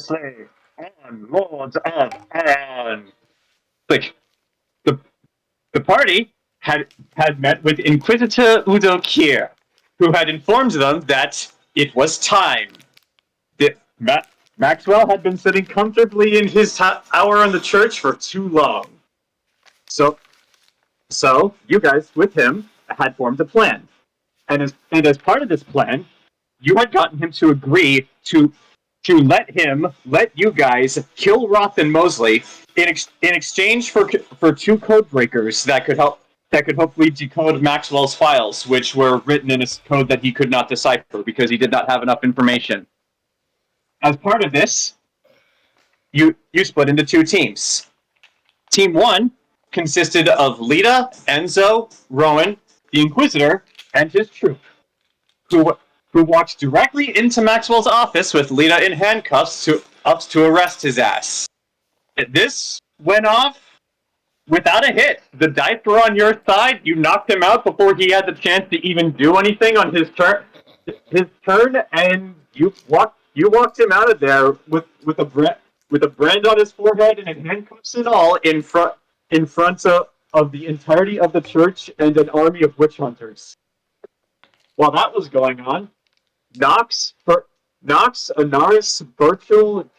previously on Lords of Aion. Like the the party had met with Inquisitor Udo Kier, who had informed them that it was time. Maxwell had been sitting comfortably in his tower in the church for too long. So you guys, with him, had formed a plan. And as part of this plan, you had gotten him to agree to let you guys kill Roth and Mosley in exchange for two code breakers that could hopefully decode Maxwell's files, which were written in a code that he could not decipher because he did not have enough information. As part of this, you split into two teams. Team 1 consisted of Lita, Enzo, Rowan, the Inquisitor, and his troop, who walked directly into Maxwell's office with Lita in handcuffs to arrest his ass. This went off without a hit. The dice were on your side. You knocked him out before he had the chance to even do anything on his turn, and you walked him out of there with a brand on his forehead and handcuffs and all in front of the entirety of the church and an army of witch hunters. While that was going on, Nox, Anaris, Burchill,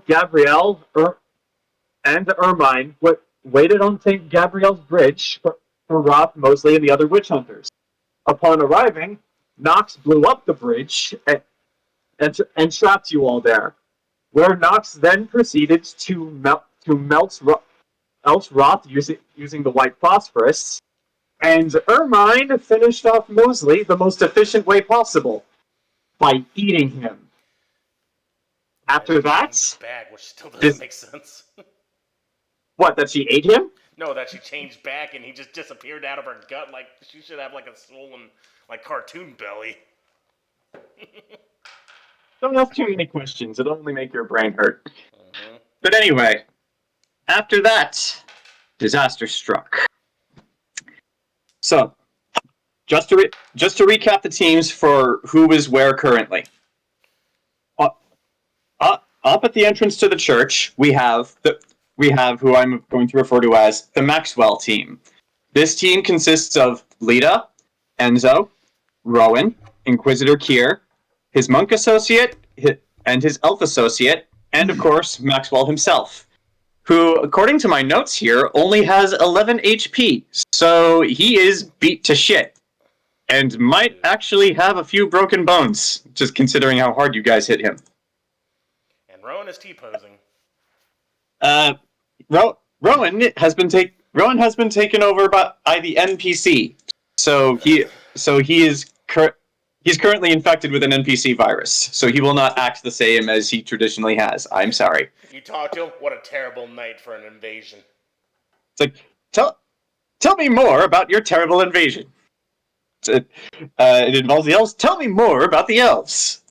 Gabrielle, and Ermine waited on St. Gabrielle's bridge for Roth, Mosley, and the other witch hunters. Upon arriving, Nox blew up the bridge and trapped you all there, where Nox then proceeded to melt Roth using the white phosphorus, and Ermine finished off Mosley the most efficient way possible, by eating him. After that... Back, which still doesn't make sense. What, that she ate him? No, that she changed back and he just disappeared out of her gut like she should have like a swollen, like, cartoon belly. Don't ask too many questions, it'll only make your brain hurt. But anyway, after that, disaster struck. So, just to recap the teams for who is where currently. Up at the entrance to the church, we have who I'm going to refer to as the Maxwell team. This team consists of Lita, Enzo, Rowan, Inquisitor Kier, his monk associate, and his elf associate, and of course, Maxwell himself, who, according to my notes here, only has 11 HP, so he is beat to shit, and might actually have a few broken bones, just considering how hard you guys hit him. And Rowan is T-posing. Rowan has been taken over by the NPC, so he's currently infected with an NPC virus, so he will not act the same as he traditionally has. I'm sorry. You talk to him? What a terrible night for an invasion. It's like, tell me more about your terrible invasion. It involves the elves. Tell me more about the elves.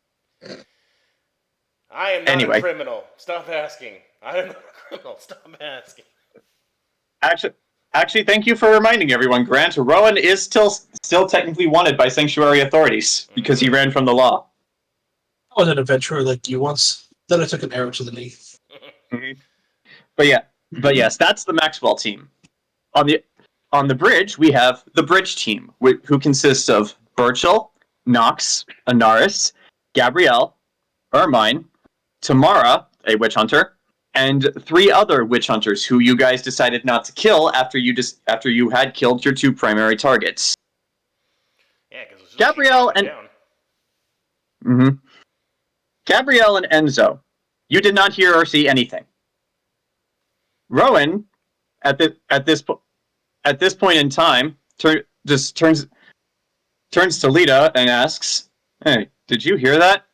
I am not a criminal. Stop asking. I am not a criminal. Stop asking. Actually, thank you for reminding everyone, Grant. Rowan is still technically wanted by sanctuary authorities because he ran from the law. I was an adventurer like you once. Then I took an arrow to the knee. Mm-hmm. But yes, that's the Maxwell team. On the bridge, we have the bridge team, who consists of Burchill, Nox, Anaris, Gabrielle, Ermine, Tamara, a witch hunter, and 3 other witch hunters who you guys decided not to kill after you had killed your 2 primary targets. Yeah, because Gabrielle and Gabrielle and Enzo, you did not hear or see anything. Rowan, at this point in time, turns to Lita and asks, "Hey, did you hear that?"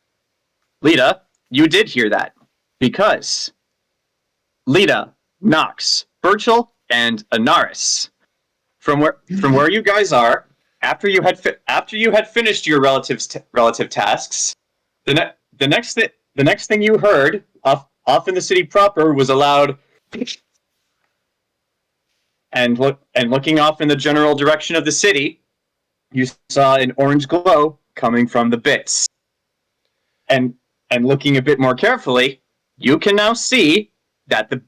Lita, you did hear that, because Lita, Nox, Burchill, and Anaris, from where you guys are, after you had finished your relative tasks, the next thing you heard off in the city proper was a loud, and looking off in the general direction of the city, you saw an orange glow coming from the bits, and and looking a bit more carefully, you can now see that the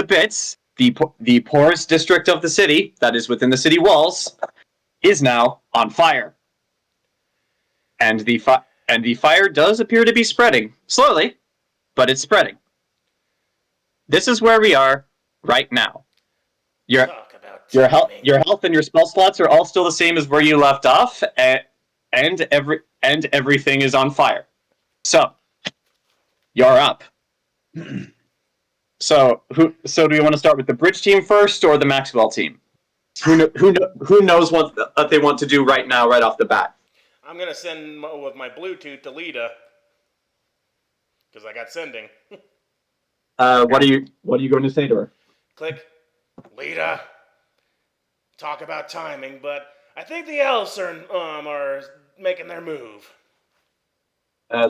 bits, the poorest district of the city that is within the city walls, is now on fire. And the fire does appear to be spreading slowly, but it's spreading. This is where we are right now. Your health and your spell slots are all still the same as where you left off, and everything is on fire. So you're up. So do we want to start with the bridge team first or the Maxwell team? Who knows what they want to do right now, right off the bat? I'm gonna send with my Bluetooth to Lita because I got sending. What are you going to say to her? Click, Lita. Talk about timing, but I think the elves are making their move.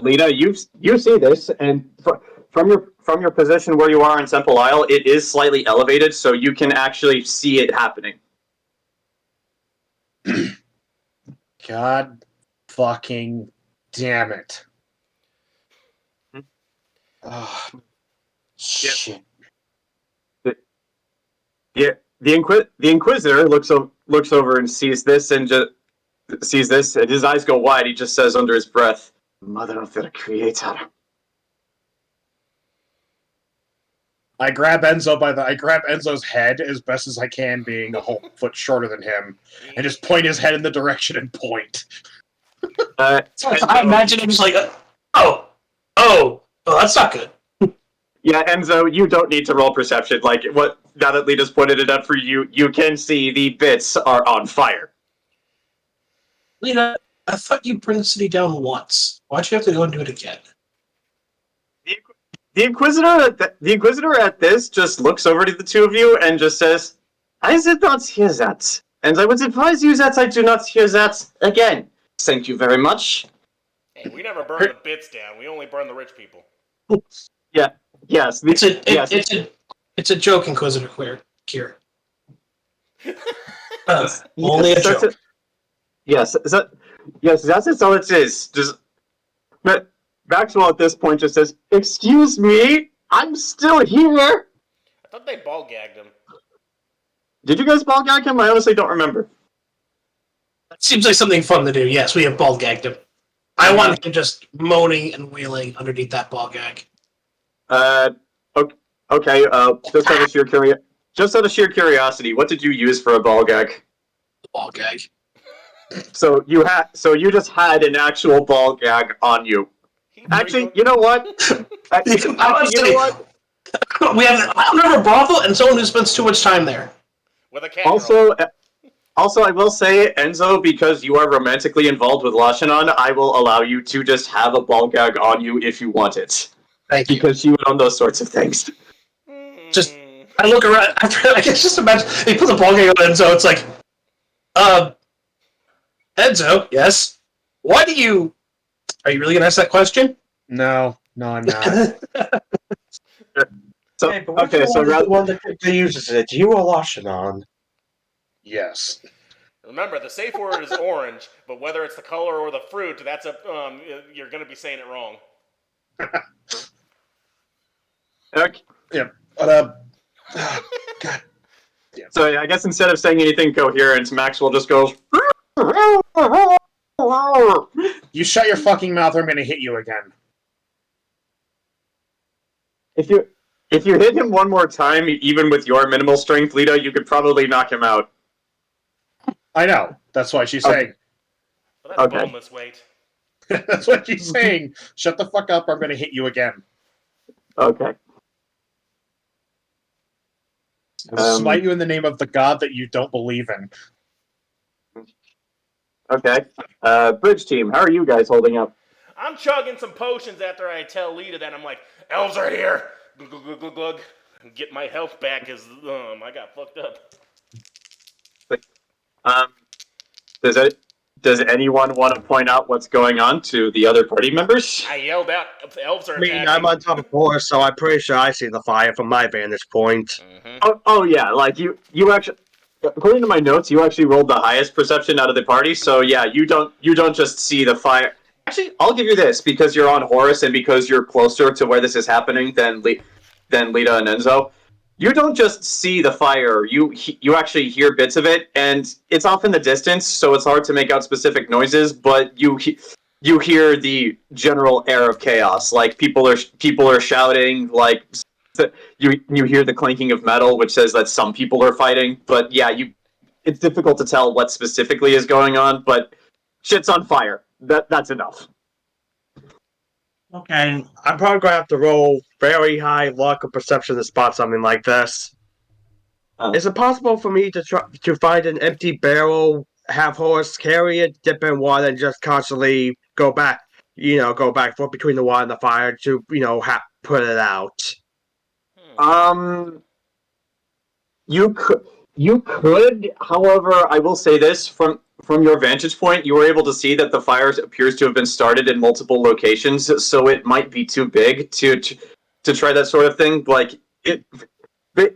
Lita, you see this, and from your position where you are in Temple Isle, it is slightly elevated, so you can actually see it happening. God fucking damn it. Oh, shit. The Inquisitor looks over and sees this, and his eyes go wide. He just says under his breath, "Mother of the Creator." I grab Enzo's head as best as I can, being a whole foot shorter than him, and just point his head in the direction and point. I imagine him just like, oh, that's not good. Yeah, Enzo, you don't need to roll perception. Like, now that Lita's pointed it out for you, you can see the bits are on fire. Lita, I thought you burned the city down once. Why'd you have to go and do it again? The Inquisitor at this just looks over to the two of you and just says, "I did not hear that, and I would advise you that I do not hear that again. Thank you very much." Hey, we never burn the bits down. We only burn the rich people. Yeah. Yes. It's a joke, Inquisitor Kier. Only a joke. Yes, that's all it is. But Maxwell at this point just says, "Excuse me, I'm still here." I thought they ball gagged him. Did you guys ball gag him? I honestly don't remember. That seems like something fun to do. Yes, we have ball gagged him. I want him just moaning and wailing underneath that ball gag. Okay. Just out of sheer curiosity, what did you use for a ball gag? The ball gag. So you just had an actual ball gag on you. Actually, you know what? You know what? We have an owner of a brothel and someone who spends too much time there. With a cat. Also, I will say, Enzo, because you are romantically involved with Lashanon, I will allow you to just have a ball gag on you if you want it. Thank you. Because she would on those sorts of things. Just, I look around after. I guess just imagine he puts a ball gag on Enzo. It's like, Enzo, yes. Why do you? Are you really gonna ask that question? No, I'm not. So hey, okay, so the one that uses it, you or Lashanon? Yes. Remember, the safe word is orange, but whether it's the color or the fruit, that's you're going to be saying it wrong. Okay. Yeah, but God. Yeah. So I guess instead of saying anything coherent, Maxwell just goes. You shut your fucking mouth, or I'm gonna hit you again. If you hit him one more time, even with your minimal strength, Lita, you could probably knock him out. I know. That's why she's saying. Well, that's boneless weight. That's what she's saying. Shut the fuck up, or I'm gonna hit you again. Okay. I'll smite you in the name of the god that you don't believe in. Okay. Bridge team, how are you guys holding up? I'm chugging some potions after I tell Lita that I'm like, elves are here. Glug, glug, glug, glug, glug. And get my health back as I got fucked up. Does anyone want to point out what's going on to the other party members? I yelled out, elves are attacking. I'm on top of horse, so I'm pretty sure I see the fire from my vantage point. Mm-hmm. Oh yeah, like you actually, according to my notes, you actually rolled the highest perception out of the party. So yeah, you don't just see the fire. actually, I'll give you this because you're on Horus and because you're closer to where this is happening than Lita and Enzo. You don't just see the fire; you actually hear bits of it, and it's off in the distance, so it's hard to make out specific noises. But you hear the general air of chaos, like people are shouting, like you hear the clanking of metal, which says that some people are fighting. But yeah, it's difficult to tell what specifically is going on, but shit's on fire. That's enough. Okay, I'm probably gonna have to roll very high luck or perception to spot something like this. Is it possible for me to try to find an empty barrel, have Horus carry it, dip in water, and just constantly go back forth between the water and the fire to put it out? You could. However, I will say this from your vantage point, you were able to see that the fire appears to have been started in multiple locations, so it might be too big to try that sort of thing. Like it.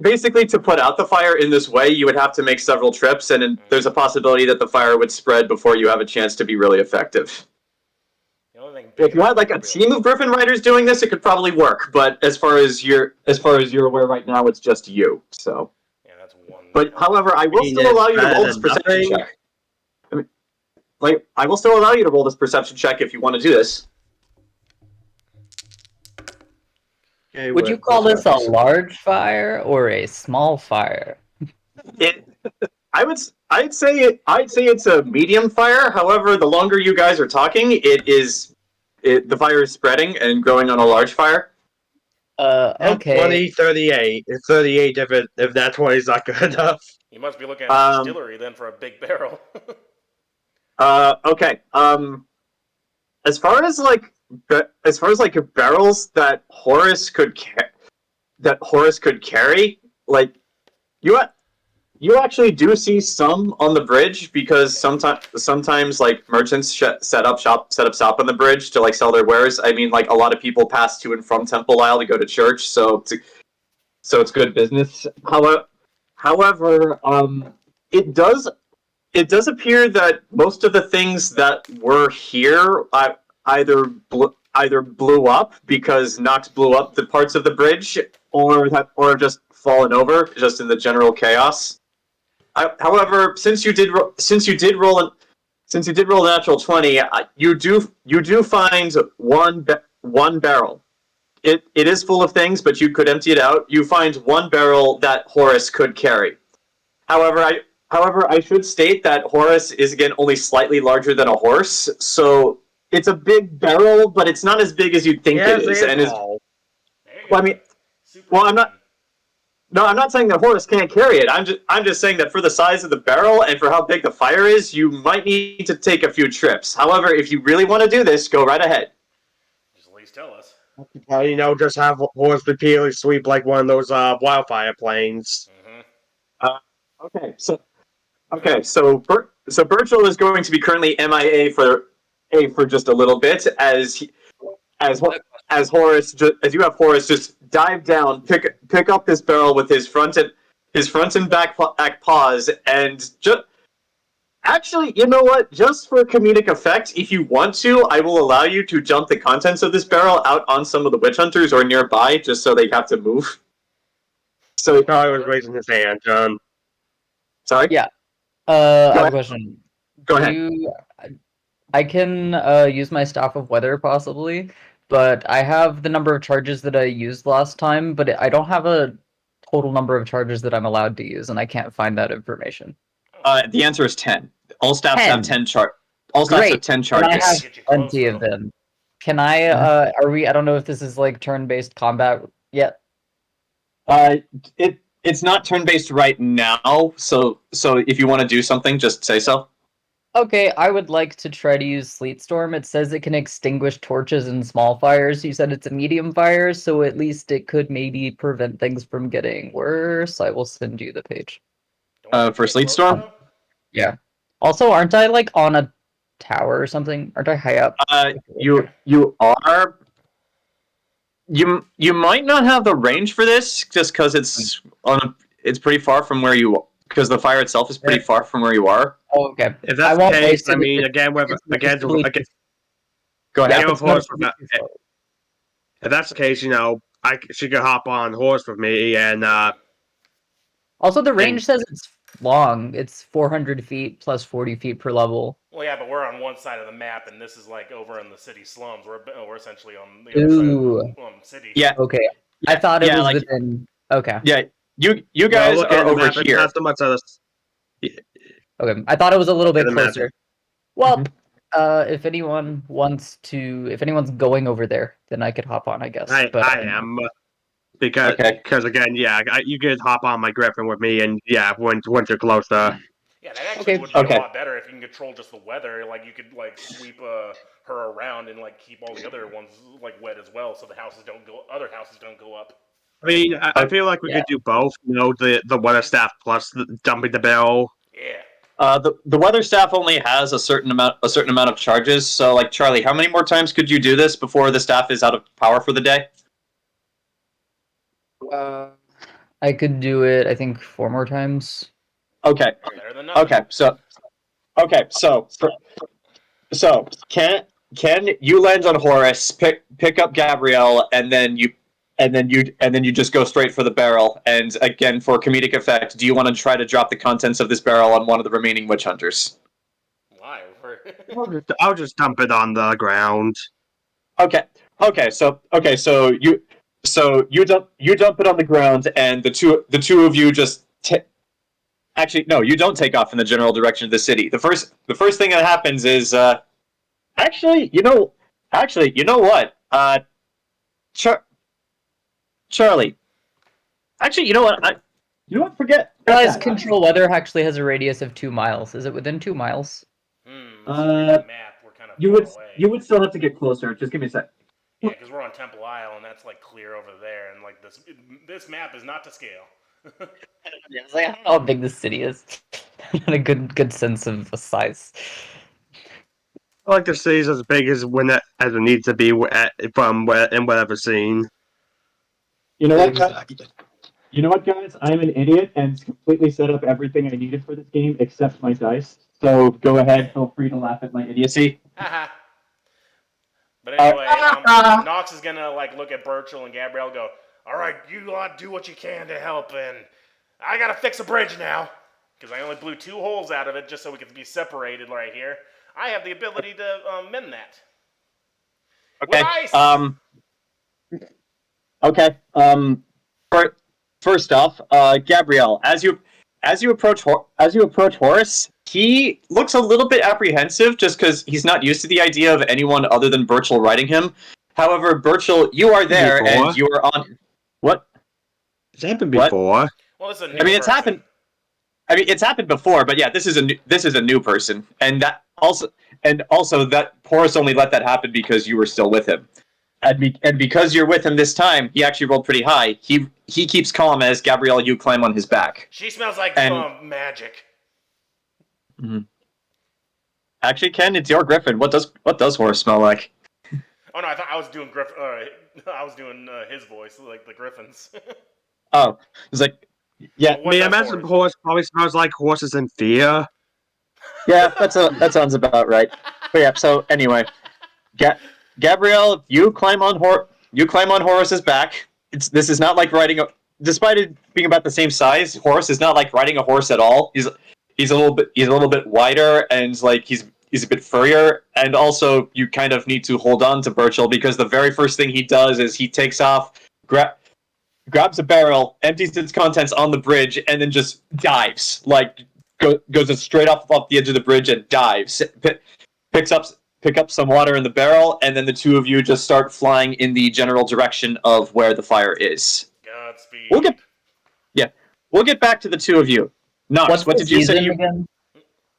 Basically, to put out the fire in this way, you would have to make several trips, and there's a possibility that the fire would spread before you have a chance to be really effective. If you had like a team of Griffin Riders doing this, it could probably work. But as far as you're aware right now, it's just you. So. Yeah, that's one. But however, I will still allow you to roll this perception check. I will still allow you to roll this perception check if you want to do this. Okay, would you call this a large fire or a small fire? I'd say it's a medium fire. However, the longer you guys are talking, the fire is spreading and growing on a large fire. Okay. 20, 38. It's 38 if that 20 is not good enough. You must be looking at a distillery then for a big barrel. Okay. As far as barrels that Horus could carry, like you actually do see some on the bridge because sometimes like merchants set up shop on the bridge to like sell their wares. I mean, like a lot of people pass to and from Temple Isle to go to church, so it's good business. However, it does appear that most of the things that were here either blew up because Nox blew up the parts of the bridge, or just fallen over just in the general chaos. However, since you did roll a natural 20, you do find one barrel. It is full of things, but you could empty it out. You find one barrel that Horus could carry. However, I should state that Horus is again only slightly larger than a horse, so it's a big barrel, but it's not as big as you'd think it is. And I'm not saying that Horus can't carry it. I'm just saying that for the size of the barrel and for how big the fire is, you might need to take a few trips. However, if you really want to do this, go right ahead. Just at least tell us. Just have Horus repeatedly sweep like one of those wildfire planes. Okay, so Burchill is going to be currently MIA for just a little bit as Horus, as you have Horus just dive down, pick up this barrel with his front and back paws, and just actually, you know what? Just for comedic effect, if you want to, I will allow you to dump the contents of this barrel out on some of the witch hunters or nearby, just so they have to move. So he probably was raising his hand, John. Sorry? Yeah. I have a question. Go ahead. I can use my Staff of Weather, possibly, but I have the number of charges that I used last time, but I don't have a total number of charges that I'm allowed to use, and I can't find that information. The answer is 10. All staffs have 10 All staffs have 10 charges. And I have plenty of them. Can I, are we, I don't know if this is like turn-based combat yet. It's not turn-based right now, so if you want to do something, just say so. Okay, I would like to try to use Sleet Storm. It says it can extinguish torches and small fires. You said it's a medium fire, so at least it could maybe prevent things from getting worse. I will send you the page. For Sleet Storm? Yeah. Also, aren't I like on a tower or something? Aren't I high up? You are. You might not have the range for this, just because it's pretty far from where you. Because the fire itself is pretty far from where you are. Oh, okay. If that's the case, I mean, again, go ahead. Yeah, Of it's not course, too slow. if that's the case, she could hop on horse with me, and Also, the range says it's long. It's 400 feet plus 40 feet per level. Well, yeah, but we're on one side of the map, and this is like over in the city slums. We're essentially on the other side of the city. yeah, Okay. I yeah, thought it yeah, was like within. Okay. yeah. You No, guys look are at the over map. It's here. not so much of Okay. I thought it was a little bit the map. closer. Well, Mm-hmm. if anyone wants to, if anyone's going over there, then I could hop on, I guess. I am because again, you could hop on my Griffin with me, and once you're closer. Yeah, that actually would be a lot better if you can control just the weather. Like you could like sweep her around and like keep all the other ones like wet as well, so other houses don't go up. I mean, I feel like we could do both. The weather staff plus dumping the barrel. Yeah. The weather staff only has a certain amount of charges. So, like Charlie, how many more times could you do this before the staff is out of power for the day? I could do it. I think 4 more times. Okay. Better than nothing. So can you land on Horus, pick up Gabrielle, and then you just go straight for the barrel. And again, for comedic effect, do you want to try to drop the contents of this barrel on one of the remaining witch hunters? Why? I'll just dump it on the ground. Okay. So you dump it on the ground, and the two of you just. Actually, no, you don't take off in the general direction of the city. The first thing that happens is, actually, you know what? Charlie. Actually, you know what? Forget. Guys, control weather actually has a radius of 2 miles. Is it within 2 miles? The map, we're kind of You away. would still have to get closer. Just give me a sec. Yeah, because we're on Temple Isle, and that's like clear over there, and like this map is not to scale. It's like, I don't know how big this city is. Not a good sense of size. I like the city's as big as it needs to be from whatever scene. You know what? Exactly. You know what, guys? I'm an idiot and completely set up everything I needed for this game except my dice. So go ahead, feel free to laugh at my idiocy. But anyway, Nox is gonna like look at Burchill and Gabrielle and go, "All right, you lot do what you can to help, and I gotta fix a bridge now because I only blew 2 holes out of it just so we could be separated right here. I have the ability to mend that. Okay. With ice. Okay. First off, Gabrielle, as you approach Horus, he looks a little bit apprehensive just because he's not used to the idea of anyone other than Burchill riding him. However, Burchill, you are there and you are on. What? It's happened before. Well, this is a new it's happened. It's happened before, but yeah, this is a new person, and also that Horus only let that happen because you were still with him. And because you're with him this time, he actually rolled pretty high. He keeps calm as Gabrielle, you climb on his back. She smells like magic. Mm-hmm. Actually, Ken, it's your Griffin. What does Horus smell like? Oh no, I thought I was doing I was doing his voice, like the Griffins. Oh, it's like, yeah. I mean, I imagine Horus probably smells like horses in fear. Yeah, that sounds about right. But yeah. So anyway, Gabrielle, you climb on Horus's back. This is not like riding a. Despite it being about the same size, Horus is not like riding a horse at all. He's a little bit wider and like he's a bit furrier. And also, you kind of need to hold on to Burchill because the very first thing he does is he takes off, grabs a barrel, empties its contents on the bridge, and then just dives. Like goes straight off the edge of the bridge and dives. Pick up some water in the barrel, and then the two of you just start flying in the general direction of where the fire is. Godspeed. We'll get back to the two of you. Nox, what did you say? Again?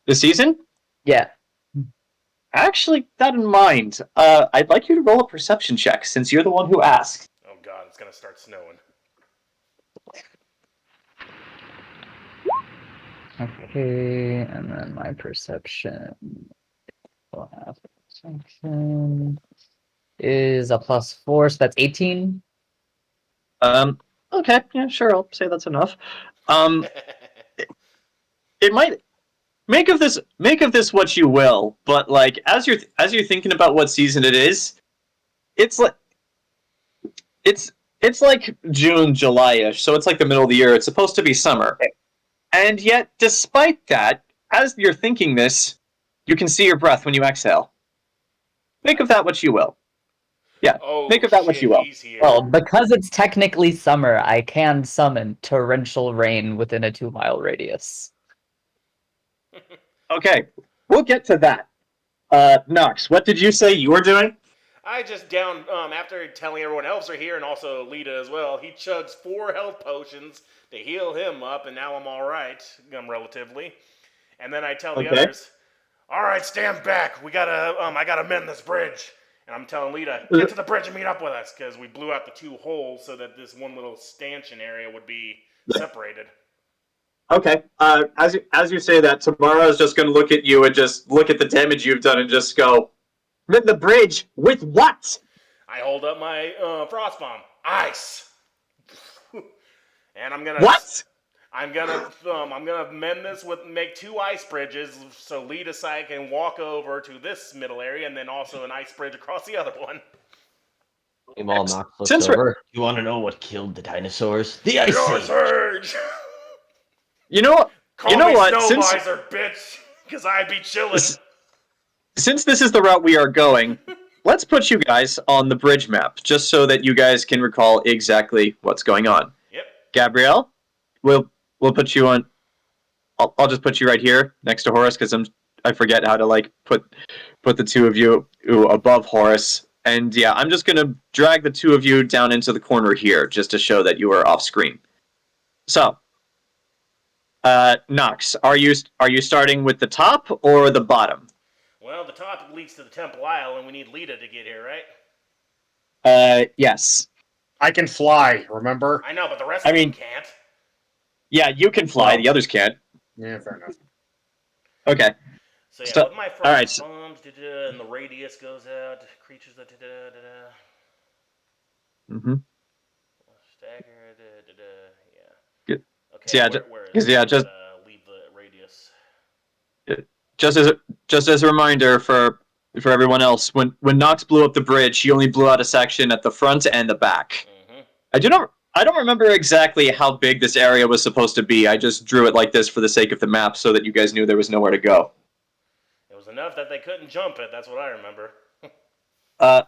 The season? Yeah. Actually, that in mind, I'd like you to roll a perception check since you're the one who asked. Oh god, it's gonna start snowing. Okay, and then my perception. Perception is a +4, so that's 18. Okay, yeah, sure, I'll say that's enough. It make of this what you will. But like, as you're thinking about what season it is, it's like it's like June, July-ish. So it's like the middle of the year. It's supposed to be summer, and yet, despite that, as you're thinking this, you can see your breath when you exhale. Make of that what you will. Yeah, Oh, make of that what shit, you will. he's here. Well, because it's technically summer, I can summon torrential rain within a 2-mile radius. Okay, we'll get to that. Nox, what did you say you were doing? I just down, after telling everyone elves are here, and also Lita as well, he chugs 4 health potions to heal him up, and now I'm alright, relatively. And then I tell the Okay. others, alright, stand back, we gotta, I gotta mend this bridge. And I'm telling Lita, get to the bridge and meet up with us, because we blew out the 2 holes so that this one little stanchion area would be separated. Okay. As you say that, Tamara's just going to look at you and just look at the damage you've done and just go, mend the bridge with what? I hold up my frost bomb, ice, and I'm gonna What? I'm gonna mend this with make 2 ice bridges so Lita Sai can walk over to this middle area and then also an ice bridge across the other one. Meanwhile, Nox looks Since we're- over. You want to know what killed the dinosaurs? The Ice Age! Surge! You know what? Call me Snow Miser, bitch, because I be chilling. Since this is the route we are going, let's put you guys on the bridge map, just so that you guys can recall exactly what's going on. Yep. Gabrielle, we'll put you on. I'll just put you right here next to Horace because I forget how to like put the 2 of you above Horace. And yeah, I'm just gonna drag the 2 of you down into the corner here just to show that you are off screen. So, Nox, are you starting with the top or the bottom? Well, the top leads to the Temple Isle, and we need Lita to get here, right? Yes. I can fly, remember? I know, but the rest of them can't. Yeah, you can fly. The others can't. Yeah, fair enough. Okay. So yeah, So- with my frost all right. bombs, and the radius goes out, creatures that Mm-hmm. stagger, yeah. Good. Okay, So yeah, where is 'cause yeah, it? just- Leave the radius. Just as a reminder for everyone else, when Nox blew up the bridge, he only blew out a section at the front and the back. Mm-hmm. I don't remember exactly how big this area was supposed to be. I just drew it like this for the sake of the map, so that you guys knew there was nowhere to go. It was enough that they couldn't jump it. That's what I remember.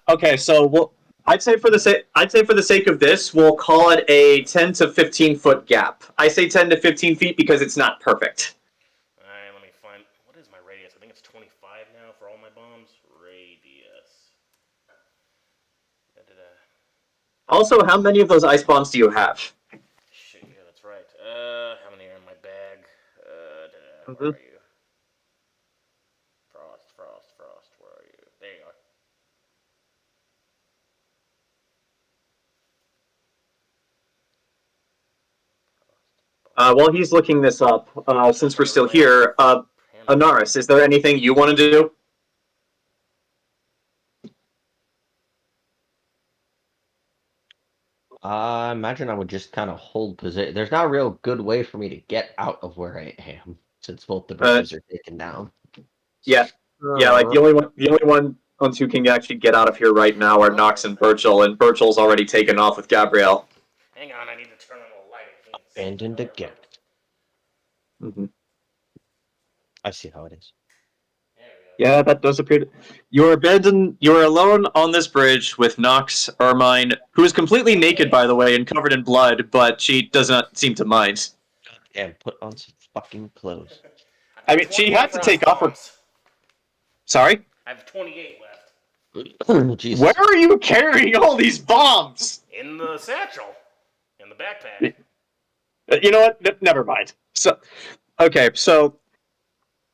Okay, so I'd say for the sake of this, we'll call it a 10 to 15 foot gap. I say 10 to 15 feet because it's not perfect. Alright, let me find... What is my radius? I think it's 25 now for all my bombs. Radius. Also, how many of those ice bombs do you have? Shit, yeah, that's right. How many are in my bag? Where Mhm. are you? Frost, where are you? There you are. While he's looking this up, since we're still here, Anaris, is there anything you want to do? I imagine I would just kind of hold position. There's not a real good way for me to get out of where I am, since both the bridges are taken down. Yeah, like the only ones who can actually get out of here right now are Nox and Burchill, and Burchill's already taken off with Gabrielle. Hang on, I need to turn on the light. Abandoned again. Mm-hmm. I see how it is. Yeah, that does appear to... You're abandoned. You're alone on this bridge with Nox, Ermine, who is completely naked, by the way, and covered in blood, but she does not seem to mind. Damn, put on some fucking clothes. I mean, she had to take off her... Sorry? I have 28 left. Jesus. Where are you carrying all these bombs? In the satchel. In the backpack. You know what? Never mind. So, okay, so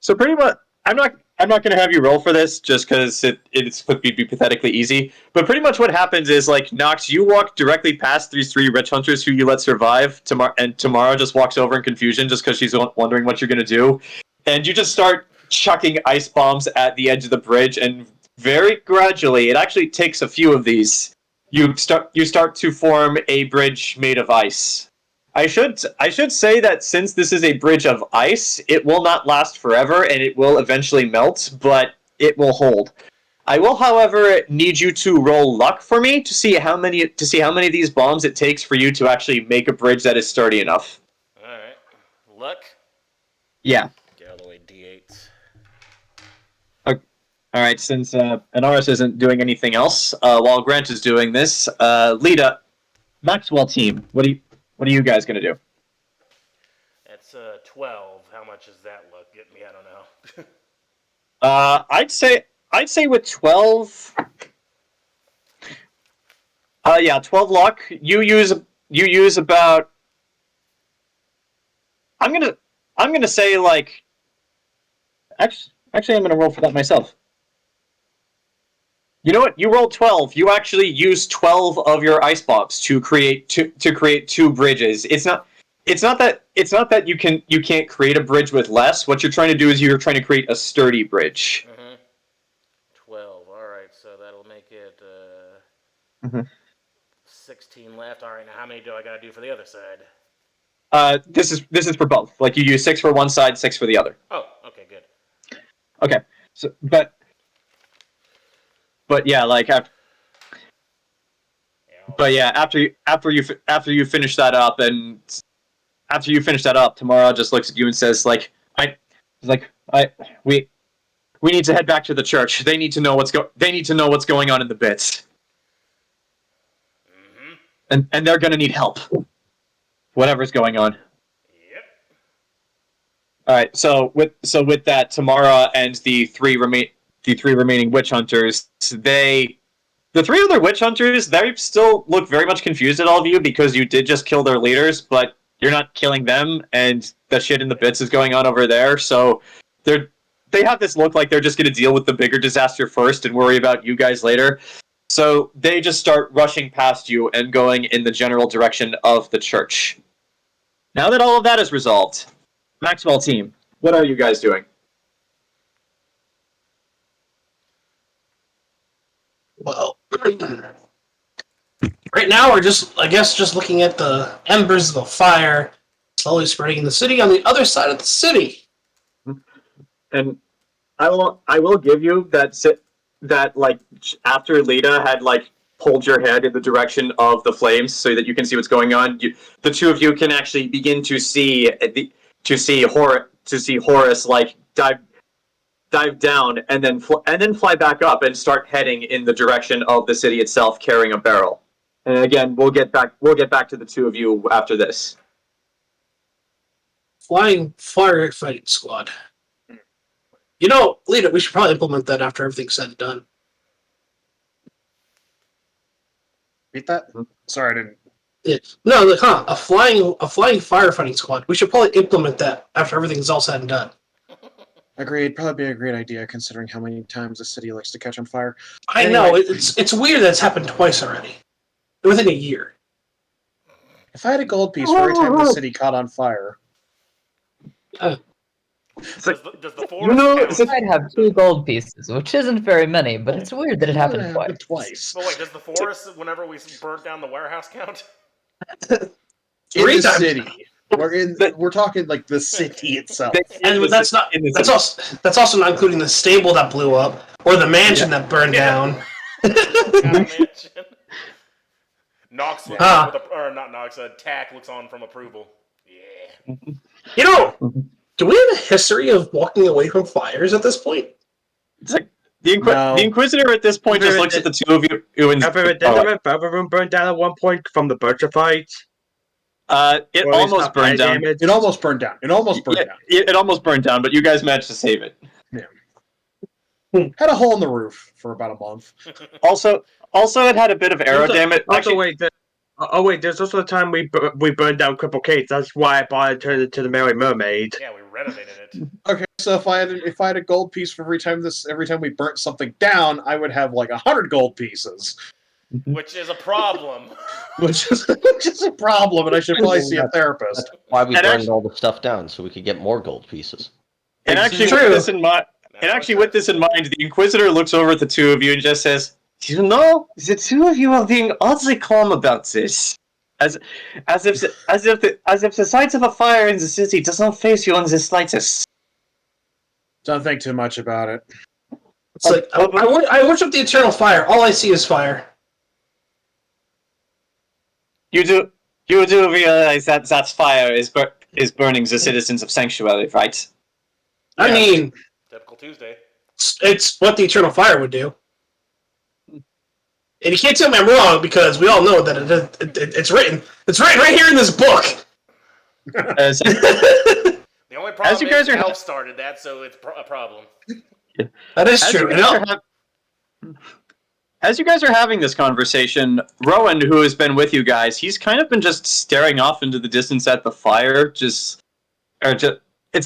pretty much, I'm not going to have you roll for this just because it's going to be pathetically easy. But pretty much what happens is, like, Nox, you walk directly past these 3 witch hunters who you let survive, and Tamara just walks over in confusion just because she's wondering what you're going to do. And you just start chucking ice bombs at the edge of the bridge, and very gradually, it actually takes a few of these, you start to form a bridge made of ice. I should say that since this is a bridge of ice, it will not last forever, and it will eventually melt, but it will hold. I will, however, need you to roll luck for me to see how many of these bombs it takes for you to actually make a bridge that is sturdy enough. All right, luck. Yeah. Get all the way D8s. All right. Since Anaris isn't doing anything else, while Grant is doing this, Lita, Maxwell team, what are you guys gonna do? That's 12. How much does that look? Get me? I don't know. I'd say with 12. Yeah, 12 luck. You use about. I'm gonna say like. Actually, I'm gonna roll for that myself. You know what? You rolled 12. You actually use 12 of your ice bombs to create two bridges. It's not that you can't create a bridge with less. What you're trying to do is you're trying to create a sturdy bridge. 12. All right, so that'll make it 16 left. All right, now how many do I gotta do for the other side? This is for both. Like you use 6 for one side, 6 for the other. Oh, okay, good. Okay, so but yeah, like after you finish that up, and after you finish that up, Tamara just looks at you and says, we need to head back to the church. They need to know what's going on in the bits. And they're gonna need help. Whatever's going on. Yep. All right. So with that, Tamara and the three remaining witch hunters, the three other witch hunters, they still look very much confused at all of you because you did just kill their leaders, but you're not killing them, and the shit in the bits is going on over there. So they have this look like they're just going to deal with the bigger disaster first and worry about you guys later. So they just start rushing past you and going in the general direction of the church. Now that all of that is resolved, Maxwell team, what are you guys doing? Well, right now we're just looking at the embers of the fire slowly spreading in the city on the other side of the city. And I will give you that like after Lita had like pulled your head in the direction of the flames so that you can see what's going on, the two of you can actually begin to see Horus like dive down and then fly back up and start heading in the direction of the city itself, carrying a barrel. And again, we'll get back to the two of you after this. Flying firefighting squad. You know, Lita, we should probably implement that after everything's said and done. Read that? Sorry, I didn't. Yeah. No, a flying firefighting squad. We should probably implement that after everything's all said and done. Agreed. Probably be a great idea considering how many times the city likes to catch on fire. I know it's weird that it's happened twice already, within a year. If I had a gold piece for every time the city caught on fire. Does the forest count? I'd have 2 gold pieces, which isn't very many, but it's weird that it happened twice. But wait, does the forest, whenever we burnt down the warehouse, count? In the city. We're talking like the city itself. And that's also not including the stable that blew up or the mansion that burned down. Nox Tack looks on from approval. Yeah. You know, do we have a history of walking away from fires at this point? It's like the Inquisitor at this point just looks at the two of you and Didn't the room burn down at one point from the Burchill fight? It almost burned down. It almost burned down. It almost burned down, but you guys managed to save it. Yeah. Had a hole in the roof for about a month. Also, it had a bit of arrow damage. Wait, there's also the time we burned down Cripple Cave. That's why I bought it turned it to the Merry Mermaid. Yeah, we renovated it. Okay, so if I had a gold piece for every time we burnt something down, I would have like 100 gold pieces. Which is a problem. Which is a problem, and I should probably see a therapist. That's why we burned all the stuff down, so we could get more gold pieces. And actually, with this in mind, the Inquisitor looks over at the two of you and just says, "You know, the two of you are being oddly calm about this. As if the sight of a fire in the city does not faze you in the slightest. Don't think too much about it. It's like, I worship the eternal fire. All I see is fire. You do realize that fire is burning the citizens of Sanctuary, right? I mean, Typical Tuesday. it's what the eternal fire would do. And you can't tell me I'm wrong because we all know that it's written. It's written right here in this book. The only problem is Elf started that, so it's a problem. That is true. As you guys are having this conversation, Rowan, who has been with you guys, he's kind of been just staring off into the distance at the fire. It's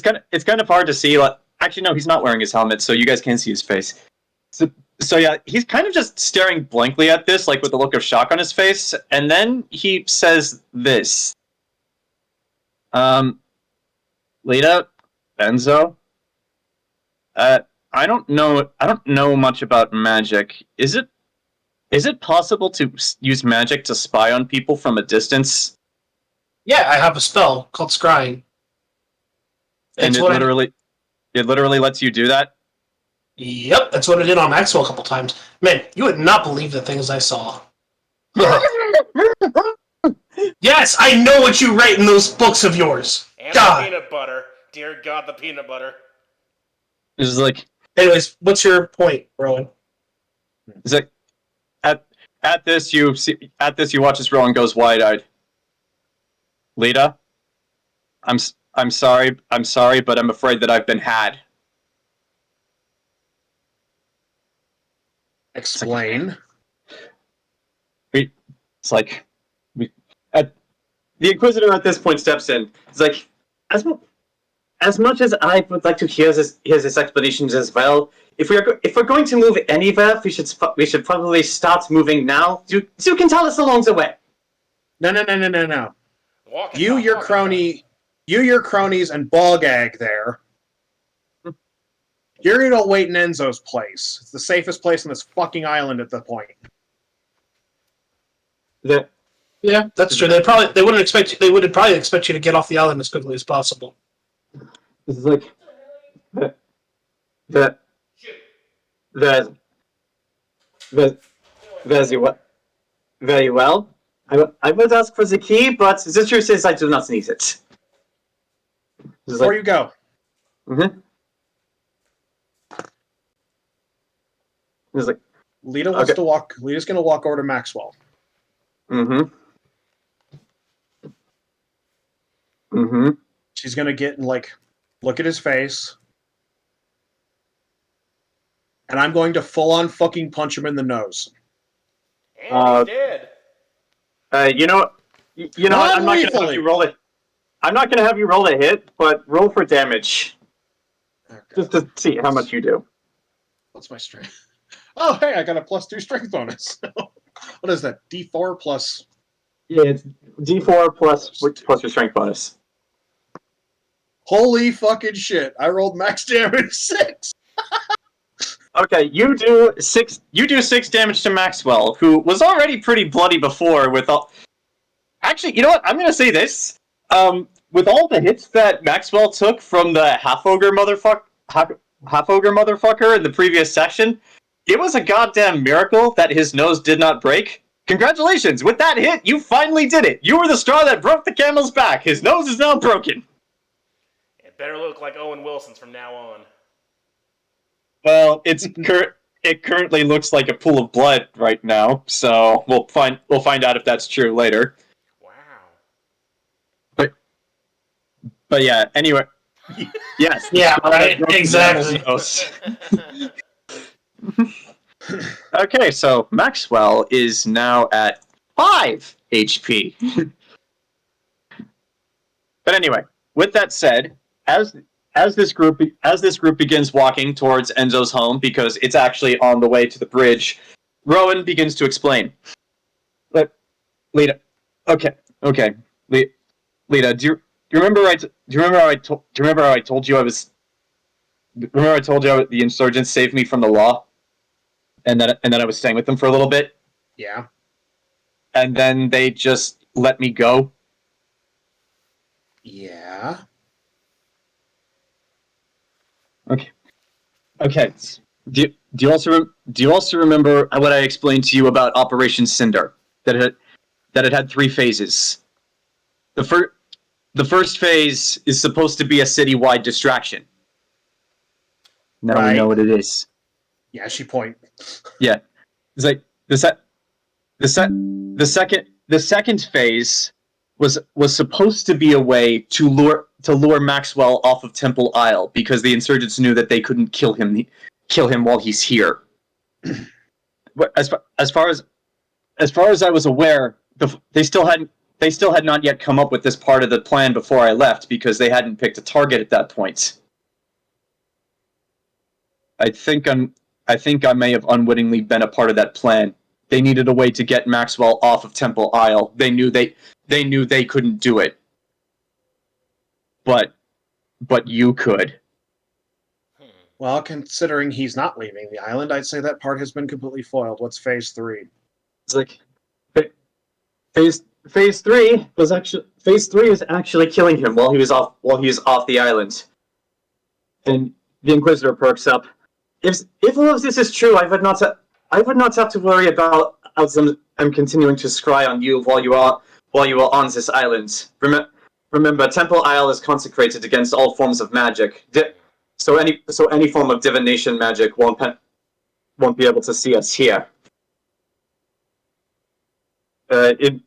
kind of hard to see. Actually, no, he's not wearing his helmet, so you guys can't see his face. So yeah, he's kind of just staring blankly at this, like with a look of shock on his face, and then he says this. Lita, Enzo, I don't know much about magic. Is it possible to use magic to spy on people from a distance? Yeah, I have a spell called Scrying. And it literally lets you do that? Yep, that's what I did on Maxwell a couple times. Man, you would not believe the things I saw. Yes, I know what you write in those books of yours. And God. the peanut butter. Dear God, the peanut butter. It's like... Anyways, what's your point, Rowan? It's like... At this, you watch as Rowan goes wide-eyed. Lita? I'm sorry, but I'm afraid that I've been had. Explain. The Inquisitor at this point steps in. It's like, as much as I would like to hear this explanations as well, if we're going to move anywhere, we should probably start moving now. You can tell us along the way. No. You, your cronies, and Ballgag there. You're gonna wait in Enzo's place. It's the safest place on this fucking island at the point. Yeah, that's true. They wouldn't expect you. They would probably expect you to get off the island as quickly as possible. This is like very well. I would ask for the key, but the truth is I do not need it. Before you go. Mm-hmm. It's like, Lita wants to walk. Lita's gonna walk over to Maxwell. Mm-hmm. Mm-hmm. She's gonna get and look at his face. And I'm going to full on fucking punch him in the nose. And he's dead. You know, I'm not gonna have you roll it. I'm not gonna have you roll a hit, but roll for damage, just to see how much you do. What's my strength? Oh, hey, I got a +2 strength bonus. What is that? D4 plus? Yeah, it's D4 plus your strength bonus. Holy fucking shit! I rolled max damage 6. Okay, you do 6 damage to Maxwell, who was already pretty bloody before with all... Actually, you know what? I'm gonna say this. With all the hits that Maxwell took from the half-ogre motherfucker in the previous section, it was a goddamn miracle that his nose did not break. Congratulations! With that hit, you finally did it! You were the straw that broke the camel's back! His nose is now broken! It better look like Owen Wilson's from now on. Well, it currently looks like a pool of blood right now, so we'll find out if that's true later. Wow. But yeah, anyway. Yes. Yeah, right, exactly. Okay, so Maxwell is now at 5 HP. But anyway, with that said, as this group begins walking towards Enzo's home, because it's actually on the way to the bridge, Rowan begins to explain. Lita, okay, Lita, do you remember how I told you the insurgents saved me from the law, and that I was staying with them for a little bit? Yeah. And then they just let me go? Yeah. Okay. Okay. Do you also remember what I explained to you about Operation Cinder? That it had 3 phases. The first phase is supposed to be a citywide distraction. Now we know what it is. Yeah, she point. Yeah, it's like the second phase was supposed to be a way to lure Maxwell off of Temple Isle because the insurgents knew that they couldn't kill him while he's here. But as far as I was aware, they still had not yet come up with this part of the plan before I left because they hadn't picked a target at that point. I think I may have unwittingly been a part of that plan. They needed a way to get Maxwell off of Temple Isle. They knew they couldn't do it. But you could. Well, considering he's not leaving the island, I'd say that part has been completely foiled. What's phase 3? It's like phase 3 is actually killing him while he was off the island. And the Inquisitor perks up. If all of this is true, I would not have to worry about them continuing to scry on you while you are on this island. Remember, Temple Isle is consecrated against all forms of magic. So any form of divination magic won't be able to see us here. Could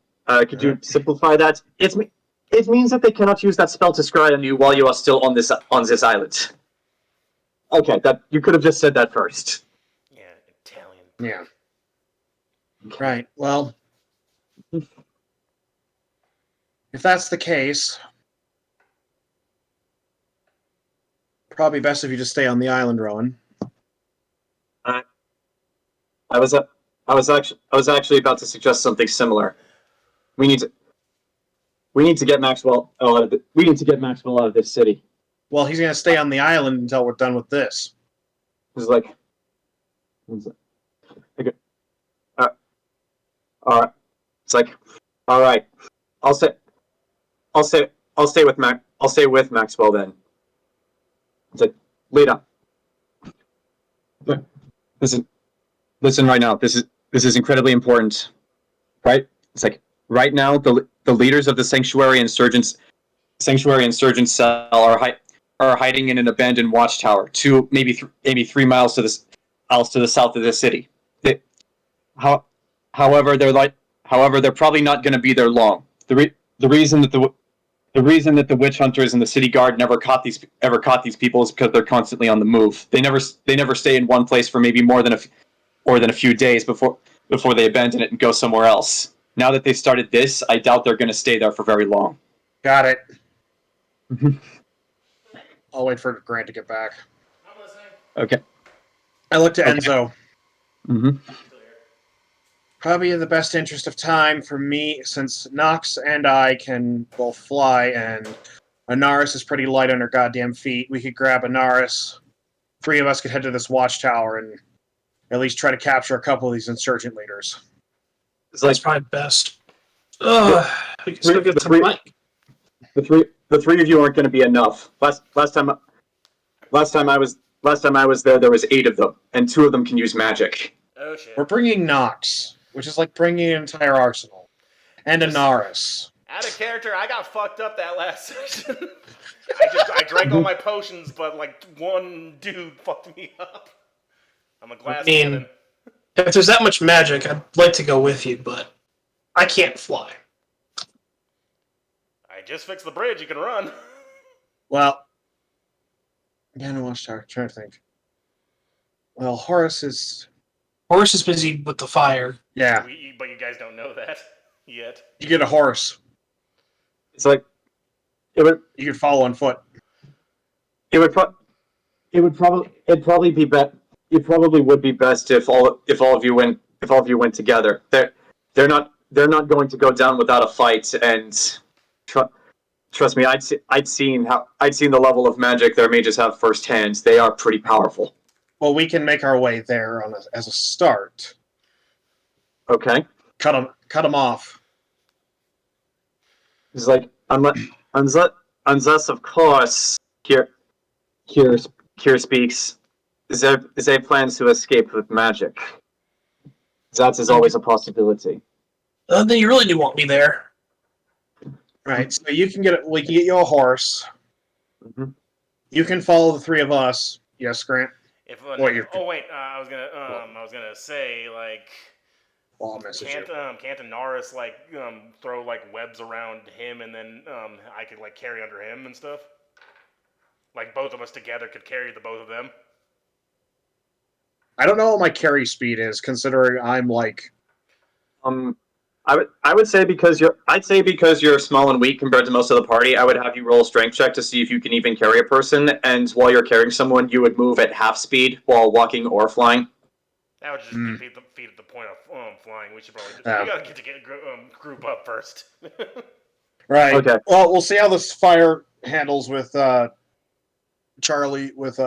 you simplify that? It means that they cannot use that spell to scry on you while you are still on this island. Okay, that you could have just said that first. Yeah, Italian. Yeah. Right. Well, if that's the case, probably best if you just stay on the island, Rowan. I was actually about to suggest something similar. We need to get Maxwell out of this city. Well, he's going to stay on the island until we're done with this. It's like, all right. It's like, all right. I'll stay with Maxwell then. It's like, Lita. Listen right now. This is incredibly important, right? It's like right now the leaders of the Sanctuary Insurgents cell are hiding in an abandoned Watchtower, maybe 3 miles to the south of the city. However, they're probably not going to be there long. The reason that the witch hunters and the city guard never caught these people is because they're constantly on the move. They never stay in one place for maybe more than a few days before they abandon it and go somewhere else. Now that they've started this, I doubt they're going to stay there for very long. Got it. I'll wait for Grant to get back. I'm listening. Okay. I looked to Enzo. Mm-hmm. Probably in the best interest of time for me, since Nox and I can both fly, and Anaris is pretty light on her goddamn feet. We could grab Anaris. 3 of us could head to this watchtower and at least try to capture a couple of these insurgent leaders. That's probably best. We can still get some Mike. The 3 of you aren't going to be enough. Last time I was there was 8 of them, and 2 of them can use magic. Oh shit. We're bringing Nox, which is like bringing an entire arsenal, and Anaris. Out of character, I got fucked up that last session. I drank all my potions, but like one dude fucked me up. I'm a glass cannon. If there's that much magic, I'd like to go with you, but I can't fly. I just fixed the bridge. You can run. Well, yeah, no, Watchtower. Trying to think. Well, Horace is busy with the fire. Yeah. But you guys don't know that yet. You get a horse. It's like you could follow on foot. It probably would be best if all of you went together. They're not going to go down without a fight, and trust me, I'd seen the level of magic their mages have firsthand. They are pretty powerful. Well, we can make our way there as a start. Okay. Cut them off. He's like, unless of course, Kier speaks. They plans to escape with magic. That is always a possibility. Then you really do want me there. Right, so we can get you a horse. Mm-hmm. You can follow the three of us. Yes, Grant. I was gonna say like. Well, I'll message you. Can't Anaris like throw like webs around him and then I could like carry under him and stuff? Like both of us together could carry the both of them. I don't know what my carry speed is, considering I'm like. I would say because you're small and weak compared to most of the party, I would have you roll a strength check to see if you can even carry a person, and while you're carrying someone, you would move at half speed while walking or flying. That would just defeat the point of flying. We should probably we gotta get group up first. Right. Okay. Well, we'll see how this fire handles with Charlie with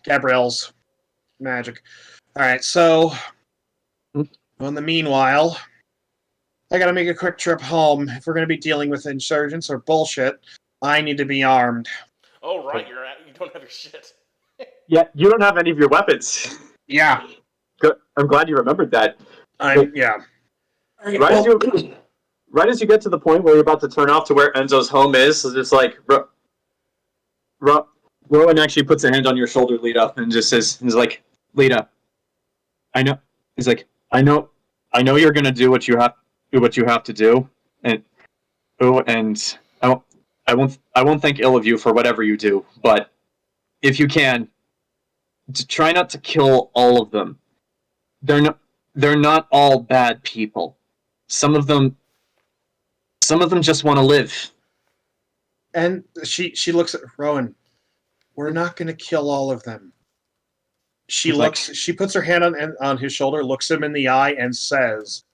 Gabrielle's magic. All right. So, in the meanwhile, I gotta make a quick trip home. If we're gonna be dealing with insurgents or bullshit, I need to be armed. Oh right, you don't have your shit. Yeah, you don't have any of your weapons. Yeah. Good. I'm glad you remembered that. Yeah. Right as you get to the point where you're about to turn off to where Enzo's home is, it's like Rowan actually puts a hand on your shoulder, Lita, and just says, "He's like, Lita, I know." He's like, I know you're gonna do what you have to do, and I won't think ill of you for whatever you do, but if you can, to try not to kill all of them. They're not all bad people. Some of them just want to live. And she looks at Rowan. We're not going to kill all of them. She puts her hand on his shoulder, looks him in the eye, and says,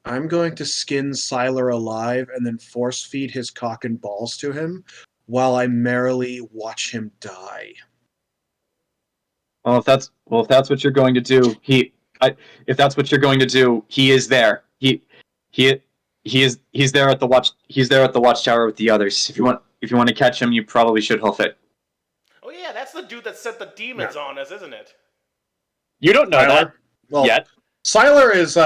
I'm going to skin Siler alive and then force feed his cock and balls to him while I merrily watch him die. Well, if that's what you're going to do, he is there. He's there at the Watchtower with the others. If you want to catch him, you probably should hoof it. Oh yeah, that's the dude that set the demons on us, isn't it? You don't know that yet. Siler is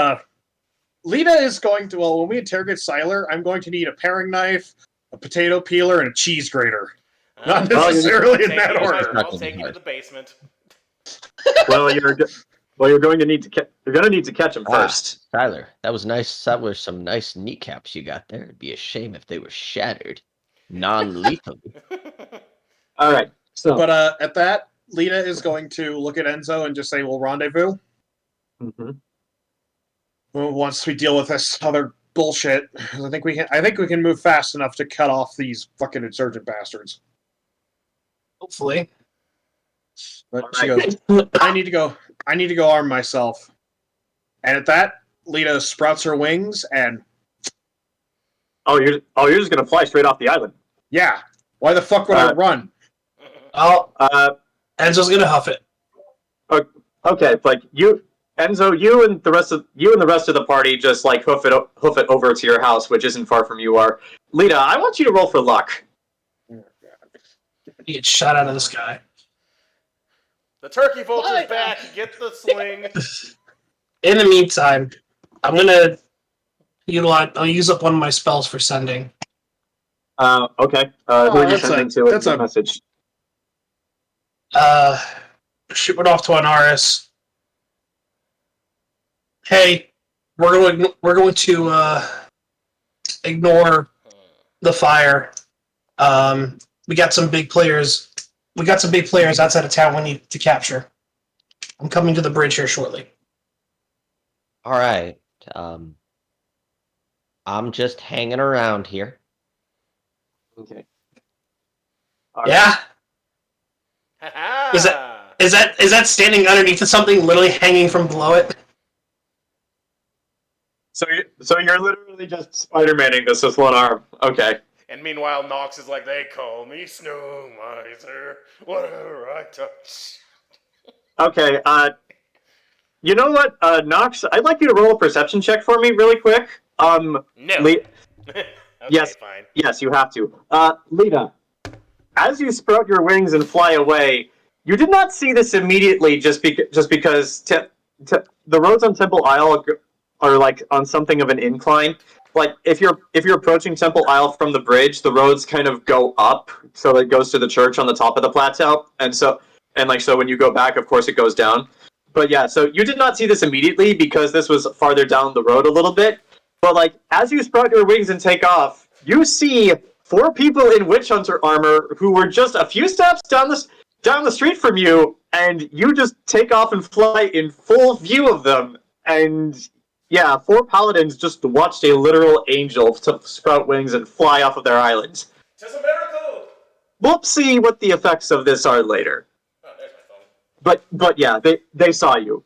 Lita is going to when we interrogate Siler, I'm going to need a paring knife, a potato peeler, and a cheese grater. Not necessarily in that order. I'll take you to the basement. Well, you're going to need to catch him first. Tyler, that was nice. That was some nice kneecaps you got there. It'd be a shame if they were shattered, non-lethally. All right. So, but at that, Lita is going to look at Enzo and just say, "We'll rendezvous." Mm-hmm. Once we deal with this other bullshit, I think we can move fast enough to cut off these fucking insurgent bastards. Hopefully. But she goes, I need to go arm myself. And at that, Lita sprouts her wings and you're just gonna fly straight off the island. Yeah. Why the fuck would I run? Oh, Enzo's gonna huff it. Okay, like Enzo, you and the rest of the party just like hoof it over to your house, which isn't far from you are. Lita, I want you to roll for luck. You get shot out of the sky. The turkey vulture's back. Get the sling. In the meantime, I'm gonna I'll use up one of my spells for sending. Okay. Who are you sending to? That's a message. Ship it off to Anaris. Hey, we're going to ignore the fire. We got some big players. We got some big players outside of town we need to capture. I'm coming to the bridge here shortly. All right. I'm just hanging around here. Okay. Yeah. Is that standing underneath something, literally hanging from below it? So you're literally just Spider-Man-ing this with one arm. Okay. And meanwhile, Nox is like, they call me Snow Miser, whatever I touch. Okay, you know what, Nox? I'd like you to roll a perception check for me really quick. No. Okay, Yes. fine. Yes, you have to. Lita, as you sprout your wings and fly away, you did not see this immediately just because the roads on Temple Isle are like on something of an incline. Like if you're approaching Temple Isle from the bridge, the roads kind of go up, so it goes to the church on the top of the plateau, so when you go back, of course, it goes down. But yeah, so you did not see this immediately because this was farther down the road a little bit. But like as you sprout your wings and take off, you see 4 people in witch hunter armor who were just a few steps down the street from you, and you just take off and fly in full view of them. And yeah, 4 paladins just watched a literal angel to sprout wings and fly off of their islands. It's a miracle. We'll see what the effects of this are later. Oh, there's my phone. But yeah, they saw you.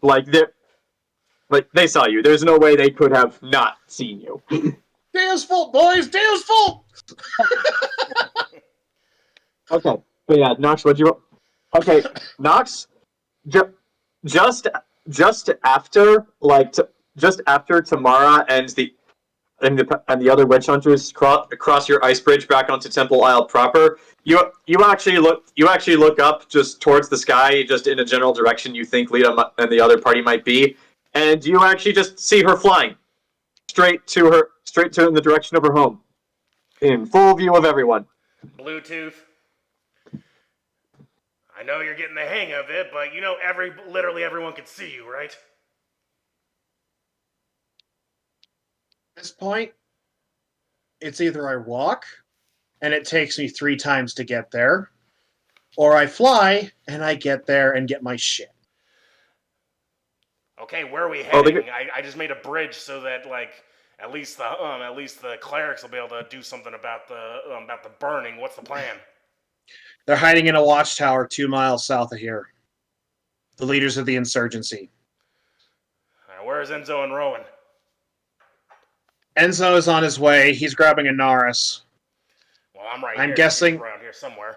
They saw you. There's no way they could have not seen you. Deo's fault, boys! Deo's fault! Okay, but yeah, Nox, what'd you? Okay, Nox, just after Tamara and the other witch hunters cross your ice bridge back onto Temple Isle proper, you actually look up just towards the sky, just in a general direction you think Lita and the other party might be, and you actually just see her flying straight to in the direction of her home, in full view of everyone. Bluetooth. I know you're getting the hang of it, but you know literally everyone can see you, right? At this point, it's either I walk, and it takes me 3 times to get there, or I fly, and I get there and get my shit. Okay, where are we heading? I just made a bridge so that at least the clerics will be able to do something about the burning. What's the plan? They're hiding in a watchtower 2 miles south of here. The leaders of the insurgency. Where's Enzo and Rowan? Enzo is on his way. He's grabbing Anaris. Well, I'm right I'm here. guessing- He's around here somewhere.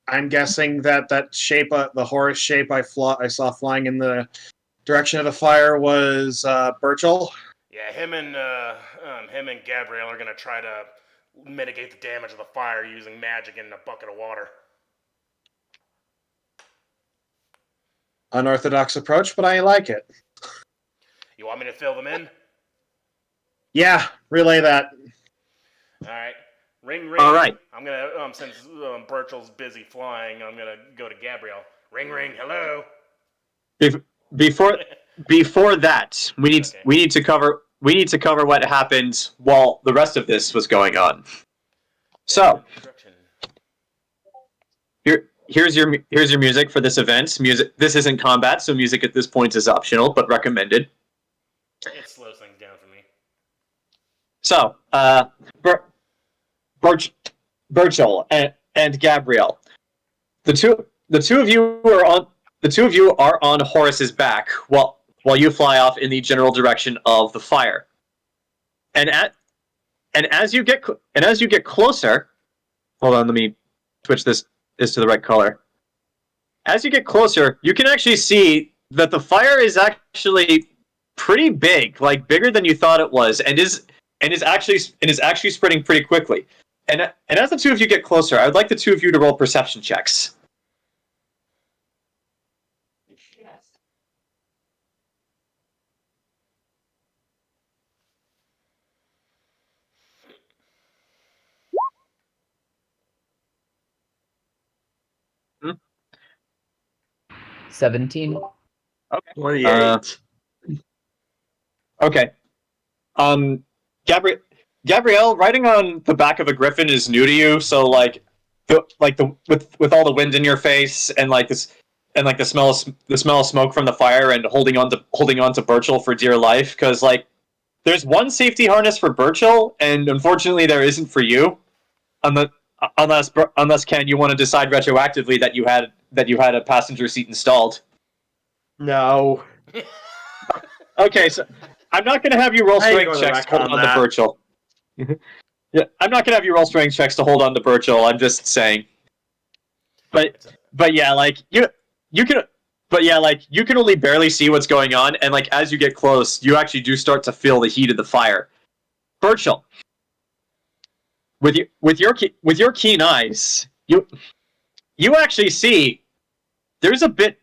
I'm guessing that shape, the horus shape I saw flying in the direction of the fire was Burchill. Yeah, him and Gabrielle are gonna try to mitigate the damage of the fire using magic in a bucket of water. Unorthodox approach, but I like it. You want me to fill them in? Yeah, relay that. All right. Ring, ring. All right. I'm gonna since Burchill's busy flying, I'm gonna go to Gabrielle. Ring, ring. Hello. Before that, we need to cover what happened while the rest of this was going on. So, here's your music for this event. This isn't combat, so music at this point is optional but recommended. It slows things down for me. So, Burchill and Gabrielle, the two of you are on Horus's back while you fly off in the general direction of the fire. And as you get closer, hold on, let me switch this to the right color. As you get closer, you can actually see that the fire is actually pretty big, like bigger than you thought it was, and is actually spreading pretty quickly. And as the two of you get closer, I would like the two of you to roll perception checks. Hmm? 17. Okay. 28. Okay. Gabrielle, riding on the back of a griffin is new to you, so with all the wind in your face and the smell of smoke from the fire and holding on to Burchill for dear life, because there's one safety harness for Burchill, and unfortunately there isn't for you, unless Ken, you want to decide retroactively that you had a passenger seat installed. No. Okay, so I'm not going to have you roll I ain't strength gonna checks to hold retcon on to that. Burchill. Yeah, I'm not going to have you roll strength checks to hold on to Burchill. I'm just saying. But yeah, you can only barely see what's going on, and as you get close, you actually do start to feel the heat of the fire. Burchill, with your keen eyes, you actually see there's a bit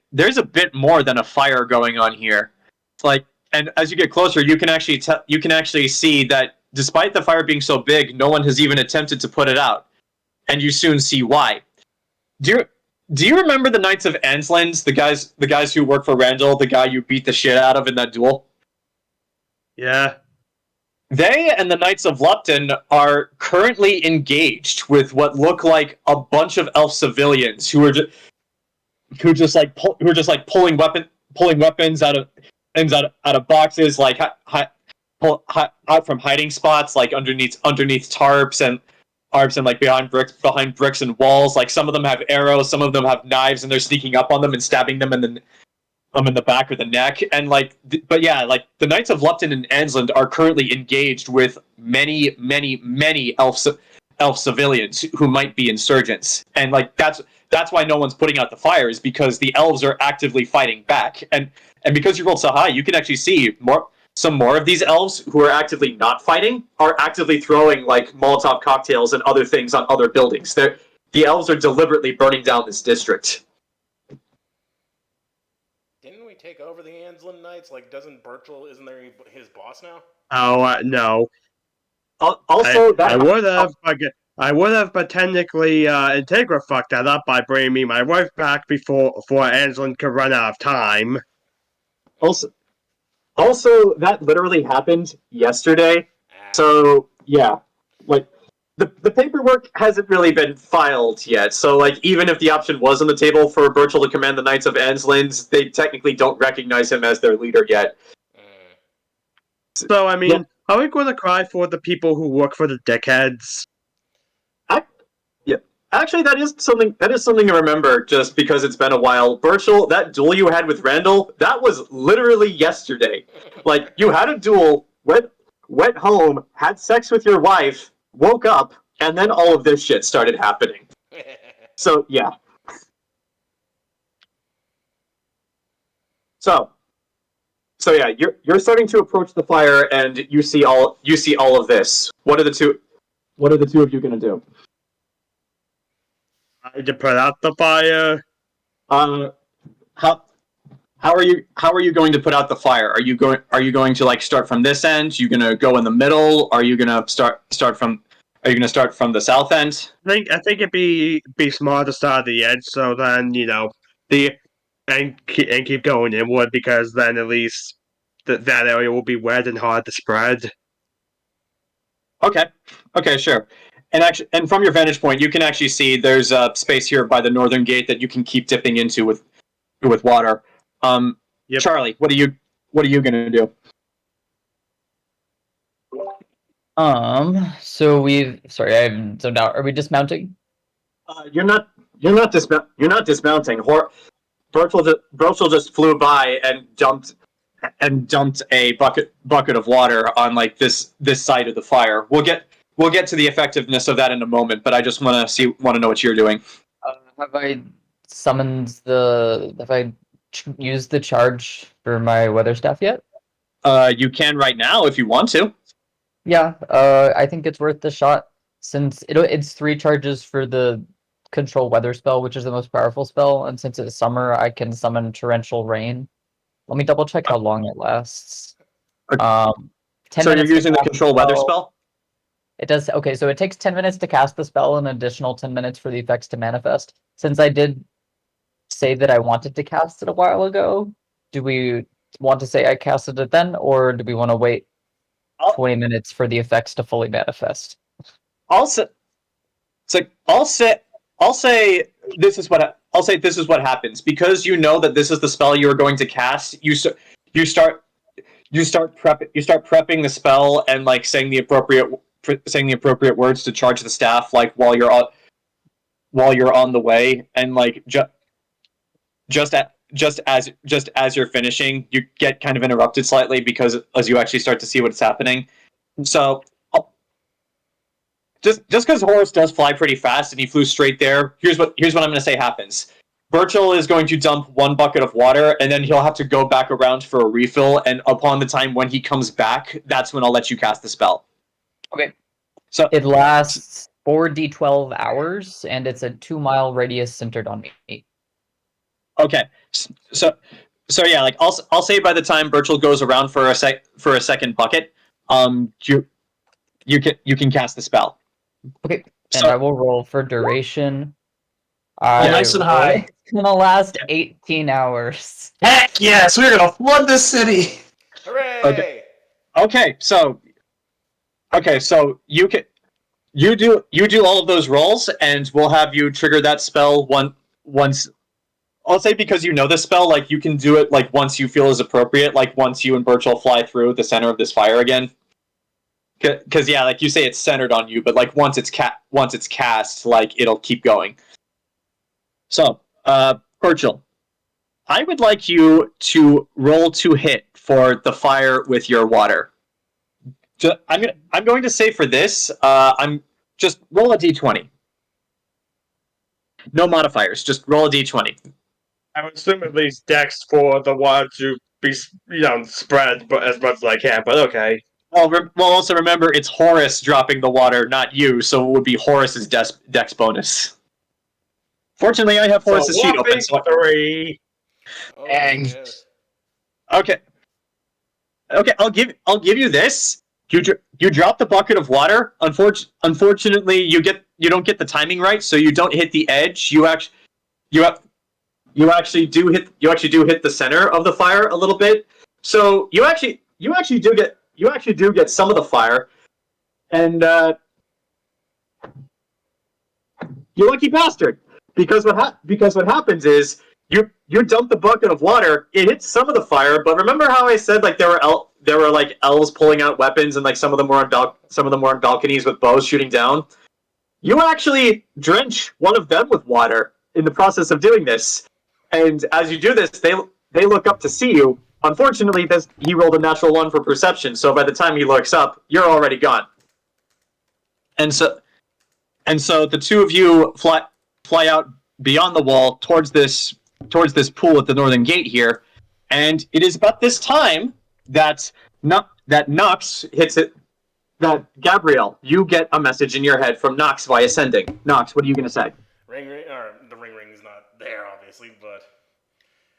more than a fire going on here. It's like, and as you get closer, you can actually see that despite the fire being so big, no one has even attempted to put it out, and you soon see why. Do you remember the Knights of Ansland, the guys who work for Randall, the guy you beat the shit out of in that duel? Yeah. They and the Knights of Lupton are currently engaged with what look like a bunch of elf civilians who are just pulling weapons out of boxes, like out from hiding spots, like underneath tarps and like behind bricks and walls. Like some of them have arrows, some of them have knives, and they're sneaking up on them and stabbing them in the back or the neck. And like, but yeah, like the Knights of Lupton and Ansland are currently engaged with many elf civilians who might be insurgents, and like that's why no one's putting out the fires, because the elves are actively fighting back. And because you rolled so high, you can actually see some more of these elves who are actively not fighting are actively throwing like Molotov cocktails and other things on other buildings. The elves are deliberately burning down this district. Didn't we take over the Ansland Knights? Like, isn't Burchill his boss now? Oh, no. Also, I would have, but technically, Integra fucked that up by bringing me my wife back before Ansland could run out of time. Also, that literally happened yesterday. So yeah, like the paperwork hasn't really been filed yet. So like, even if the option was on the table for Burchill to command the Knights of Ansland, they technically don't recognize him as their leader yet. So I mean, are we going to cry for the people who work for the dickheads? Actually, that is something to remember, just because it's been a while. Burchill, that duel you had with Randall, that was literally yesterday. Like, you had a duel, went home, had sex with your wife, woke up, and then all of this shit started happening. So yeah. So yeah, you're starting to approach the fire, and you see all of this. What are the two of you gonna do? To put out the fire. How are you going to put out the fire? Are you going to like start from this end? You gonna go in the middle? Are you gonna start from the south end? I think it'd be smart to start at the edge, so then and keep going inward, because then at least that area will be wet and hard to spread. Okay, sure. And from your vantage point, you can actually see there's a space here by the northern gate that you can keep dipping into with water. Yep. Charlie, what are you gonna do? Sorry, I'm zoned out. Are we dismounting? You're not dismounting. Burchill just flew by and dumped a bucket of water on like this side of the fire. We'll get to the effectiveness of that in a moment, but I just want to know what you're doing. Have I used the charge for my weather staff yet? You can right now if you want to. Yeah, I think it's worth the shot, since it's 3 charges for the control weather spell, which is the most powerful spell, and since it's summer, I can summon torrential rain. Let me double check how long it lasts. 10 so minutes you're using the control weather spell? It does. Okay, so it takes 10 minutes to cast the spell and an additional 10 minutes for the effects to manifest. Since I did say that I wanted to cast it a while ago, do we want to say I casted it then, or do we want to wait 20 minutes for the effects to fully manifest? I'll say this is what happens, because you know that this is the spell you are going to cast. You start prepping the spell and like saying the appropriate words to charge the staff, like while you're on the way, and like just as you're finishing, you get kind of interrupted slightly, because as you actually start to see what's happening. So just because Horus does fly pretty fast and he flew straight there, here's what I'm going to say happens. Burchill is going to dump 1 bucket of water, and then he'll have to go back around for a refill, and upon the time when he comes back, that's when I'll let you cast the spell. Okay. So It lasts 4d12 hours, and it's a 2-mile radius centered on me. okay, so yeah, like I'll say by the time Burchill goes around for a second bucket, you can cast the spell. Okay, and So- I will roll for duration. Nice and high. It's gonna last 18 hours. Heck yes, we're gonna flood this city. Hooray! Okay, so you do all of those rolls, and we'll have you trigger that spell once. I'll say because you know the spell, like you can do it like once you feel is appropriate, like once you and Burchill fly through the center of this fire again. Because yeah, like you say, it's centered on you, but like once it's cast, like it'll keep going. So, Burchill, I would like you to roll to hit for the fire with your water. I'm going to say for this, I'm just roll a d20. No modifiers, just roll a d20. I would assume at least Dex for the water to be, spread but as much as I can, but okay. Well, also remember, it's Horus dropping the water, not you, so it would be Horus's dex bonus. Fortunately, I have Horus's sheet open. So 3. Oh, Dang. yes. Okay, I'll give you this. You drop the bucket of water. Unfortunately, you don't get the timing right, so you don't hit the edge. You actually do hit the center of the fire a little bit. So you actually do get some of the fire, and you lucky bastard. Because what happens is you dump the bucket of water, it hits some of the fire, but remember how I said like there were like elves pulling out weapons, and like some of them were on balconies with bows shooting down. You actually drench one of them with water in the process of doing this, and as you do this, they look up to see you. Unfortunately, he rolled a natural 1 for perception, so by the time he looks up, you're already gone. And so the two of you fly out beyond the wall towards this pool at the northern gate here, and it is about this time that Nox hits it. That Gabrielle, you get a message in your head from Nox via sending. Nox, what are you going to say? Ring, or the ring is not there, obviously, but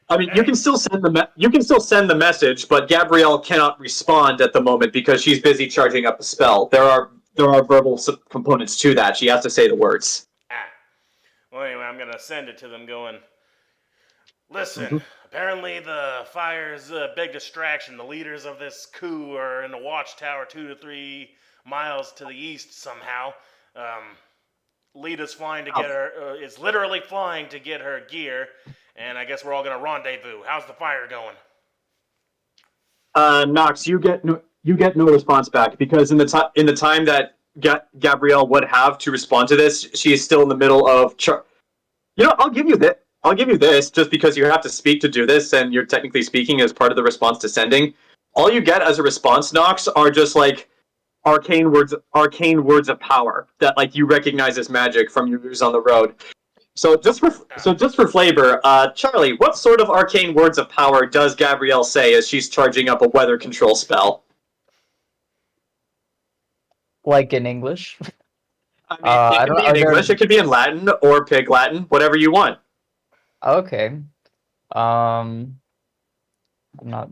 I mean, you can still send the message, but Gabrielle cannot respond at the moment because she's busy charging up a spell. There are verbal components to that. She has to say the words. Well, anyway, I'm gonna send it to them going, listen, apparently the fire's a big distraction. The leaders of this coup are in the Watchtower 2 to 3 miles to the east somehow. Lita's flying to get her, is literally flying to get her gear, and I guess we're all gonna rendezvous. How's the fire going? Nox, you get no response back because in the time that Gabrielle would have to respond to this, she is still in the middle of. I'll give you that. I'll give you this just because you have to speak to do this, and you're technically speaking as part of the response to sending. All you get as a response, Nox, are just like arcane words of power that like you recognize as magic from your use on the road. So just for flavor, Charlie, what sort of arcane words of power does Gabrielle say as she's charging up a weather control spell? Like in English? I mean, it can be in English, it could be in Latin or Pig Latin, whatever you want. Okay. I'm not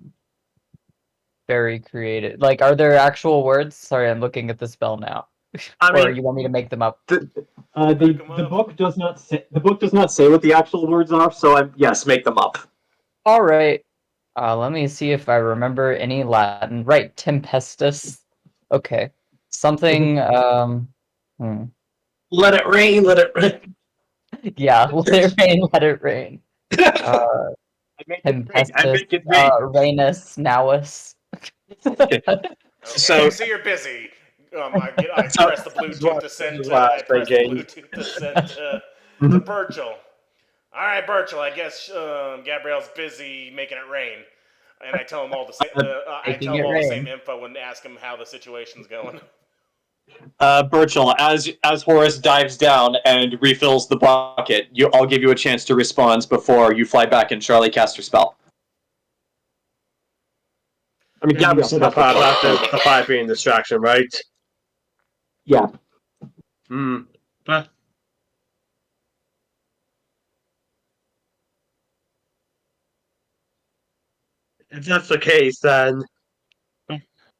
very creative. Like, are there actual words? Sorry, I'm looking at the spell now. Or you want me to make them up? The book does not say what the actual words are, so yes, make them up. All right. Let me see if I remember any Latin. Right, Tempestus. Okay. Something. Let it rain, let it rain. Yeah, let it rain, let it rain. Tempestus. Rainus, Nowus. Okay, so you're busy. I press the Bluetooth to send to Burchill. All right, Burchill. I guess Gabrielle's busy making it rain, and I tell him all the same. The same info and ask him how the situation's going. Burchill, as Horus dives down and refills the bucket, I'll give you a chance to respond before you fly back and Charlie casts her spell. I mean, Gabrielle said the fire being distraction, right? Yeah. But if that's the case, then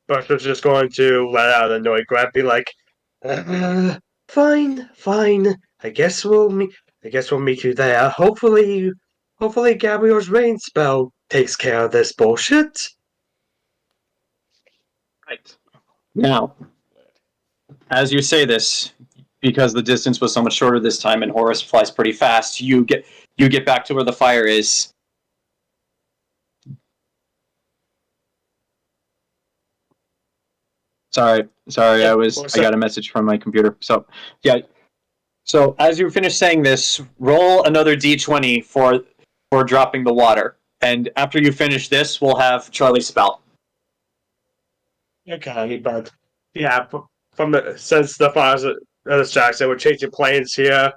Buster's just going to let out an annoyed grunt, be like, "Fine, fine. I guess we'll meet. I guess we'll meet you there. Hopefully, Gabrielle's rain spell takes care of this bullshit." Right. Now, as you say this, because the distance was so much shorter this time and Horus flies pretty fast, you get back to where the fire is. Sorry, Yeah, I got a message from my computer. So, yeah. So, as you finish saying this, roll another d20 for dropping the water. And after you finish this, we'll have Charlie spell. Okay, but yeah, since the files distracted, we're changing plans here.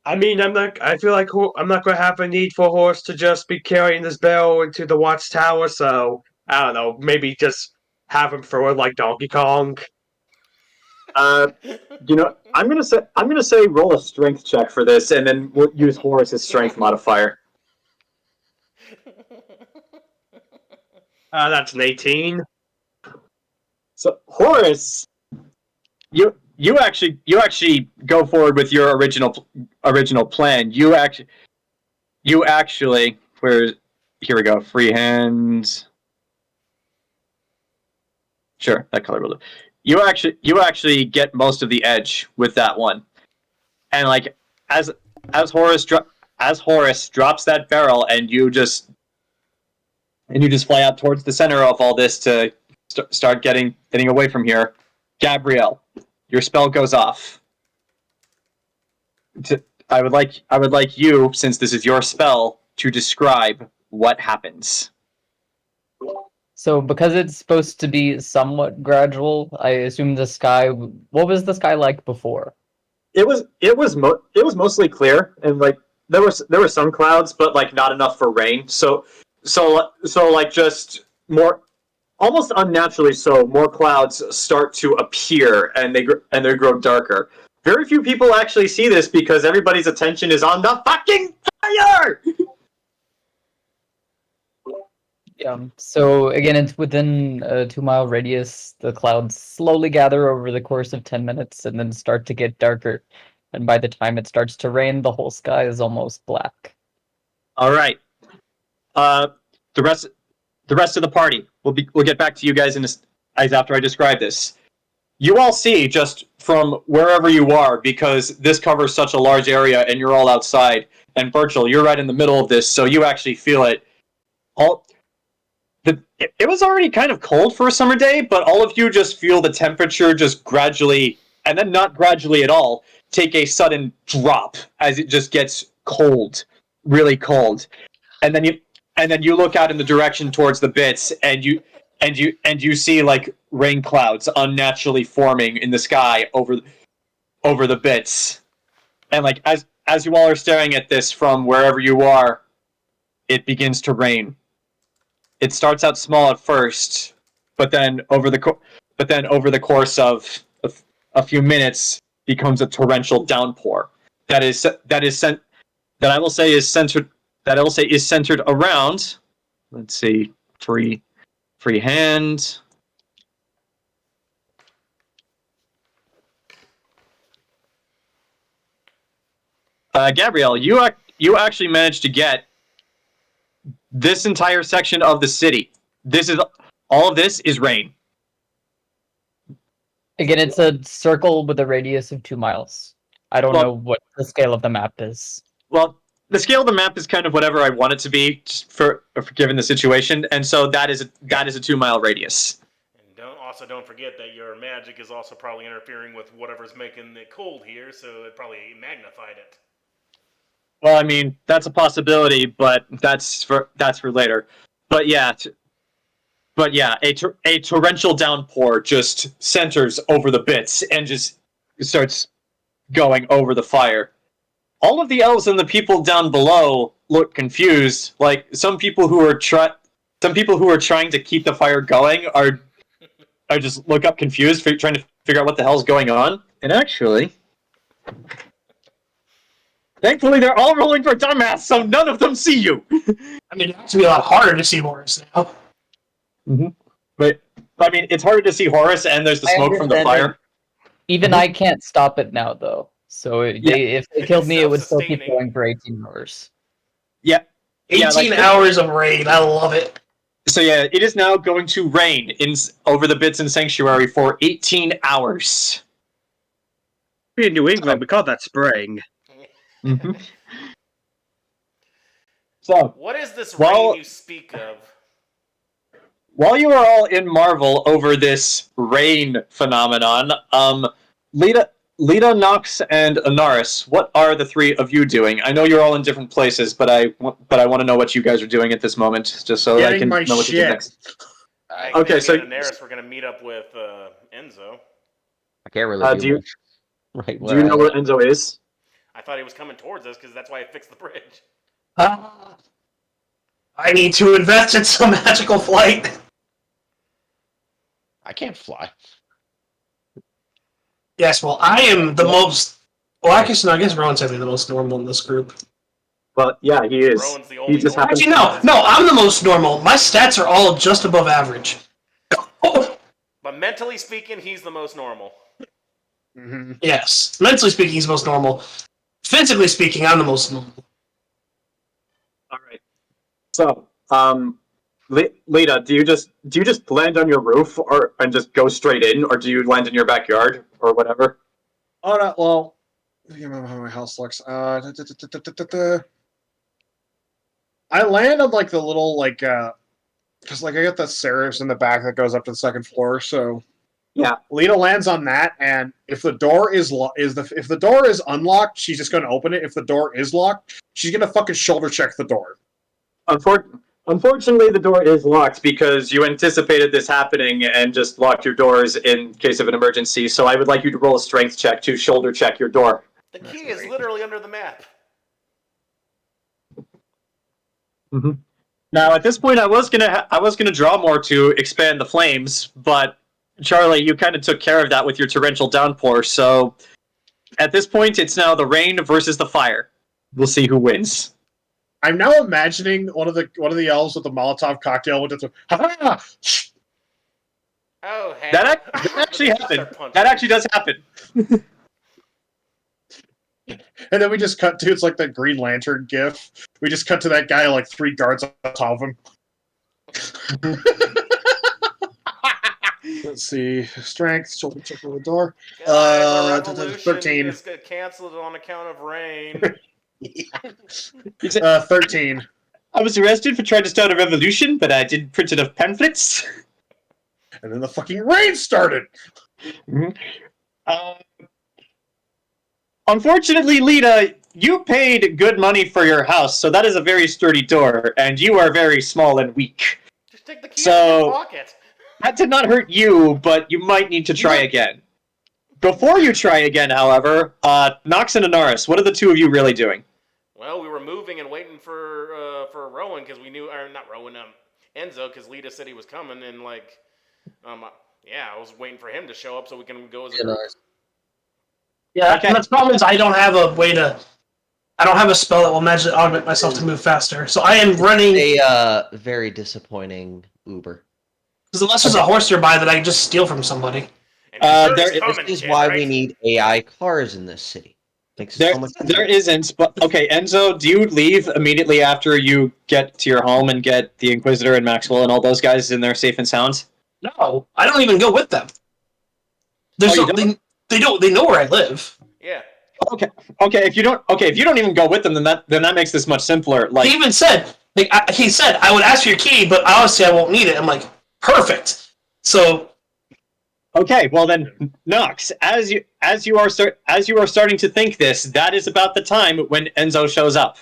I mean, I feel like I'm not going to have a need for a horse to just be carrying this barrel into the Watchtower. So I don't know, maybe just have him throw it like Donkey Kong. You know, I'm gonna say roll a strength check for this, and then we'll use Horus's strength modifier. That's an 18. So Horus, you actually go forward with your original plan. You actually here we go. Free hand. Sure, that color will do. You actually get most of the edge with that one, and like as Horus drops that barrel, and you just fly out towards the center of all this to start getting away from here. Gabrielle, your spell goes off. I would like you, since this is your spell, to describe what happens. So because it's supposed to be somewhat gradual, I assume the sky. What was the sky like before? It was mostly clear, and like there were some clouds, but like not enough for rain. So like just more, almost unnaturally so, more clouds start to appear, and they grow darker. Very few people actually see this because everybody's attention is on the fucking fire. Yeah. So again, it's within a 2-mile radius. The clouds slowly gather over the course of 10 minutes and then start to get darker. And by the time it starts to rain, the whole sky is almost black. All right. The rest of the party. We'll get back to you guys after I describe this. You all see just from wherever you are, because this covers such a large area and you're all outside. And Burchill, you're right in the middle of this, so you actually feel it. It was already kind of cold for a summer day, but all of you just feel the temperature just gradually, and then not gradually at all, take a sudden drop as it just gets cold, really cold. And then you look out in the direction towards the bits, and you see like rain clouds unnaturally forming in the sky over the bits. And like as you all are staring at this from wherever you are, it begins to rain. It starts out small at first, but then over the course of a few minutes becomes a torrential downpour that I will say is centered around, let's see, free hand. Gabrielle, you actually managed to get this entire section of the city. All of this is rain. Again, it's a circle with a radius of 2 miles. I don't know what the scale of the map is. Well, the scale of the map is kind of whatever I want it to be for given the situation, and so that is a 2-mile radius. And don't forget that your magic is also probably interfering with whatever's making it cold here, so it probably magnified it. Well, I mean, that's a possibility, but that's for later. But yeah, a torrential downpour just centers over the bits and just starts going over the fire. All of the elves and the people down below look confused. Like some people who are trying to keep the fire going are just look up confused, trying to figure out what the hell's going on. And actually, thankfully, they're all rolling for dumbass, so none of them see you. I mean, it has to be a lot harder to see Horus now. But I mean, it's harder to see Horus, and there's the I smoke from the understand fire. Even I can't stop it now, though. So if they killed me, it would still keep self-sustaining. going for 18 hours. Yeah. 18 hours of raid. I love it. So yeah, it is now going to rain over the Bits in Sanctuary for 18 hours. In New England, we call that spraying. So, What is this Well- rain you speak of? while you are all in marvel over this rain phenomenon, Lita, Nox, and Anaris, what are the three of you doing? I know you're all in different places, but I want to know what you guys are doing at this moment, just so I Getting can my know what to do shit. next. Okay, Okay, so so- Anaris, we're gonna meet up with Enzo. I can't really do do you- much. Right, Do you know where Enzo is? I thought he was coming towards us because that's why I fixed the bridge. I need to invest in some magical flight. I can't fly. Yes, well, I am the most... Well, I guess Rowan's actually the most normal in this group. Well, yeah, he is. Rowan's the only just normal. happens- Actually, no, I'm the most normal. My stats are all just above average. But mentally speaking, he's the most normal. Mm-hmm. Yes, mentally speaking, he's the most normal. Physically speaking, I'm the most normal. All right. So, Lita, do you just land on your roof and just go straight in, or do you land in your backyard or whatever? Oh no, well, let me remember how my house looks. I land on like the little because I got the stairs in the back that goes up to the second floor. So Yeah. Lita lands on that, and if the door is if the door is unlocked, she's just going to open it. If the door is locked, she's going to fucking shoulder check the door. Unfortunately, the door is locked because you anticipated this happening and just locked your doors in case of an emergency. So I would like you to roll a strength check to shoulder check your door. The key is literally under the map. Now, at this point, I was gonna draw more to expand the flames, but Charlie, you kind of took care of that with your torrential downpour. So at this point, it's now the rain versus the fire. We'll see who wins. I'm now imagining one of the elves with the Molotov cocktail with the ha. Oh, hey. That actually happened. That actually does happen. And then we just cut to, it's like that Green Lantern gif. We just cut to that guy like 3 guards on top of him. Let's see. Strength, shoulder check on the door. My revolution 13. is canceled on account of rain. 13. I was arrested for trying to start a revolution, but I did print enough pamphlets. And then the fucking rain started. Unfortunately, Lita, you paid good money for your house, so that is a very sturdy door, and you are very small and weak. Just take the key out of your pocket. That did not hurt you, but you might need to try again. Before you try again, however, Nox and Anaris, what are the two of you really doing? Well, we were moving and waiting for Rowan because we knew, or not Rowan, Enzo, because Lita said he was coming, and yeah, I was waiting for him to show up so we can go as a group. Yeah, Okay. and the problem is I don't have a spell that will magically augment myself to move faster. So I am running, A very disappointing Uber. because unless there's a horse nearby that I can just steal from somebody. And there- he's This coming, is kid, why right? we need AI cars in this city. Makes it There, so much there easier. isn't, but okay, Enzo, do you leave immediately after you get to your home and get the Inquisitor and Maxwell and all those guys in there safe and sound? No, I don't even go with them. There's Oh, you something they know where I live. Yeah. Okay, if you don't even go with them, then that makes this much simpler. Like, He even said, he said, I would ask for your key, but honestly, I won't need it. I'm like, perfect. So, okay, well then, Nox, as you are starting to think this, that is about the time when Enzo shows up.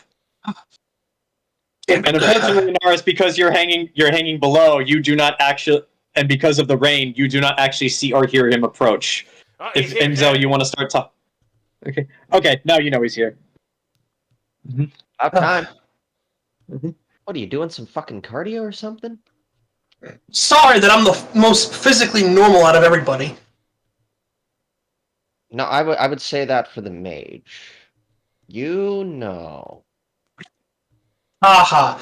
And unfortunately, Anaris, because you're hanging below, you do not actually, and because of the rain, you do not actually see or hear him approach. If He's here, Enzo, kid. you want to start talking. Okay, now you know he's here. About time. What are you doing? Some fucking cardio or something? sorry that I'm the most physically normal out of everybody. No, I would say that for the mage. You know. Aha.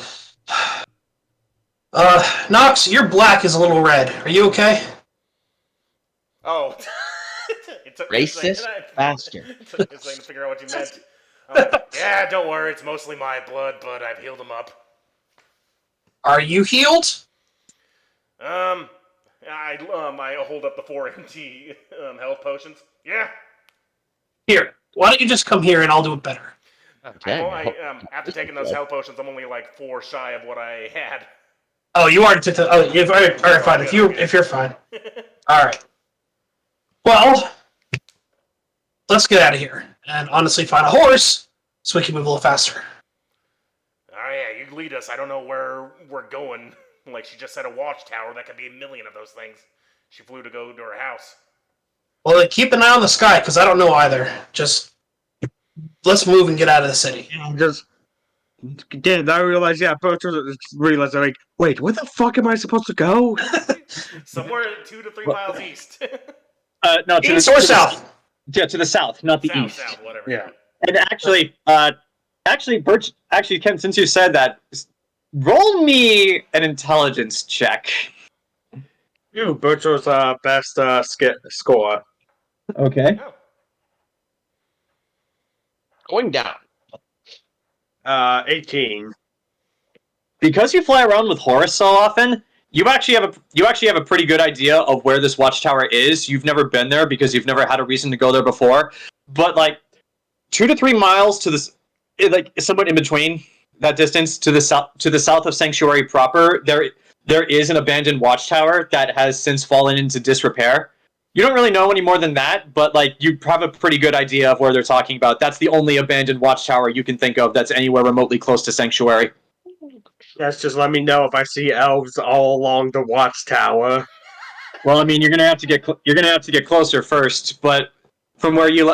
Nox, your black is a little red. Are you okay? Oh. It took me a second. Racist bastard. It took me a second to figure out what you meant. I'm like, yeah, don't worry, it's mostly my blood, but I've healed him up. Are you healed? I hold up the 4 empty health potions. Yeah. Here, why don't you just come here and I'll do it better. Okay. After taking those health potions, I'm only like 4 shy of what I had. Oh, you already took the. Oh, all right, fine. If you're fine. All right. Well, let's get out of here and honestly find a horse so we can move a little faster. Oh yeah, you lead us. I don't know where we're going. Like she just said, a watchtower. That could be a million of those things. She flew to go to her house. Well, then keep an eye on the sky because I don't know either. Just let's move and get out of the city. I realized, Burchill realized, like, wait, where the fuck am I supposed to go? Somewhere 2 to 3 miles east. No, to East or south? Yeah, to the south, not the south, east. south, whatever. Yeah. And actually, Ken, since you said that, roll me an intelligence check. Burchill's best score. Okay. Oh. Going down. 18. Because you fly around with Horus so often, you actually have a pretty good idea of where this watchtower is. You've never been there because you've never had a reason to go there before. But like 2 to 3 miles to this, like somewhat in between that distance to the south of Sanctuary proper, there is an abandoned watchtower that has since fallen into disrepair. You don't really know any more than that, but like you have a pretty good idea of where they're talking about. That's the only abandoned watchtower you can think of that's anywhere remotely close to Sanctuary. Yes, just let me know if I see elves all along the watchtower. Well, I mean, you're gonna have to get closer first, but from where you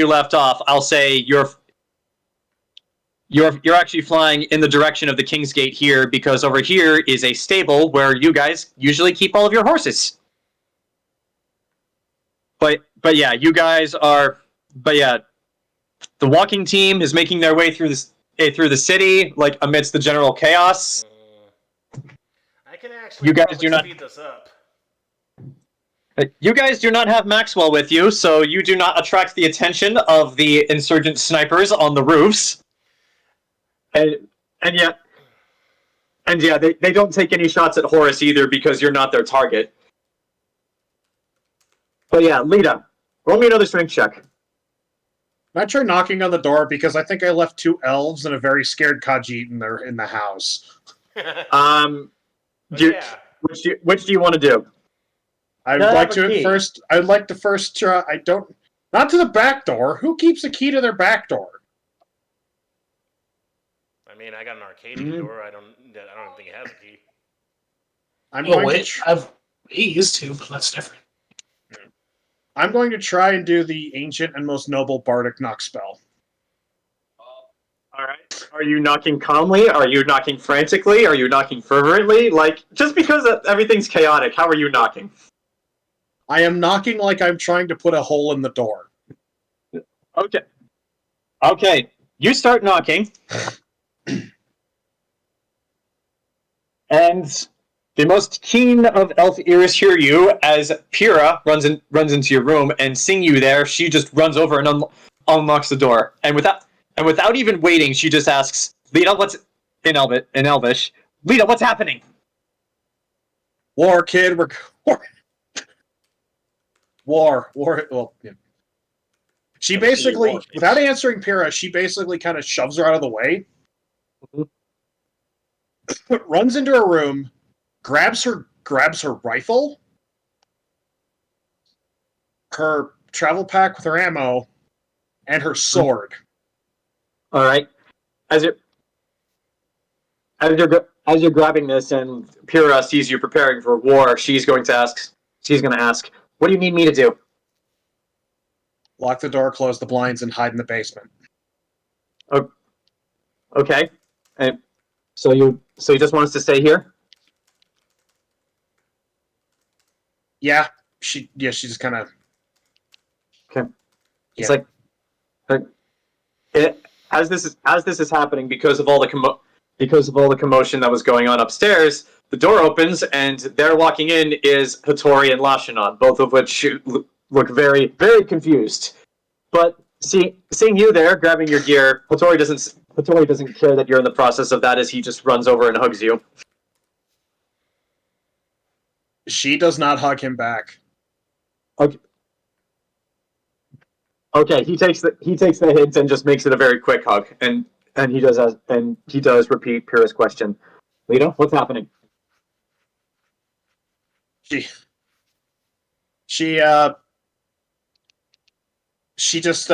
left off, I'll say you're actually flying in the direction of the King's Gate here because over here is a stable where you guys usually keep all of your horses. But yeah, you guys are. But yeah, the walking team is making their way through the city, like amidst the general chaos. I can actually You guys do not speed this up. You guys do not have Maxwell with you, so you do not attract the attention of the insurgent snipers on the roofs. And yet, they don't take any shots at Horus either because you're not their target. But yeah, Lita, roll me another strength check. I try knocking on the door because I think I left 2 elves and a very scared Khajiit in the house. Which do you want to do? I'd like to first try. Not to the back door. Who keeps a key to their back door? I mean, I got an arcade door. I don't think it has a key. I've used to, but that's different. I'm going to try and do the ancient and most noble bardic knock spell. All right. Are you knocking calmly? Are you knocking frantically? Are you knocking fervently? Like, just because everything's chaotic, how are you knocking? I am knocking like I'm trying to put a hole in the door. Okay. You start knocking. And the most keen of elf ears hear you as Pyrrha runs into your room, and seeing you there, she just runs over and unlocks the door. And without even waiting, she just asks, Lita, what's in Elvish? Lita, what's happening? War, kid. War. Well, yeah. She basically, without answering Pyrrha, she basically kind of shoves her out of the way, runs into her room, grabs her rifle, her travel pack with her ammo, and her sword. All right. As you're grabbing this, and Pyrrha sees you preparing for war, she's going to ask, "What do you need me to do?" Lock the door, close the blinds, and hide in the basement. Okay. And so you just want us to stay here? Yeah, she just kind of. Okay. It's like as this is happening because of all the commotion that was going on upstairs. The door opens, and there walking in is Hattori and Lashinon, both of which look very, very confused. But seeing you there, grabbing your gear, Hattori doesn't care that you're in the process of that, as he just runs over and hugs you. She does not hug him back. Okay, he takes the hint and just makes it a very quick hug, and he does repeat Pyrrha's question. Lita, what's happening? She just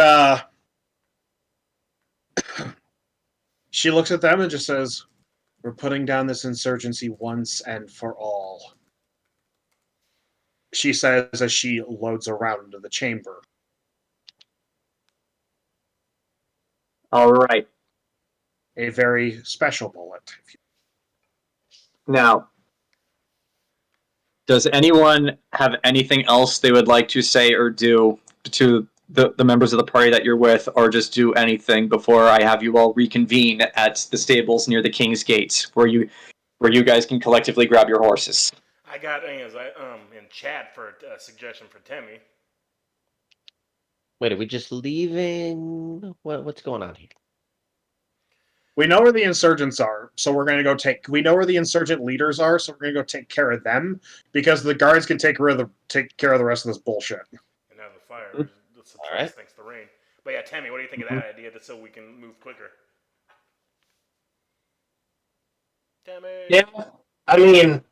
she looks at them and just says, "We're putting down this insurgency once and for all." She says as she loads around into the chamber. All right. A very special bullet. Now, does anyone have anything else they would like to say or do to the members of the party that you're with, or just do anything before I have you all reconvene at the stables near the King's Gate, where you guys can collectively grab your horses? I got in chat for a suggestion for Temme. Wait, are we just leaving? What's going on here? We know where the insurgents are, so we're going to go we know where the insurgent leaders are, so we're going to go take care of them, because the guards can take care of the rest of this bullshit. And now the fire, the right. thanks to rain. But yeah, Temme, what do you think of that idea, so we can move quicker? Temme. Yeah, I mean,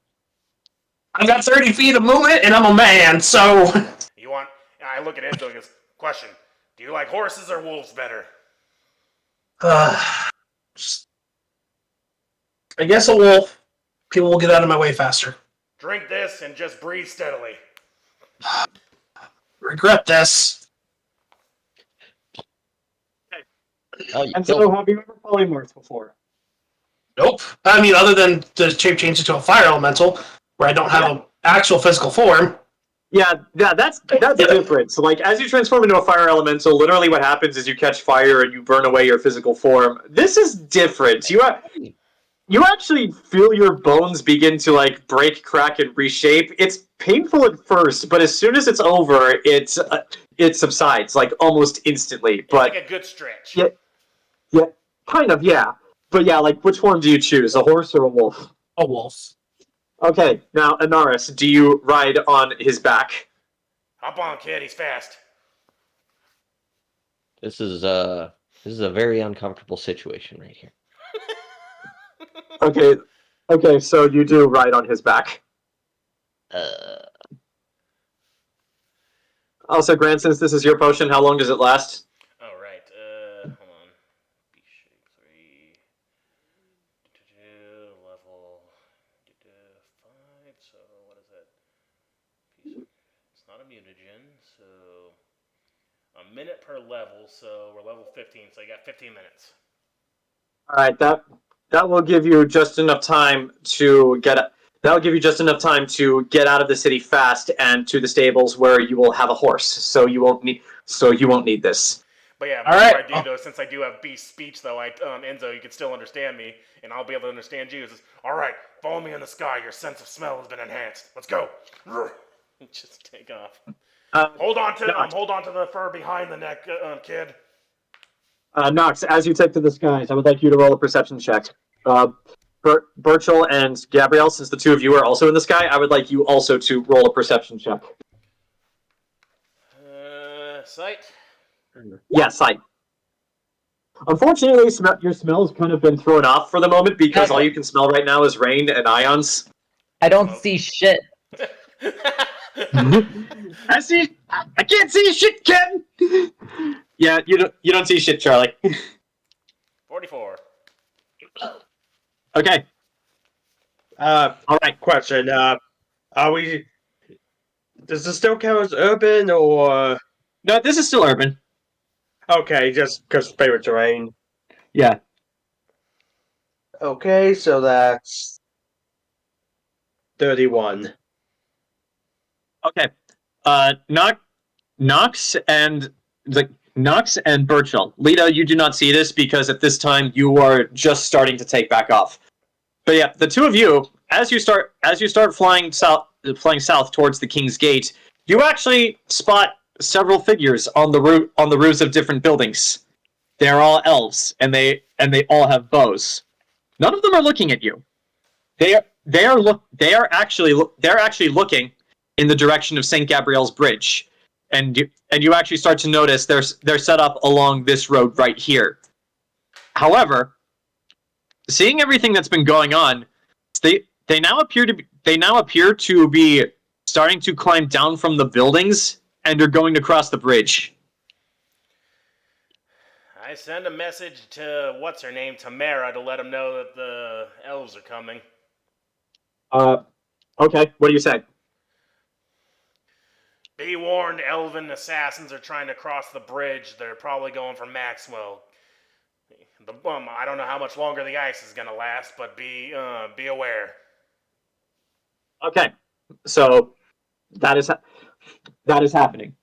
I've got 30 feet of movement, and I'm a man, so... You want... I look at Enzo and goes, question, do you like horses or wolves better? I guess a wolf. People will get out of my way faster. Drink this and just breathe steadily. Regret this. And so, have you ever polymorphed before? Nope. I mean, other than to change into a fire elemental, where I don't have an actual physical form. Yeah, that's different. So, like, as you transform into a fire elemental, literally what happens is you catch fire and you burn away your physical form. This is different. You actually feel your bones begin to, like, break, crack, and reshape. It's painful at first, but as soon as it's over, it subsides, like, almost instantly. But like a good stretch. Yeah, kind of, yeah. But yeah, like, which one do you choose, a horse or a wolf? A wolf. Okay, now, Anaris, do you ride on his back? Hop on, kid, he's fast. This is a very uncomfortable situation right here. Okay, so you do ride on his back. Also, Grant, since this is your potion, how long does it last? Oh, right. Hold on. B shape 3. Level 5. So, what is that? It's not a mutagen, so a minute per level, so we're level 15, so you got 15 minutes. Alright, that will give you just enough time to get out of the city fast and to the stables where you will have a horse. So you won't need this. But yeah, Alright. I do though, since I do have beast speech though, Enzo, you can still understand me, and I'll be able to understand you. It's alright, follow me in the sky. Your sense of smell has been enhanced. Let's go. Just take off. Hold on to the fur behind the neck, kid. Nox, as you take to the skies, I would like you to roll a perception check. Burchill and Gabrielle, since the two of you are also in the sky, I would like you also to roll a perception check. Sight? Yeah, sight. Unfortunately, your smell's kind of been thrown off for the moment because all you can smell right now is rain and ions. I don't see shit. I can't see shit, Ken! Yeah, you don't see shit, Charlie. 44. Okay. Alright, question. Does this still count as urban, or... No, this is still urban. Okay, just because favorite terrain. Yeah. Okay, so that's 31. Okay. Nox and like Nox and Burchill. Lita, you do not see this because at this time you are just starting to take back off. But yeah, the two of you, as you start flying south towards the King's Gate, you actually spot several figures on the roofs of different buildings. They are all elves, and they all have bows. None of them are looking at you. They are actually looking in the direction of St. Gabrielle's Bridge, and you actually start to notice they're set up along this road right here. However, seeing everything that's been going on, they now appear to be starting to climb down from the buildings and are going to cross the bridge. I send a message to what's-her-name, Tamara, to let them know that the elves are coming. Okay, what do you say? Be warned, elven assassins are trying to cross the bridge. They're probably going for Maxwell. I don't know how much longer the ice is gonna last, but be aware. Okay, so that is happening.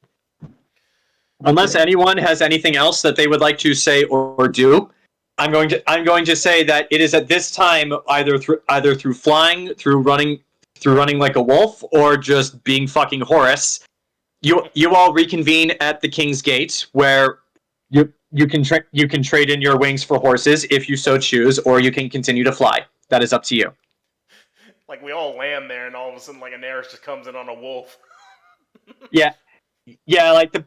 Unless anyone has anything else that they would like to say or do, I'm going to say that it is at this time either through flying, through running like a wolf, or just being fucking Horus. You all reconvene at the King's Gate, where you can trade in your wings for horses if you so choose, or you can continue to fly. That is up to you. Like, we all land there, and all of a sudden, like, Anaris just comes in on a wolf. Yeah, like the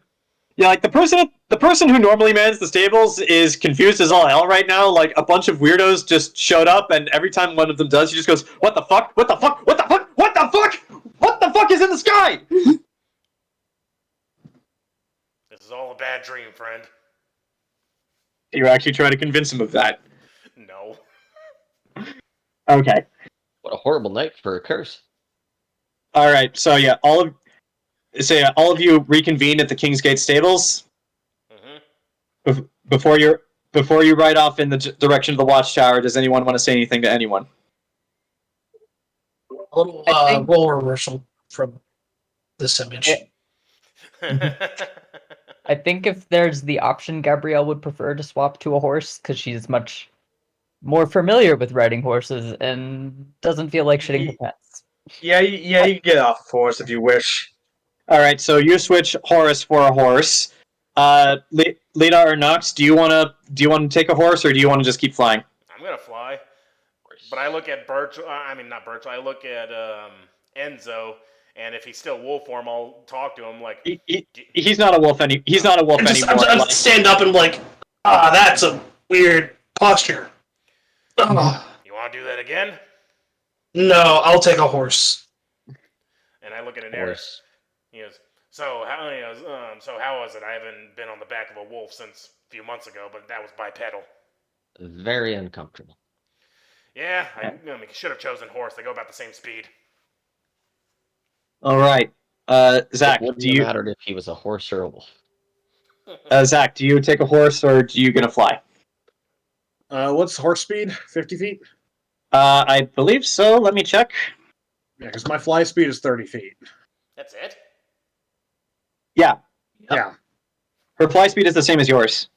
person who normally mans the stables is confused as all hell right now. Like, a bunch of weirdos just showed up, and every time one of them does, he just goes, "What the fuck? What the fuck? What the fuck? What the fuck? What the fuck is in the sky?" This is all a bad dream, friend. You're actually trying to convince him of that. No. Okay. What a horrible night for a curse. All right. So yeah, all of you reconvene at the King's Gate stables. Mm-hmm. Before you ride off in the direction of the Watchtower, does anyone want to say anything to anyone? A little role reversal from this image. I think if there's the option, Gabrielle would prefer to swap to a horse because she's much more familiar with riding horses and doesn't feel like shitting her pants. Yeah, you can get off the horse if you wish. All right, so you switch Horus for a horse. Lita or Nox, do you want to take a horse, or do you want to just keep flying? I'm gonna fly, but I look at Burchill. Not Burchill. I look at Enzo, and if he's still wolf form, I'll talk to him. Like, he's not a wolf anymore. I'm stand up and like, that's a weird posture. You want to do that again? No, I'll take a horse. And I look at Anaris. He goes, so how was it? I haven't been on the back of a wolf since a few months ago, but that was bipedal. Very uncomfortable. Yeah, I should have chosen horse. They go about the same speed. All right, Zach, It wouldn't do you have mattered if he was a horse or a wolf. Zach, do you take a horse, or do you gonna fly? What's horse speed? 50 feet? I believe so. Let me check. Yeah, because my fly speed is 30 feet. That's it? Yeah. Yeah. Her fly speed is the same as yours.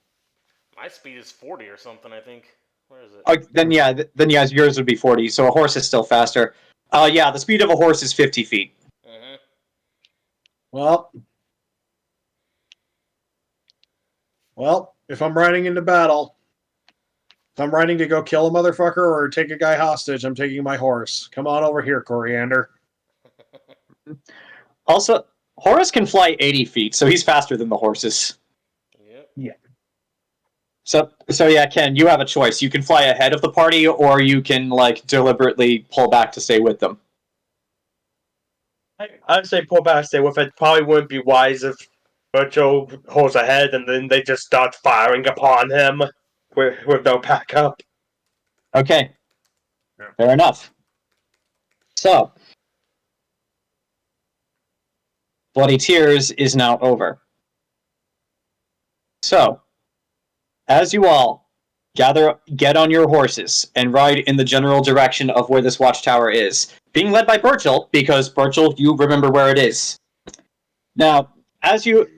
My speed is 40 or something, I think. Where is it? Oh, then yours would be 40. So a horse is still faster. Yeah, the speed of a horse is 50 feet. Mm-hmm. Well, if I'm riding into battle, if I'm riding to go kill a motherfucker or take a guy hostage, I'm taking my horse. Come on over here, Coriander. Also, Horus can fly 80 feet, so he's faster than the horses. Yep. Yeah. So yeah, Ken, you have a choice. You can fly ahead of the party, or you can deliberately pull back to stay with them. I'd say pull back, stay with it. Probably wouldn't be wise if Burchill holds ahead and then they just start firing upon him with no backup. Okay. Yeah. Fair enough. So, Bloody Tears is now over. So, as you all get on your horses and ride in the general direction of where this watchtower is, being led by Burchill, because Burchill, you remember where it is. Now, as you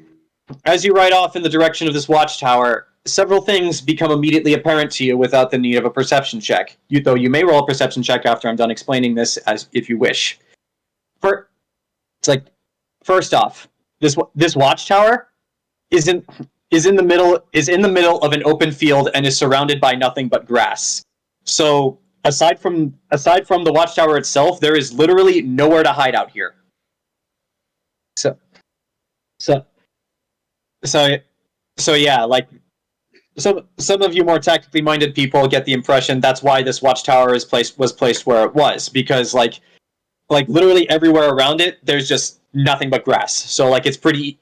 as you ride off in the direction of this watchtower, several things become immediately apparent to you without the need of a perception check. Though you may roll a perception check after I'm done explaining this, as if you wish. First off, this watchtower is in the middle of an open field and is surrounded by nothing but grass. So aside from the watchtower itself, there is literally nowhere to hide out here. So yeah, like some of you more tactically minded people get the impression that's why this watchtower was placed where it was, because like literally everywhere around it there's just nothing but grass. So like it's pretty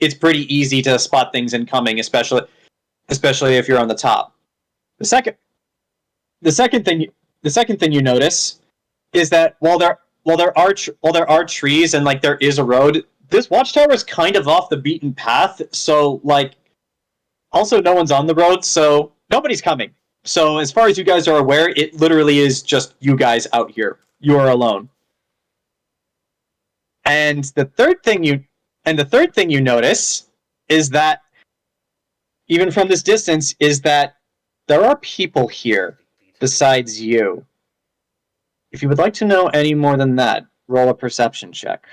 easy to spot things incoming, especially if you're on the top. The second thing you notice is that while there are trees and like there is a road, this watchtower is kind of off the beaten path. So like, also no one's on the road, so nobody's coming. So as far as you guys are aware, it literally is just you guys out here. You are alone. And the third thing you notice is that, even from this distance, is that there are people here besides you. If you would like to know any more than that, roll a perception check.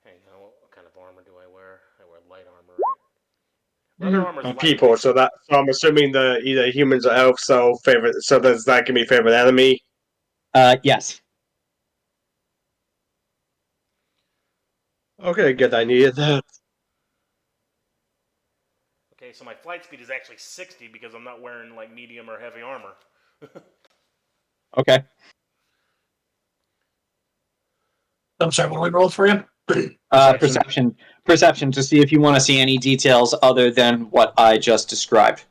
Hey, what kind of armor do I wear? I wear light armor, right? Leather armor's light. People, so I'm assuming the either humans or elves. So does that give me favorite enemy? Yes. Okay, good. I needed that. Okay, so my flight speed is actually 60 because I'm not wearing like medium or heavy armor. Okay. I'm sorry, what do we roll for you? Perception to see if you want to see any details other than what I just described.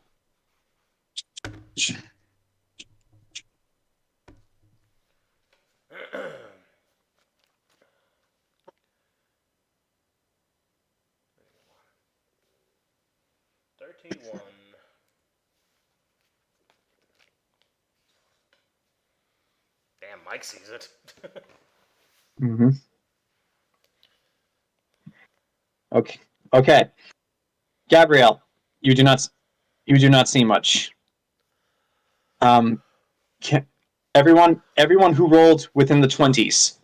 One. Damn, Mike sees it. Mm-hmm. Okay. Gabrielle, you do not see much. Everyone who rolled within the 20s,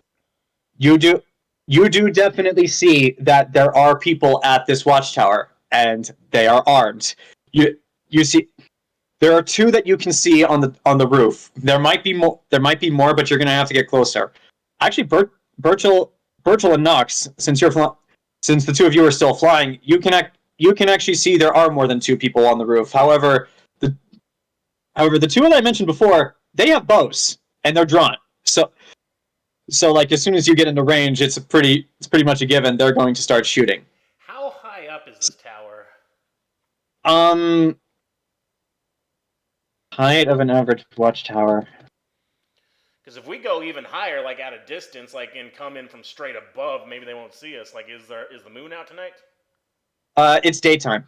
you do definitely see that there are people at this watchtower, and they are armed. You see, there are two that you can see on the roof. There might be more, but you're gonna have to get closer. Actually, Burchill and Nox, since the two of you are still flying, you can actually see there are more than two people on the roof. However, the two that I mentioned before, they have bows and they're drawn. So like as soon as you get into range, it's pretty much a given they're going to start shooting. How high up is this tower? Height of an average watchtower. Because if we go even higher, like at a distance, like and come in from straight above, maybe they won't see us. Like, is the moon out tonight? It's daytime.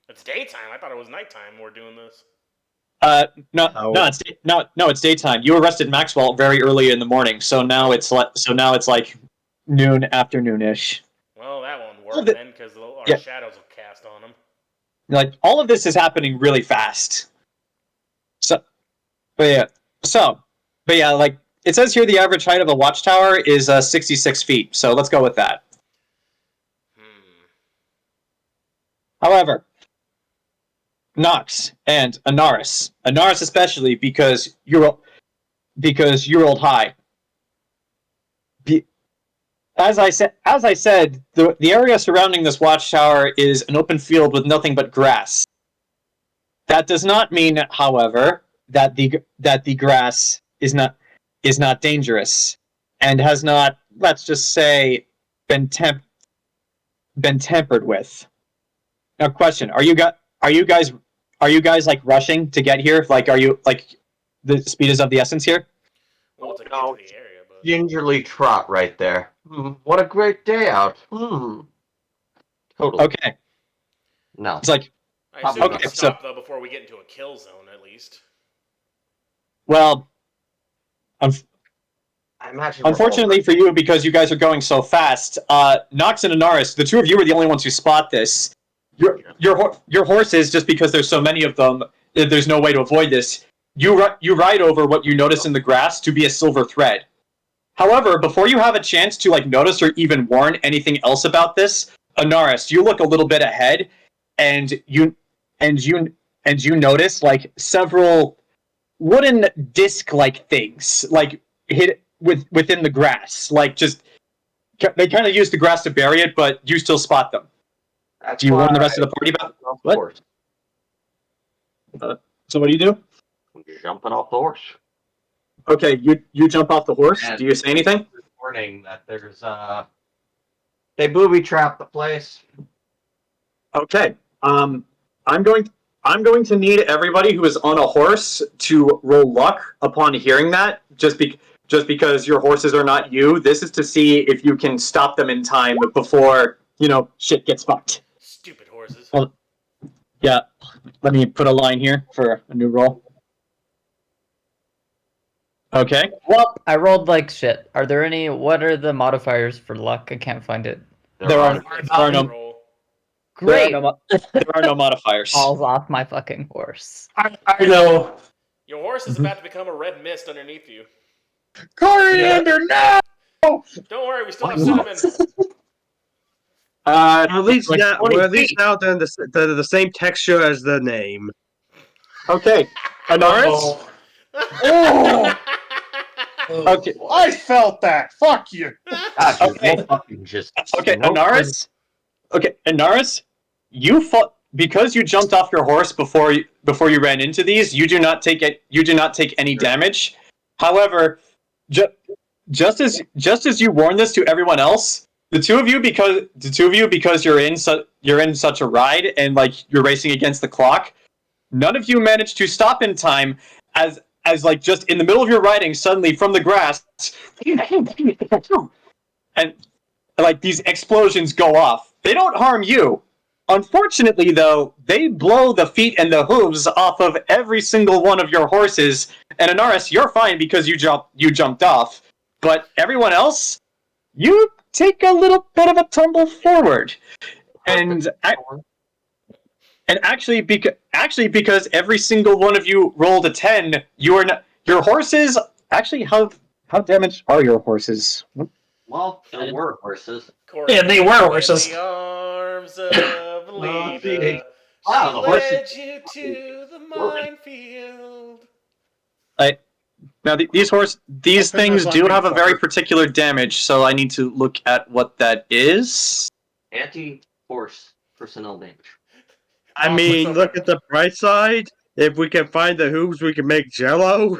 It's daytime. I thought it was nighttime. We're doing this. It's daytime. You arrested Maxwell very early in the morning, so now it's like noon, afternoon-ish. Well, that won't work then, because our shadows will cast on them. Like all of this is happening really fast. But yeah, like it says here, the average height of a watchtower is 66 feet. So let's go with that. However, Nox and Anaris especially, because you rolled high. As I said, the area surrounding this watchtower is an open field with nothing but grass. That does not mean, however, that the grass is not dangerous and has not, let's just say, been tempered with. Now, question: Are you guys like rushing to get here? Like, are you like the speed is of the essence here? Well, to get to the area, but Gingerly trot right there. What a great day out. Totally. Okay. No. It's like, I assume we'll stop though before we get into a kill zone, at least. Well, I imagine. we're all Unfortunately for you, because you guys are going so fast, Nox and Anaris, the two of you are the only ones who spot this. Your horses, just because there's so many of them, there's no way to avoid this. You ride over what you notice in the grass to be a silver thread. However, before you have a chance to notice or even warn anything else about this, Anaris, you look a little bit ahead, and you notice several wooden disc-like things hit within the grass. They kind of use the grass to bury it, but you still spot them. That's Do you warn the why rest of the party about Of what? course. So what do you do? You're jumping off the horse. Okay, you jump off the horse. And Do you say anything? Warning that there's they booby trapped the place. Okay. I'm going to need everybody who is on a horse to roll luck upon hearing that. Just because your horses are not you. This is to see if you can stop them in time before shit gets fucked. Stupid horses. Well, yeah. Let me put a line here for a new roll. Okay. Well, I rolled like shit. What are the modifiers for luck? I can't find it. There are no Roll. Great. there are no modifiers. Falls off my fucking horse. I know. Your horse is about to become a red mist underneath you. Coriander, no! Don't worry, we still have cinnamon. At least like now, 20 we're at least feet. now they're the same texture as the name. Okay. Anaris? Oh. Oh. Okay. I felt that. Fuck you. Gosh, you're Okay. both fucking just Okay, Anaris. Okay, Anaris, you fought because you jumped off your horse before you ran into these. You do not take any damage. However, just as you warn this to everyone else, the two of you because you're in such a ride and you're racing against the clock, none of you managed to stop in time as just in the middle of your riding, suddenly from the grass, and these explosions go off. They don't harm you. Unfortunately, though, they blow the feet and the hooves off of every single one of your horses. And Anaris, you're fine because you jumped off. But everyone else, you take a little bit of a tumble forward. And actually, because every single one of you rolled a 10, your horses actually how damaged are your horses? Well, there were horses. Yeah, they were horses. In the arms of Lita. Wow, the She horses. led you to the minefield. Now these things do have a very particular damage, so I need to look at what that is. Anti-horse personnel damage. I mean, look at the bright side. If we can find the hooves, we can make Jello.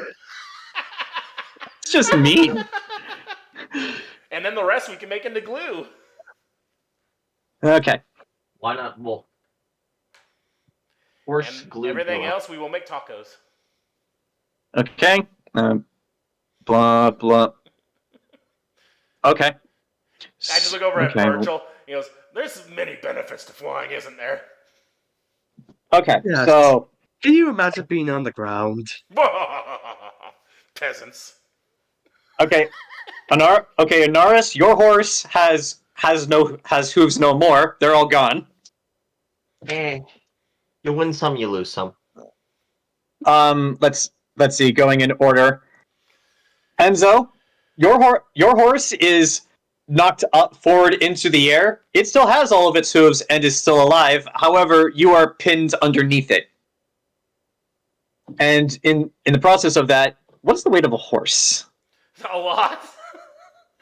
It's just mean. And then the rest we can make into glue. Okay. Why not? Well, horse And glue. everything glue. else we will make tacos. Okay. Blah blah. Okay. I just look over at Okay. Burchill. He goes, "There's many benefits to flying, isn't there?" Okay. Yes. So Can you imagine being on the ground? Peasants. okay, Anaris, your horse has hooves no more. They're all gone. You win some, you lose some. Let's see. Going in order. Enzo, your horse is knocked up forward into the air. It still has all of its hooves and is still alive. However, you are pinned underneath it. And in the process of that, what's the weight of a horse? A lot.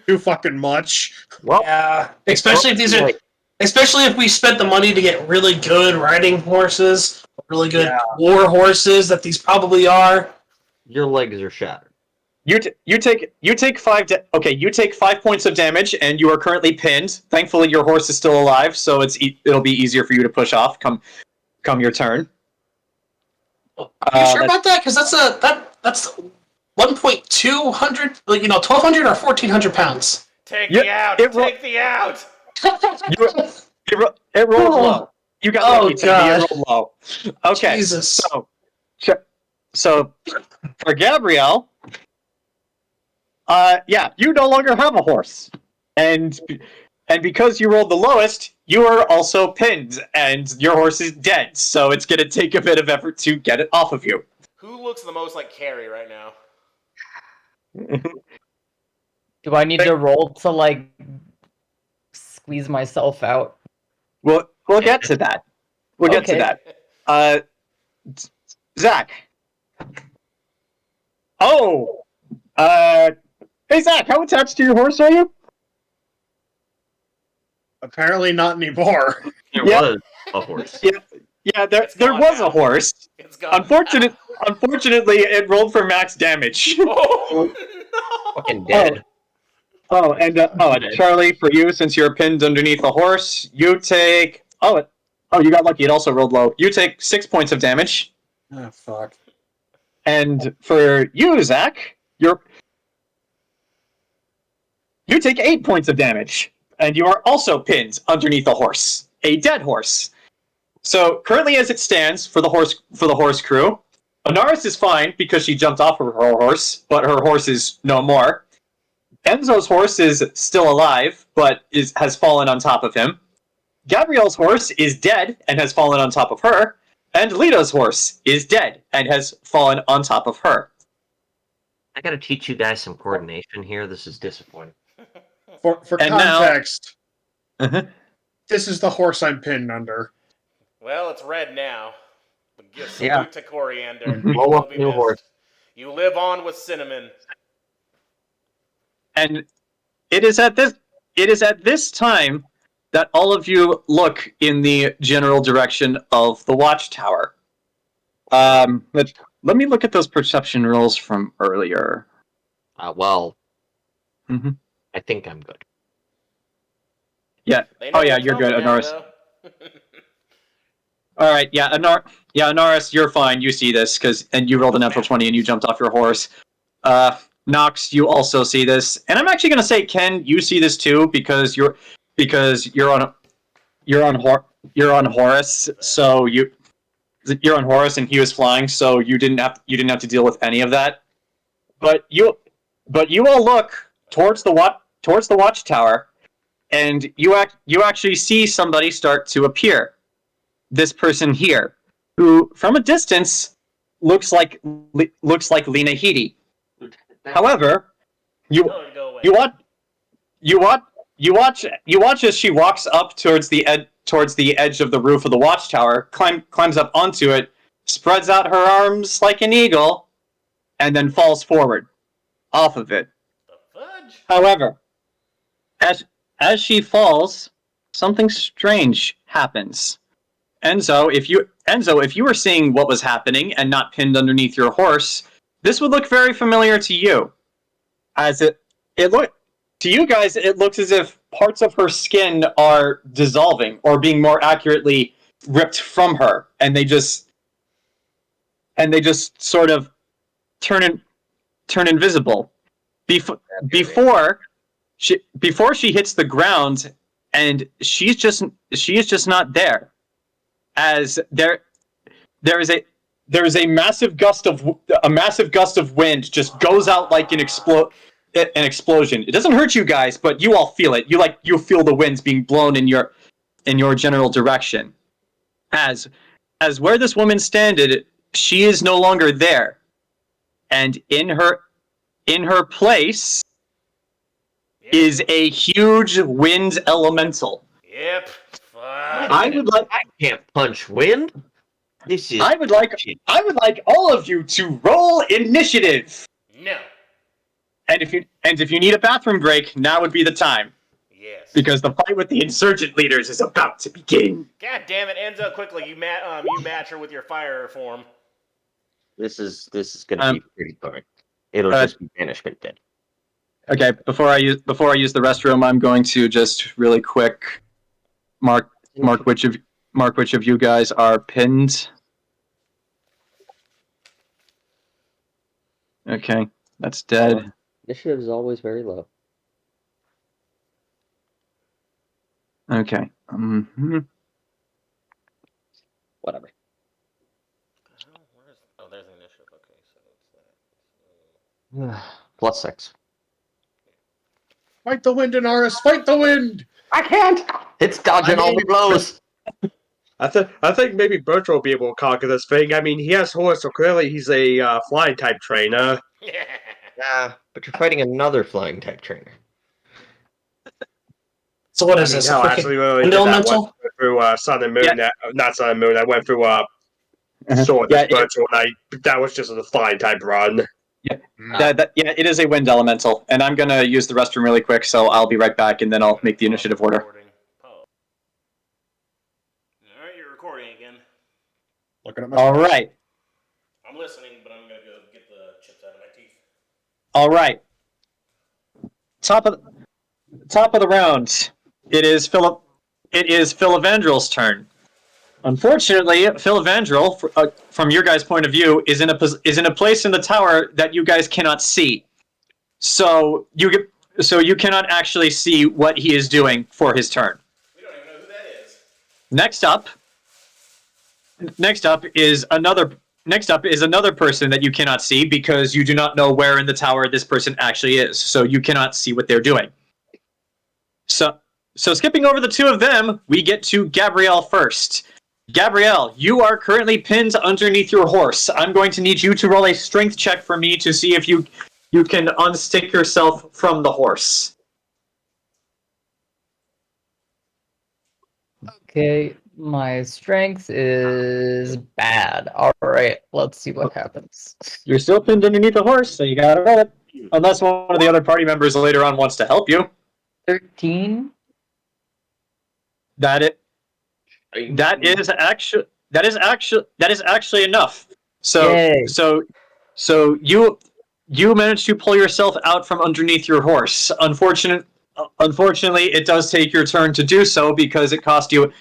Too fucking much. Well, Yeah, especially if we spent the money to get really good riding horses, really good war horses that these probably are. Your legs are shattered. you take 5 you take 5 points of damage, and you are currently pinned. Thankfully, your horse is still alive, so it'll be easier for you to push off. Come your turn. Are you sure about that? Because that's 1,200, 1,200 or 1,400 pounds. Take Yeah, the out. it ro- Take the out. It rolled low. You got lucky, Temme. It rolled low. Okay. Jesus. So for Gabrielle, Yeah, you no longer have a horse, and because you rolled the lowest, you are also pinned, and your horse is dead. So it's gonna take a bit of effort to get it off of you. Who looks the most like Carrie right now? Do I need to roll to like squeeze myself out? We'll get to that. We'll get to Okay. that. Zach. Oh. Hey Zach, how attached to your horse are you? Apparently not anymore. There Yeah. was a horse. Yeah, there It's there gone was now. a horse. It's gone. Unfortunately, it rolled for max damage. Oh no! Fucking dead. And Charlie, for you, since you're pinned underneath a horse, you take. You got lucky. It also rolled low. You take 6 points of damage, Oh, fuck. and for you, Zach, you take 8 points of damage, and you are also pinned underneath a horse, a dead horse. So currently, as it stands for the horse crew, Anaris is fine because she jumped off of her horse, but her horse is no more. Enzo's horse is still alive, but has fallen on top of him. Gabrielle's horse is dead and has fallen on top of her. And Lita's horse is dead and has fallen on top of her. I gotta teach you guys some coordination here. This is disappointing. For And now- context, Uh-huh. this is the horse I'm pinned under. Well, it's red now. But give salute Yeah. to Coriander. Mhm. You Blow will up be new missed. horse. You live on with Cinnamon. And it is at this time that all of you look in the general direction of the Watchtower. Let me look at those perception rolls from earlier. Well, Mhm. I think I'm good. Yeah. They know Oh yeah, you're you're good, coming now, Anaris. though. All right, yeah, Anaris, you're fine. You see this and you rolled a natural 20 and you jumped off your horse. Nox, you also see this, and I'm actually gonna say, Ken, you see this too because you're on Horus, so you're on Horus and he was flying, so you didn't have to deal with any of that. But you all look towards the Watchtower, and you actually see somebody start to appear. This person here, who from a distance looks like Lena Headey. However, you Go away. watch as she walks up towards the edge of the roof of the Watchtower, climbs up onto it, spreads out her arms like an eagle, and then falls forward off of it. The fudge? However, as she falls, something strange happens. Enzo, if you were seeing what was happening and not pinned underneath your horse, this would look very familiar to you. As it look to you guys, it looks as if parts of her skin are dissolving, or being more accurately, ripped from her, and they just sort of turn invisible. Before she hits the ground, and she is just not there. As there is a massive gust of wind just goes out like an explosion. It doesn't hurt you guys, but you all feel it. You feel the winds being blown in your general direction. As where this woman standed, she is no longer there, and in her place is a huge wind elemental. Yep. Fudge. I can't punch wind. This is. I would like all of you to roll initiative. No. And if you need a bathroom break, now would be the time, Yes. because the fight with the insurgent leaders is about to begin. God damn it, Enzo! Quickly, you match her with your fire form. This is gonna be pretty quick. It'll just be banishment dead. Okay, before I use the restroom, I'm going to just really quick mark which of you guys are pinned. Okay, that's dead. Initiative is always very low. Okay. Whatever. Oh, there's the initiative. Okay, so it's that. +6. Fight the wind, Anaris! Fight the wind! I can't. It's dodging all the blows. I think maybe Burchill will be able to conquer this thing. I mean, he has horse, so clearly he's a flying type trainer. Yeah, but you're fighting another flying type trainer. So what I is mean, this? hell, A I quick actually literally wind did that elemental? once. I went through Sun and Moon. Not Sun and Moon. I went through Sword Yeah, Burchill, and that was just a flying type run. Yeah, it is a wind elemental, and I'm gonna use the restroom really quick, so I'll be right back, and then I'll make the initiative order. Alright, you're recording again. Looking at my All right, I'm listening, but I'm gonna go get the chips out of my teeth. all right. Top of the round. It is Philavandrel's turn. Unfortunately, Philavandrel, from your guys' point of view, is in a place in the tower that you guys cannot see. So you cannot actually see what he is doing for his turn. We don't even know who that is. Next up is another person that you cannot see because you do not know where in the tower this person actually is. So you cannot see what they're doing. So skipping over the two of them, we get to Gabrielle first. Gabrielle, you are currently pinned underneath your horse. I'm going to need you to roll a strength check for me to see if you can unstick yourself from the horse. Okay, my strength is bad. Alright, let's see what happens. You're still pinned underneath the horse, so you gotta roll it. Unless one of the other party members later on wants to help you. 13? That is actually enough. Yay. So you managed to pull yourself out from underneath your horse. Unfortunately, it does take your turn to do so because it cost you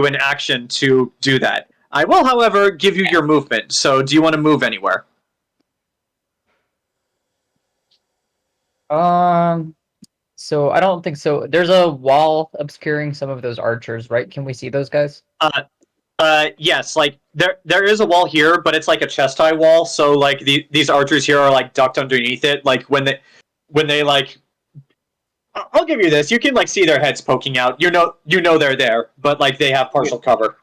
an action to do that. I will, however, give you your movement. So, do you want to move anywhere? So I don't think so. There's a wall obscuring some of those archers, right? Can we see those guys? Yes, like there is a wall here, but it's like a chest high wall. So like these archers here are like ducked underneath it. Like when they like, I'll give you this. You can like see their heads poking out. You know they're there, but like they have partial cover.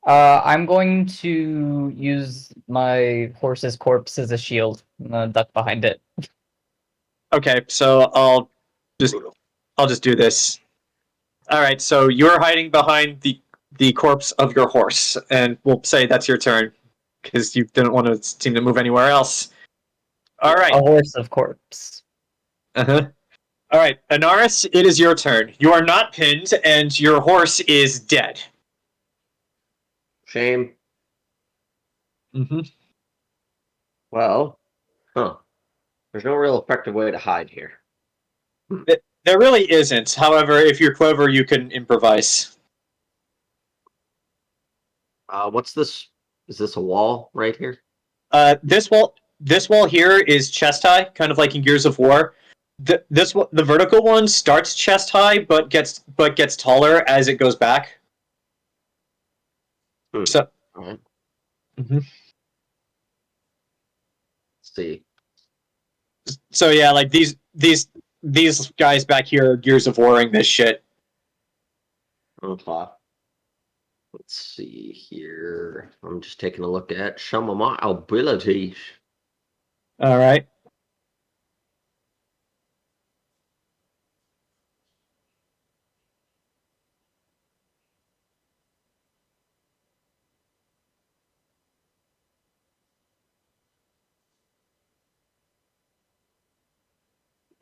I'm going to use my horse's corpse as a shield. Duck behind it. Okay, so I'll just do this. All right, so you're hiding behind the corpse of your horse, and we'll say that's your turn because you didn't want to seem to move anywhere else. All right. A horse of corpse. Uh-huh. All right, Anaris, it is your turn. You are not pinned, and your horse is dead. Shame. Mm-hmm. Well, there's no real effective way to hide here. There really isn't. However, if you're clever, you can improvise. What's this? Is this a wall right here? This wall here is chest high, kind of like in Gears of War. The vertical one starts chest high, but gets taller as it goes back. So, all right. Mm-hmm. Let's see. So yeah, like these guys back here are Gears of Warring this shit. Okay. Let's see here. I'm just taking a look at some of my abilities. All right.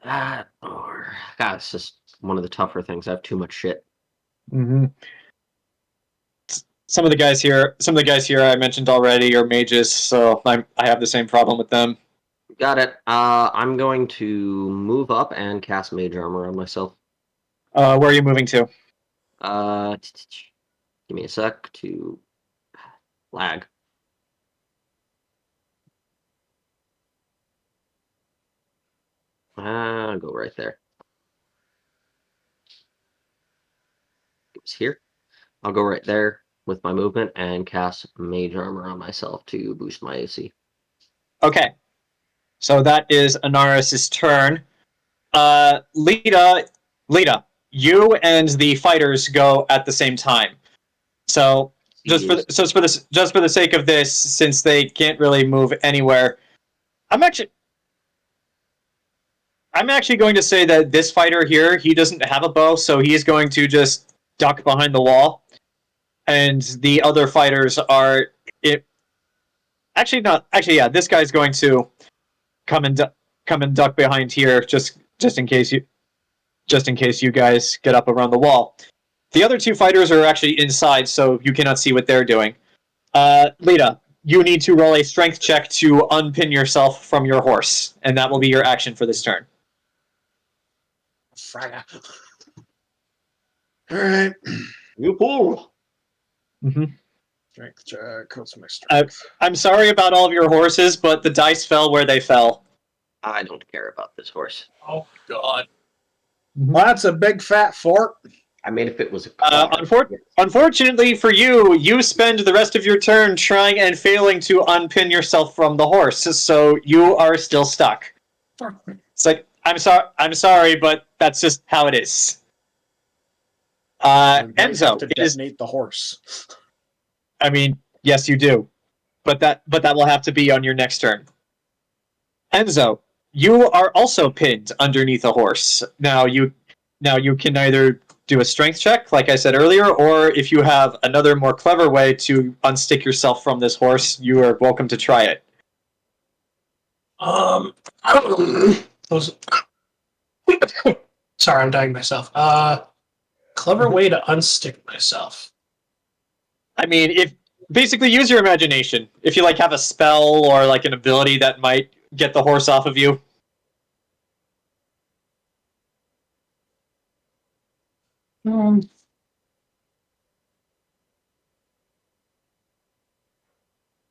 God, it's just one of the tougher things. I have too much shit. Mm-hmm. Some of the guys here I mentioned already are mages, so I have the same problem with them. Got it. I'm going to move up and cast Mage Armor on myself. Where are you moving to? Give me a sec to lag. I'll go right there. It's here. I'll go right there with my movement and cast Mage Armor on myself to boost my AC. Okay. So that is Anaris' turn. Lita, you and the fighters go at the same time. So just for the sake of this, since they can't really move anywhere, I'm actually going to say that this fighter here, he doesn't have a bow, so he's going to just duck behind the wall, and the other fighters are this guy's going to come and duck behind here, just in case you guys get up around the wall. The other two fighters are actually inside, so you cannot see what they're doing. Lita, you need to roll a strength check to unpin yourself from your horse, and that will be your action for this turn. Fraga. Alright. You fool! Mm-hmm. Strength check. What's my strength? I'm sorry about all of your horses, but the dice fell where they fell. I don't care about this horse. Oh, God. Well, that's a big fat fort. I mean, if it was a unfortunately for you, you spend the rest of your turn trying and failing to unpin yourself from the horse, so you are still stuck. It's like, I'm sorry, but that's just how it is. Enzo, to detonate the horse. I mean, yes, you do, but that will have to be on your next turn. Enzo, you are also pinned underneath a horse. Now you can either do a strength check, like I said earlier, or if you have another more clever way to unstick yourself from this horse, you are welcome to try it. Sorry, I'm dying myself. Clever way to unstick myself. I mean, if basically use your imagination. If you have a spell or an ability that might get the horse off of you.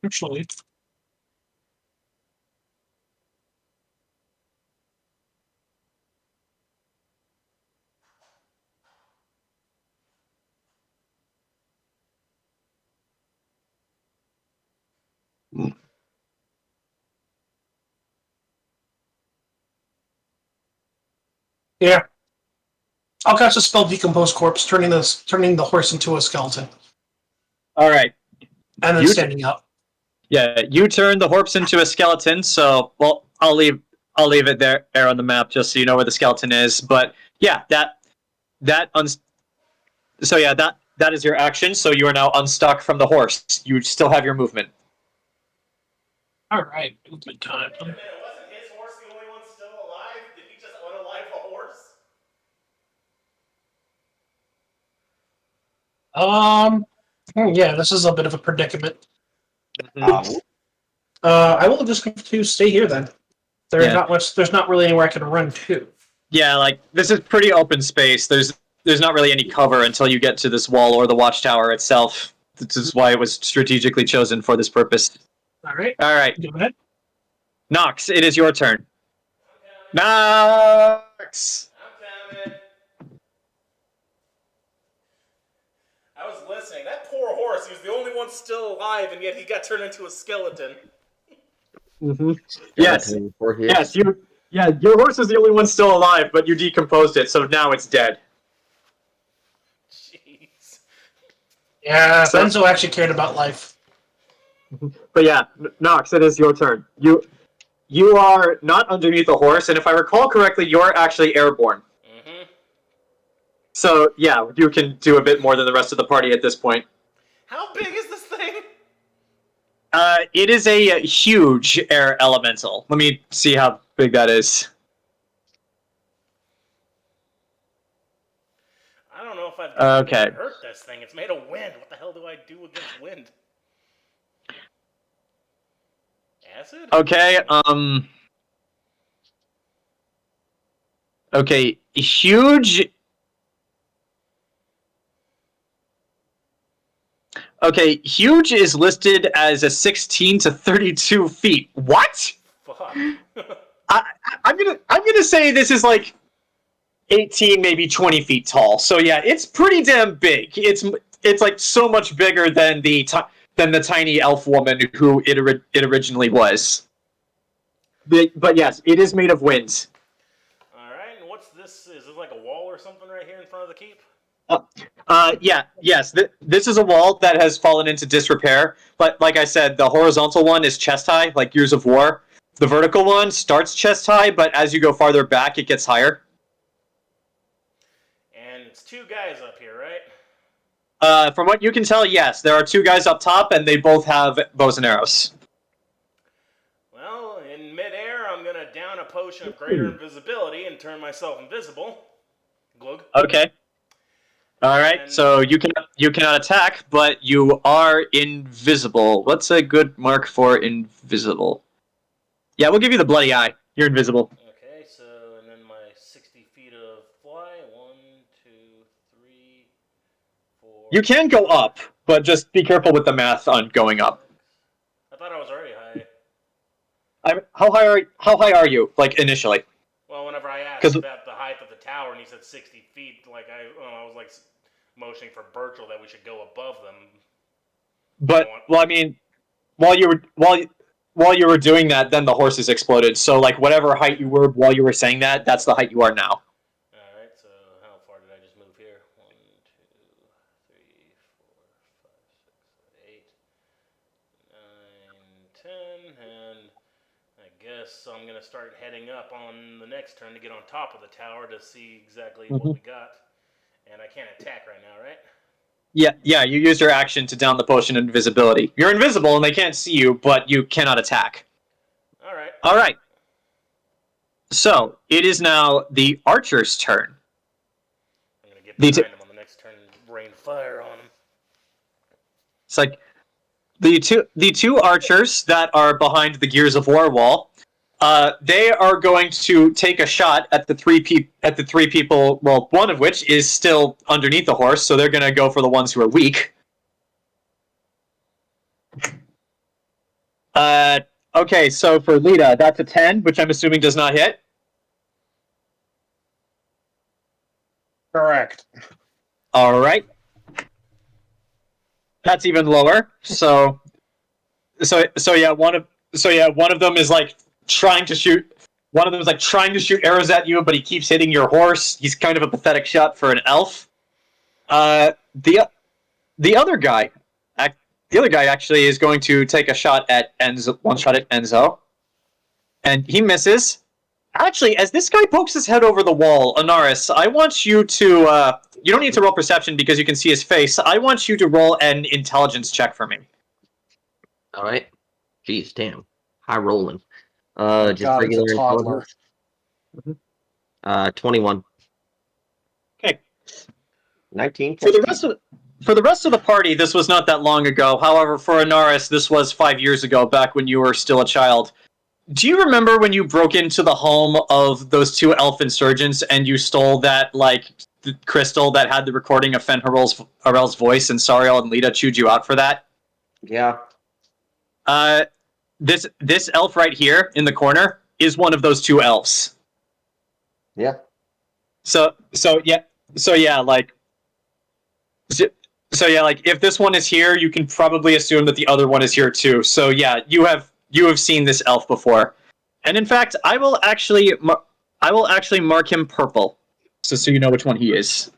Actually, yeah. I'll cast a spell Decompose Corpse, turning the horse into a skeleton. All right. And then standing up. Yeah, you turn the horse into a skeleton, so I'll leave it there on the map just so you know where the skeleton is. But yeah, that is your action, so you are now unstuck from the horse. You still have your movement. All right, movement time. Wait a minute, wasn't his horse the only one still alive? Did he just unalive a horse? Yeah, this is a bit of a predicament. I will just have to stay here then. There's not really anywhere I can run to. Yeah, this is pretty open space. There's not really any cover until you get to this wall or the Watchtower itself. This is why it was strategically chosen for this purpose. All right. Go ahead. Nox, it is your turn. Nox! I'm coming. I was listening. That poor horse, he was the only one still alive, and yet he got turned into a skeleton. Mm-hmm. Yes, your horse is the only one still alive, but you decomposed it, so now it's dead. Jeez. Yeah, Enzo actually cared about life. But yeah, Nox, it is your turn. You are not underneath a horse, and if I recall correctly, you're actually airborne. Mm-hmm. So yeah, you can do a bit more than the rest of the party at this point. How big is this thing? It is a huge air elemental. Let me see how big that is. I don't know if I've Okay. hurt this thing. It's made of wind. What the hell do I do against wind? Acid? Okay, Okay, huge... Okay, huge is listed as a 16 to 32 feet. What? Fuck. I'm gonna say this is 18, maybe 20 feet tall. So yeah, it's pretty damn big. It's so much bigger than the tiny elf woman who it originally was. But yes, it is made of wind. Alright, Yes. This is a wall that has fallen into disrepair. But like I said, the horizontal one is chest high, like Gears of War. The vertical one starts chest high, but as you go farther back, it gets higher. And it's 2 guys up here, right? From what you can tell, yes. There are 2 guys up top, and they both have bows and arrows. Well, in midair, I'm going to down a potion of greater invisibility and turn myself invisible. Glug. Okay. All right. And- So you cannot attack, but you are invisible. What's a good mark for invisible? Yeah, we'll give you the bloody eye. You're invisible. Okay, so, and then my 60 feet of fly. 1, 2, 3, 4... You can go up, but just be careful with the math on going up. I thought I was already high. How high are you? Like initially? Well, whenever I asked 'Cause- about the height of the tower, and he said 60 feet, like I was like motioning for Burchill that we should go above them. But well, I mean, while you were doing that, then the horses exploded. So like whatever height you were while you were saying that, that's the height you are now. Alright, so how far did I just move here? 1, 2, 3, 4, 5, 6, 7, 8, 9, 10, and I guess I'm going to start heading up on the next turn to get on top of the tower to see exactly what we got. And I can't attack right now, right? Yeah, you used your action to down the potion of invisibility. You're invisible and they can't see you, but you cannot attack. Alright. So, it is now the archer's turn. I'm going to get behind him on the next turn and rain fire on him. It's like the two archers that are behind the Gears of War wall. They are going to take a shot at the three people. Well, one of which is still underneath the horse, so they're going to go for the ones who are weak. Okay, so for Lita, that's a 10, which I'm assuming does not hit. Correct. All right. That's even lower. So yeah, one of them is like trying to shoot. One of them is like trying to shoot arrows at you, but he keeps hitting your horse. He's kind of a pathetic shot for an elf. The other guy actually is going to take a shot at Enzo. One shot at Enzo, and he misses. Actually, as this guy pokes his head over the wall, Anaris, I want you to. You don't need to roll perception because you can see his face. I want you to roll an intelligence check for me. All right. Jeez, damn. High rolling. Just God, it's a regular toddler. intelligence. 21. Okay. 19. For the rest of the party, this was not that long ago. However, for Anaris, this was 5 years ago, back when you were still a child. Do you remember when you broke into the home of those 2 elf insurgents and you stole that, like, the crystal that had the recording of Fenharel's voice, and Sariel and Lita chewed you out for that? Yeah. This elf right here in the corner is one of those 2 elves. Yeah. So yeah, like if this one is here, you can probably assume that the other one is here too. So yeah, you have seen this elf before, and in fact, I will actually mark him purple, so you know which one he is.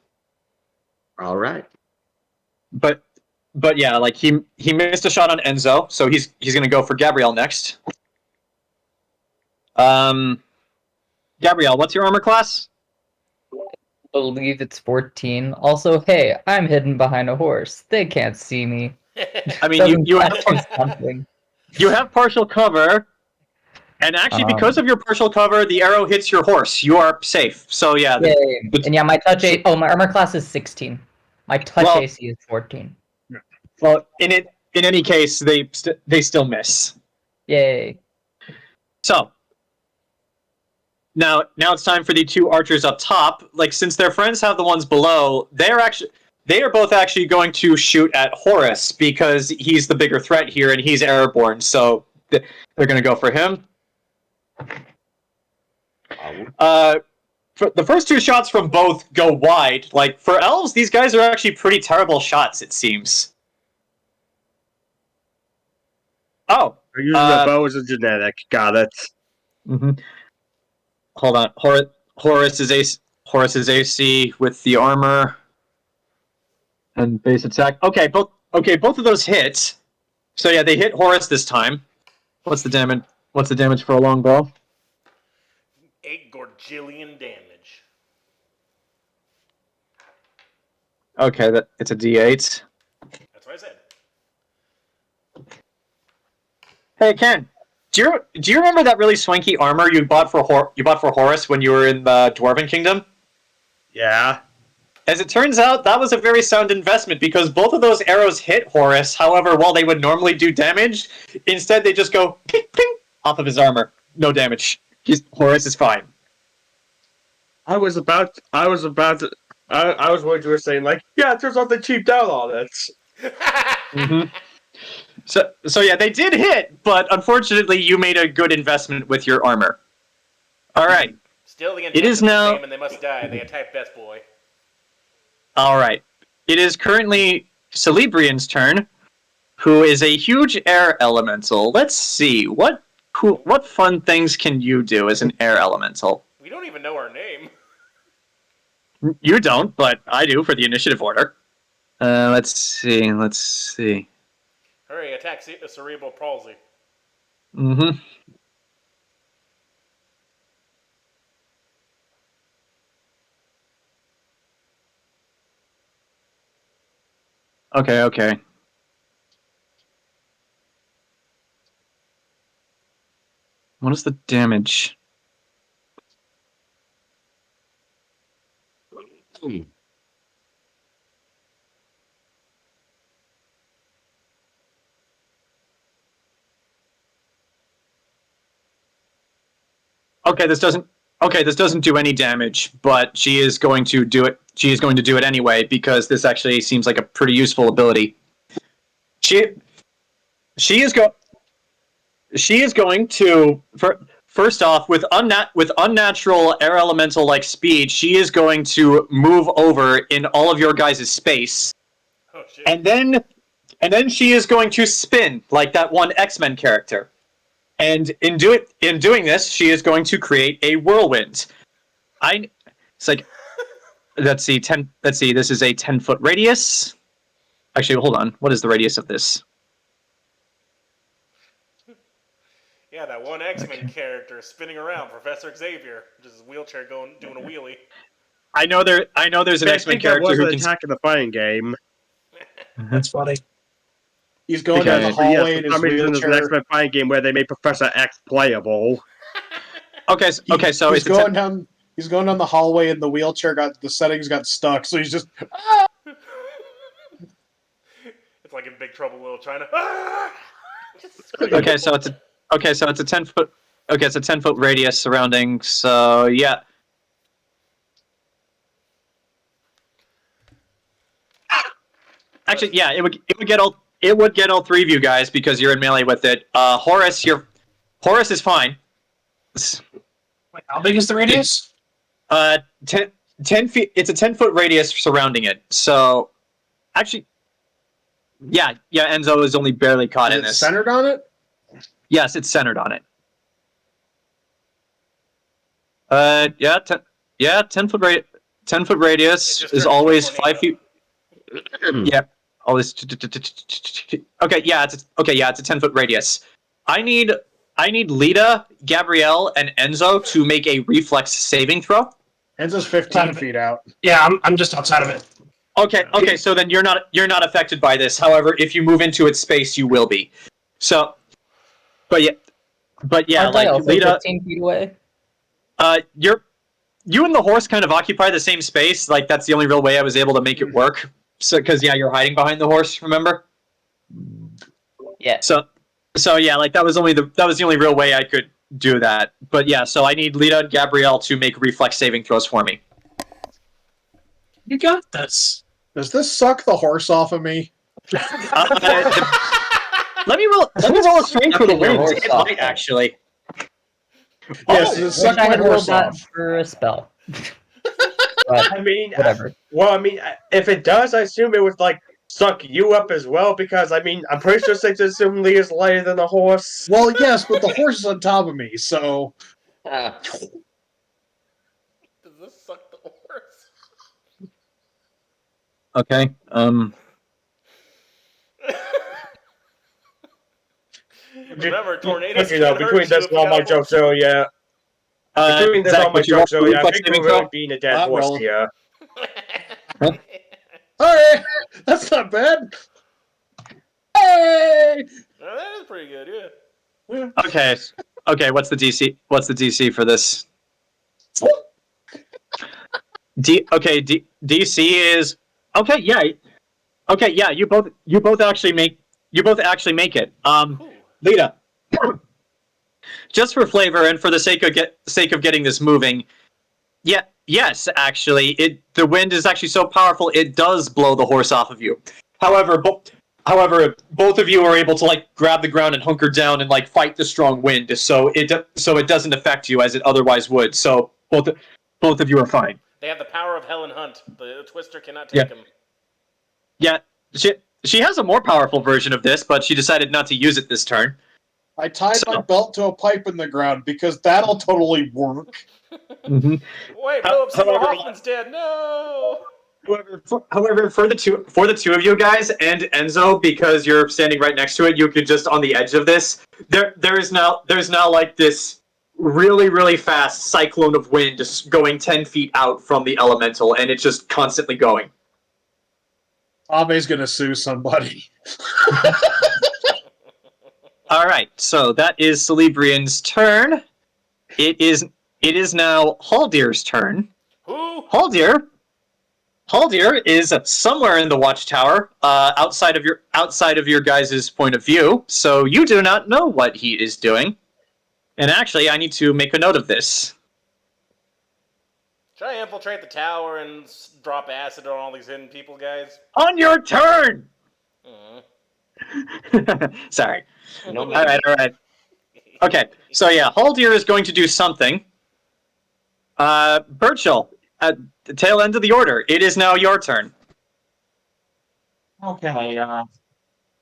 All right. But yeah, like he missed a shot on Enzo, so he's gonna go for Gabrielle next. Gabrielle, what's your armor class? I believe it's 14. Also, hey, I'm hidden behind a horse. They can't see me. I mean, you have something. you have partial cover, and actually, because of your partial cover, the arrow hits your horse. You are safe. So yeah. Yay. And yeah, my touch AC. Oh, my armor class is 16. My touch AC is 14. Well, in any case, they still miss. Yay. So now it's time for the 2 archers up top. Like, since their friends have the ones below, they are both actually going to shoot at Horus because he's the bigger threat here and he's airborne. So they're going to go for him. For the first 2 shots from both go wide. Like, for elves, these guys are actually pretty terrible shots, it seems. Oh. Using the bow as a genetic. Got it. Mm-hmm. Hold on. Horus is AC with the armor. And base attack. Okay, both of those hit. So yeah, they hit Horus this time. What's the damage? What's the damage for a longbow? 8 gorgillion damage. Okay, it's a D8. That's what I said. Hey Ken, do you remember that really swanky armor you bought for Horus when you were in the Dwarven Kingdom? Yeah. As it turns out, that was a very sound investment because both of those arrows hit Horus. However, while they would normally do damage, instead they just go ping ping off of his armor. No damage. Horus is fine. I was worried you were saying, like, yeah, it turns out they cheaped out on it. Mm-hmm. So yeah, they did hit, but unfortunately you made a good investment with your armor. Alright. Still, the It is now... the same and they must die. They attack Best Boy. Alright. It is currently Celebrian's turn, who is a huge air elemental. Let's see, what fun things can you do as an air elemental? We don't even know our name. You don't, but I do for the initiative order. Let's see. Hurry, attack cerebral palsy. Mm-hmm. Okay. What is the damage? Okay, this doesn't do any damage, but she is going to do it. She is going to do it anyway because this actually seems like a pretty useful ability. She is going to first off with unnatural air elemental like speed. She is going to move over in all of your guys' space, and then she is going to spin like that one X-Men character. And in doing this, she is going to create a whirlwind. It's like, let's see, this is a 10-foot radius. Actually, hold on. What is the radius of this? Yeah, that one X-Men character spinning around, Professor Xavier, just his wheelchair doing a wheelie. I know there's an X-Men character who can attack in the fighting game. That's funny. He's going down the hallway in his there's an wheelchair. X-Men fighting game where they made Professor X playable. Okay, so he's going down the hallway and the wheelchair the settings got stuck, so he's just It's like in Big Trouble Little China. Okay, so it's a 10-foot. Okay, it's a 10-foot radius surrounding. So yeah. Actually, yeah, it would get all three of you guys because you're in melee with it. Horus is fine. Wait, how big is the radius? 10 feet. It's a 10-foot radius surrounding it. So, actually, yeah. Enzo is only barely caught in this. Centered on it? Yes, it's centered on it. 10 foot radius is always 5 feet. Yeah. Always. Okay, yeah, it's a 10-foot radius. I need Lita, Gabrielle, and Enzo to make a reflex saving throw. Enzo's 15 feet out. Yeah, I'm just outside of it. Okay, so then you're not affected by this. However, if you move into its space, you will be. So, but yeah, Aren't like I also Lita, 15 feet away? you and the horse kind of occupy the same space. Like that's the only real way I was able to make it work. So, because you're hiding behind the horse. Remember? Yeah. So yeah, like that was the only real way I could do that. But yeah, so I need Lita and Gabrielle to make reflex saving throws for me. You got this. Does this suck the horse off of me? Let me roll a strength for the win. horse It off. might actually. Yes, I it sucked wish I my had rolled horse that off. for a spell. But I mean, whatever. If it does, I assume it would like suck you up as well because I'm pretty sure safe to assume Lee is lighter than a horse. Well, yes, but the horse is on top of me, so Does this suck the horse? Okay. Remember, tornadoes You can know, hurt between you this if and you all my got a jokes earlier, between this and Zach, all my would you roll jokes a earlier, I reflex think saving we're really throw? being a dead Not horse roll. here. Alright, that's not bad. Hey! Well, that is pretty good, yeah. Okay. Okay. What's the DC? What's the DC for this? DC is okay. Yeah. Okay. Yeah. You both actually make it. Ooh. Lita, just for flavor and for the sake of getting this moving. Yeah. Yes. Actually, the wind is actually so powerful it does blow the horse off of you. However, both of you are able to like grab the ground and hunker down and like fight the strong wind, so it doesn't affect you as it otherwise would. So both of you are fine. They have the power of Helen Hunt. The Twister cannot take them. Yeah, she has a more powerful version of this, but she decided not to use it this turn. I tied my belt to a pipe in the ground because that'll totally work. Mm-hmm. Wait, Philip Seymour Hoffman's dead. No. However, for the two of you guys and Enzo, because you're standing right next to it, you could just on the edge of this. There's now like this really, really fast cyclone of wind just going 10 feet out from the elemental, and it's just constantly going. Abe's gonna sue somebody. All right, so that is Celebrian's turn. It is now Haldir's turn. Who? Haldir is somewhere in the Watchtower, outside of your guys' point of view, so you do not know what he is doing. And actually, I need to make a note of this. Should I infiltrate the tower and drop acid on all these hidden people, guys? On your turn! Sorry. No, All right. Okay, so yeah, Haldir is going to do something. Burchill, at the tail end of the order, it is now your turn. Okay,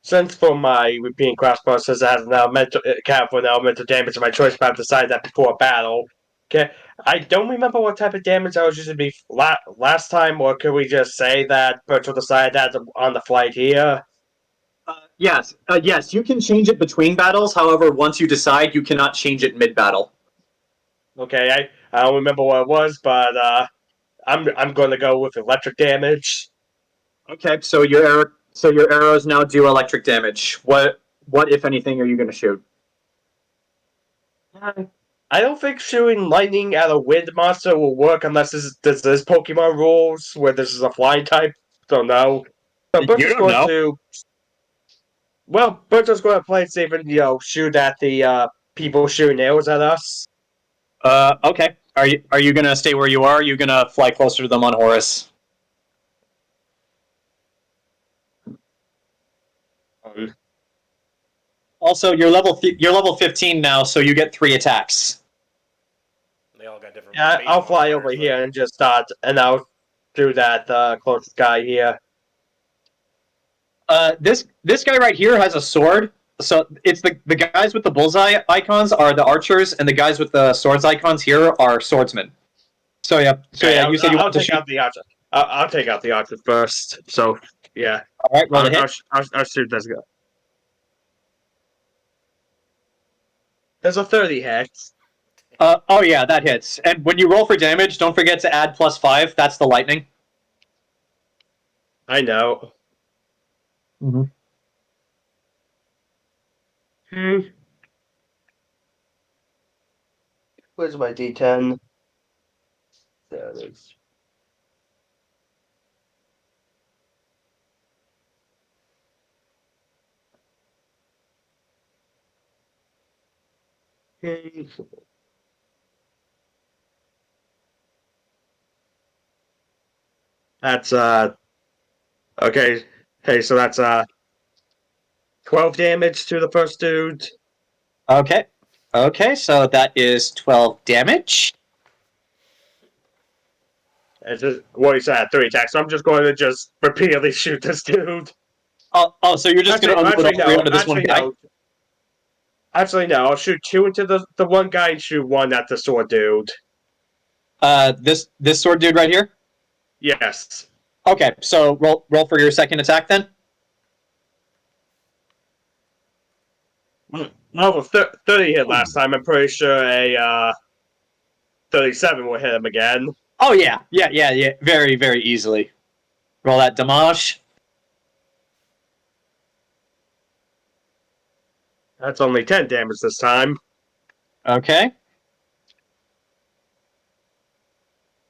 since for my repeating crossbow says it has an elemental count for an elemental damage of my choice, but I've decided that before a battle. Okay, I don't remember what type of damage I was using last time, or could we just say that Burchill decided that on the flight here? Yes, you can change it between battles. However, once you decide, you cannot change it mid-battle. Okay, I don't remember what it was, but I'm going to go with electric damage. Okay, so your arrows now do electric damage. What if anything are you going to shoot? I don't think shooting lightning at a wind monster will work unless this Pokemon rules where this is a flying type. Don't know. So Burchill's going to. Well, Burchill's going to play it safe and shoot at the people shooting arrows at us. Okay. Are you going to stay where you are? Or are you going to fly closer to them on Horus? Also, you're level 15 now, so you get 3 attacks. They all got different. Yeah, I'll fly over here and just start, and I'll do that closest guy here. This guy right here has a sword. So it's the guys with the bullseye icons are the archers, and the guys with the swords icons here are swordsmen. So yeah. You said you want to shoot out the archer. I'll take out the archer first. So yeah. All right, roll the hit. I'll shoot this guy. There's a 30 hit. Oh yeah, that hits. And when you roll for damage, don't forget to add +5. That's the lightning. I know. Mm-hmm. Where's my D10? There it is. That's okay. Hey, so that's 12 damage to the first dude. Okay, so that is 12 damage. It's just what he said, 3 attacks. So I'm just going to just repeatedly shoot this dude. Oh, so you're just going to unload all 3 onto this one guy? No. Actually, no. I'll shoot 2 into the one guy and shoot 1 at the sword dude. This sword dude right here? Yes. Okay, so roll for your second attack then. Well, 30 hit last time. I'm pretty sure a 37 will hit him again. Oh yeah. Very, very easily. Roll that damage. That's only 10 damage this time. Okay.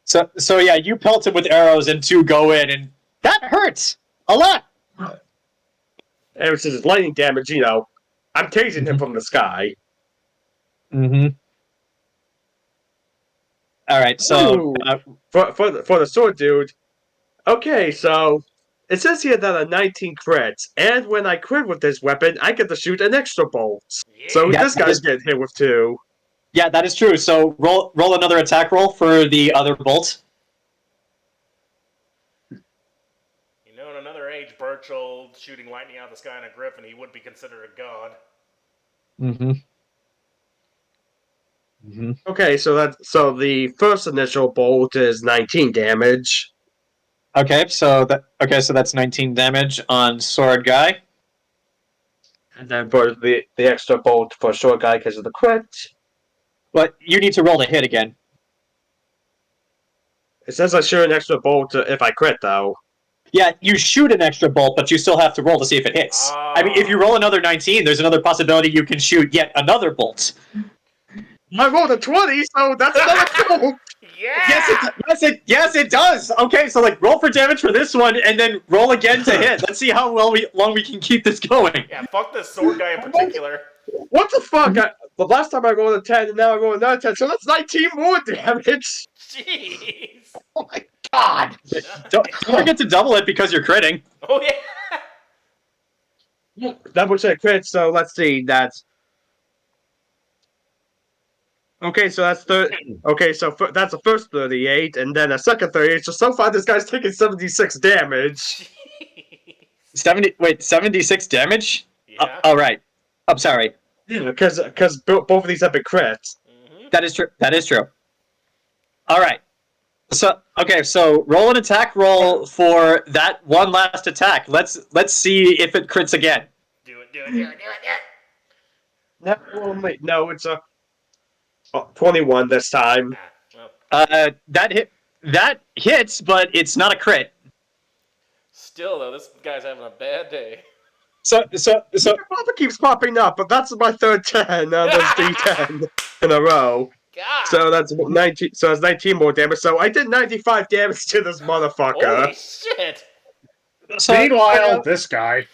So yeah, you pelt him with arrows and 2 go in, and that hurts a lot. And since it's lightning damage, I'm tasing him from the sky. Mm-hmm. All right, so For the sword dude. Okay, so it says here that a 19 crits, and when I crit with this weapon, I get to shoot an extra bolt. So Yeah, this guy's getting hit with 2. yeah, that is true. So roll another attack roll for the other bolt. You know, in another age, Burchill shooting lightning out of the sky in a griffin, he would be considered a god. Mm-hmm. Mm-hmm. Okay, so the first initial bolt is 19 damage. Okay, so that's 19 damage on sword guy. And then for the extra bolt for short guy because of the crit. But you need to roll to hit again. It says I shoot an extra bolt if I crit, though. Yeah, you shoot an extra bolt, but you still have to roll to see if it hits. I mean, if you roll another 19, there's another possibility you can shoot yet another bolt. I rolled a 20, so that's another bolt. Yeah! Yes, it does. Okay, so roll for damage for this one, and then roll again to hit. Let's see how long we can keep this going. Yeah, fuck this sword guy in particular. What the fuck? The last time I rolled a 10, and now I rolled another 10, so that's 19 more damage. Jeez! Oh my god! Don't forget to double it because you're critting. Oh yeah! Double check crit, so let's see, that's... Okay, so that's that's the first 38, and then a second 38, so far this guy's taking 76 damage. 76 damage? Yeah. Alright. I'm sorry. Yeah, because both of these have been crits. Mm-hmm. That is true. Alright. So roll an attack roll for that one last attack. Let's see if it crits again. Do it. No, it's a 21 this time. That hits, but it's not a crit. Still though, this guy's having a bad day. So Papa keeps popping up, but that's my third 10 on this D10 in a row. God. So that's 19. So that's 19 more damage. So I did 95 damage to this motherfucker. Holy shit! Meanwhile, this guy.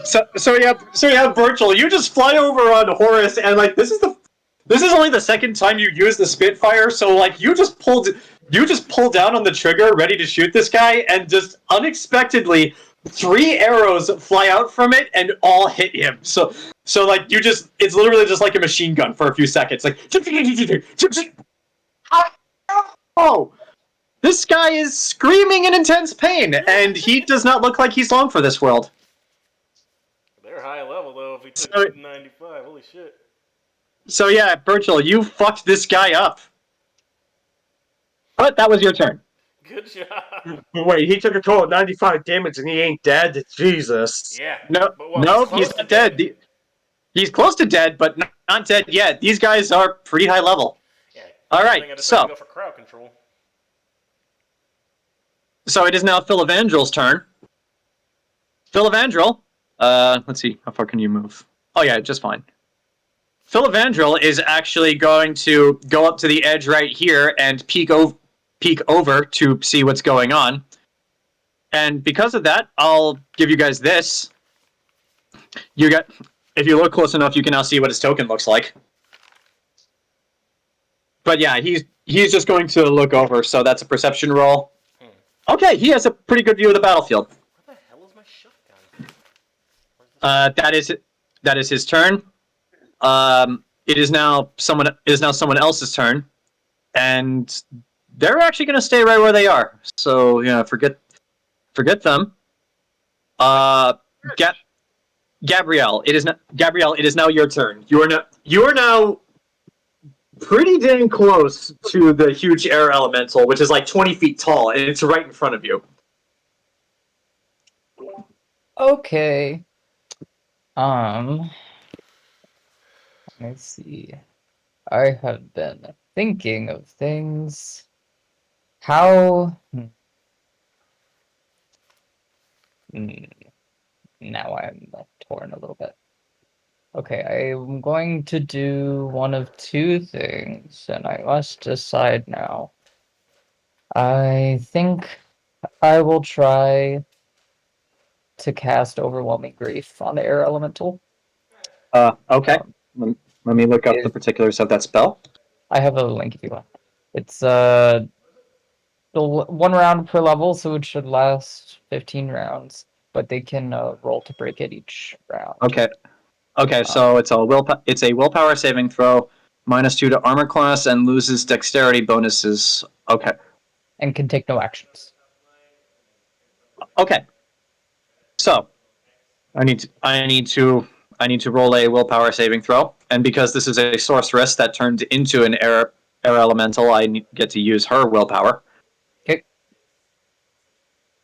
So yeah, Burchill, you just fly over on Horus, and this is only the second time you use the Spitfire. So you just pull down on the trigger, ready to shoot this guy, and just unexpectedly 3 arrows fly out from it and all hit him. So it's literally just like a machine gun for a few seconds. Oh, this guy is screaming in intense pain, and he does not look like he's long for this world. They're high level though. If he took 95, holy shit. So yeah, Burchill, you fucked this guy up. But that was your turn. Good job. Wait, he took a total of 95 damage and he ain't dead? Jesus. Yeah. No, he's not dead. He's close to dead, but not dead yet. These guys are pretty high level. Yeah. All right, so go for crowd control. So it is now Philevandril's turn. Philevandril, let's see, how far can you move? Oh yeah, just fine. Philevandril is actually going to go up to the edge right here and peek over to see what's going on. And because of that, I'll give you guys this. If you look close enough, you can now see what his token looks like. But yeah, he's just going to look over, so that's a perception roll. Okay, he has a pretty good view of the battlefield. Where the hell is my shotgun? That is his turn. It is now someone else's turn, and they're actually going to stay right where they are. So yeah, forget them. Gabrielle, it is now your turn. You are now pretty dang close to the huge air elemental, which is like 20 feet tall, and it's right in front of you. Okay. Let's see. I have been thinking of things. How? Now I'm torn a little bit. Okay, I'm going to do one of two things, and I must decide now. I think I will try to cast Overwhelming Grief on the Air Elemental. Okay. Let me look up the particulars of that spell. I have a link if you want. It's 1 round per level, so it should last 15 rounds, but they can roll to break it each round. Okay, so it's a willpower saving throw, -2 to armor class, and loses dexterity bonuses. Okay. And can take no actions. Okay. So I need to roll a willpower saving throw, and because this is a sorceress that turned into an air elemental, I get to use her willpower. Okay.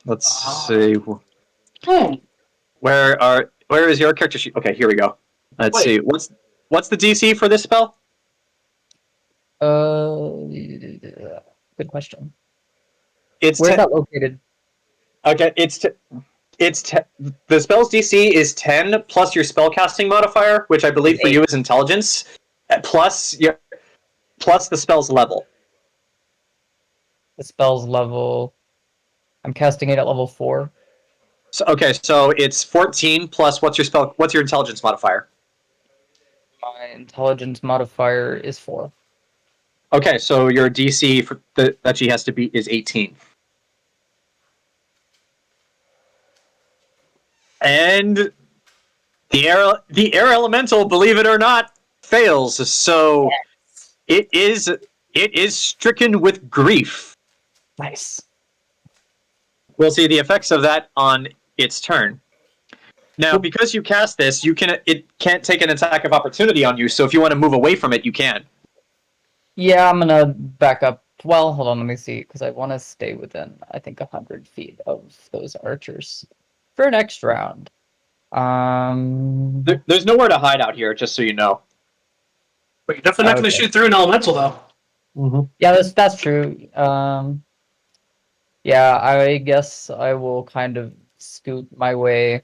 Let's see. Where is your character sheet? Okay, here we go. Let's see. What's the DC for this spell? Good question. Where's that located? Okay, the spell's DC is 10 plus your spellcasting modifier, which I believe for you is intelligence, plus the spell's level. The spell's level. I'm casting it at level 4. So it's 14 plus what's your intelligence modifier? My intelligence modifier is 4. Okay, so your DC that she has to beat is 18. And the air elemental, believe it or not, fails. So it is stricken with grief. Nice. We'll see the effects of that on its turn. Now, because you cast this, it can't take an attack of opportunity on you. So if you want to move away from it, you can. Yeah, I'm gonna back up. Well, hold on, let me see, because I want to stay within, I think, 100 feet of those archers for next round. There's nowhere to hide out here, just so you know. But you're definitely not going to shoot through an elemental, though. Mm-hmm. Yeah, that's true. Yeah, I guess I will kind of scoot my way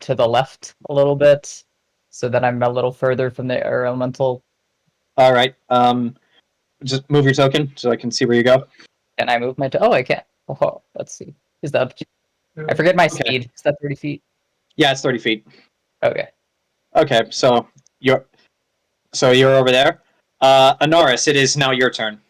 to the left a little bit, so that I'm a little further from the air elemental. All right. Just move your token so I can see where you go. And I move my I can't. Oh, let's see. Is that? I forget my speed. Is that 30 feet? Yeah, it's 30 feet. Okay. Okay, so you're over there. Anaris, it is now your turn.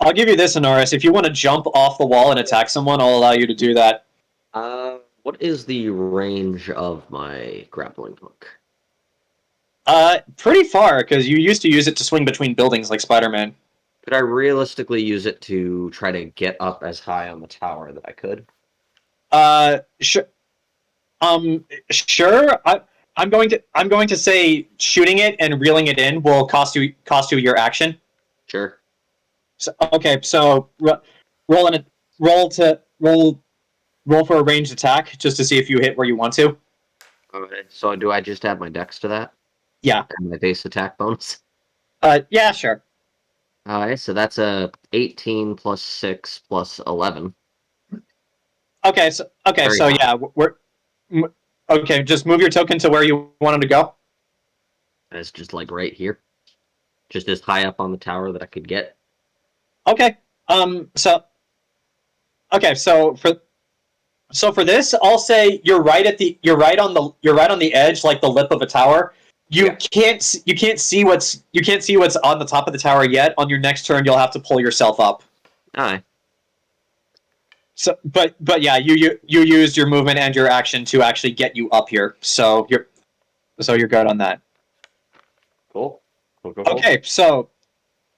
I'll give you this, Anaris. If you want to jump off the wall and attack someone, I'll allow you to do that. What is the range of my grappling hook? Pretty far, because you used to use it to swing between buildings like Spider-Man. Could I realistically use it to try to get up as high on the tower that I could? Sure. Sure. I'm going to say shooting it and reeling it in will cost you your action. Sure. So, okay, so roll for a ranged attack just to see if you hit where you want to. Okay, so do I just add my dex to that? Yeah. And my base attack bonus? Yeah, sure. Alright, so that's a 18 plus 6 plus 11. Okay, so yeah, okay, just move your token to where you want him to go. It's just like right here. Just as high up on the tower that I could get. Okay. So for this, I'll say you're right on the edge, like the lip of a tower. You can't see what's on the top of the tower yet. On your next turn, you'll have to pull yourself up. Aye. So, but yeah, you used your movement and your action to actually get you up here. So you're good on that. Cool. Okay, so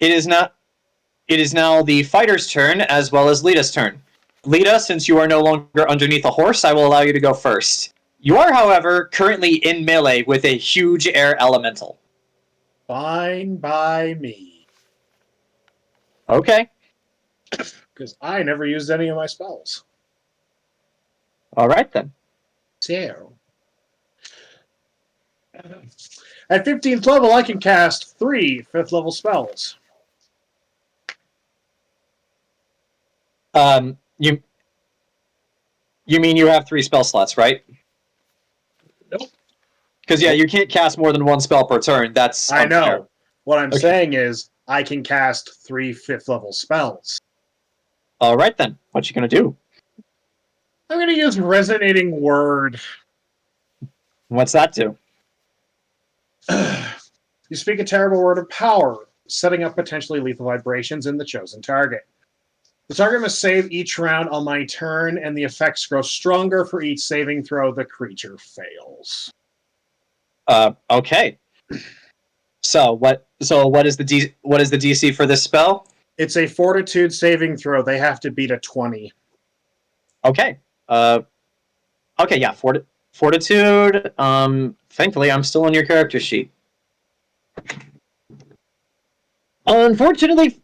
it is not. it is now the fighter's turn as well as Lita's turn. Lita, since you are no longer underneath a horse, I will allow you to go first. You are, however, currently in melee with a huge air elemental. Fine by me. Okay. Because I never used any of my spells. All right, then. So. At 15th level, I can cast 3 5th level spells. You mean you have 3 spell slots, right? Nope. Because, yeah, you can't cast more than 1 spell per turn. That's I unfair. know. What I'm Okay. saying is, I can cast 3 5th level spells. All right, then. What you going to do? I'm going to use Resonating Word. What's that do? You speak a terrible word of power, setting up potentially lethal vibrations in the chosen target. The target must save each round on my turn, and the effects grow stronger for each saving throw the creature fails. Okay. So what is the DC for this spell? It's a Fortitude saving throw. They have to beat a 20. Okay. Okay, yeah, Fortitude. Thankfully, I'm still on your character sheet. Unfortunately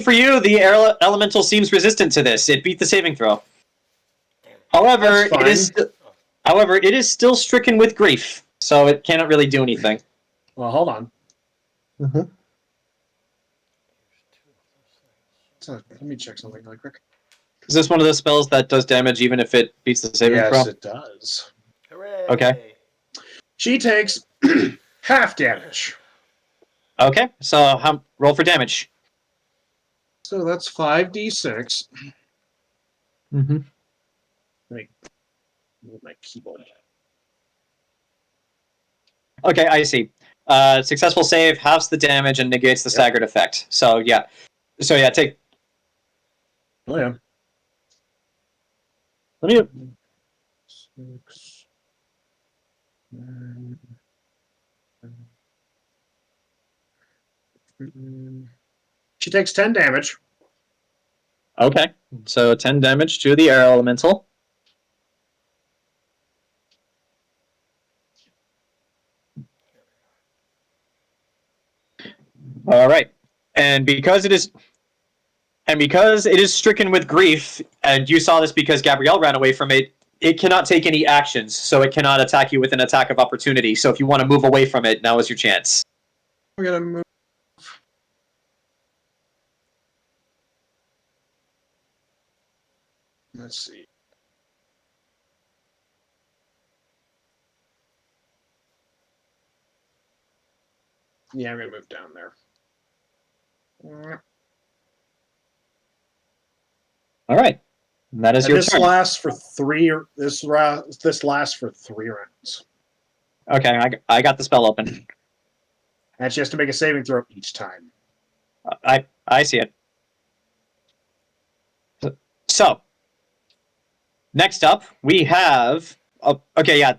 for you, the air elemental seems resistant to this. It beat the saving throw. However, it is still stricken with grief, so it cannot really do anything. Well, hold on. Mm-hmm. So, let me check something really quick. Is this one of those spells that does damage even if it beats the saving throw? Yes, it does. Hooray! Okay. She takes half damage. Okay, so roll for damage. So that's 5d6. Mm-hmm. Let me move my keyboard. Okay, I see. Successful save halves the damage and negates the staggered effect. So yeah, take. Oh yeah. Let me. 6, 9, 10. She takes 10 damage. Okay, so 10 damage to the air elemental. All right, and because it is stricken with grief, and you saw this because Gabrielle ran away from it, it cannot take any actions, so it cannot attack you with an attack of opportunity. So if you want to move away from it, now is your chance. We're gonna move. Let's see. Yeah, I'm gonna move down there. All right, that is And your this turn. lasts for 3. This lasts for 3 rounds. Okay, I got the spell open. And she has to make a saving throw each time. I see it. So, next up we have. Okay, yeah.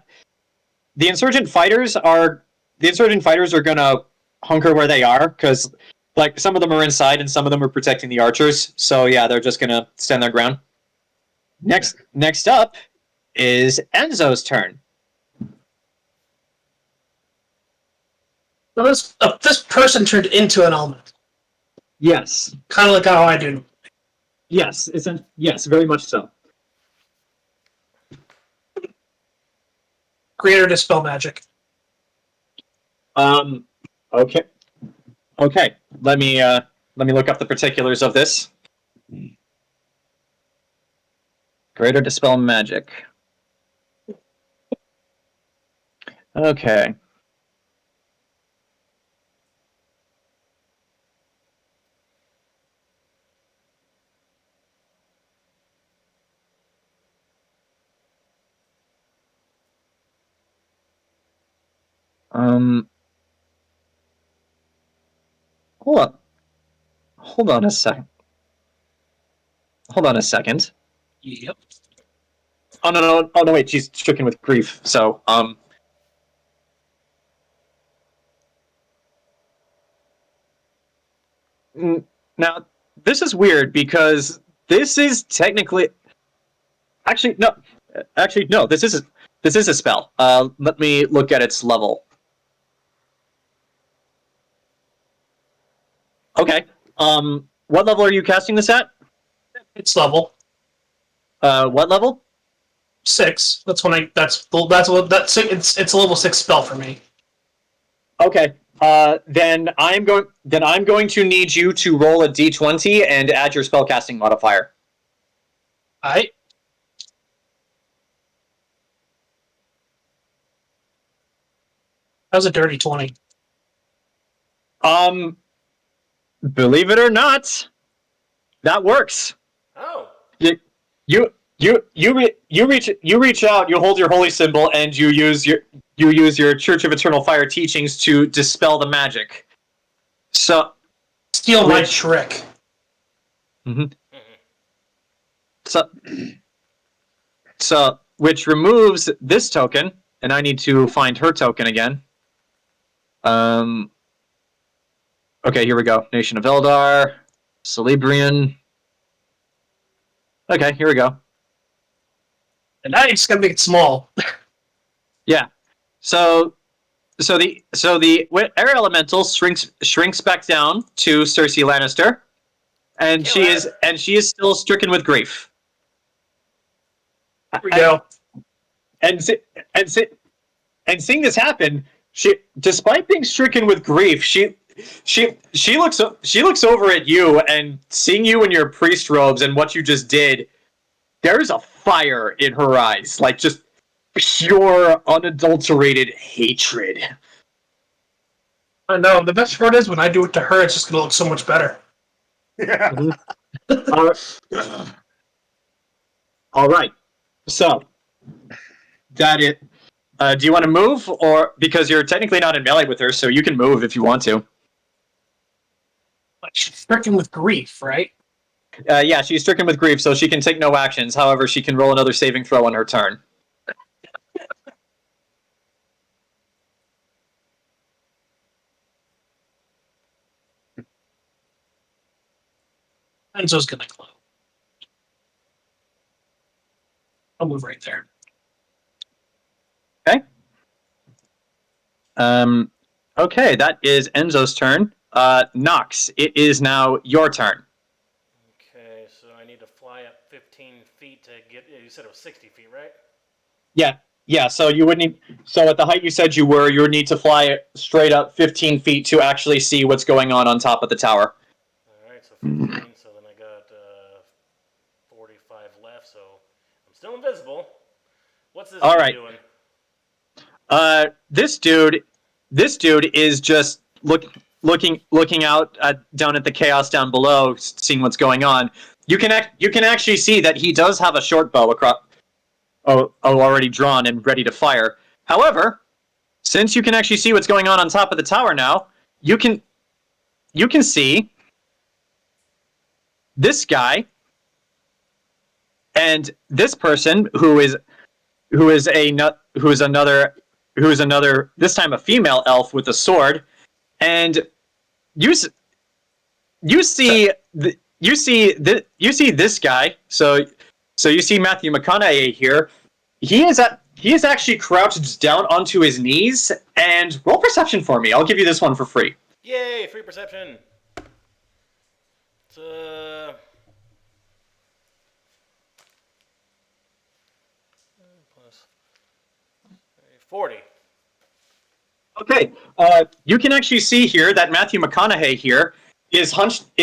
The insurgent fighters are gonna hunker where they are because, like, some of them are inside and some of them are protecting the archers. So yeah, they're just gonna stand their ground. Next up is Enzo's turn. So this person turned into an element, Yes. kind of like how I do. Yes. Yes. Very much so. Creator dispel magic. Okay. Okay. Let me look up the particulars of this. Greater dispel magic. Okay. Hold on a second. Hold on a second. Yep. Oh no! Oh no! Wait, she's stricken with grief. So Now, this is weird because this is technically... Actually, no. This is a spell. Let me look at its level. Okay. What level are you casting this at? It's level What level? 6. It's a level 6 spell for me. Okay. Then I'm going to need you to roll a d20 and add your spellcasting modifier. Alright. That was a dirty 20. Believe it or not, that works. Oh. You reach out, you hold your holy symbol, and you use your Church of Eternal Fire teachings to dispel the magic. So, Steal my trick. Mm-hmm. So, which removes this token, and I need to find her token again. Okay, here we go. Nation of Eldar, Celebrian. Okay, here we go. And now you just gotta make it small. Yeah. So the air elemental shrinks back down to Cersei Lannister, and she is still stricken with grief. Here we go. And seeing this happen, despite being stricken with grief, she looks over at you, and seeing you in your priest robes and what you just did, there's a fire in her eyes, like just pure, unadulterated hatred. I know. The best part is when I do it to her, it's just gonna look so much better. Yeah. All right. So that it. Do you want to move, or because you're technically not in melee with her, so you can move if you want to? Like she's stricken with grief, right? Yeah, she's stricken with grief, so she can take no actions. However, she can roll another saving throw on her turn. Enzo's gonna glow. I'll move right there. Okay. Okay, that is Enzo's turn. Nox, it is now your turn. Okay, so I need to fly up 15 feet to get. You said it was 60 feet, right? Yeah. So you would need. So at the height you said you would need to fly straight up 15 feet to actually see what's going on top of the tower. All right, so 15. So then I got 45 left. So I'm still invisible. What's this All dude right. doing? This dude is just looking out down at the chaos down below, seeing what's going on. You can actually see that he does have a short bow already drawn and ready to fire. However, since you can actually see what's going on top of the tower now, you can see this guy and this person who is another, this time a female elf with a sword, and you see this guy. So you see Matthew McConaughey here. He is actually crouched down onto his knees. And roll perception for me. I'll give you this one for free. Yay! Free perception. It's 40. Okay. You can actually see here that Matthew McConaughey here is hunched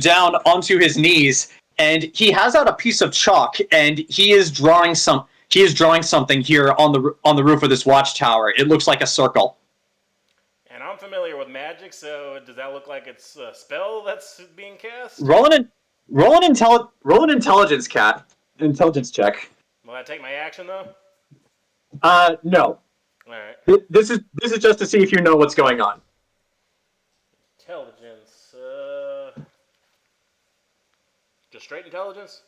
down onto his knees, and he has out a piece of chalk, and he is drawing something here on the roof of this watchtower. It looks like a circle. And I'm familiar with magic, so does that look like it's a spell that's being cast? Roll an intelligence check. Will I take my action though? No. All right. This is just to see if you know what's going on. Intelligence. Just straight intelligence?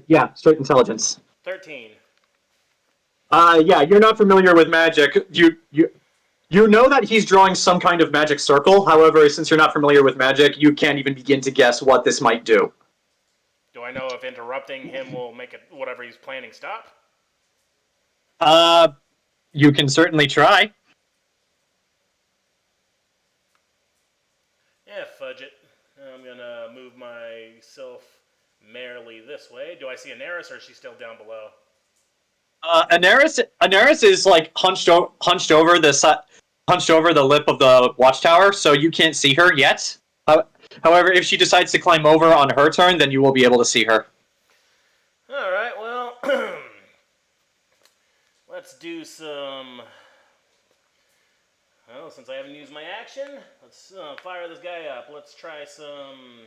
Yeah, straight intelligence. 13. Yeah, you're not familiar with magic. You know that he's drawing some kind of magic circle. However, since you're not familiar with magic, you can't even begin to guess what this might do. Do I know if interrupting him will make it whatever he's planning stop? You can certainly try. Yeah, fudge it. I'm gonna move myself merrily this way. Do I see Anaris, or is she still down below? Anaris is like hunched over the lip of the Watchtower, so you can't see her yet. However, if she decides to climb over on her turn, then you will be able to see her. All right. Well, let's do some. Well, since I haven't used my action, let's fire this guy up. Let's try some.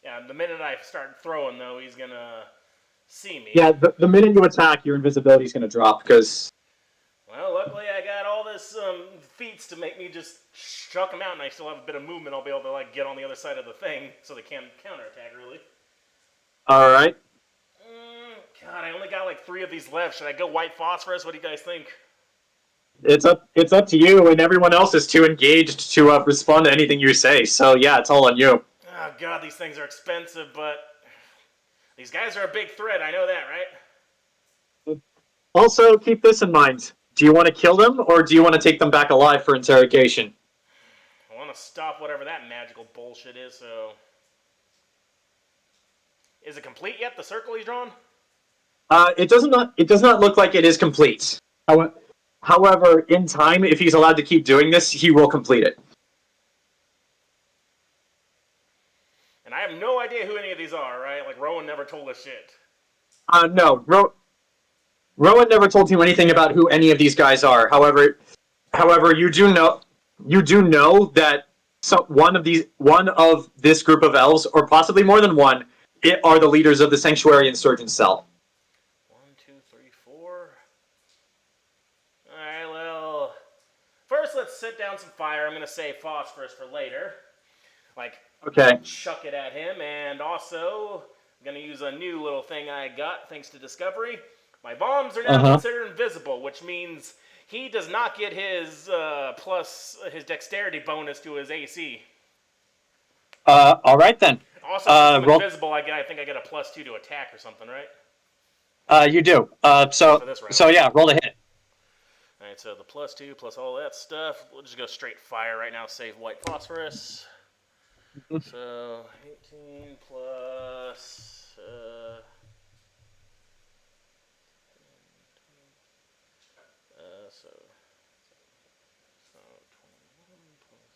Yeah, the minute I start throwing, though, he's gonna see me. Yeah, the minute you attack, your invisibility is going to drop because. Well, luckily I got all this feats to make me just chuck them out, and I still have a bit of movement. I'll be able to like get on the other side of the thing, so they can't counterattack really. All right. God, I only got like 3 of these left. Should I go white phosphorus? What do you guys think? It's up to you, and everyone else is too engaged to respond to anything you say. So yeah, it's all on you. Oh God, these things are expensive, but these guys are a big threat. I know that, right? Also, keep this in mind. Do you want to kill them, or do you want to take them back alive for interrogation? I want to stop whatever that magical bullshit is. So, is it complete yet? The circle he's drawn? It does not look like it is complete. However, in time, if he's allowed to keep doing this, he will complete it. And I have no idea who any of these are, right? Like, Rowan never told us shit. No. Rowan never told you anything about who any of these guys are. However, you do know that one of this group of elves, or possibly more than one, are the leaders of the Sanctuary Insurgent Cell. 1, 2, 3, 4. Alright, well, first let's sit down some fire. I'm going to save phosphorus for later. Like, Okay. chuck it at him, and also, I'm going to use a new little thing I got thanks to Discovery. My bombs are now considered invisible, which means he does not get his plus his dexterity bonus to his AC. All right then. Also, since I'm invisible, I think I get a +2 to attack or something, right? You do. So yeah, roll a hit. All right, so the +2 plus all that stuff. We'll just go straight fire right now. Save white phosphorus. So 18 plus. So 21 plus.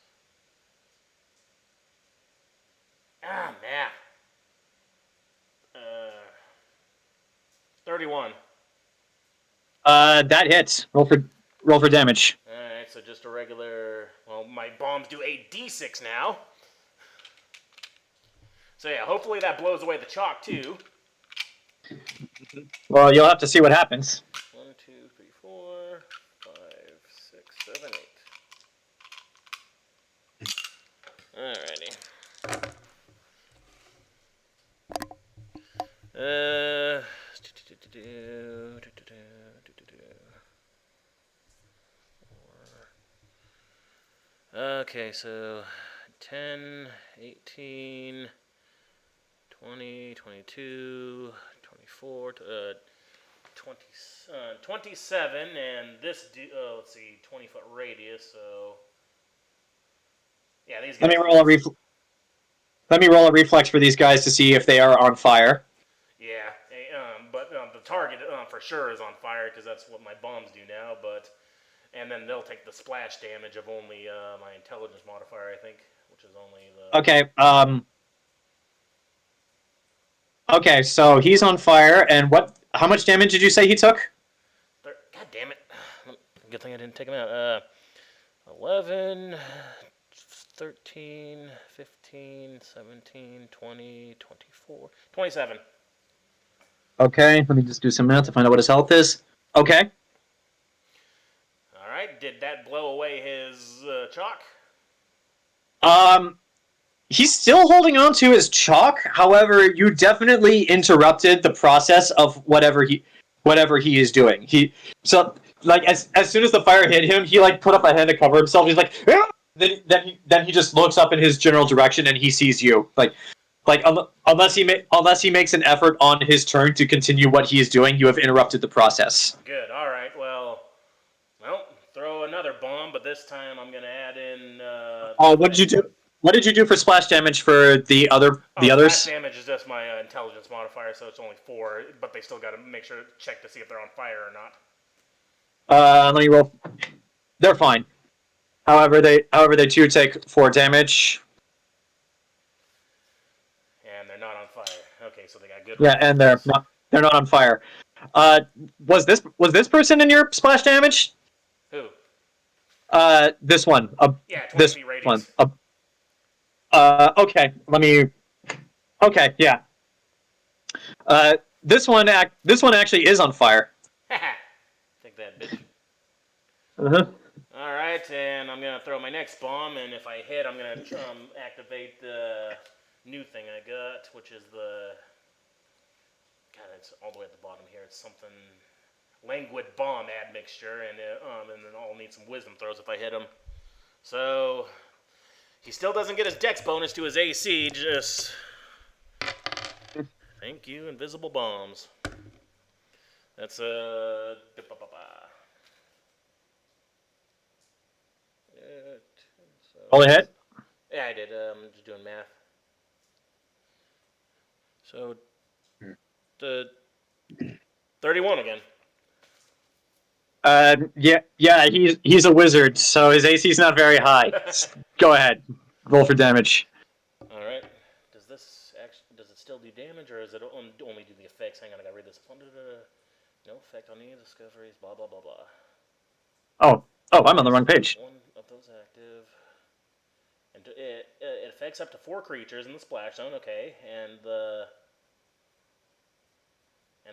Ah, man. 31. That hits. Roll for damage. Alright, so just a regular. Well, my bombs do 8d6 now. So yeah, hopefully that blows away the chalk too. Well, you'll have to see what happens. 1, 2, 3, 4, 5, 6, 7, 8. Alrighty. Okay, so 10, 18, 20, 22, 24, 20, 27, and this, let's see, 20-foot radius, so... Yeah, these guys... Let me roll a reflex for these guys to see if they are on fire. Yeah, but the target for sure is on fire, because that's what my bombs do now, but... And then they'll take the splash damage of only my intelligence modifier, I think, which is only the... Okay, okay, so he's on fire, and how much damage did you say he took? God damn it. Good thing I didn't take him out. 11, 13, 15, 17, 20, 24, 27. Okay, let me just do some math to find out what his health is. Okay. Alright, did that blow away his chalk? He's still holding on to his chalk. However, you definitely interrupted the process of whatever whatever he is doing. As soon as the fire hit him, he like put up a hand to cover himself. He's like, ah! then he just looks up in his general direction and he sees you. Unless he makes an effort on his turn to continue what he is doing, you have interrupted the process. Good. All right. Well, throw another bomb, but this time I'm gonna add in. What did you do? What did you do for splash damage for the others? Splash damage is just my intelligence modifier, so it's only 4. But they still got to check to see if they're on fire or not. Let me roll. They're fine. However, they too take 4 damage. And they're not on fire. Okay, so they got good. Yeah, and they're not on fire. Was this person in your splash damage? Who? This one. Yeah, 20 this feet radius. one. Okay. Okay, yeah. This one actually is on fire. Take that, bitch. Uh-huh. All right, and I'm gonna throw my next bomb, and if I hit, I'm gonna activate the new thing I got, which is the. God, it's all the way at the bottom here. It's something languid bomb admixture, and then I'll need some wisdom throws if I hit him. So he still doesn't get his dex bonus to his AC. Just thank you, invisible bombs. That's Only hit? Yeah, I did. I'm just doing math. So, 31 again. Yeah, he's a wizard, so his AC is not very high. Go ahead, roll for damage. All right. Does it still do damage, or is it only do the effects? Hang on, I gotta read this. No effect on any discoveries. Blah blah blah blah. Oh, I'm on the wrong page. One of those active. And it affects up to 4 creatures in the splash zone, okay, and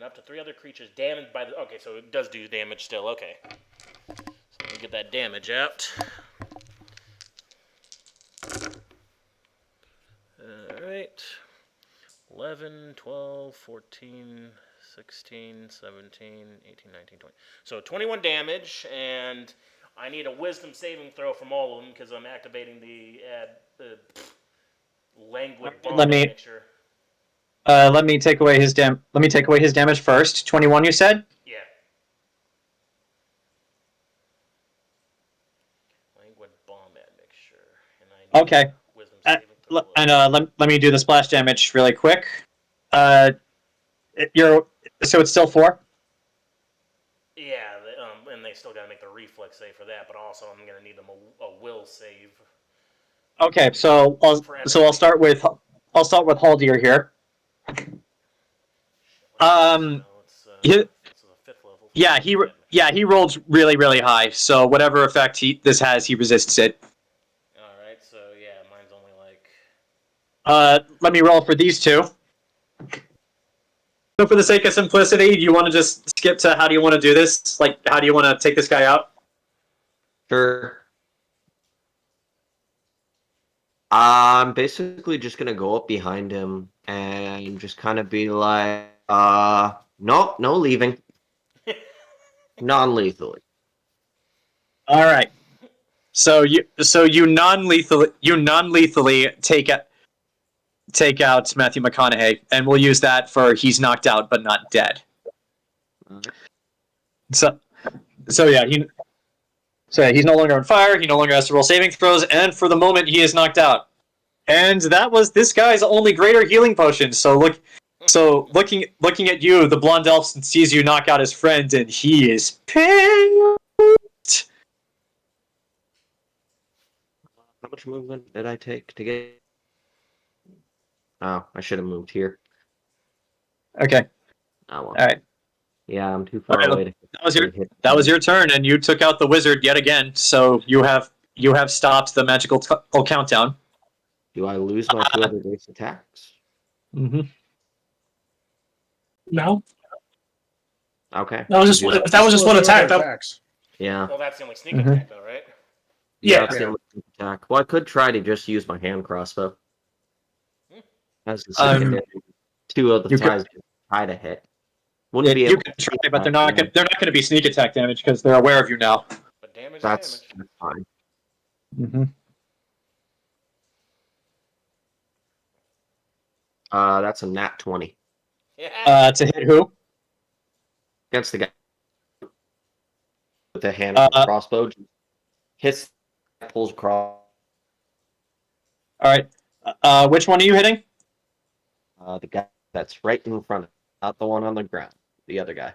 up to 3 other creatures damaged by the. Okay, so it does do damage still. Okay, so let me get that damage out. All right, 11, 12, 14, 16, 17, 18, 19, 20. So 21 damage, and I need a wisdom saving throw from all of them because I'm activating the languid bomb mixture. Let me take away his damage first. 21, you said? Yeah. Languid bomb admixture, and I need Okay. wisdom saving throw. Let me do the splash damage really quick. So it's still 4? Yeah, and they still got to make the reflex save for that, but also I'm going to need them a will save. Okay, so I'll start with Haldir here. It's a 5th level. Yeah, he rolled really, really high. So whatever effect this has, he resists it. All right, so yeah, mine's only like. Let me roll for these two. So for the sake of simplicity, do you want to just skip to how do you want to do this? Like, how do you want to take this guy out? Sure. I'm basically just gonna go up behind him and just kind of be like, no leaving. Non-lethally. All right. So you non-lethally take out Matthew McConaughey, and we'll use that for he's knocked out but not dead. So yeah, he's no longer on fire. He no longer has to roll saving throws, and for the moment, he is knocked out. And that was this guy's only greater healing potion. So looking at you, the blonde elf sees you knock out his friend, and he is pissed. How much movement did I take to get? Oh, I should have moved here. Okay. Oh, well. All right. Yeah, I'm too far away. That was your turn, and you took out the wizard yet again. So you have stopped the magical countdown. Do I lose my 2 other base attacks? Mm-hmm. No. Okay. That was just one attack. Yeah. Well, that's the only sneak attack, though, right? Yeah. That's the only attack. Well, I could try to just use my hand crossbow. As the secondary. 2 of the 5 try to hit. Wouldn't be You able can try, but they're not gonna be sneak attack damage because they're aware of you now. But damage is That's damage. fine. Mm-hmm. That's a nat 20 Yeah. To hit who? against the guy with the hand crossbow. Hits, pulls across. All right. Which one are you hitting? The guy that's right in front of him, not the one on the ground. The other guy.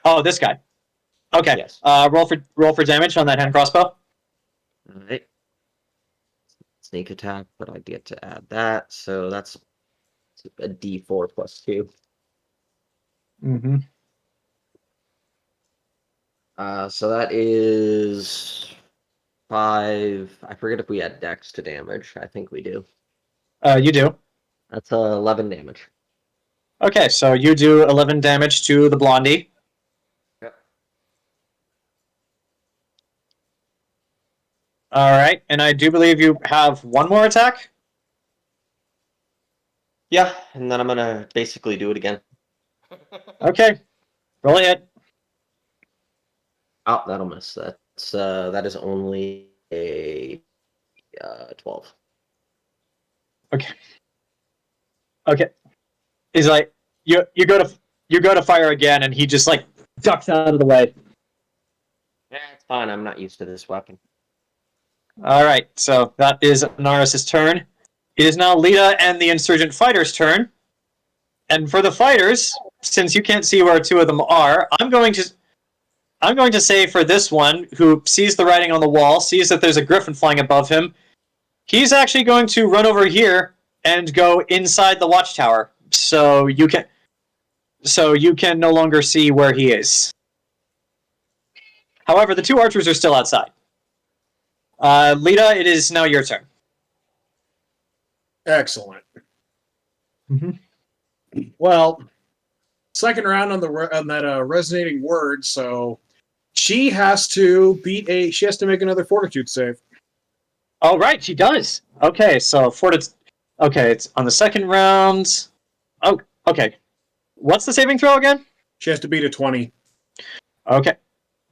Oh, this guy. Okay. Yes. Roll for damage on that hand crossbow. All right. Sneak attack, but I get to add that, so that's a D4 plus 2. Mm-hmm. So that is 5. I forget if we add dex to damage. I think we do. You do. That's 11 damage. Okay, so you do 11 damage to the blondie. Yep. All right, and I do believe you have one more attack. Yeah, and then I'm gonna basically do it again. Okay, roll a hit. Oh, that'll miss. That is only a 12. Okay. He's like, you go to fire again, and he just like ducks out of the way. Yeah, it's fine. I'm not used to this weapon. All right, so that is Anaris' turn. It is now Lita and the insurgent fighters' turn. And for the fighters, since you can't see where two of them are, I'm going to say for this one, who sees the writing on the wall, sees that there's a griffin flying above him, he's actually going to run over here and go inside the Watchtower, so you can no longer see where he is. However, the two archers are still outside. Lita, it is now your turn. Excellent. Mm-hmm. Well, second round on that resonating word, so she has to make another fortitude save. Oh, right, she does. Okay, so okay, it's on the second round. Oh, okay. What's the saving throw again? She has to beat a 20. Okay.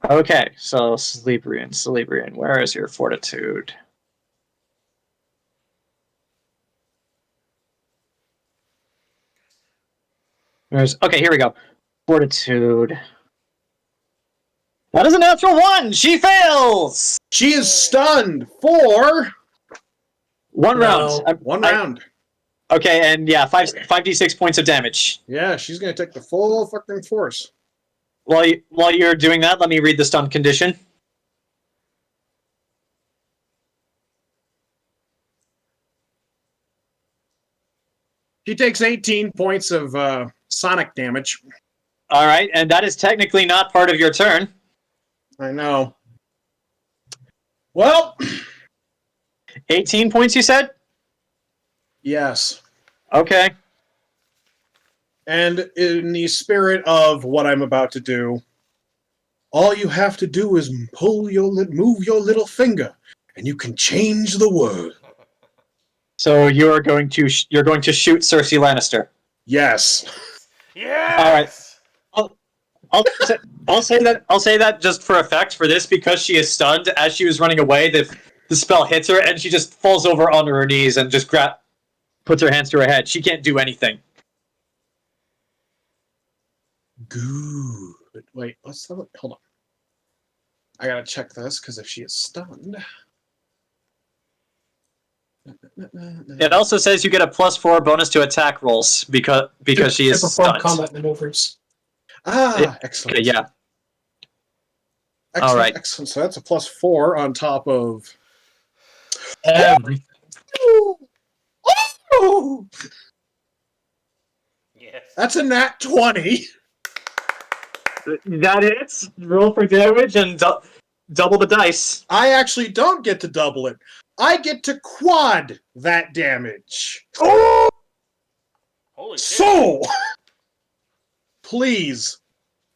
Okay, so Celebrian, where is your fortitude? Okay, here we go. Fortitude. That is a natural 1! She fails! She is stunned for One round. One round. Okay, and yeah, 5d6 points of damage. Yeah, she's gonna take the full fucking force. While you're doing that, let me read the stun condition. She takes 18 points of sonic damage. All right, and that is technically not part of your turn. I know. Well, 18 points, you said? yes. Okay. And in the spirit of what I'm about to do, all you have to do is move your little finger, and you can change the world. So you're going to shoot Cersei Lannister. Yes. Yes! All right. I'll say that just for effect for this, because she is stunned. As she was running away, the spell hits her, and she just falls over onto her knees and just puts her hands to her head. She can't do anything. Good. Wait, hold on. I gotta check this, because if she is stunned... It also says you get a +4 bonus to attack rolls because she is stunned. Combat maneuvers. Excellent. Okay, yeah. Excellent, All right. excellent. So that's a +4 on top of... Everything. Oh! Yes. That's a nat 20. That hits. Roll for damage and double the dice. I actually don't get to double it. I get to quad that damage. Holy shit. So, please,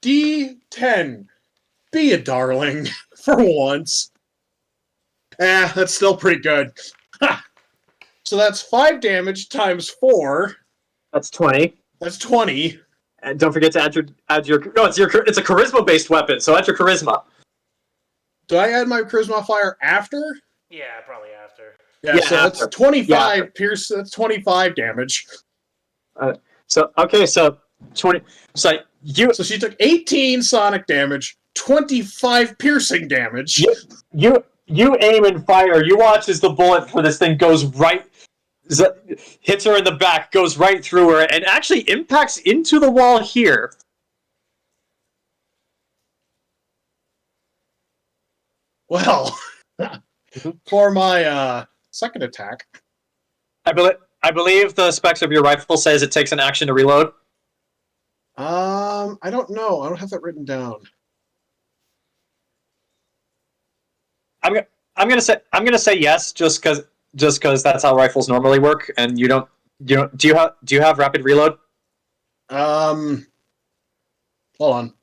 D10, be a darling for once. That's still pretty good. Ha! So that's 5 damage times 4. That's 20. That's 20. And don't forget to add your. No, it's a charisma based weapon. So add your charisma. Do I add my charisma modifier after? Yeah, probably after. Yeah, Yeah, so after. that's 25 Yeah. pierce. That's 25 damage. So 20. So you So she took 18 sonic damage, 25 piercing damage. you aim and fire. You watch as the bullet for this thing goes right, hits her in the back, goes right through her, and actually impacts into the wall here. Well, for my second attack, I believe the specs of your rifle says it takes an action to reload. I don't know. I don't have that written down. I'm gonna say yes, just because that's how rifles normally work, and do you have rapid reload? Hold on.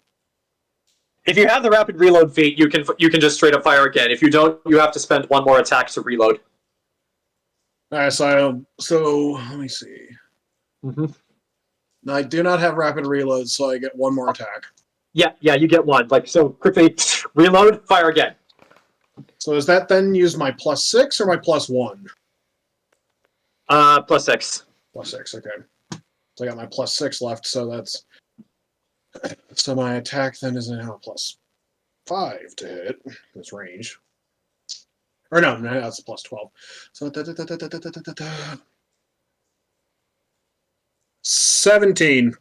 If you have the rapid reload feat, you can just straight up fire again. If you don't, you have to spend one more attack to reload. All right, so let me see. Mm-hmm. I do not have rapid reload, so I get one more attack. Yeah, you get one. So quickly reload, fire again. So does that then use my +6 or my +1? +6. +6, okay. So I got my +6 left, so that's... So my attack then is now +5 to hit. This range. Or no, that's +12. So 17.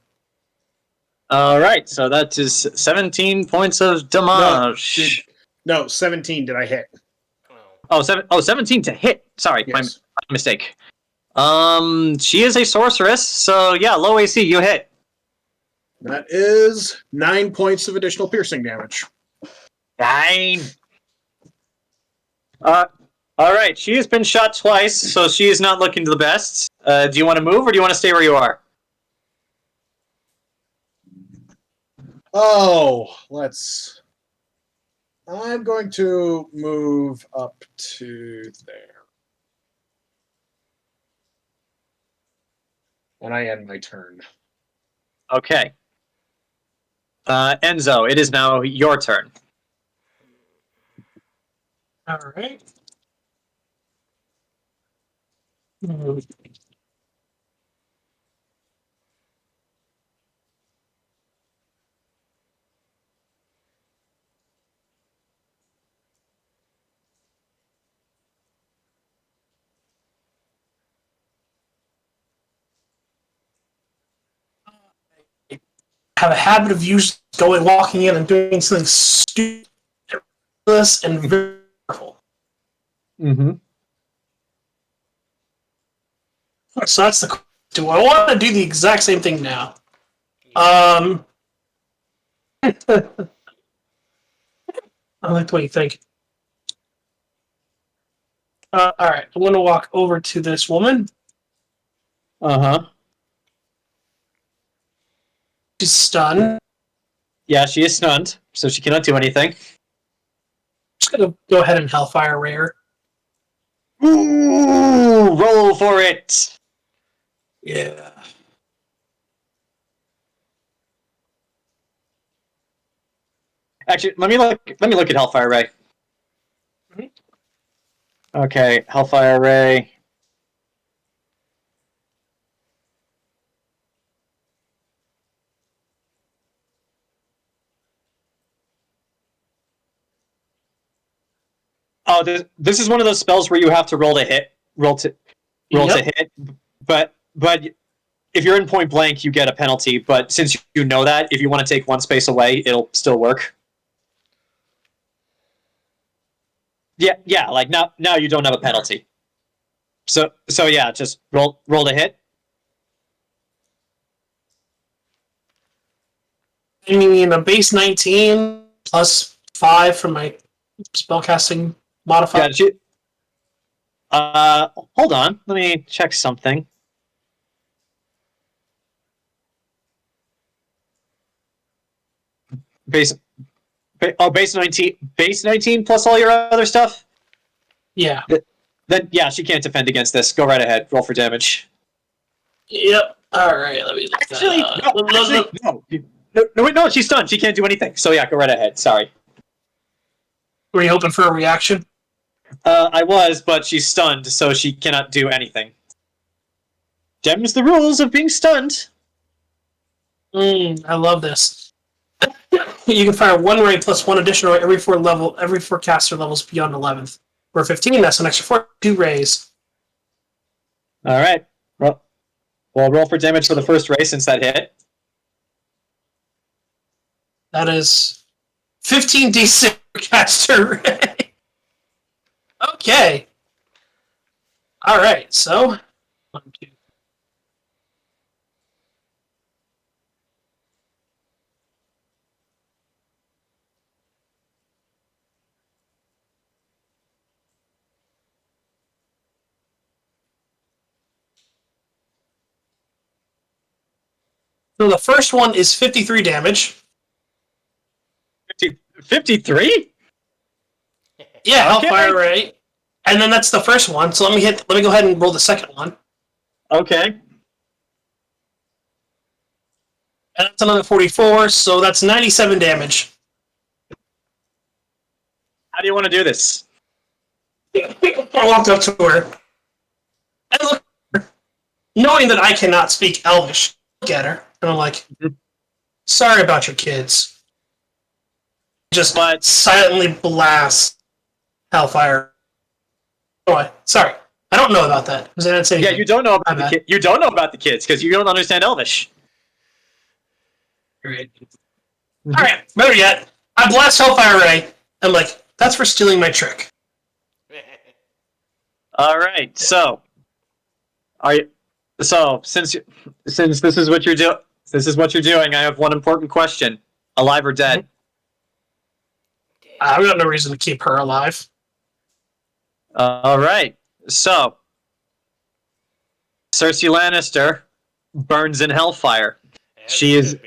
All right, so that is 17 points of damage. No, 17 did I hit. 17 to hit. Sorry, Yes. my mistake. She is a sorceress, so yeah, low AC, you hit. That is 9 points of additional piercing damage. 9. All right, she has been shot twice, so she is not looking the best. Do you want to move, or do you want to stay where you are? I'm going to move up to there. And I end my turn. Okay. Enzo, it is now your turn. All right. Have a habit of usually walking in and doing something stupid and very powerful. Mm-hmm. So that's the. Do I want to do the exact same thing now? I like the way you think. All right, I'm going to walk over to this woman. Uh-huh. She's stunned. Yeah, she is stunned, so she cannot do anything. Just going to go ahead and Hellfire Ray her. Ooh, roll for it. Yeah. Actually, let me look at Hellfire Ray. Mhm. Okay, Hellfire Ray. Oh, this is one of those spells where you have to roll to hit, to hit. But if you're in point blank, you get a penalty. But since you know that, if you want to take one space away, it'll still work. Yeah. Like now you don't have a penalty. So yeah, just roll to hit. I mean, a base 19 plus 5 from my spellcasting modifier. Yeah, hold on. Let me check something. Base 19. Base 19 plus all your other stuff. Yeah. Then yeah, she can't defend against this. Go right ahead. Roll for damage. Yep. All right. Let me look Actually, that up. no, she's stunned. She can't do anything. So yeah, go right ahead. Sorry. Were you hoping for a reaction? I was, but she's stunned, so she cannot do anything. Dem's the rules of being stunned. I love this. You can fire one ray plus one additional ray every four caster levels beyond 11th. For 15, that's an extra 2 rays. All right. Well, roll for damage for the first ray since that hit. That is 15d6 per caster ray. Okay. All right. So 1, 2. So the first one is 53 damage. 53? Yeah, Okay. Hellfire Ray. And then that's the first one. So let me go ahead and roll the second one. Okay. And that's another 44, so that's 97 damage. How do you want to do this? I walked up to her and look at her, knowing that I cannot speak Elvish. Look at her, and I'm like, sorry about your kids. Just silently blast Hellfire. Oh, sorry. I don't know about that. Because I didn't say Yeah, anything. you don't know about My the bad. You don't know about the kids because you don't understand Elvish. Great. Alright, better yet, I blast Hellfire Ray. I'm like, that's for stealing my trick. All right. So, since this is what you're doing, I have one important question: alive or dead? I've got no reason to keep her alive. All right. So, Cersei Lannister burns in hellfire. She is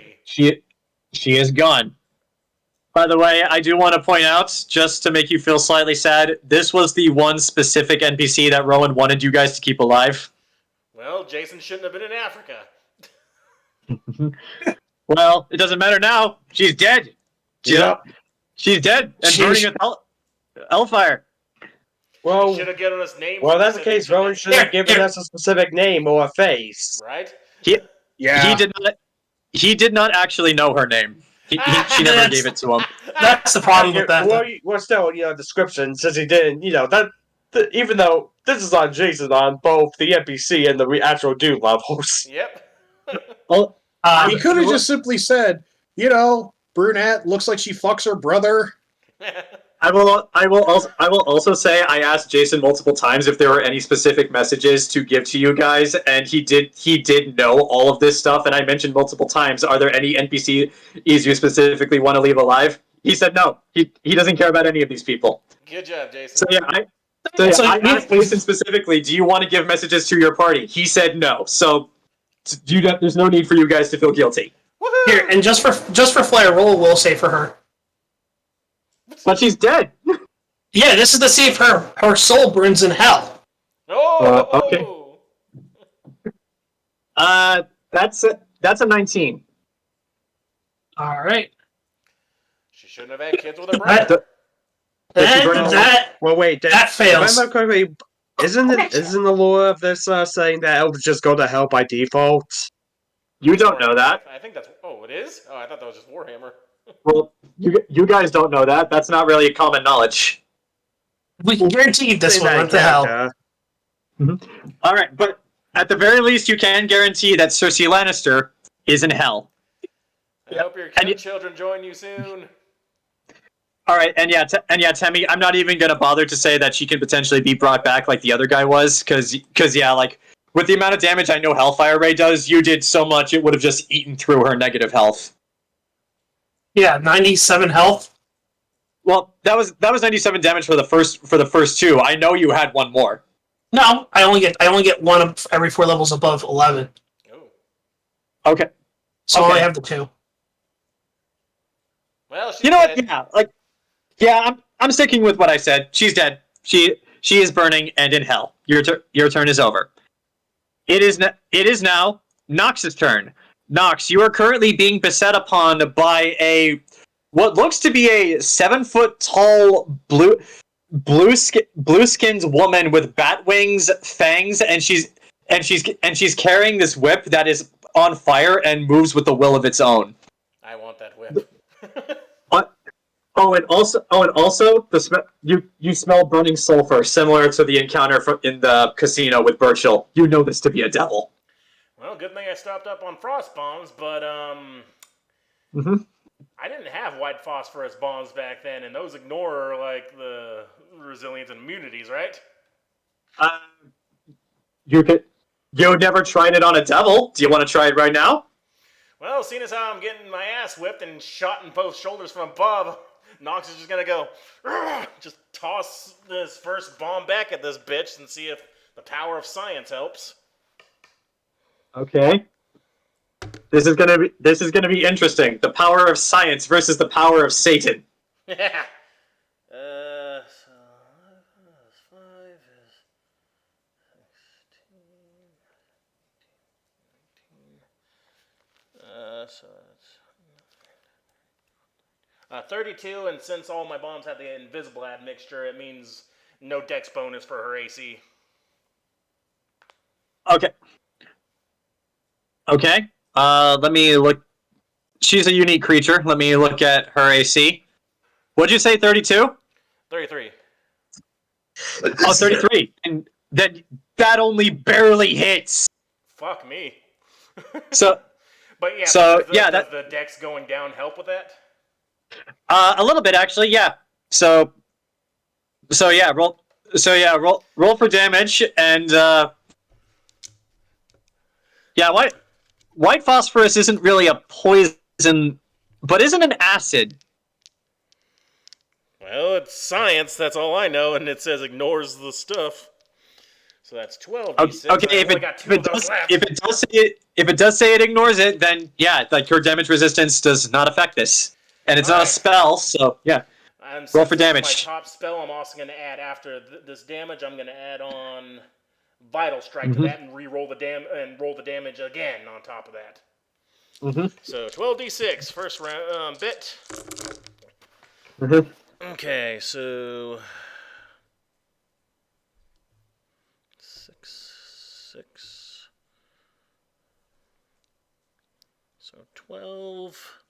gone. By the way, I do want to point out, just to make you feel slightly sad, this was the one specific NPC that Rowan wanted you guys to keep alive. Well, Jayson shouldn't have been in Africa. Well, it doesn't matter now. She's dead. She's dead and burning with hellfire. Well, Should have given us names. well, that's the case. Rowan should have given us a specific name or a face. Right? He Yeah. He did not actually know her name. She never gave it to him. That's the problem with that. Well, still, description says he didn't. Even though this is on Jayson on both the NPC and the actual dude levels. Yep. Well, He could have just simply said, brunette, looks like she fucks her brother. I will also say I asked Jayson multiple times if there were any specific messages to give to you guys, and he did know all of this stuff. And I mentioned multiple times, are there any NPCs you specifically want to leave alive? He said no. He doesn't care about any of these people. Good job, Jayson. So I asked Jayson specifically, do you want to give messages to your party? He said no. So there's no need for you guys to feel guilty. Woohoo! Here, and just for flair, roll a will save for her. But she's dead. Yeah, this is to see if her soul burns in hell. Oh! Okay. That's a 19. All right. She shouldn't have had kids with her brother. Well, wait. That fails. Remember correctly, isn't the lore of this saying that elves just go to hell by default? You don't know that. I think that's... Oh, it is? Oh, I thought that was just Warhammer. Well, you guys don't know that. That's not really common knowledge. We can guarantee this one went to hell. Mm-hmm. All right, but at the very least, you can guarantee that Cersei Lannister is in hell. I hope your children join you soon. All right, and Temme, I'm not even gonna bother to say that she can potentially be brought back like the other guy was, because with the amount of damage I know Hellfire Ray does, you did so much it would have just eaten through her negative health. Yeah, 97 health. Well, that was 97 damage for the first two. I know you had one more. No, I only get one every 4 levels above 11. Oh. Okay. So I only have the 2. Well, she's you know dead. what? Yeah, I'm sticking with what I said. She's dead. She is burning and in hell. Your turn is over. It is now Nox's turn. Nox, you are currently being beset upon by what looks to be a 7-foot tall blue skinned woman with bat wings, fangs, and she's carrying this whip that is on fire and moves with the will of its own. I want that whip. And also, you smell burning sulfur, similar to the encounter in the casino with Burchill. You know this to be a devil. Well, good thing I stopped up on frost bombs, but Mm-hmm. I didn't have white phosphorus bombs back then, and those ignore like the resilience and immunities, right? You never tried it on a devil. Do you want to try it right now? Well, seeing as how I'm getting my ass whipped and shot in both shoulders from above, Nox is just gonna go, just toss this first bomb back at this bitch and see if the power of science helps. Okay. This is gonna be interesting. The power of science versus the power of Satan. Yeah. So 5 is 16, 19. So it's 32, and since all my bombs have the invisible admixture, it means no dex bonus for her AC. Okay. Okay. Let me look. She's a unique creature. Let me look at her AC. What'd you say, 32? 33. Oh, 33. And that only barely hits. Fuck me. So, but yeah, so does the dex going down help with that? A little bit actually, yeah. So yeah, roll for damage, and yeah, white phosphorus isn't really a poison, but isn't an acid. Well, it's science, that's all I know, and it says ignores the stuff. So that's 12d6. Okay, if it does say it ignores it, then yeah, like your damage resistance does not affect this. And it's not a spell, so yeah. Roll for damage. My top spell, I'm also going to add after this damage. I'm going to add on Vital Strike to that and roll the damage again on top of that. Mm-hmm. So 12d6 first round bit. Mm-hmm. Okay, so 6. So 12.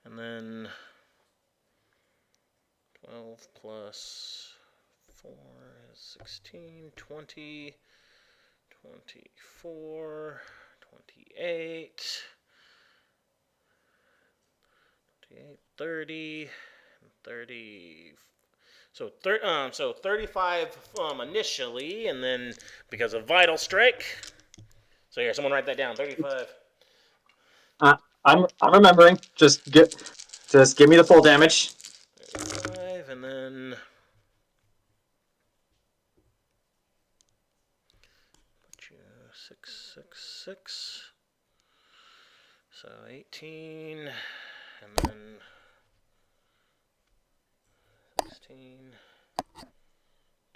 And then 12 plus 4 is 16, 20, 24, 28, 30, 30. So 35 initially, and then because of Vital Strike. So here, someone write that down. 35. I'm remembering. Just give me the full damage. 35, and then put you 666. So 18, and then 16,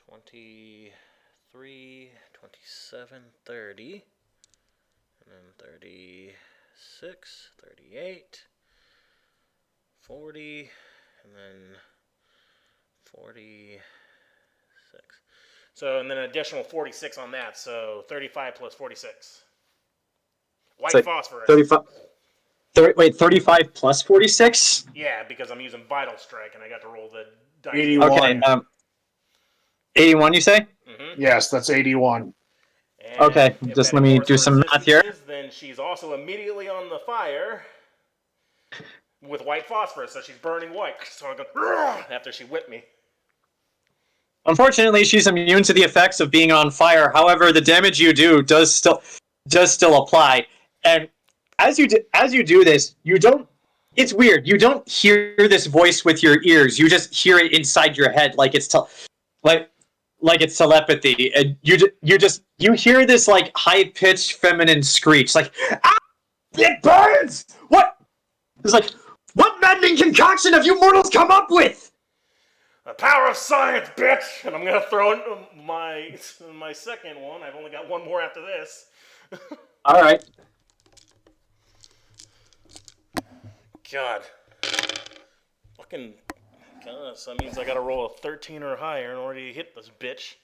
23, 27, 30, and then 36, 38, 40, and then 46. So, and then an additional 46 on that, so 35 plus 46. White phosphorus. 35 plus 46? Yeah, because I'm using Vital Strike, and I got to roll the dice. 81. Okay, 81 you say? Mm-hmm. Yes, that's 81. And okay, if just that let me ignores do her some math here. resistances, then she's also immediately on the fire with white phosphorus, so she's burning white. So I go after she whipped me. Unfortunately, she's immune to the effects of being on fire. However, the damage you do does still apply. And as you do this, you don't. It's weird. You don't hear this voice with your ears. You just hear it inside your head, like it's it's telepathy. And you hear this like high-pitched feminine screech, like, "Ah, it burns! What?" It's like, "What maddening concoction have you mortals come up with?" The power of science, bitch! And I'm gonna throw in my second one. I've only got one more after this. All right. God. Fucking. God, so that means I gotta roll a 13 or higher in order to hit this bitch.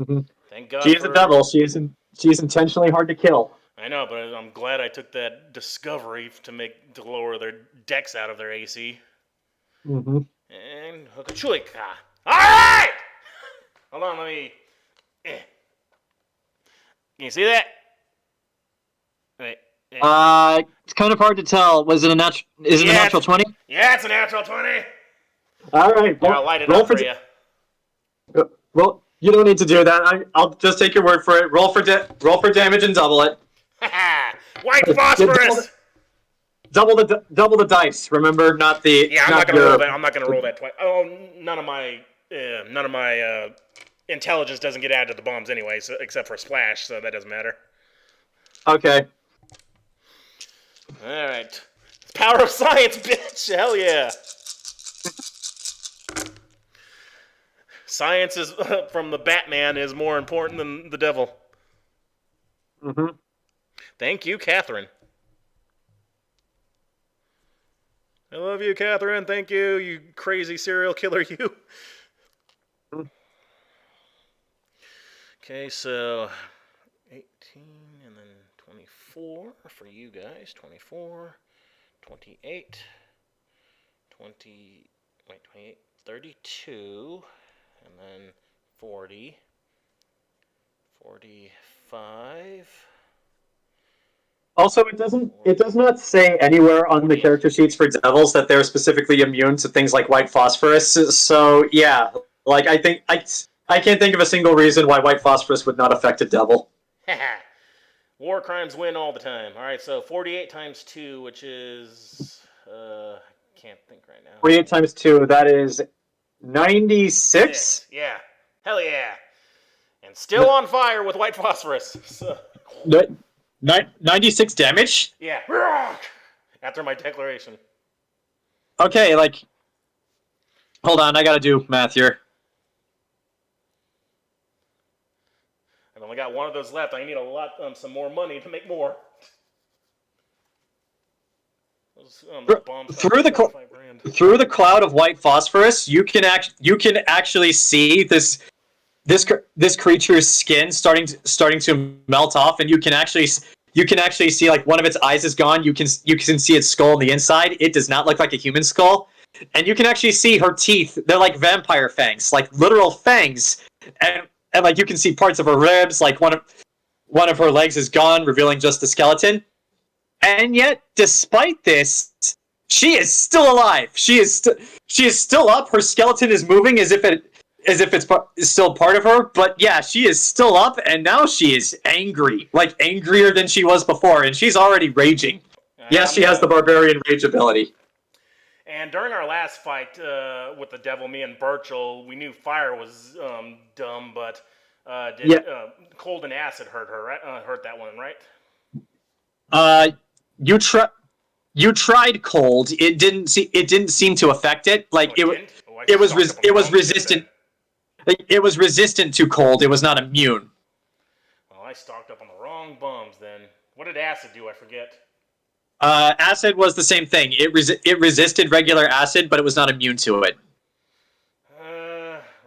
Mhm. Thank God She is a devil. She's intentionally hard to kill. I know, but I'm glad I took that discovery to lower their decks out of their AC. Mm-hmm. And Hokachuika. Alright! Hold on, let me. Can you see that? Wait. It's kind of hard to tell. Is it a natural 20? Yeah, it's a natural 20. All right. I'll light it roll up for you. Well, you don't need to do that. I'll just take your word for it. Roll for damage and double it. White phosphorus! Double the dice. Remember, not the. Yeah, I'm not gonna roll that. I'm not gonna roll that twice. Oh, none of my intelligence doesn't get added to the bombs anyway, so, except for splash, so that doesn't matter. Okay. All right. Power of science, bitch! Hell yeah! Science is from the Batman is more important than the devil. Mm-hmm. Thank you, Catherine. I love you, Catherine. Thank you, you crazy serial killer, you. Okay, so 18 and then 24 for you guys. 24, 28, 28, 32, and then 40, 45. Also, it does not say anywhere on the character sheets for devils that they're specifically immune to things like white phosphorus. So yeah, like I can't think of a single reason why white phosphorus would not affect a devil. War crimes win all the time. All right, so 48 times 2, which is can't think right now. 48 times 2, that is 96. Yeah, hell yeah, and still on fire with white phosphorus. So. 96 damage? Yeah. After my declaration. Okay, hold on, I gotta do math here. I've only got one of those left. I need some more money to make more. Through the cloud of white phosphorus, you can actually see this creature's skin starting to melt off, and you can actually see like one of its eyes is gone. You can see its skull on the inside. It does not look like a human skull, and you can actually see her teeth. They're like vampire fangs, like literal fangs, and like you can see parts of her ribs. Like one of her legs is gone, revealing just the skeleton. And yet, despite this, she is still alive. She is still up. Her skeleton is moving as if it's still part of her. But yeah, she is still up, and now she is angry, like angrier than she was before, and she's already raging. Yes, she has the barbarian rage ability. And during our last fight with the devil, me and Burchill, we knew fire was dumb, but cold and acid hurt her, right? Hurt that one, right? You tried cold. It didn't seem to affect it. Like it was resistant. It was resistant to cold. It was not immune. Well, I stocked up on the wrong bums then. What did acid do? I forget. Acid was the same thing. It resisted regular acid, but it was not immune to it.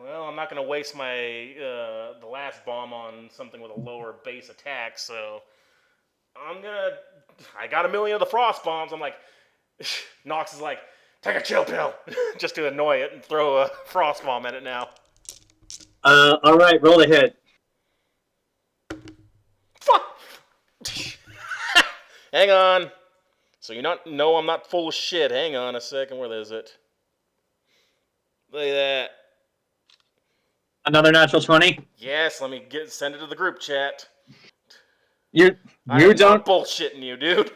Well, I'm not going to waste my the last bomb on something with a lower base attack, so I got a million of the frost bombs. I'm like, Nox is like, take a chill pill, just to annoy it and throw a frost bomb at it now. All right, roll a hit. Fuck. Hang on. So know I'm not full of shit. Hang on a second. Where is it? Look at that. Another natural 20? Yes, let me send it to the group chat. You I'm don't not bullshitting you, dude.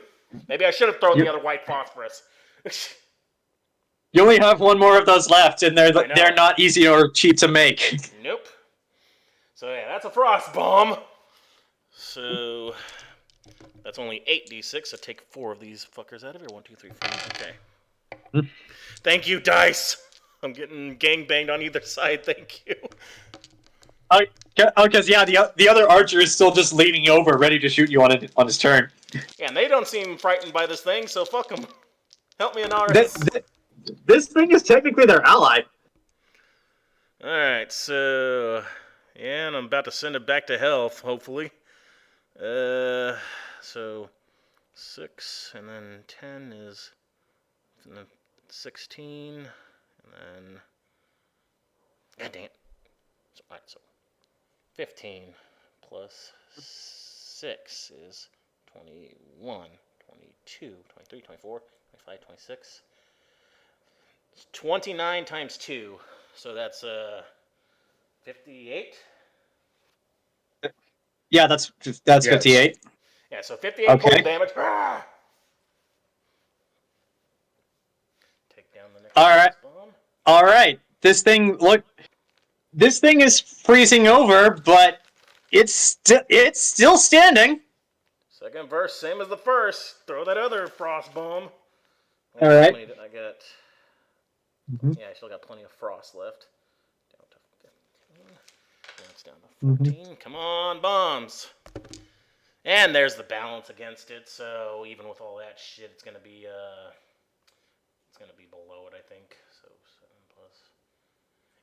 Maybe I should have thrown the other white phosphorus. You only have one more of those left, and they're not easy or cheap to make. Nope. So yeah, that's a frost bomb. So that's only 8d6. So take 4 of these fuckers out of here. 1, 2, 3, 4. Okay. Thank you, dice. I'm getting gangbanged on either side. Thank you. Because the other archer is still just leaning over, ready to shoot you on his turn. Yeah, and they don't seem frightened by this thing, so fuck them. Help me, Anaris. This thing is technically their ally. Alright, so... Yeah, and I'm about to send it back to health, hopefully. So... 6, and then 10 is... 16, and then... God dang it. Alright, so... 15 plus 6 is 21, 22, 23, 24, 25, 26. 29 times 2, so that's 58. Yeah, that's Yes. 58. Yeah, so 58 Okay. total damage. Ah! Take down the next All right. bomb. All right. This thing is freezing over, but it's still standing. Second verse, same as the first. Throw that other frost bomb. All right. How many did I get? Mhm. Yeah, I still got plenty of frost left. Down to 15. Now it's down to 14. Come on, bombs. And there's the balance against it, so even with all that shit, it's gonna be below it, I think. So 7 plus.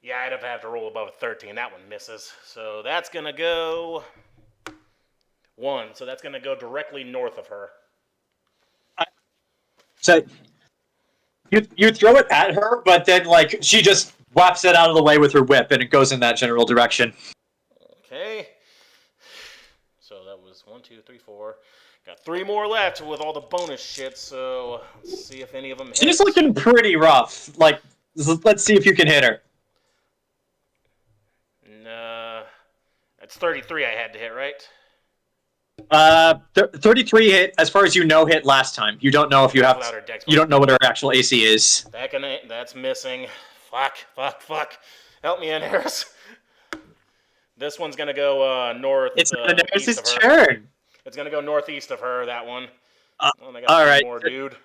Yeah, I'd have to roll above a 13. That one misses. So that's gonna go 1. So that's gonna go directly north of her. So you throw it at her, but then like she just whaps it out of the way with her whip, and it goes in that general direction. Okay. So that was 1, 2, 3, 4. Got 3 more left with all the bonus shit. So let's see if any of them hit. She's looking pretty rough. Like, let's see if you can hit her. Nah, that's 33 I had to hit, right? 33 hit, as far as you know, hit last time. You don't know if you have. Without her dex You don't know what her actual AC is. That's missing. Fuck. Help me, Anaris. This one's gonna go north. It's Anaris' east of her. turn. It's gonna go northeast of her. That one. Oh, and I got all 3 right. more, dude.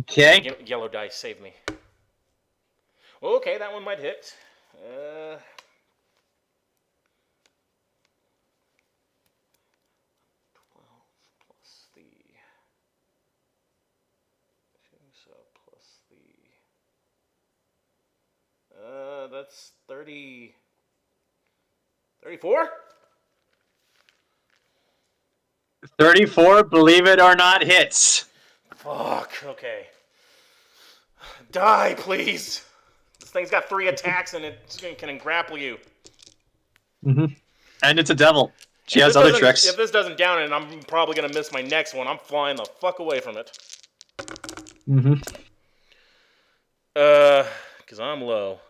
Okay. Yellow dice, save me. Okay, that one might hit. 12 plus the... So plus the... that's 30... 34? 34, believe it or not, hits. Fuck, okay. Die, please! This thing's got 3 attacks and it can grapple you. Mm-hmm. And it's a devil. She If has this other doesn't- tricks. If this doesn't down it, I'm probably gonna miss my next one. I'm flying the fuck away from it. Mm-hmm. Because I'm low.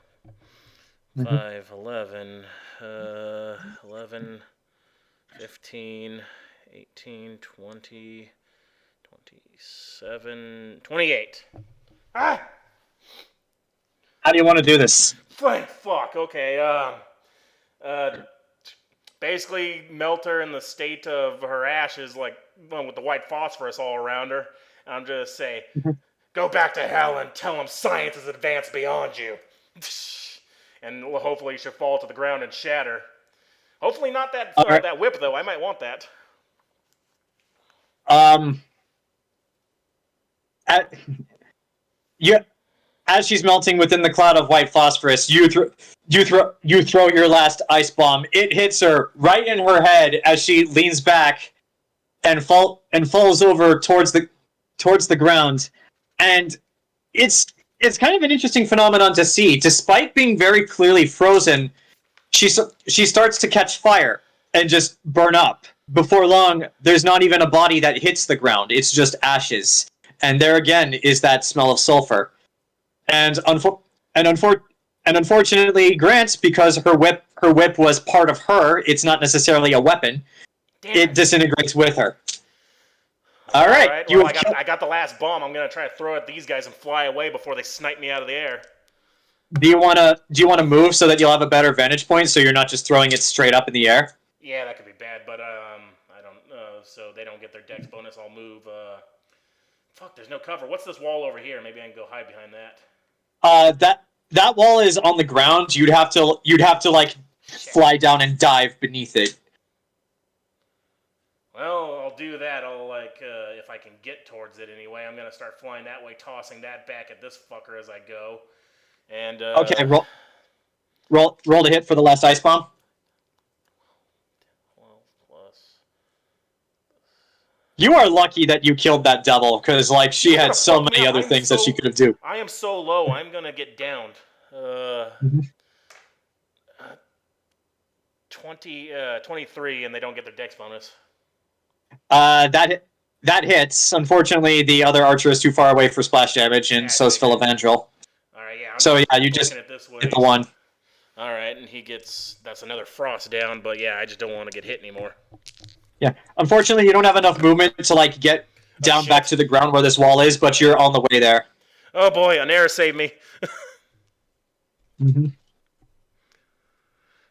5, 11, 11, 15, 18, 20, 27, 28. Ah! How do you want to do this? Thank fuck. Okay. Basically melt her in the state of her ashes, like with the white phosphorus all around her. And I'm just say, go back to hell and tell them science has advanced beyond you. And hopefully she'll fall to the ground and shatter. Hopefully not that right. that whip though. I might want that. As she's melting within the cloud of white phosphorus, you throw your last ice bomb. It hits her right in her head as she leans back and falls over towards the ground. And it's kind of an interesting phenomenon to see. Despite being very clearly frozen, she starts to catch fire and just burn up. Before long, there's not even a body that hits the ground. It's just ashes. And there again is that smell of sulfur. And unfortunately, Grant, because her whip was part of her, it's not necessarily a weapon. Damn It disintegrates with her. All right, Well, I got the last bomb. I'm gonna try to throw at these guys and fly away before they snipe me out of the air. Do you wanna move so that you'll have a better vantage point, so you're not just throwing it straight up in the air? Yeah, that could be bad, but I don't know. So they don't get their dex bonus. I'll move. Fuck, there's no cover. What's this wall over here? Maybe I can go hide behind that. That wall is on the ground. You'd have to like fly down and dive beneath it. Well, I'll do that. I'll, if I can get towards it anyway, I'm going to start flying that way, tossing that back at this fucker as I go. And, Okay, roll to hit for the last ice bomb. 12 plus. You are lucky that you killed that devil, because, like, she had so many other I'm things that she could have do. I am so low, I'm going to get downed. 23, and they don't get their dex bonus. That hits. Unfortunately, the other archer is too far away for splash damage, and so is Philevandril. Alright, yeah. So yeah, you just it this way. hit the one. Alright, and he gets... That's another frost down, but yeah, I just don't want to get hit anymore. Yeah. Unfortunately, you don't have enough movement to, like, get down back to the ground where this wall is, but you're on the way there. Oh boy, Anaris saved me.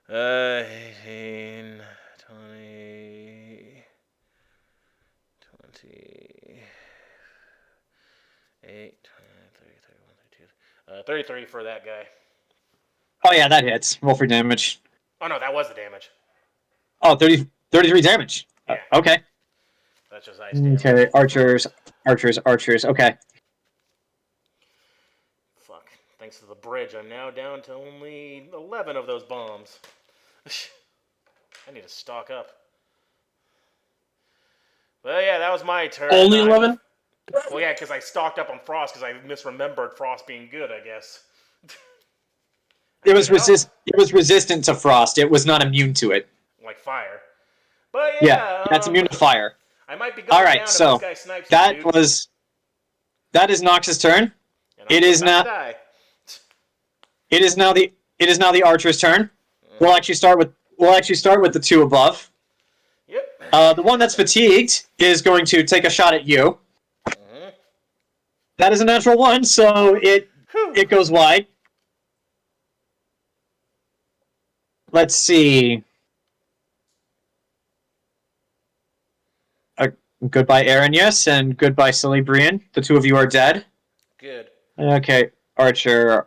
18, 20, 28, 33 for that guy. Oh yeah, that hits. Roll for damage. Oh no, that was the damage. Oh, 33 damage. Yeah. Okay. That's just ice damage. Okay, archers. Okay. Fuck. Thanks to the bridge, I'm now down to only 11 of those bombs. I need to stock up. Well, yeah, that was my turn. Only 11? Well, yeah, because I stocked up on frost because I misremembered frost being good, I guess. It was resistant to frost. It was not immune to it. Like fire. But Yeah, that's immune to fire. I might be going All right, down so if this guy snipes that me, dude. that is Nox's turn. And It I'm is about not. to die. It is now the archer's turn. We'll actually start with the two above. Yep. The one that's fatigued is going to take a shot at you. That is a natural one, so it goes wide. Let's see. Goodbye, Aaron, yes, and goodbye, Silly Brian. The two of you are dead. Good. Okay, Archer.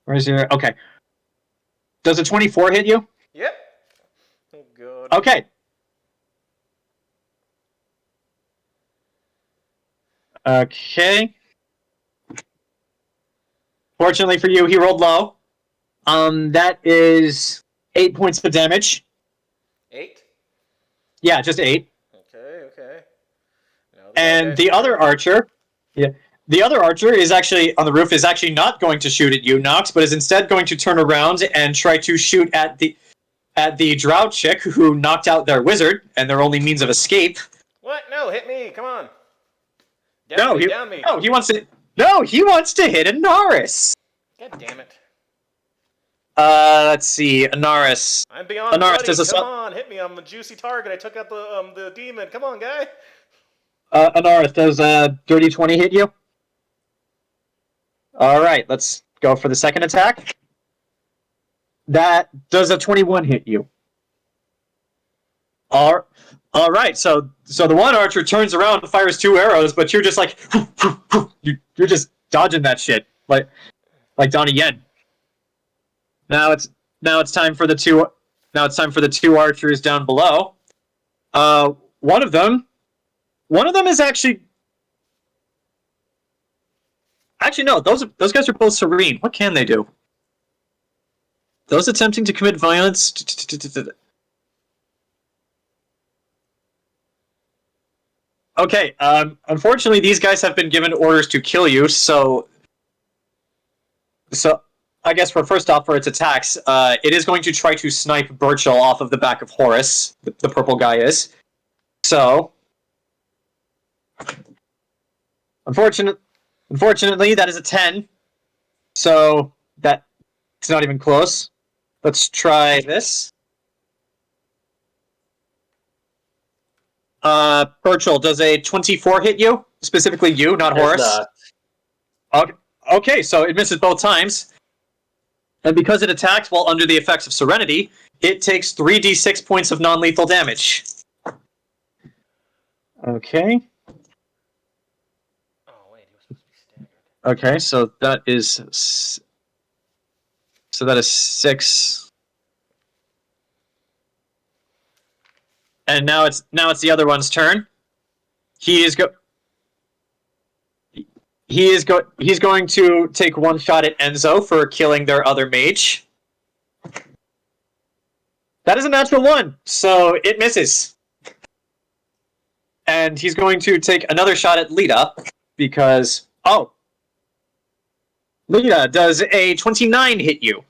Where's your... Okay. Does a 24 hit you? Yep. Oh, God. Okay. Okay. Fortunately for you, he rolled low. That is 8 points of damage. 8? Yeah, just 8. Okay. And the other archer, the other archer is actually on the roof. Is actually not going to shoot at you, Nox, but is instead going to turn around and try to shoot at the drow chick who knocked out their wizard and their only means of escape. What? No, hit me! Come on. Down me. No, he wants to. No, he wants to hit Anaris. God damn it. Let's see, Anaris. I'm beyond Anaris, bloody. does Come on, hit me. I'm a juicy target. I took out the demon. Come on, guy. Anaris, does a dirty 20 hit you? All right, let's go for the second attack. That does a 21 hit you. All right, so the one archer turns around and fires 2 arrows, but you're just like you're just dodging that shit like Donnie Yen. Now it's time for the two archers down below. One of them is actually no. Those guys are both serene. What can they do? Those attempting to commit violence. Okay. Unfortunately, these guys have been given orders to kill you. So I guess first off, for its attacks, it is going to try to snipe Burchill off of the back of Horus. The purple guy is. So, unfortunately, that is a 10. So that it's not even close. Let's try this. Burchill, does a 24 hit you? Specifically you, not Horus? Okay, so it misses both times. And because it attacks while under the effects of Serenity, it takes 3d6 points of non-lethal damage. Okay. Oh, wait, he was supposed to be Okay, so that is 6. And now it's the other one's turn. He's going to take one shot at Enzo for killing their other mage. That is a natural 1, so it misses. And he's going to take another shot at Lita because Lita, does a 29 hit you?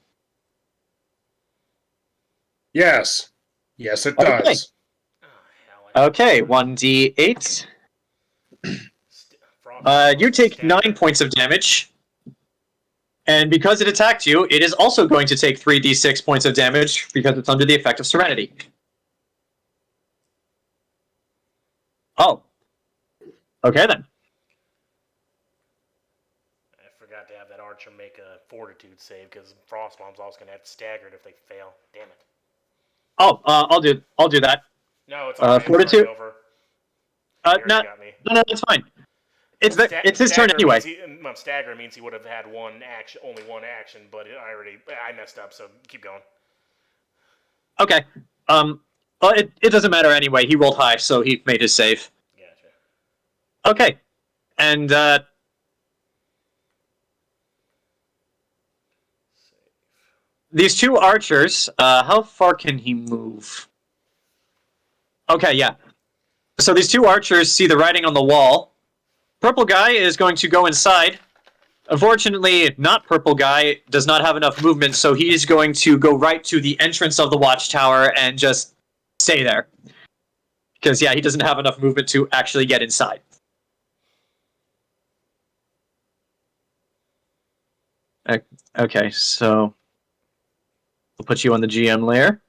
Yes. Yes, it Okay. does. Okay, 1d8. You take 9 points of damage. And because it attacked you, it is also going to take 3d6 points of damage because it's under the effect of Serenity. Oh. Okay, then. I forgot to have that archer make a fortitude save because Frostbomb's also going to have staggered if they fail. Damn it. Oh, I'll do that. No, it's alright. Fortitude? Over. No, it's fine. It's his turn anyway. Stagger means he would have had only one action, but I messed up, so keep going. Okay. Well, it doesn't matter anyway. He rolled high, so he made his save. Gotcha. Okay. And these two archers, how far can he move? Okay, yeah. So these two archers see the writing on the wall. Purple guy is going to go inside. Unfortunately, not purple guy does not have enough movement, so he's going to go right to the entrance of the Watchtower and just stay there. Because, yeah, he doesn't have enough movement to actually get inside. Okay, so we'll put you on the GM layer.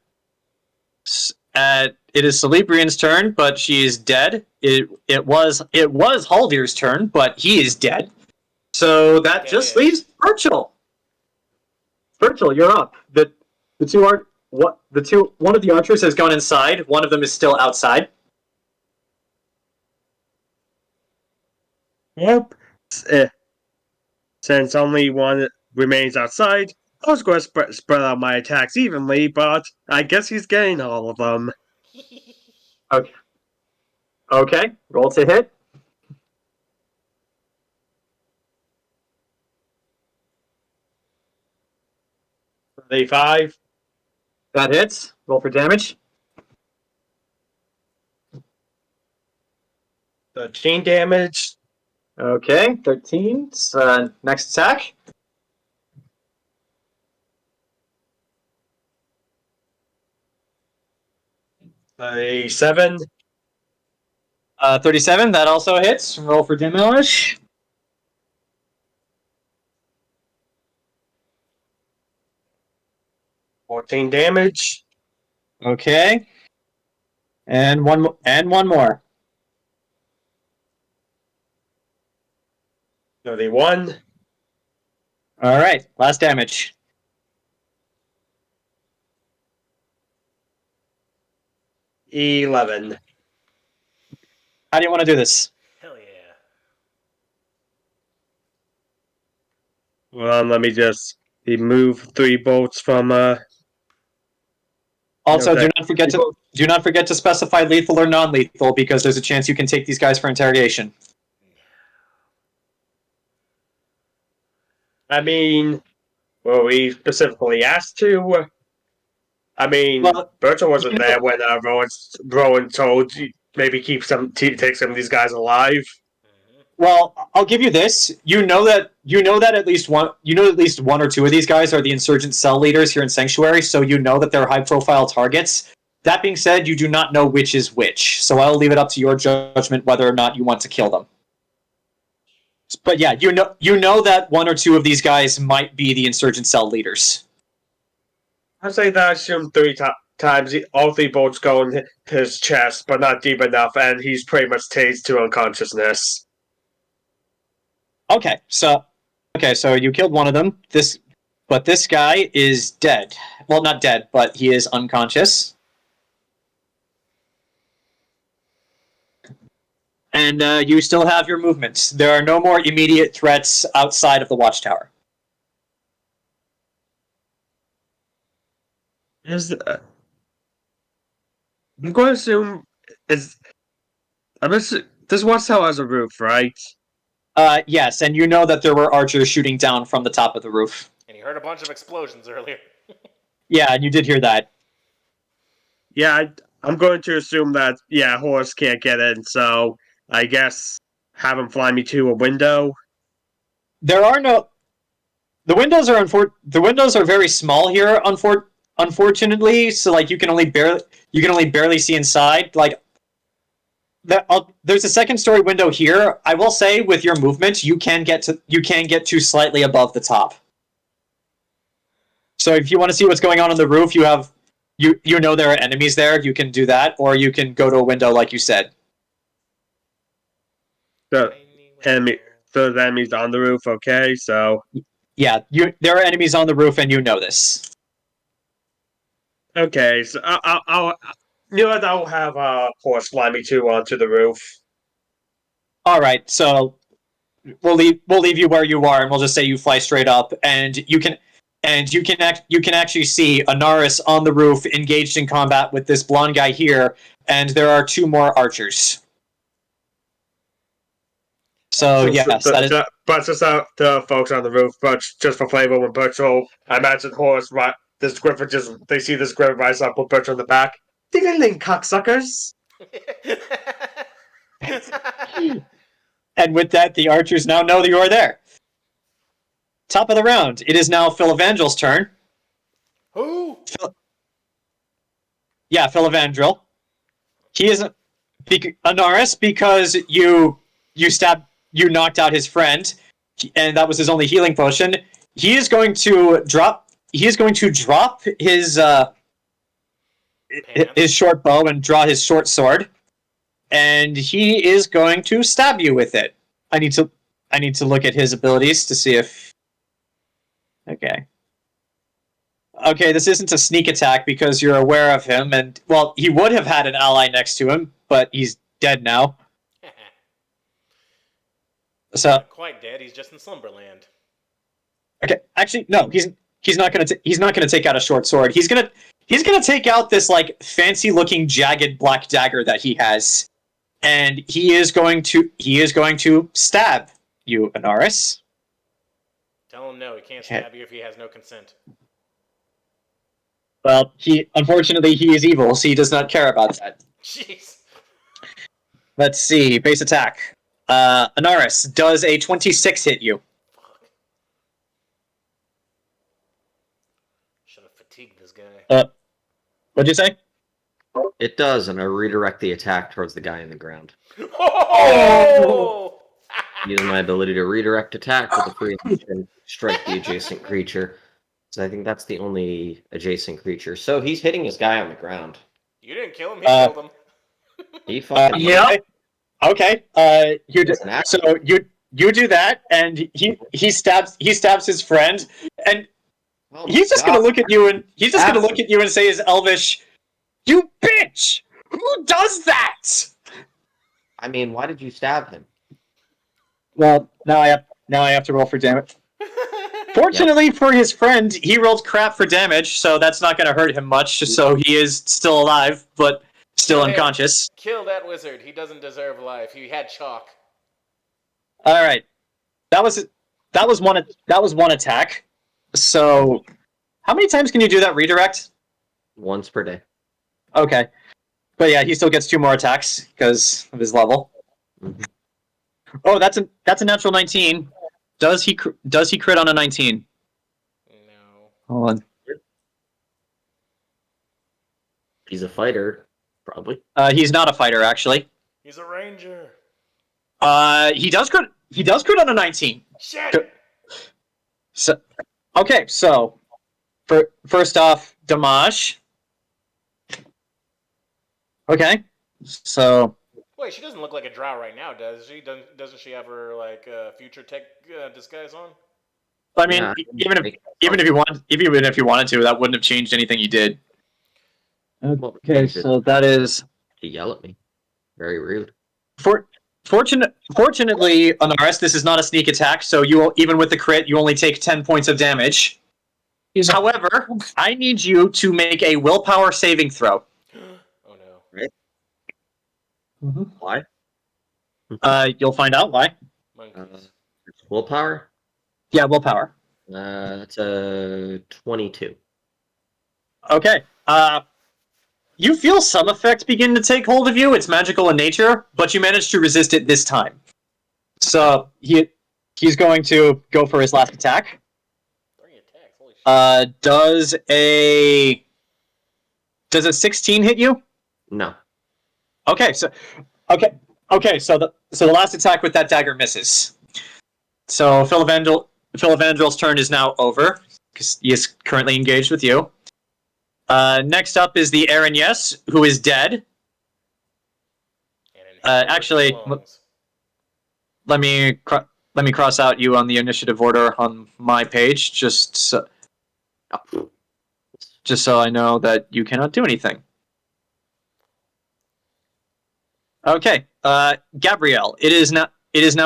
It is Celebrian's turn, but she is dead. It was Haldir's turn, but he is dead. So that just leaves Burchill. Burchill, you're up. One of the archers has gone inside. One of them is still outside. Yep. Since only one remains outside, I was going to spread out my attacks evenly, but I guess he's getting all of them. Okay, roll to hit. $35. That hits. Roll for damage. 13 damage. Okay, 13. Next attack. A 7. 37, that also hits. Roll for damage. $14 damage. Okay. And one more. 31. All right, last damage. $11. How do you want to do this? Hell yeah. Well, let me just remove 3 bolts from Also, Okay. do not forget to specify lethal or non-lethal because there's a chance you can take these guys for interrogation. I mean, were we specifically asked to? I mean, Well, Burchill wasn't there when Rowan told you maybe take some of these guys alive. Well, I'll give you this. You know that at least one or two of these guys are the insurgent cell leaders here in Sanctuary, so you know that they're high-profile targets. That being said, you do not know which is which, so I'll leave it up to your judgment whether or not you want to kill them. But yeah, you know that one or two of these guys might be the insurgent cell leaders. I'd say that I assumed 3 times. All 3 bolts go in his chest, but not deep enough, and he's pretty much tased to unconsciousness. Okay, so you killed one of them. This guy is dead. Well, not dead, but he is unconscious. And you still have your movements. There are no more immediate threats outside of the Watchtower. I'm going to assume this Watchtower has a roof, right? Yes, and you know that there were archers shooting down from the top of the roof. And you heard a bunch of explosions earlier. Yeah, and you did hear that. Yeah, I'm going to assume that, horse can't get in, so I guess have him fly me to a window. There are no... The windows are very small here, unfortunately, so like you can only barely see inside. Like there's a second story window here. I will say with your movement, you can get to slightly above the top. So if you want to see what's going on the roof, you know there are enemies there. You can do that, or you can go to a window like you said. So the enemies on the roof, okay, so... Yeah, there are enemies on the roof, and you know this. Okay, so I'll have horse fly me onto the roof. All right, so we'll leave you where you are, and we'll just say you fly straight up, and you can actually see Anaris on the roof engaged in combat with this blonde guy here, and there are 2 more archers. So yes, that is. But just the folks on the roof, but just for flavor, when Burchill, I imagine horse, right? This Griffin they see this Griffin rise up with Burchill in the back. Ding-a-ling, cocksuckers! And with that, the archers now know that you are there. Top of the round. It is now Phil Evangel's turn. Who? Phil Evangel. He is Anaris because you knocked out his friend, and that was his only healing potion. He is going to drop his short bow and draw his short sword, and he is going to stab you with it. I need to look at his abilities to see if. Okay, this isn't a sneak attack because you're aware of him, and well, he would have had an ally next to him, but he's dead now. So Not quite dead. He's just in Slumberland. Okay, actually, no. He's not gonna take out a short sword. He's gonna take out this like fancy looking jagged black dagger that he has, and he is going to stab you, Anaris. Tell him no. He can't stab you if he has no consent. Well, unfortunately he is evil, so he does not care about that. Jeez. Let's see, base attack. Anaris, does a 26 hit you? Should have fatigued this guy. What'd you say? It does, and I redirect the attack towards the guy in the ground. Oh! Using my ability to redirect attack with a free action, strike the adjacent creature. So I think that's the only adjacent creature. So he's hitting his guy on the ground. You didn't kill him. He killed him. He fucking yeah. Okay. You do that, and he stabs his friend, and he's just gonna look at you and say his Elvish, "You bitch! Who does that?" I mean, why did you stab him? Well, now I have to roll for damage. Fortunately for his friend, he rolled crap for damage, so that's not going to hurt him much. So he is still alive, but still unconscious. Kill that wizard. He doesn't deserve life. He had chalk. All right, that was one attack. So, how many times can you do that redirect? Once per day. Okay, but yeah, he still gets 2 more attacks because of his level. Mm-hmm. Oh, that's a natural 19. Does he crit on a 19? No. Hold on. He's a fighter, probably. He's not a fighter, actually. He's a ranger. He does crit. He does crit on a 19. Shit. So, okay. So, first off, damage. Okay. So. Wait, she doesn't look like a drow right now, does she? Doesn't she have her future tech disguise on? I mean, even if you wanted to, that wouldn't have changed anything you did. Okay, so that is. He yelled at me. Very rude. Fortunately, Anaris, this is not a sneak attack, so even with the crit, you only take 10 points of damage. However, I need you to make a willpower saving throw. Oh no. Right? Mm-hmm. Why? You'll find out why. Monkeys. Willpower? Yeah, willpower. That's a 22. Okay. You feel some effect begin to take hold of you. It's magical in nature, but you manage to resist it this time. So he's going to go for his last attack. 3 attacks. Holy shit. Does a 16 hit you? No. Okay, so the last attack with that dagger misses. So Philovangel's turn is now over because he is currently engaged with you. Next up is the Aaron Yes, who is dead. Actually, let me cross out you on the initiative order on my page, just so I know that you cannot do anything. Okay, Gabrielle, it is now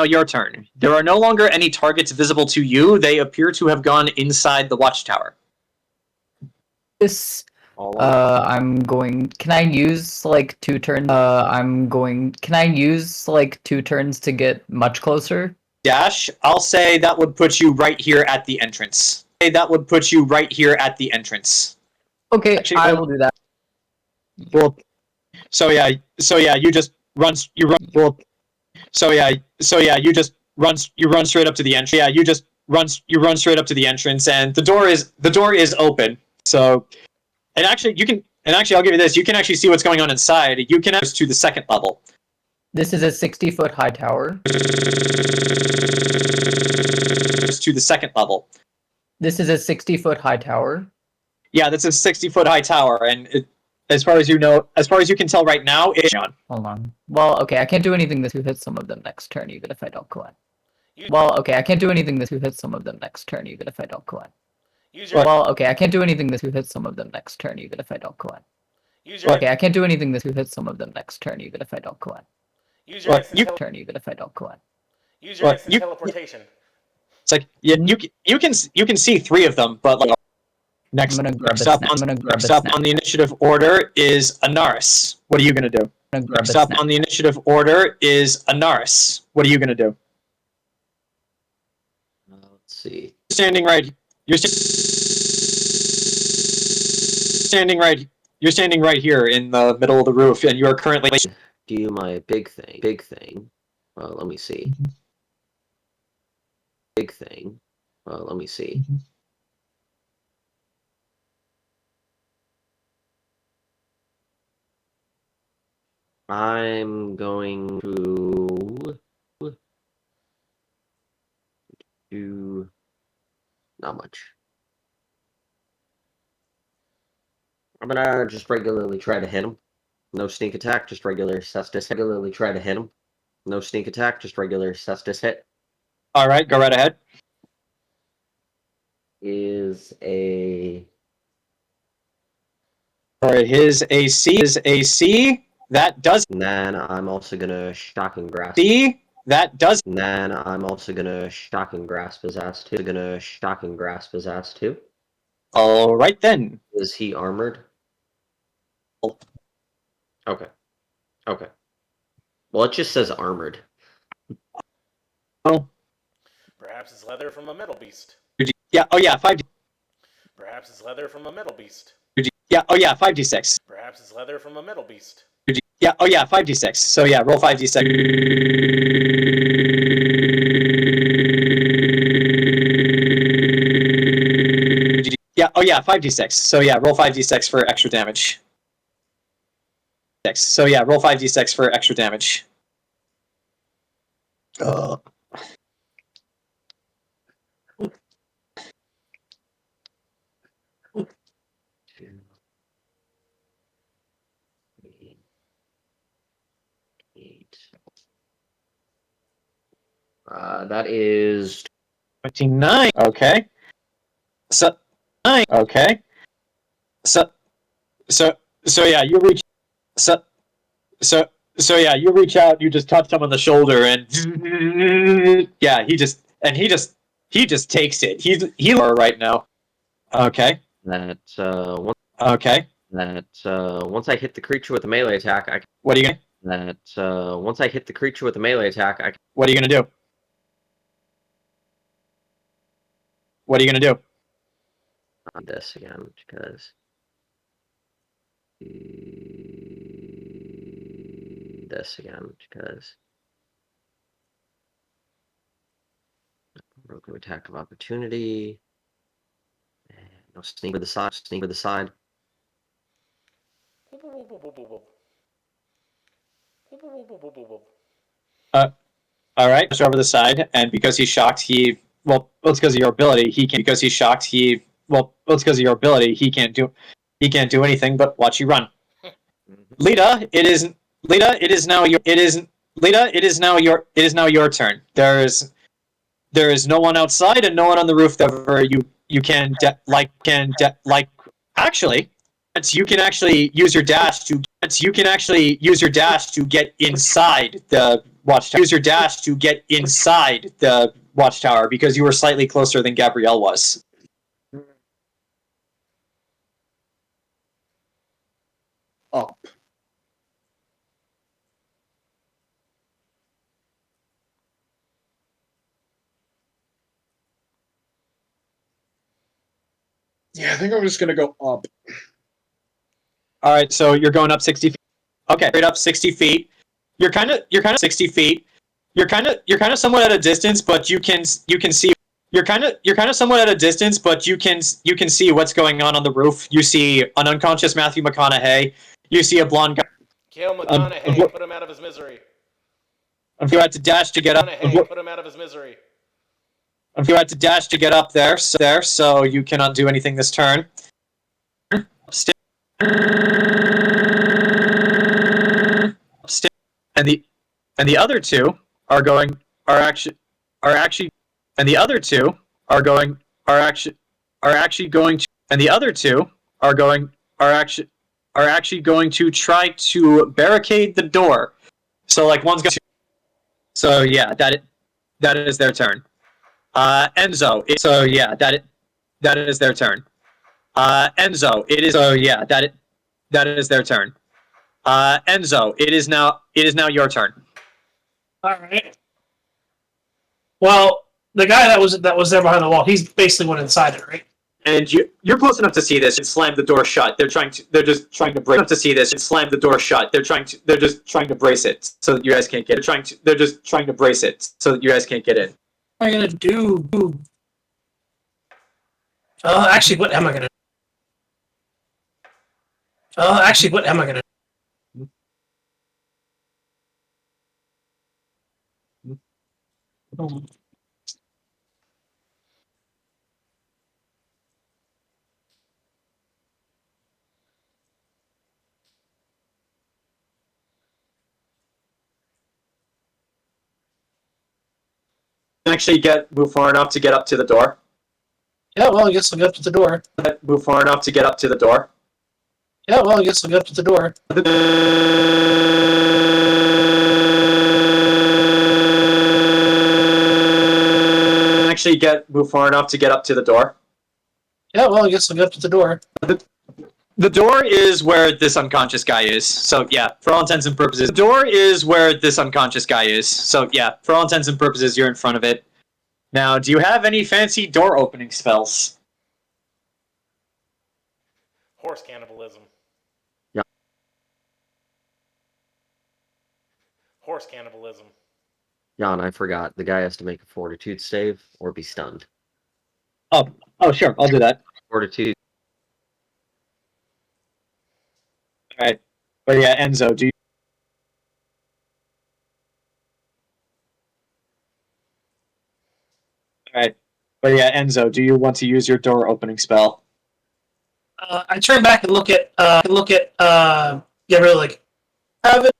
your turn. There are no longer any targets visible to you. They appear to have gone inside the Watchtower. I'm going. Can I use like 2 turns? Can I use like 2 turns to get much closer? Dash, I'll say that would put you right here at the entrance. Okay, Actually, I will do that. Well, so yeah, you just run. Well, so yeah, you just run. You run straight up to the entrance. Yeah, you run straight up to the entrance, and the door is open. So, and actually, I'll give you this. You can actually see what's going on inside. You can access to the second level. This is a 60-foot high tower. To the second level. This is a 60-foot high tower. Yeah, that's a 60-foot high tower, and as far as you can tell right now, it's Aion. Hold on. Well, okay, I can't do anything to hit some of them next turn, even if I don't collect. Well, okay, I can't do anything to hit some of them next turn, even if I don't collect. Well, okay, I can't do anything to hit some of them next turn, even if I don't collect. Okay, I can't do anything to hit some of them next turn, even if I don't collect. Use your instant Turn, even if I don't collect. Use your instant teleportation. It's like you can see 3 of them, but like next up on the initiative order is Anaris. What are you gonna do? Next up on the initiative order is Anaris. What are you gonna do? Let's see. You're standing right here in the middle of the roof, and you are currently. Do my big thing. Well, let me see. Big thing. Well, let me see. I'm going to do not much. I'm gonna just regularly try to hit him. No sneak attack, just regular cestus. Regularly try to hit him. No sneak attack, just regular cestus hit. All right, go right ahead. His AC. That does. And then I'm also gonna shocking grasp. That does. And then I'm also gonna shocking grasp his ass too. All right then. Is he armored? Okay. Well, it just says armored. Oh. Perhaps it's leather from a metal beast. Yeah. Oh yeah. 5. Perhaps it's leather from a metal beast. Yeah. Oh yeah. 5d6. Perhaps it's leather from a metal beast. Yeah. Oh yeah. 5d6. So yeah, roll 5d6. Yeah. Oh yeah. 5d6. So yeah, roll 5d6 for extra damage. So yeah, roll 5d6 for extra damage. That is 29. Okay. So 9. Okay. So yeah, you reach. So So yeah, you reach out, you just touch him on the shoulder, and yeah, he just takes it. He's right now. Okay. Okay. Once I hit the creature with a melee attack, I What are you gonna? once I hit the creature with a melee attack, I What are you gonna do? What are you gonna do? on this again because broken attack of opportunity. No sneak for the side. All right, push over the side, and because he's shocked, it's because of your ability. He can because he's shocked. It's because of your ability. He can't do anything but watch you run. Lita, it is now your turn. There is no one outside and no one on the roof that actually you can actually use your dash to get inside the watchtower. Use your dash to get inside the watchtower because you were slightly closer than Gabrielle was. Up. Yeah, I think I'm just gonna go up. All right, so you're going up 60 feet. Okay, straight up 60 feet. You're kind of 60 feet. You're kind of somewhat at a distance, but you can see. You're kind of somewhat at a distance, but you can see what's going on the roof. You see an unconscious Matthew McConaughey. You see a blonde guy. Kill McConaughey. Put him out of his misery. If you had to dash to get up, Put him out of his misery. if you had to dash to get up there, so you cannot do anything this turn. And the other two are actually going to try to barricade the door. So like one's going to. So yeah, that is their turn. Enzo. That is their turn. Enzo. That is their turn. Enzo, it is now your turn. All right. Well, the guy that was there behind the wall, he's basically went inside it, right? And you're close enough to see this and slam the door shut. They're just trying to break enough to see this and slam the door shut. They're just trying to brace it so that you guys can't get it. They're just trying to brace it so that you guys can't get in. What am I gonna do? Actually, what am I gonna do? Actually move far enough to get up to the door. Yeah, well, I guess I'll get up to the door. Move far enough to get up to the door. Yeah, well, I guess I'll get up to the door. Actually move far enough to get up to the door. Yeah, well, I guess I'll get up to the door. The door is where this unconscious guy is. So yeah, for all intents and purposes, the door is where this unconscious guy is. So yeah, for all intents and purposes, you're in front of it. Now, do you have any fancy door opening spells? Horse cannibalism. Yeah. Horse cannibalism. Jan, I forgot. The guy has to make a fortitude save or be stunned. Oh, sure, I'll do that. Fortitude. All right, but yeah, Enzo, do you? All right, but yeah, Enzo, do you want to use your door opening spell? I turn back and look at Gabrielle like, have it.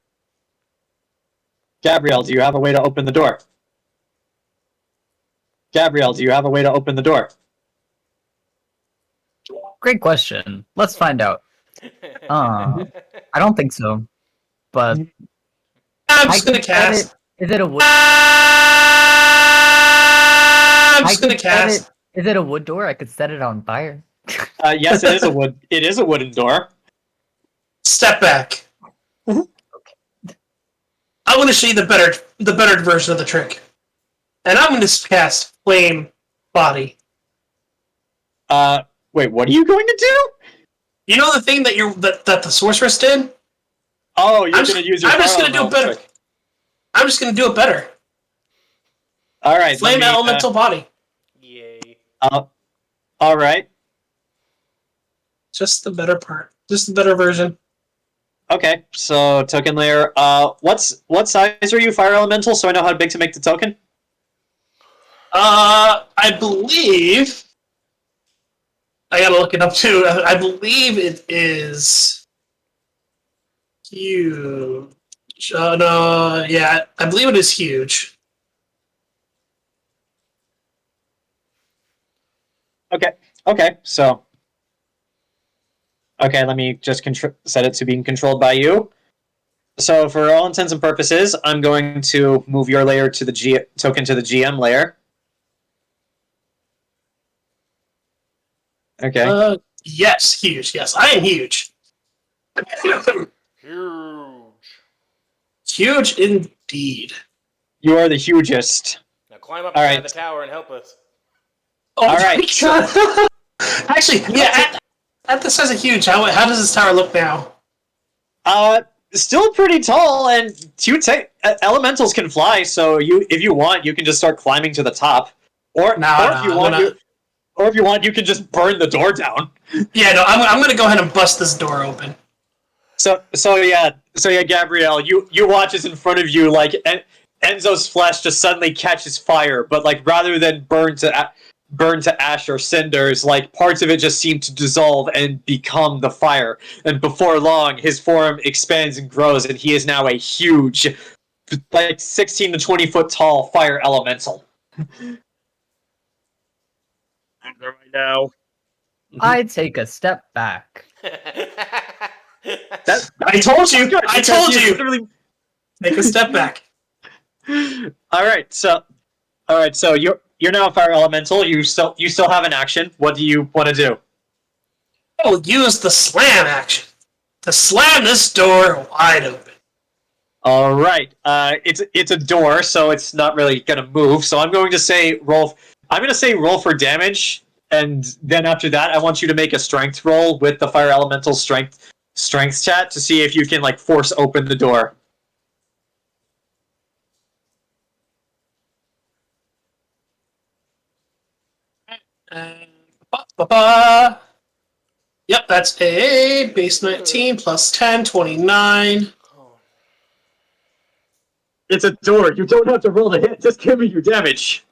Gabrielle, do you have a way to open the door? Gabrielle, do you have a way to open the door? Great question. Let's find out. I don't think so, but I'm just gonna cast. Is it a wood? I'm just gonna cast. Is it a wood door? I could set it on fire. Yes, it is a wood. It is a wooden door. Step back. I want to show you the better version of the trick, and I'm going to cast Flame Body. Wait, what are you going to do? You know the thing that the sorceress did? Oh, you're going to use your. I'm just going to do it better. Trick. I'm just going to do it better. All right. Flame Elemental Body. Yay. All right. Just the better part. Just the better version. Okay, so token layer. What size are you, fire elemental? So I know how big to make the token. I believe. I gotta look it up too. I believe it is huge. No, yeah, I believe it is huge. Okay, so. Okay, let me just set it to being controlled by you. So for all intents and purposes, I'm going to move your layer to the token to the GM layer. Okay. Yes, huge. Yes, I am huge. Huge. Huge indeed. You are the hugest. Now climb up All inside right. the tower and help us. Oh All my right. God. Actually, yeah. At the size of huge, how does this tower look now? Still pretty tall, and elementals can fly. So if you want, you can just start climbing to the top, or if you want, you can just burn the door down. Yeah, no, I'm gonna go ahead and bust this door open. So yeah, Gabrielle, you watch as in front of you, like Enzo's flesh just suddenly catches fire, but like rather than burn to ash or cinders, like parts of it just seem to dissolve and become the fire. And before long, his form expands and grows, and he is now a huge, like 16 to 20 foot tall fire elemental. Right now. I take a step back. I told you. I told you. Literally... Take a step back. All right, so you're now a fire elemental. You still have an action. What do you want to do? I will use the slam action to slam this door wide open. All right. It's a door, so it's not really gonna move. So I'm going to say roll. I'm going to say roll for damage, and then after that, I want you to make a strength roll with the fire elemental strength chat to see if you can like force open the door. Yep, that's a base 19 plus 10, 29. It's a door. You don't have to roll to hit. Just give me your damage.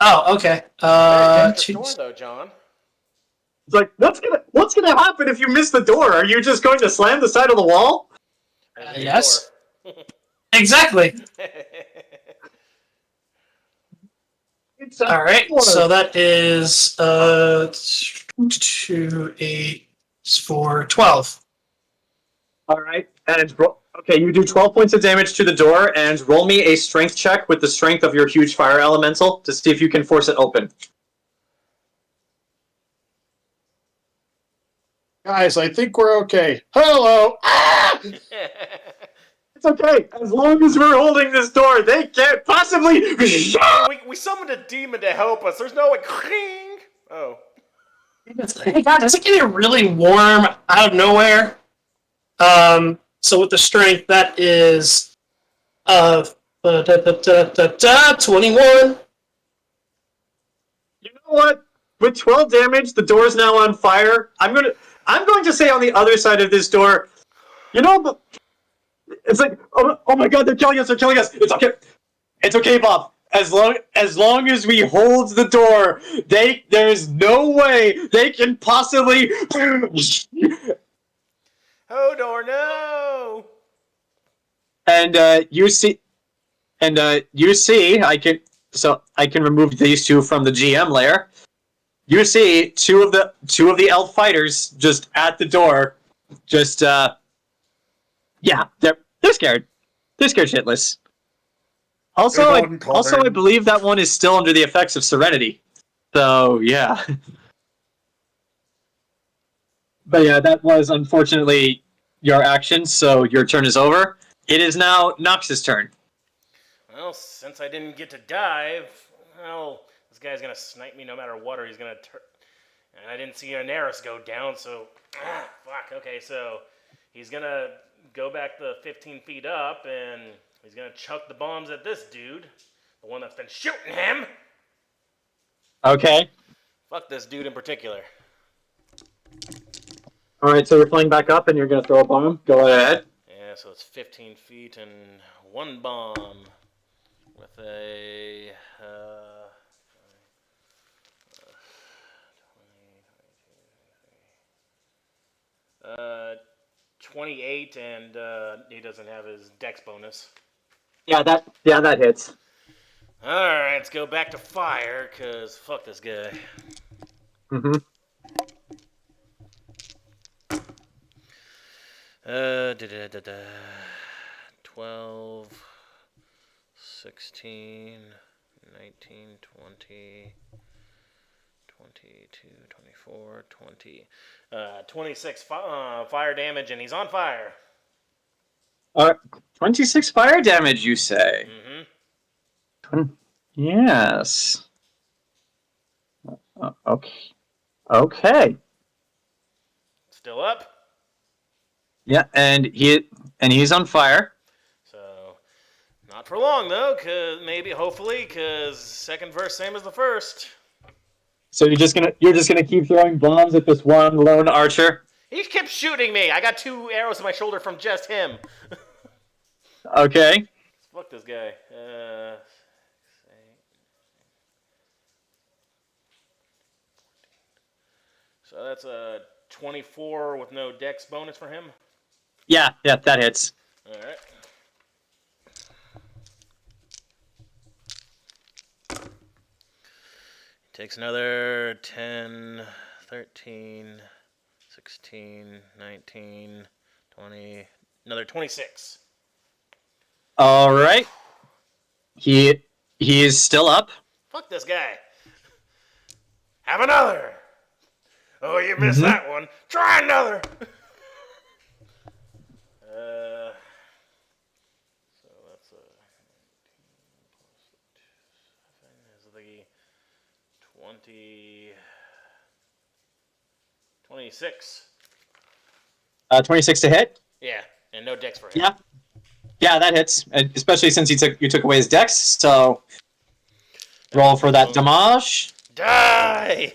Oh, okay. Door, though, John. It's like what's gonna happen if you miss the door? Are you just going to slam the side of the wall? Yes. Exactly. All right. So that is 2, 8, 4, 12. All right, and okay, you do 12 points of damage to the door, and roll me a strength check with the strength of your huge fire elemental to see if you can force it open. Guys, I think we're okay. Hello! Ah! It's okay, as long as we're holding this door, they can't possibly... we summoned a demon to help us. There's no like... Oh. Hey, God, does it get really warm out of nowhere? So with the strength, that is 21. You know what? With 12 damage, the door's now on fire. I'm going to say on the other side of this door, it's like, oh my God, they're killing us. It's okay. It's okay, Bob. As long as we hold the door, there is no way they can possibly... Hodor, no! And you see, I can remove these two from the GM layer. You see two of the elf fighters just at the door, they're scared. Just scared shitless. Also, I believe that one is still under the effects of Serenity. So, yeah. But yeah, that was unfortunately your action, so your turn is over. It is now Nox's turn. Well, since I didn't get to dive, well, this guy's gonna snipe me no matter what, or he's gonna and I didn't see Anaris go down, so fuck. Okay, so he's gonna go back the 15 feet up, and he's gonna chuck the bombs at this dude, the one that's been shooting him. Okay. Fuck this dude in particular. Alright, so you're flying back up and you're going to throw a bomb. Go ahead. Yeah, so it's 15 feet and one bomb with a 28, and he doesn't have his dex bonus. Yeah, that hits. Alright, let's go back to fire, because fuck this guy. Mm-hmm. 12, 16, 19, 20, 22, 24, 20, 26 fire damage, and he's on fire. 26 fire damage, you say? Mm-hmm. Yes. Okay. Still up. Yeah, and he's on fire. So, not for long though, hopefully, because second verse same as the first. So you're just gonna keep throwing bombs at this one lone archer? He kept shooting me. I got 2 arrows in my shoulder from just him. Okay. Fuck this guy. So that's a 24 with no dex bonus for him. Yeah, that hits. All right. Takes another 10, 13, 16, 19, 20, another 26. All right. He is still up. Fuck this guy. Have another. Oh, you missed that one. Try another. So that's a 19 plus 7 is the 26. 26 to hit. Yeah, and no dex for him. Yeah, that hits. Especially since you took away his dex. So roll for that damage. Die.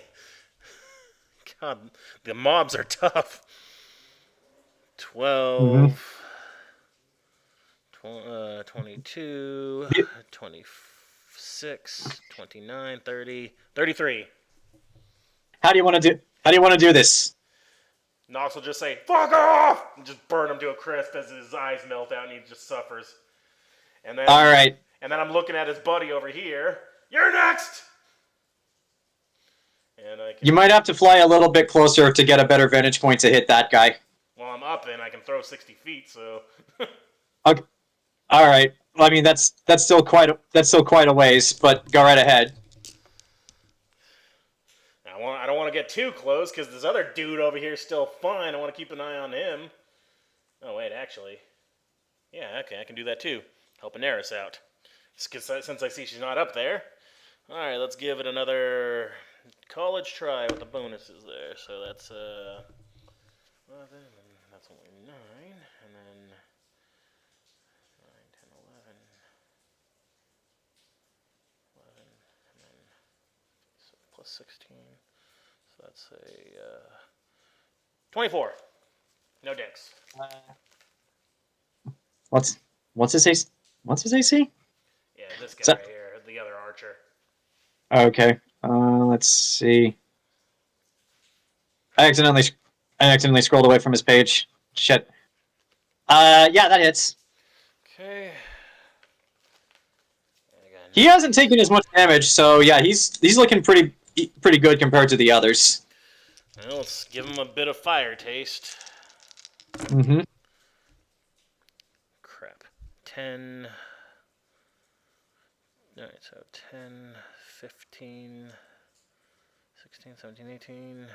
God, the mobs are tough. 12, 22, 26, 29, 30, 33. How do you want to do this? Nox will just say, "Fuck off!" and just burn him to a crisp as his eyes melt out and he just suffers. And then, all right. And then I'm looking at his buddy over here. You're next. And You might have to fly a little bit closer to get a better vantage point to hit that guy. Well, I'm up and I can throw 60 feet, so. Okay. All right. Well, I mean, that's still quite a ways, but go right ahead. I don't want to get too close because this other dude over here is still fine. I want to keep an eye on him. Oh wait, actually, yeah, okay, I can do that too. Help Anaris out. Since I see she's not up there. All right, let's give it another college try with the bonuses there. So that's 11, and that's only 9, and then 9, 10, 11, and then so plus 16. So that's a 24. No dex. What's his AC? What's his AC? Yeah, this guy right here, the other archer. Okay. Let's see. I accidentally scrolled away from his page. Shit. Yeah, that hits. Okay. He hasn't taken as much damage, so yeah, he's looking pretty good compared to the others. Well, let's give him a bit of fire taste. Mm-hmm. Crap. 10. Alright, so 10, 15, 16, 17, 18,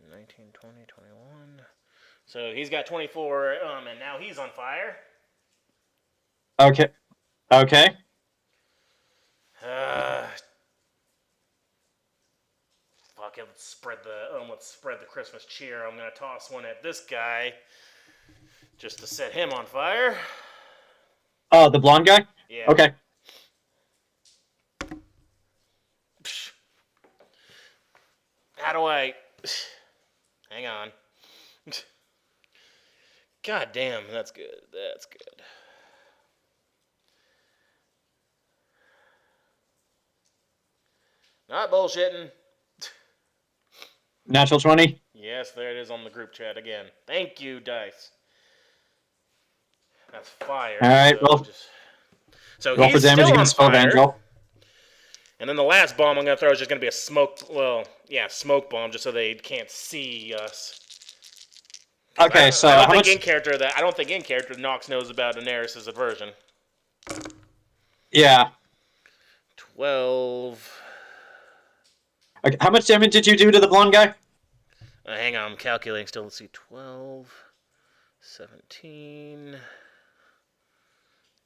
19, 20, 21. So he's got 24, and now he's on fire. Okay. Okay. Fuck it, let's spread the Christmas cheer. I'm gonna toss one at this guy just to set him on fire. Oh, the blonde guy? Yeah. Okay. How do I... Hang on. God damn, that's good. That's good. Not bullshitting. Natural 20? Yes, there it is on the group chat again. Thank you, dice. That's fire. Alright, so roll he's for damage still on against fire. Evangel. And then the last bomb I'm going to throw is just going to be a smoke bomb, just so they can't see us. Okay, so I how much... don't think in character Nox knows about Anaris' aversion. Yeah. 12. Okay, how much damage did you do to the blonde guy? Hang on, I'm calculating still. Let's see. 12, 17,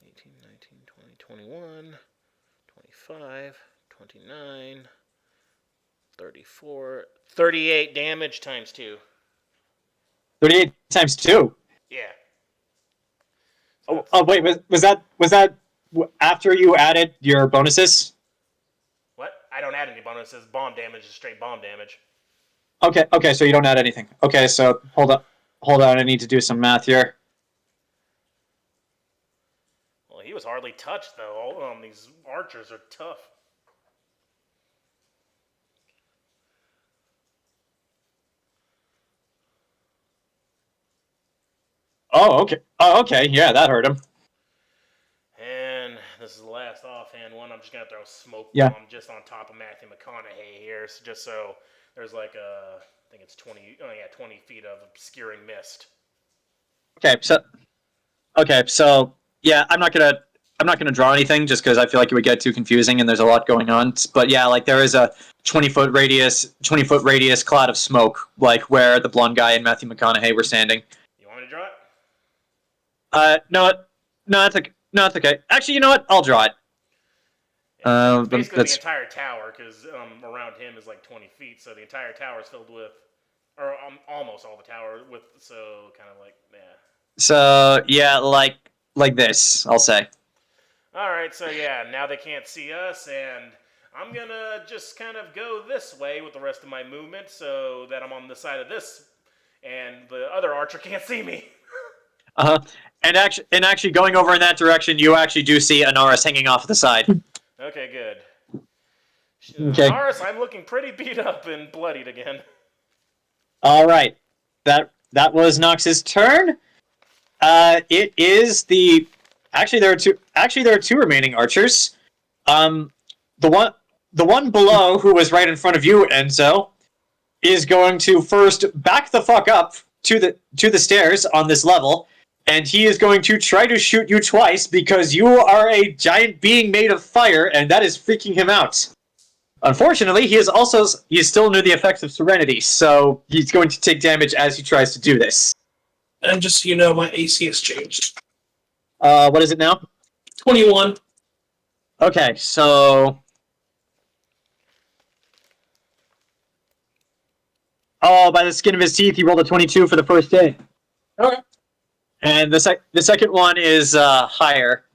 18, 19, 20, 21, 25, 29, 34, 38 damage times 2. 38 times 2? Yeah. Oh, wait, was that after you added your bonuses? What? I don't add any bonuses. Bomb damage is straight bomb damage. Okay, so you don't add anything. Okay, so hold on, I need to do some math here. Well, he was hardly touched, though. These archers are tough. Oh, okay, yeah, that hurt him. And this is the last offhand one. I'm just going to throw a smoke Yeah. bomb just on top of Matthew McConaughey here, just so there's like I think it's 20 feet of obscuring mist. Okay, so yeah, I'm not gonna draw anything just because I feel like it would get too confusing and there's a lot going on. But yeah, like there is a 20-foot radius cloud of smoke, like where the blonde guy and Matthew McConaughey were standing. You want me to draw it? No, it's okay. Actually, you know what? I'll draw it. It's basically the entire tower, because around him is like 20 feet, so the entire tower is filled with, or almost all the tower with, so kind of like, yeah. So yeah, like this, I'll say. All right, so yeah, now they can't see us, and I'm gonna just kind of go this way with the rest of my movement, so that I'm on the side of this, and the other archer can't see me. And actually, going over in that direction, you actually do see Anaris hanging off the side. Okay, good. Okay. Anaris, I'm looking pretty beat up and bloodied again. All right, that was Nox's turn. It is the actually there are two remaining archers. The one below, who was right in front of you, Enzo, is going to first back the fuck up to the stairs on this level, and he is going to try to shoot you twice because you are a giant being made of fire, and that is freaking him out. Unfortunately, he is still under the effects of Serenity, so he's going to take damage as he tries to do this. And just so you know, my AC has changed. What is it now? 21. Okay, so... Oh, by the skin of his teeth, he rolled a 22 for the first day. Okay. And the second one is higher.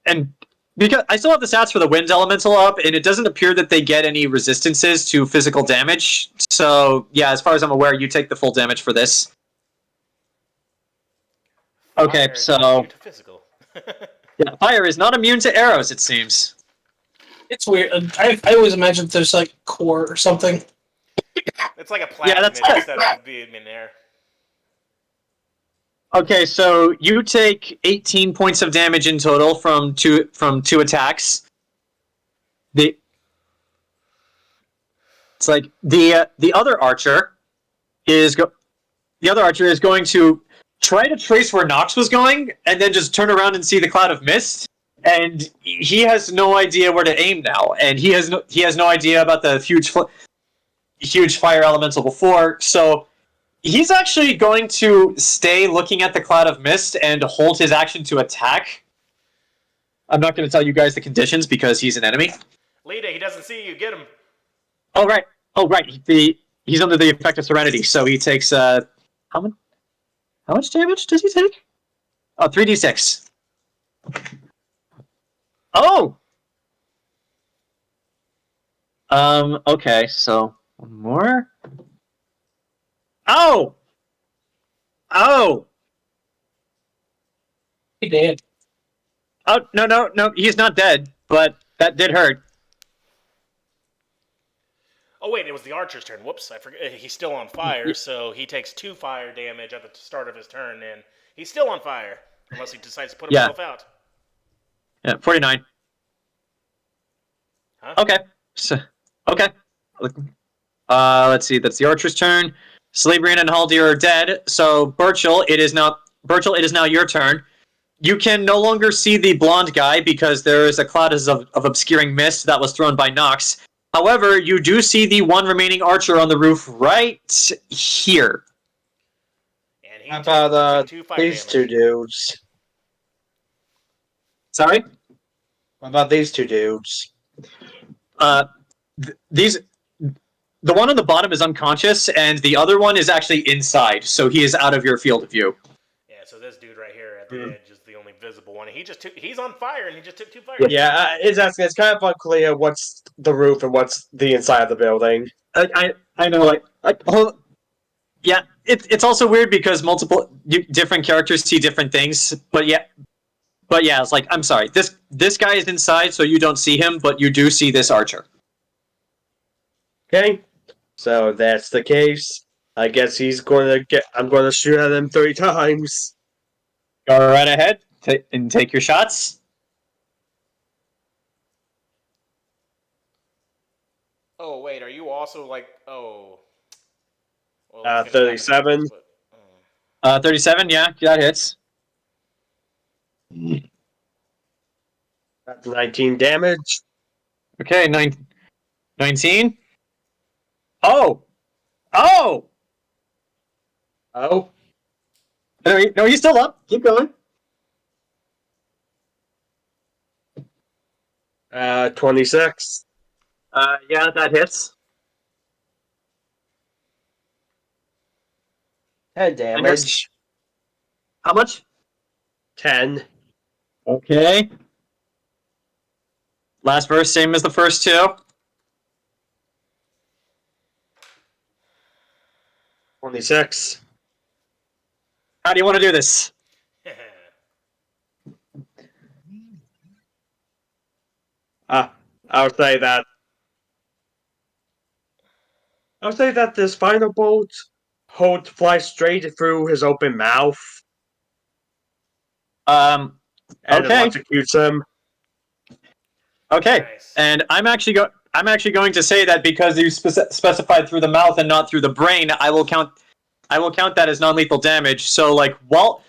And because I still have the stats for the wind elemental up, and it doesn't appear that they get any resistances to physical damage. So, yeah, as far as I'm aware, you take the full damage for this. Okay, Fire so... is immune to physical. Yeah, fire is not immune to arrows, it seems. It's weird. I always imagined there's like core or something. It's like a plasmid instead of being in air. Okay, so you take 18 points of damage in total from two attacks. It's like the other archer is going to try to trace where Nox was going, and then just turn around and see the cloud of mist. And he has no idea where to aim now, and he has no idea about the huge fire elemental before. So he's actually going to stay looking at the cloud of mist and hold his action to attack. I'm not going to tell you guys the conditions because he's an enemy. Lita, he doesn't see you. Get him. Oh right. He's under the effect of Serenity, so he takes how much damage does he take? Oh, 3d6. Oh. Okay, so one more. Oh. He did. Oh no, he's not dead, but that did hurt. Oh wait, it was the archer's turn. Whoops, I forget. He's still on fire, so he takes 2 fire damage at the start of his turn, and he's still on fire unless he decides to put himself out. Yeah, 49. Huh? Okay. Okay. Let's see. That's the archer's turn. Celebrian and Haldir are dead. So Burchill, it is now your turn. You can no longer see the blonde guy because there is a cloud of obscuring mist that was thrown by Nox. However, you do see the one remaining archer on the roof right here. And he How about took 2 fire these damage. 2 dudes? Sorry? What about these 2 dudes? The one on the bottom is unconscious, and the other one is actually inside, so he is out of your field of view. Yeah, so this dude right here at the edge is the only visible one. He's on fire, and he just took 2 fire. Yeah, it's kind of unclear what's the roof and what's the inside of the building. I know, yeah, it's also weird because different characters see different things, but yeah, it's like, I'm sorry, this guy is inside, so you don't see him, but you do see this archer. Okay, so that's the case. I guess I'm going to shoot at him 3 times. Go right ahead and take your shots. Oh wait, are you also like? Oh. Well, 37. 37, yeah, that hits. That's 19 damage. Okay, 19. Oh! Oh! No, he's still up. Keep going. 26. Yeah, that hits. 10 damage. How much? 10. Okay. Last verse, same as the first 2. 26. How do you want to do this? I would say that this final bolt flies straight through his open mouth and Okay. electrocutes him. Okay. Nice. And I'm actually going to say that because you specified through the mouth and not through the brain, I will count that as non-lethal damage. So like while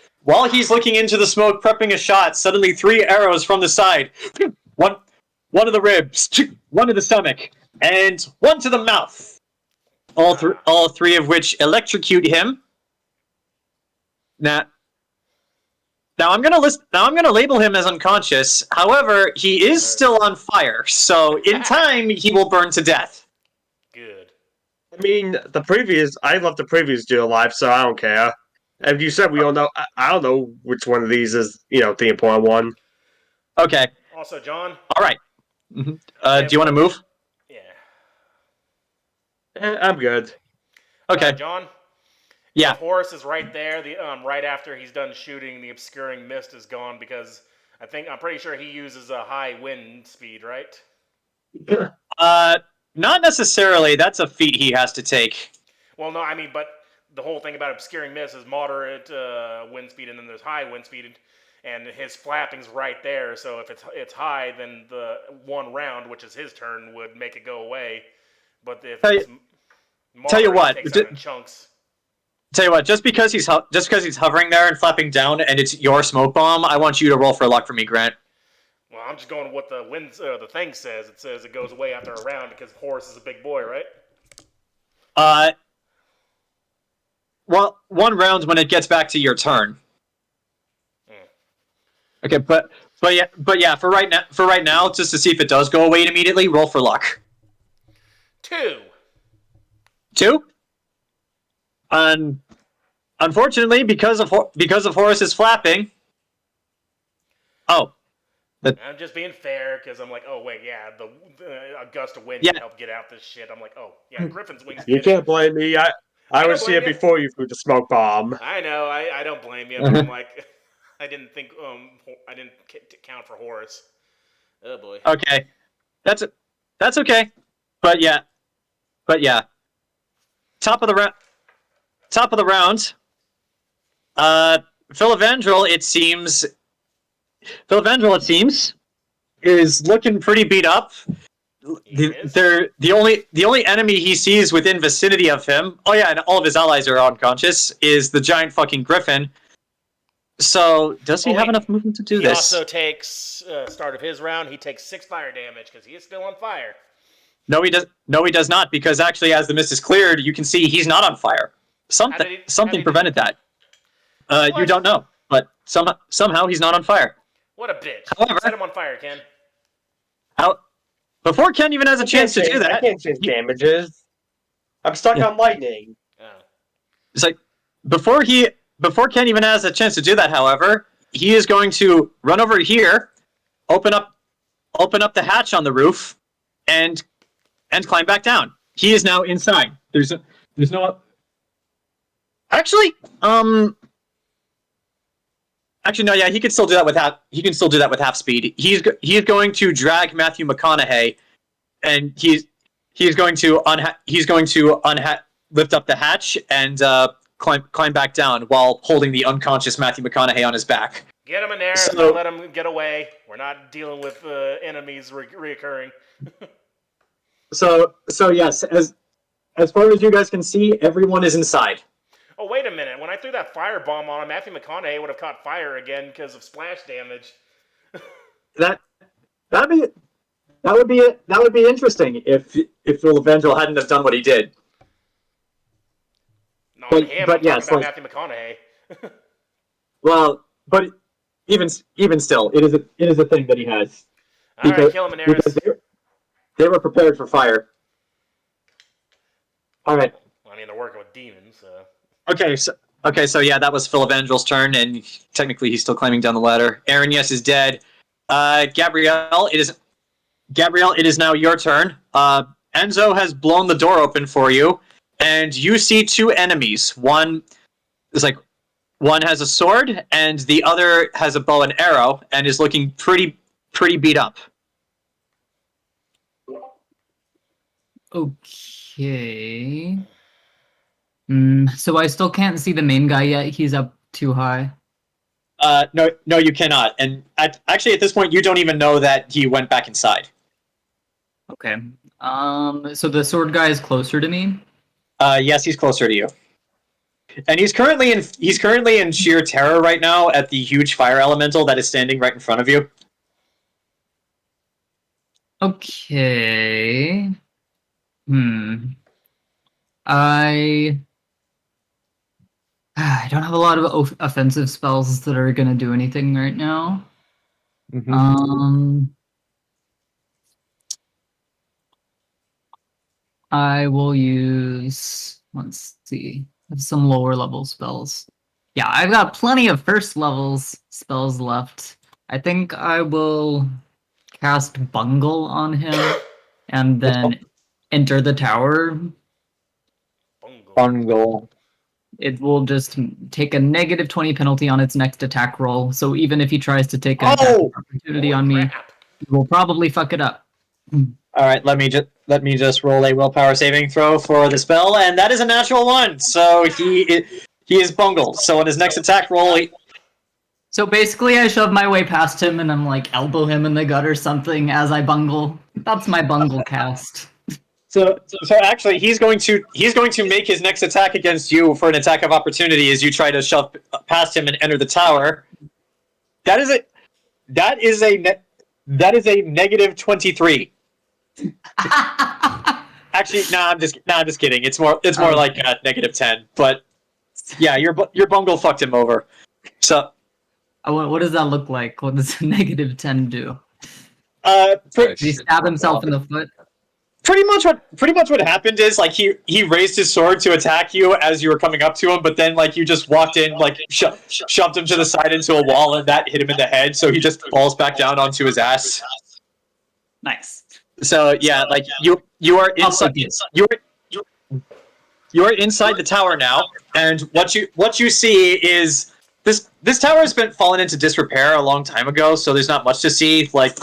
he's looking into the smoke prepping a shot, suddenly 3 arrows from the side. One of the ribs, one of the stomach, and one to the mouth. All 3 of which electrocute him. Now I'm gonna label him as unconscious. However, he is still on fire, so in time he will burn to death. Good. I mean, I left the previous dude alive, so I don't care. As you said, we all know. I don't know which one of these is, the important one. Okay. Also, John. All right. Mm-hmm. Do you want to move? Yeah. I'm good. Okay. John. Yeah. The horse is right there. The right after he's done shooting, the obscuring mist is gone because I'm pretty sure he uses a high wind speed, right? Not necessarily. That's a feat he has to take. Well, no, I mean, but the whole thing about obscuring mist is moderate wind speed, and then there's high wind speed, and his flapping's right there. So if it's high, then the one round, which is his turn, would make it go away. But if it's moderate, tell you what, it takes out in chunks. Tell you what, just because he's hovering there and flapping down, and it's your smoke bomb, I want you to roll for luck for me, Grant. Well, I'm just going with what the thing says. It says it goes away after a round because Horus is a big boy, right? Well, 1 round when it gets back to your turn. Okay, but yeah, for right now, just to see if it does go away immediately, roll for luck. 2. 2? Unfortunately, because of Horus's flapping. Oh. I'm just being fair because I'm like, oh wait, yeah, the a gust of wind can help get out this shit. I'm like, oh yeah, Griffin's wings. You can't blame me. I was here before you threw the smoke bomb. I know. I don't blame you. But I'm like, I didn't think. I didn't count for Horus. Oh boy. Okay, that's okay. But yeah. Top of the round. Philavendrel, it seems, is looking pretty beat up. The only enemy he sees within vicinity of him, oh yeah, and all of his allies are unconscious, is the giant fucking griffin. So, does he have enough movement to do this? He also takes, start of his round, he takes 6 fire damage because he is still on fire. No, he does not, because actually as the mist is cleared, you can see he's not on fire. Something prevented that. You don't know, but somehow he's not on fire. What a bitch. However, set him on fire, Ken. Before Ken even has a chance to do that... I can't change damages. I'm stuck on lightning. Oh. It's like, before Ken even has a chance to do that, however, he is going to run over here, open up the hatch on the roof, and climb back down. He is now inside. There's no... Actually, no, yeah, he can still do that with half speed. He's going to drag Matthew McConaughey, and he's going to lift up the hatch and climb back down while holding the unconscious Matthew McConaughey on his back. Get him in there. So, let him get away. We're not dealing with enemies reoccurring. So yes, as far as you guys can see, everyone is inside. Oh, wait a minute. When I threw that firebomb on him, Matthew McConaughey would have caught fire again because of splash damage. That would be interesting if Philavendrel hadn't have done what he did. Not him. But yes, about Matthew McConaughey. Well, but even still, it is a thing that he has. All right, kill him, Anaris. They were prepared for fire. All right. Well, I mean, they're working with demons, so. Okay, so yeah, that was Philavendrel's turn, and technically he's still climbing down the ladder. Aaron, yes, is dead. Gabrielle, it is now your turn. Enzo has blown the door open for you, and you see 2 enemies. One has a sword, and the other has a bow and arrow, and is looking pretty beat up. Okay. So I still can't see the main guy yet. He's up too high. No, you cannot. And actually, at this point, you don't even know that he went back inside. Okay. So the sword guy is closer to me? Yes, he's closer to you. And he's currently in sheer terror right now at the huge fire elemental that is standing right in front of you. Okay. I don't have a lot of offensive spells that are gonna do anything right now. Mm-hmm. I will use, let's see, I have some lower level spells. Yeah, I've got plenty of first levels spells left. I think I will cast Bungle on him and then enter the tower. Bungle. It will just take a negative 20 penalty on its next attack roll. So even if he tries to take an attack opportunity on me, he will probably fuck it up. All right, let me just roll a willpower saving throw for the spell, and that is a natural 1. So he is bungled. So on his next attack roll, So basically, I shove my way past him and I'm like elbow him in the gut or something as I bungle. That's my bungle cast. So actually, he's going to make his next attack against you for an attack of opportunity as you try to shove past him and enter the tower. That is a negative 23. Actually, I'm just kidding. It's more like a negative 10. But yeah, your bungle fucked him over. So What does that look like? What does a negative 10 do? Did Did he stab himself in the foot? Pretty much what happened is like he raised his sword to attack you as you were coming up to him, but then like you just walked in, like shoved him to the side into a wall, and that hit him in the head, so he just falls back down onto his ass. Nice. So yeah, like you are inside you are inside the tower now, and what you see is this tower has been fallen into disrepair a long time ago, so there's not much to see, like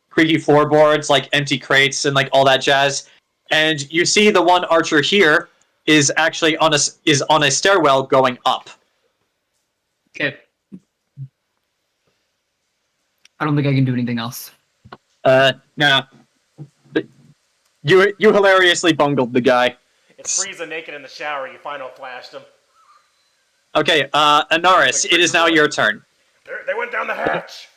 creaky floorboards, like empty crates and like all that jazz. And you see the one archer here is actually on a stairwell going up. Okay. I don't think I can do anything else. Nah. You hilariously bungled the guy. It's Frieza naked in the shower. You final flashed him. Okay, Anaris, it is now your turn. They went down the hatch.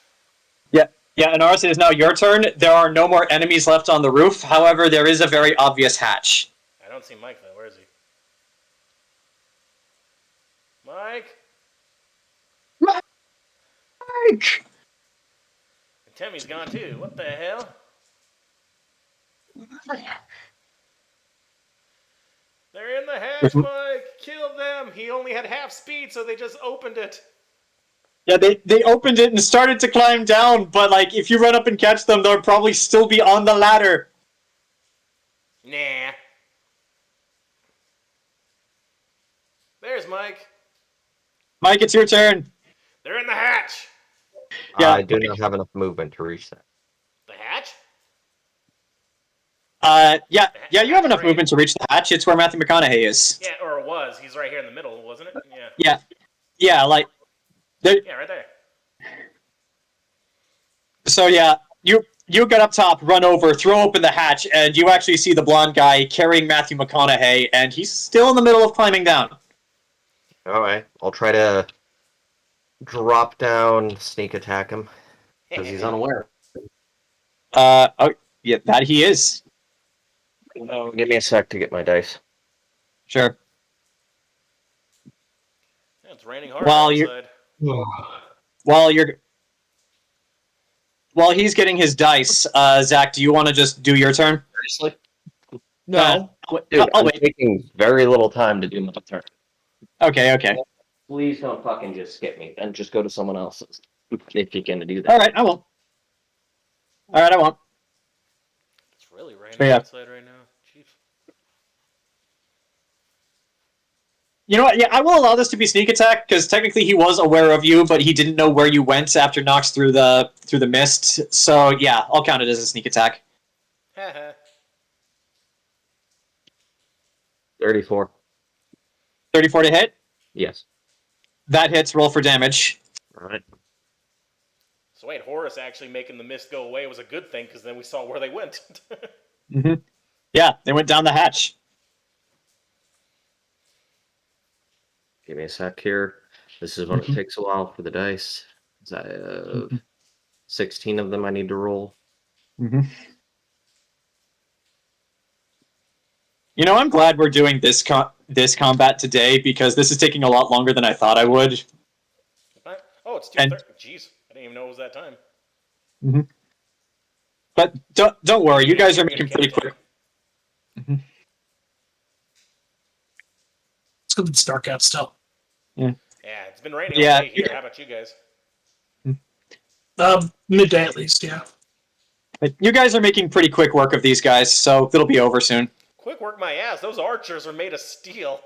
Yeah, Anaris, it is now your turn. There are no more enemies left on the roof. However, there is a very obvious hatch. I don't see Mike, though. Where is he? Mike? Mike! And Temme's gone, too. What the hell? They're in the hatch, Mike! Kill them! He only had half speed, so they just opened it. Yeah, they opened it and started to climb down, but like if you run up and catch them, they'll probably still be on the ladder. Nah. There's Mike. Mike, it's your turn. They're in the hatch. Yeah. I do not have enough movement to reach that. The hatch? Yeah, you have enough movement to reach the hatch. It's where Matthew McConaughey is. Yeah, or it was. He's right here in the middle, wasn't it? Yeah, like... Yeah, right there. So yeah, you get up top, run over, throw open the hatch, and you actually see the blonde guy carrying Matthew McConaughey, and he's still in the middle of climbing down. Alright, I'll try to drop down, sneak attack him, because he's unaware. Oh, yeah, that he is. Oh, give me a sec to get my dice. Sure. Yeah, it's raining hard While outside. While he's getting his dice, Zach, do you want to just do your turn? Seriously? No. Dude, I'll I'm wait. taking very little time to do my turn. Okay. Please don't fucking just skip me, then just go to someone else's, if you can do that. All right, I won't. It's really raining Yeah. outside right now. Jeez. You know what? Yeah, I will allow this to be sneak attack because technically he was aware of you, but he didn't know where you went after Nox through the mist. So yeah, I'll count it as a sneak attack. 34. 34 to hit. Yes. That hits. Roll for damage. Alright. So wait, Horus actually making the mist go away was a good thing because then we saw where they went. Mm-hmm. Yeah, they went down the hatch. Give me a sec here. This is when it takes a while for the dice. I have 16 of them I need to roll. Mm-hmm. You know, I'm glad we're doing this combat today because this is taking a lot longer than I thought I would. Oh, it's 2:30. Jeez, I didn't even know it was that time. Mm-hmm. But don't worry, you guys are making pretty quick. Mm-hmm. It's good it's dark out still. Yeah, it's been raining Yeah. all day here. How about you guys? Midday at least, yeah. But you guys are making pretty quick work of these guys, so it'll be over soon. Quick work my ass. Those archers are made of steel.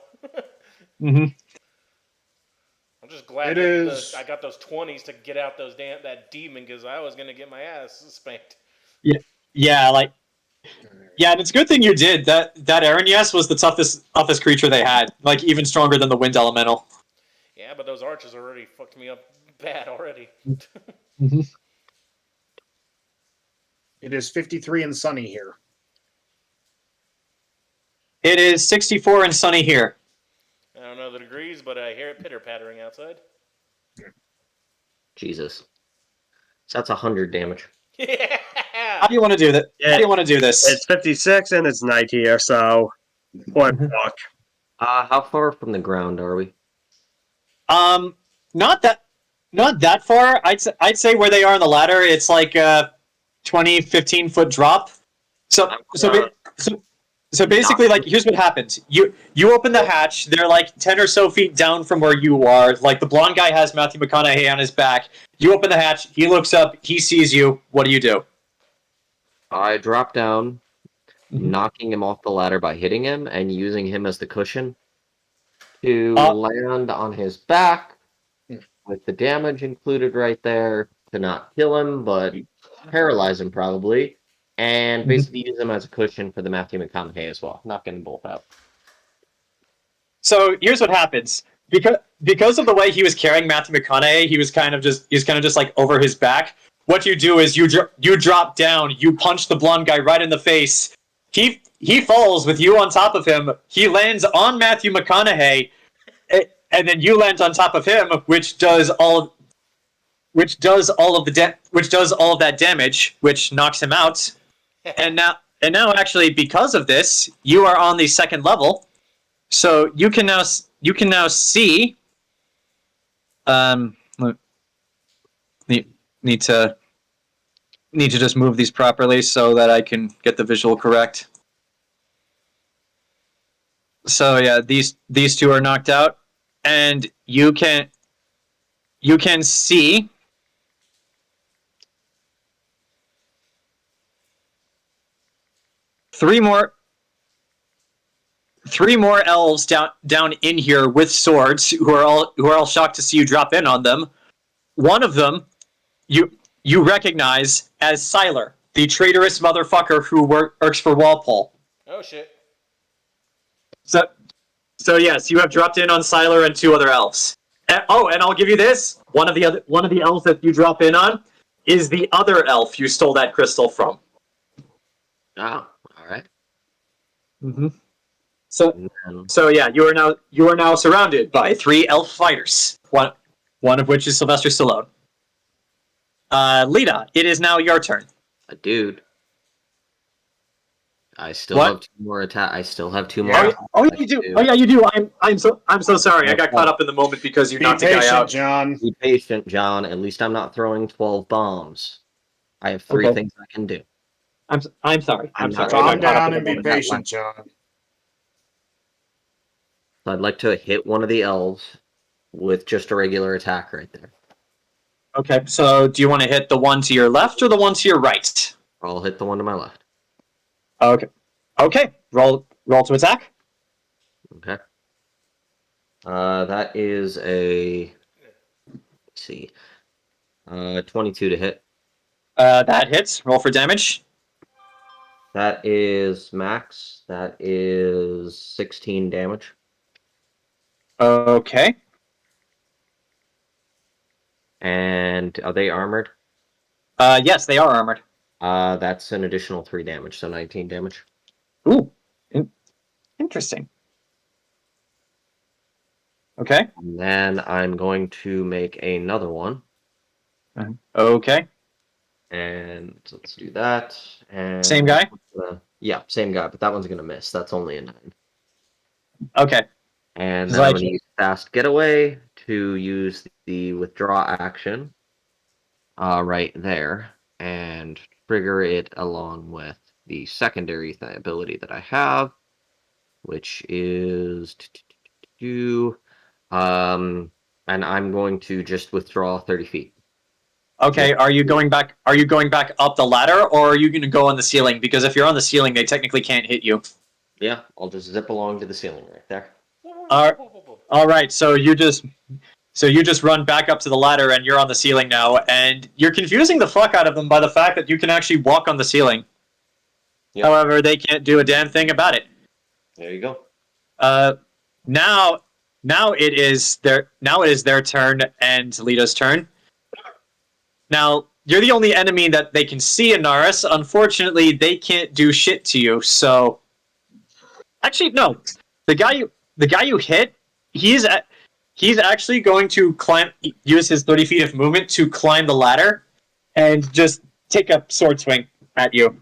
Mm-hmm. I'm just glad I got those 20s to get out that demon because I was gonna get my ass spanked. Yeah, and it's a good thing you did. That Aaron was the toughest creature they had, like even stronger than the wind elemental. Yeah, but those archers already fucked me up bad already. Mm-hmm. It is 53 and sunny here. It is 64 and sunny here. I don't know the degrees, but I hear it pitter-pattering outside. Jesus. So that's 100 damage. Yeah! How do you want to do that? How do you want to do this? It's 56 and it's night here, so what fuck? How far from the ground are we? Not that far. I'd say where they are on the ladder, it's like a 20, 15 foot drop. So basically, like, here's what happens. You open the hatch. They're like 10 or so feet down from where you are. Like, the blonde guy has Matthew McConaughey on his back. You open the hatch. He looks up. He sees you. What do? I drop down, knocking him off the ladder by hitting him and using him as the cushion to land on his back with the damage included right there to not kill him, but paralyze him probably, and basically use him as a cushion for the Matthew McConaughey as well, knocking them both out. So here's what happens. Because of the way he was carrying Matthew McConaughey, he was kind of just like over his back. What you do is you drop down, you punch the blonde guy right in the face. He falls with you on top of him. He lands on Matthew McConaughey, and then you land on top of him, which does all of that damage, which knocks him out. And now actually, because of this, you are on the second level, so you can now see. Need to just move these properly so that I can get the visual correct. So yeah, these two are knocked out, and you can see three more elves down in here with swords who are all shocked to see you drop in on them. One of them you recognize as Siler, the traitorous motherfucker who works for Walpole. Oh shit. So yes, you have dropped in on Siler and two other elves. And I'll give you this: one of the elves that you drop in on is the other elf you stole that crystal from. Oh, all right. Mm-hmm. So yeah, you are now surrounded by three elf fighters. One of which is Sylvester Stallone. Lita, it is now your turn. Dude. I still have two more attacks. I still have two more. Oh, you do. Oh yeah, you do. I'm so sorry. I got caught up in the moment because you knocked the guy out. John. Be patient, John. At least I'm not throwing 12 bombs. I have three things I can do. I'm sorry. I'm sorry. Calm down and be patient, John. So I'd like to hit one of the elves with just a regular attack right there. Okay, so do you want to hit the one to your left or the one to your right? I'll hit the one to my left. Okay. Roll to attack. Okay. That is a... Let's see. 22 to hit. That hits. Roll for damage. That is max. That is 16 damage. Okay. And are they armored? Yes, they are armored. That's an additional 3 damage, so 19 damage. Ooh. Interesting. Okay. And then I'm going to make another one. Okay. And let's do that. And same guy? Yeah, same guy, but that one's going to miss. That's only a 9. Okay. And then I'm going to use Fast Getaway to use the withdraw action right there and trigger it along with the secondary ability that I have, which is and I'm going to just withdraw 30 feet. Okay, are you going back up the ladder, or are you going to go on the ceiling? Because if you're on the ceiling, they technically can't hit you. Yeah, I'll just zip along to the ceiling right there. All right, so you just run back up to the ladder, and you're on the ceiling now, and you're confusing the fuck out of them by the fact that you can actually walk on the ceiling. Yep. However, they can't do a damn thing about it. There you go. Now it is their turn and Lita's turn. Now, you're the only enemy that they can see, Anaris. Unfortunately, they can't do shit to you, so Actually, no. The guy you hit, he's actually going to use his 30 feet of movement to climb the ladder, and just take a sword swing at you,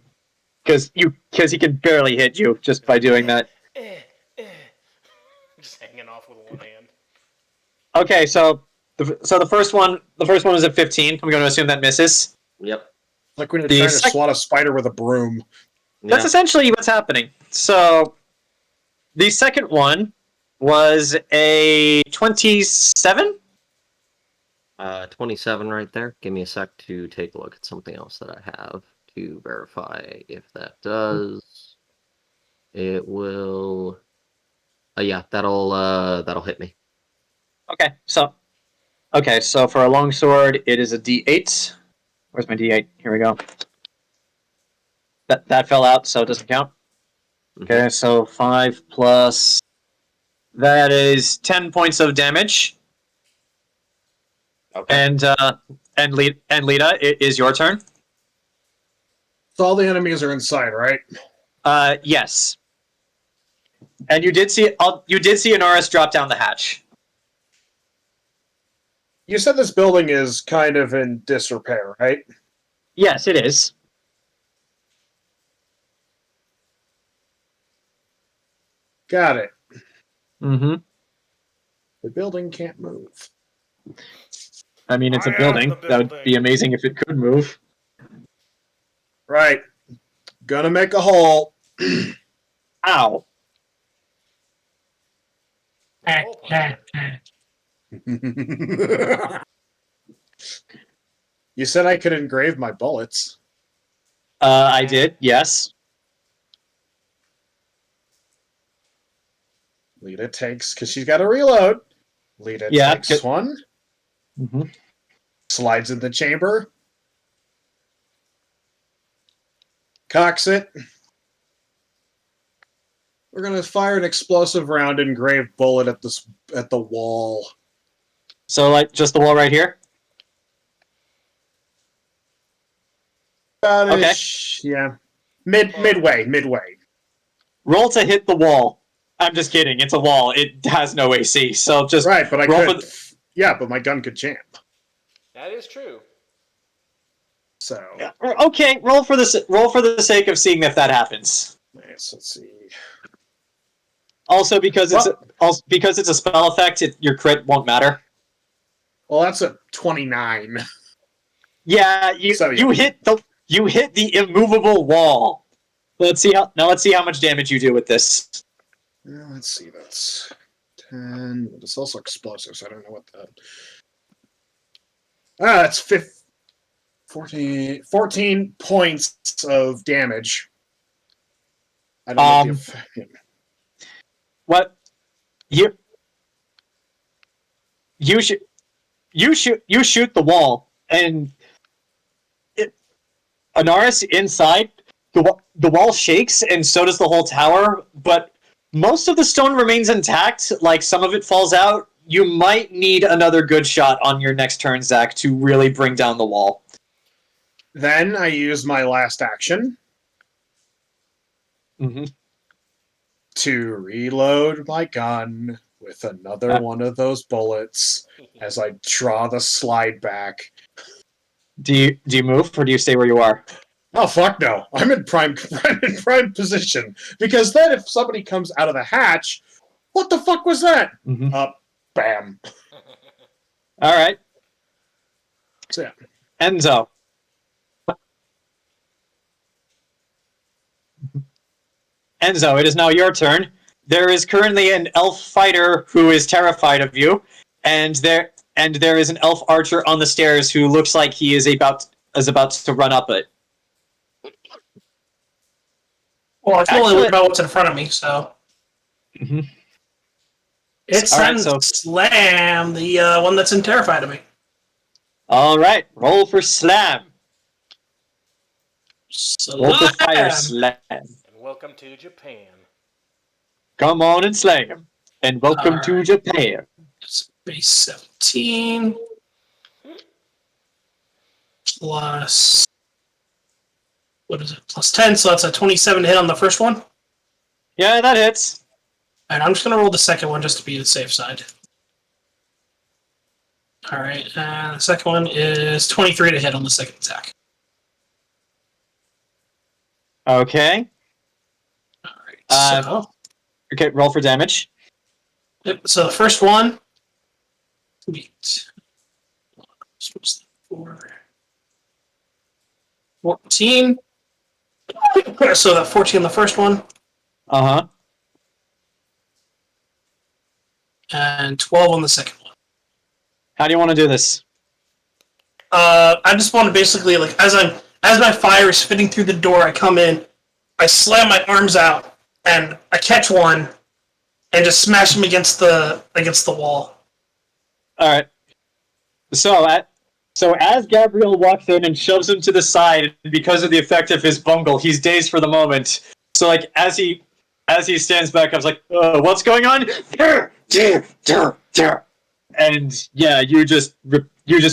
because he can barely hit you just by doing that. Just hanging off with one hand. Okay, so the first one is at 15. I'm going to assume that misses. Yep. Like when you're The trying to sec- swat a spider with a broom. That's essentially what's happening. So the second one was a 27. 27 right there. Give me a sec to take a look at something else that I have to verify if that does. It will. Yeah, that'll hit me. Okay, so for a longsword, it is a D8. Where's my D8? Here we go. That fell out, so it doesn't count. Okay, so 5 plus. That is 10 points of damage. Okay. And Lita, it is your turn. So all the enemies are inside, right? Yes. And you did see Anaris drop down the hatch. You said this building is kind of in disrepair, right? Yes, it is. Got it. Mm-hmm. The building can't move. I mean, it's a I am building. the That would building. be amazing if it could move. Right. Gonna make a hole. Ow. You said I could engrave my bullets. I did, yes. Lita takes, because she's got to reload. Lita takes good. one. Mm-hmm. Slides in the chamber. Cocks it. We're going to fire an explosive round engraved bullet at the wall. So, like, just the wall right here? Okay. Yeah. Midway. Roll to hit the wall. I'm just kidding. It's a wall. It has no AC. So just right, but I roll could. Yeah, but my gun could jam. That is true. So. Okay, roll for the sake of seeing if that happens. Let's see. Also, because it's a spell effect, your crit won't matter. Well, that's a 29. Yeah, you hit the immovable wall. Let's see how much damage you do with this. Let's see. That's 10. But it's also explosive, so I don't know what that. That's 14 points of damage. I don't know if what you shoot the wall, and Anaris inside the wall shakes, and so does the whole tower, but most of the stone remains intact. Like, some of it falls out. You might need another good shot on your next turn, Zach, to really bring down the wall. Then I use my last action to reload my gun with another one of those bullets as I draw the slide back. Do you move, or do you stay where you are? Oh, fuck no. I'm in prime position. Because then if somebody comes out of the hatch, what the fuck was that? Bam. All right. So, yeah. Enzo. Enzo, it is now your turn. There is currently an elf fighter who is terrified of you, and there is an elf archer on the stairs who looks like he is about to run up it. Well, I can only look about what's in front of me, so. It's time to slam the one that's terrified of me. All right, roll for slam. Roll for fire slam. And welcome to Japan. Come on and slay him. And welcome to Japan. It's base 17 plus, what is it? Plus 10, so that's a 27 hit on the first one. Yeah, that hits. And I'm just going to roll the second one just to be the safe side. All right, and the second one is 23 to hit on the second attack. Okay. All right, so... Okay, roll for damage. Yep, so the first one... 14. So that 14 on the first one, Uh-huh. and 12 on the second one. How do you want to do this? I just want to basically, like, as my fire is fitting through the door, I come in, I slam my arms out, and I catch one, and just smash him against the wall. All right. So as Gabrielle walks in and shoves him to the side, because of the effect of his bungle, he's dazed for the moment. So like as he stands back, I was like, "What's going on?" And yeah, you just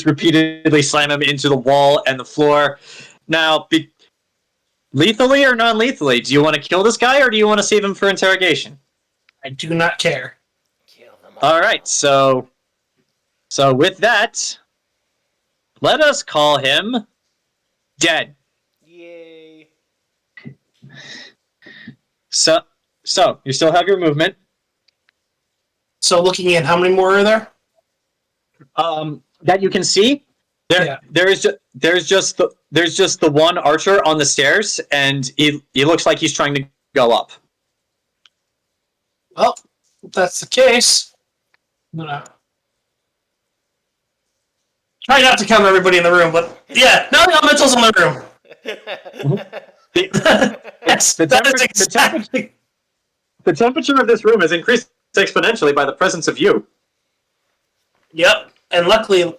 repeatedly slam him into the wall and the floor. Now, lethally or non-lethally, do you want to kill this guy or do you want to save him for interrogation? I do not care. Kill them all. All right, so with that, let us call him dead. Yay. So you still have your movement. So looking in, how many more are there? That you can see. There's just the one archer on the stairs, and he looks like he's trying to go up. Well, if that's the case, I'm gonna try not to count everybody in the room, but yeah, no elementals in the room. Yes, The that is exactly. The temperature of this room has increased exponentially by the presence of you. Yep, and luckily,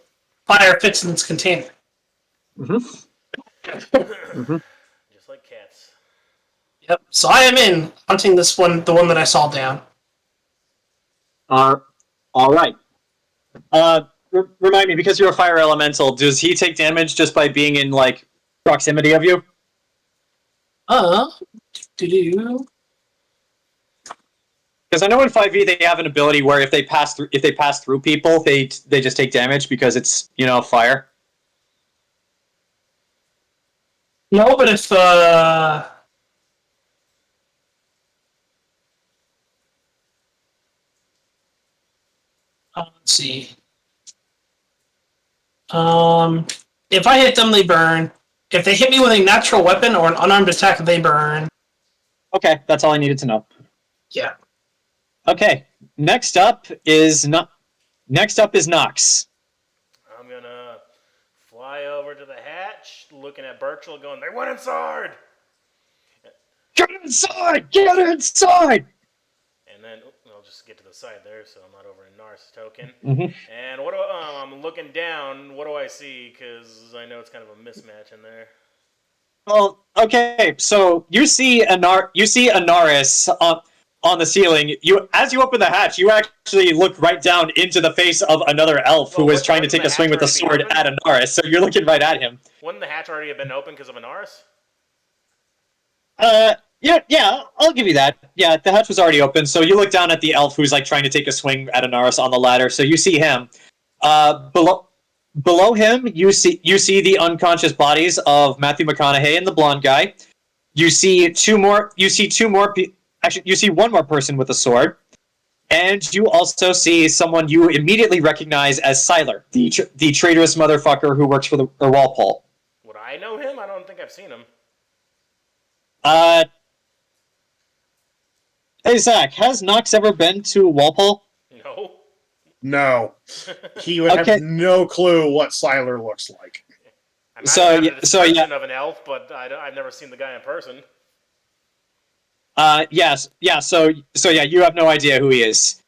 fire fits in its container. Just like cats. Yep. So I am in hunting this one, the one that I saw down. All right. Remind me, because you're a fire elemental, does he take damage just by being in like proximity of you? Because I know in 5e they have an ability where if they pass through people, they just take damage because it's fire. No, but if let's see. If I hit them, they burn. If they hit me with a natural weapon or an unarmed attack, they burn. Okay, that's all I needed to know. Yeah. Okay, next up is Nox. I'm gonna fly over to the hatch, looking at Burchill, going, "They went inside!" Get inside! Get inside! And then I'll just get to the side there, so I'm not over in Nars token. Mm-hmm. And I'm looking down. What do I see? Because I know it's kind of a mismatch in there. Well, okay, so you see Anaris on the ceiling. As you open the hatch, you actually look right down into the face of another elf who was trying to take a swing with a sword at Anaris. So you're looking right at him. Wouldn't the hatch already have been open because of Anaris? Yeah, I'll give you that. Yeah, the hatch was already open, so you look down at the elf who's like trying to take a swing at Anaris on the ladder. So you see him. Below him, you see the unconscious bodies of Matthew McConaughey and the blonde guy. You see actually, you see one more person with a sword, and you also see someone you immediately recognize as Sylar, the traitorous motherfucker who works for Walpole. Would I know him? I don't think I've seen him. Hey Zach, has Nox ever been to Walpole? No. No. He would have no clue what Sylar looks like. I might have a description yeah. of an elf, but I've never seen the guy in person. Yes. Yeah, so yeah, you have no idea who he is.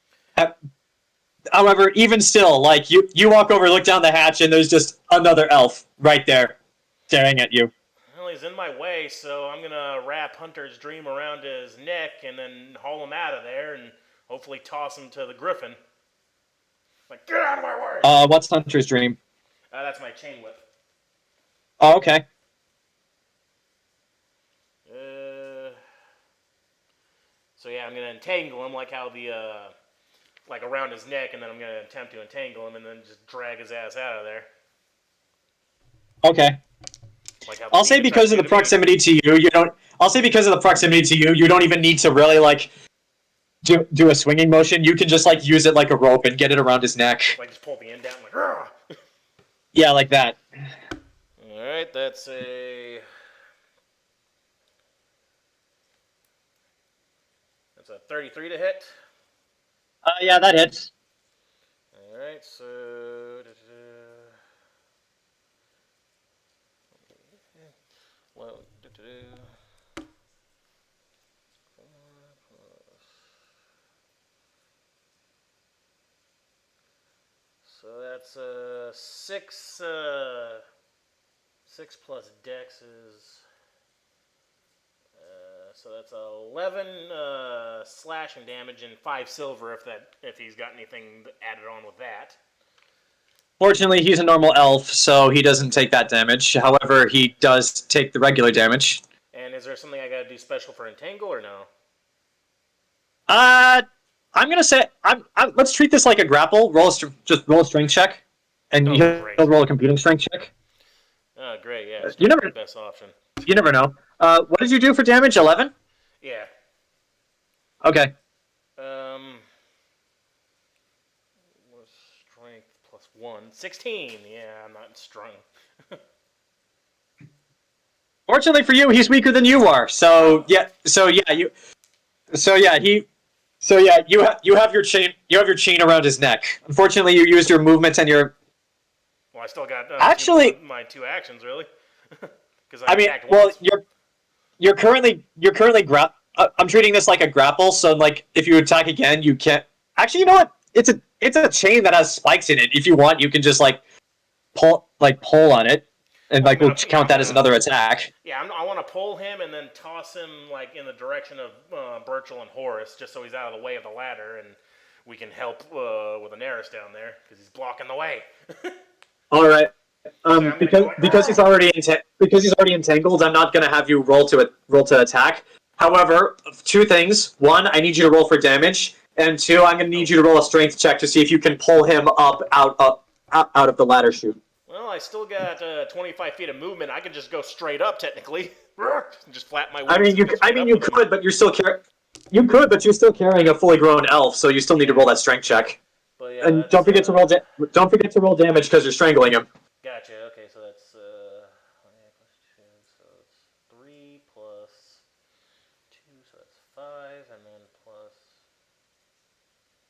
However, even still, like, you walk over, look down the hatch, and there's just another elf right there, staring at you. Well, he's in my way, so I'm gonna wrap Hunter's dream around his neck and then haul him out of there and hopefully toss him to the griffin. Like, get out of my way! What's Hunter's dream? That's my chain whip. Oh, okay. So yeah, I'm gonna entangle him like how the like around his neck, and then I'm gonna attempt to entangle him, and then just drag his ass out of there. Okay. Like how I'll say Lita tried because to of the do to me. proximity to you, you don't. I'll say because of the proximity to you, you don't even need to really like do a swinging motion. You can just like use it like a rope and get it around his neck. Like just pull the end down, like. Rrr! Yeah, like that. All right, that's a 33 to hit. Yeah, that hits. All right, so well, so that's 6. 6 plus Dex is so that's 11 slashing damage and 5 silver if he's got anything added on with that. Fortunately, he's a normal elf, so he doesn't take that damage. However, he does take the regular damage. And is there something I gotta do special for entangle or no? I'm gonna say let's treat this like a grapple. Just roll a strength check, and he'll roll a computing strength check. Oh, great! Yeah, You never the best option. You never know. What did you do for damage? 11. Yeah. Okay. Strength plus 1. 16. Yeah, I'm not strong. Fortunately for you, he's weaker than you are. So yeah. You have your chain. You have your chain around his neck. Unfortunately, you used your movement and your. Well, I still got my 2 actions really. Because I mean, well, you're currently I'm treating this like a grapple. So like, if you attack again, you can't. Actually, you know what? It's a chain that has spikes in it. If you want, you can just pull on it, and we'll count that as another attack. Yeah, I want to pull him and then toss him like in the direction of Burchill and Horace, just so he's out of the way of the ladder, and we can help with Anaris down there because he's blocking the way. All right. Because he's already entangled, I'm not going to have you roll to attack. However, 2 things: 1, I need you to roll for damage, and 2, I'm going to need you to roll a strength check to see if you can pull him up out of the ladder chute. Well, I still got 25 feet of movement. I can just go straight up, technically, and just flap my wings. You could, but you're still carrying a fully grown elf, so you still need to roll that strength check. But yeah, and don't forget to roll damage because you're strangling him. Gotcha. Okay, so that's plus 2, so it's 3 plus 2, so that's 5, and then plus.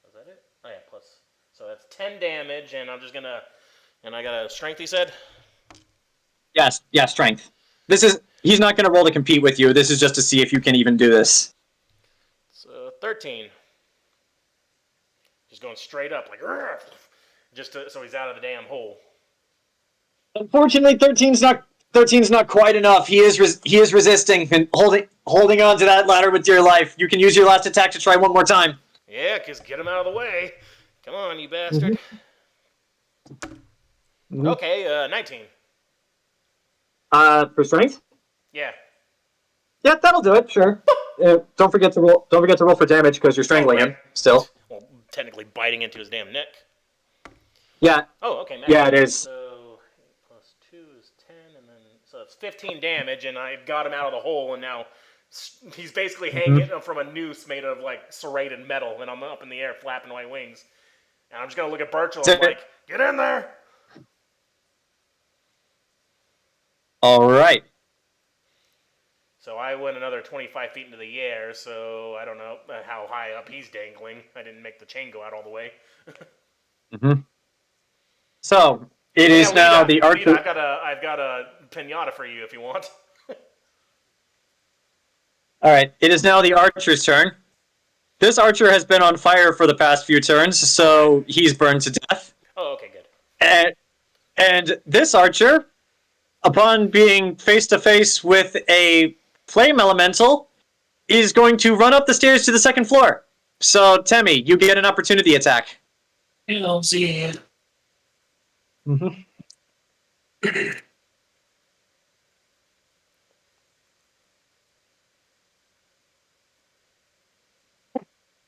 Was that it? Oh yeah, plus. So that's 10 damage, and I'm just gonna. And I got a strength. He said. Yes. Yeah. Strength. He's not gonna roll to compete with you. This is just to see if you can even do this. So 13. Just going straight up, like, so he's out of the damn hole. Unfortunately, 13's not quite enough. He is resisting and holding on to that ladder with dear life. You can use your last attack to try one more time. Yeah, because get him out of the way. Come on, you bastard. Mm-hmm. Okay, 19. For strength? Yeah. Yeah, that'll do it. Sure. Don't forget to roll. Don't forget to roll for damage because you're strangling him still. Well, technically biting into his damn neck. Yeah. Oh, okay. Yeah, it is. So 8 plus 2 is 10, and then so it's 15 damage, and I got him out of the hole, and now he's basically hanging from a noose made of like serrated metal, and I'm up in the air flapping my wings, and I'm just gonna look at Burchill and I'm like, get in there. All right. So I went another 25 feet into the air, so I don't know how high up he's dangling. I didn't make the chain go out all the way. So it is now the archer. I've got a pinata for you if you want. All right, it is now the archer's turn. This archer has been on fire for the past few turns, so he's burned to death. Oh, okay, good. And this archer, upon being face to face with a flame elemental, is going to run up the stairs to the 2nd floor. So, Temme, you get an opportunity attack. Hells yeah.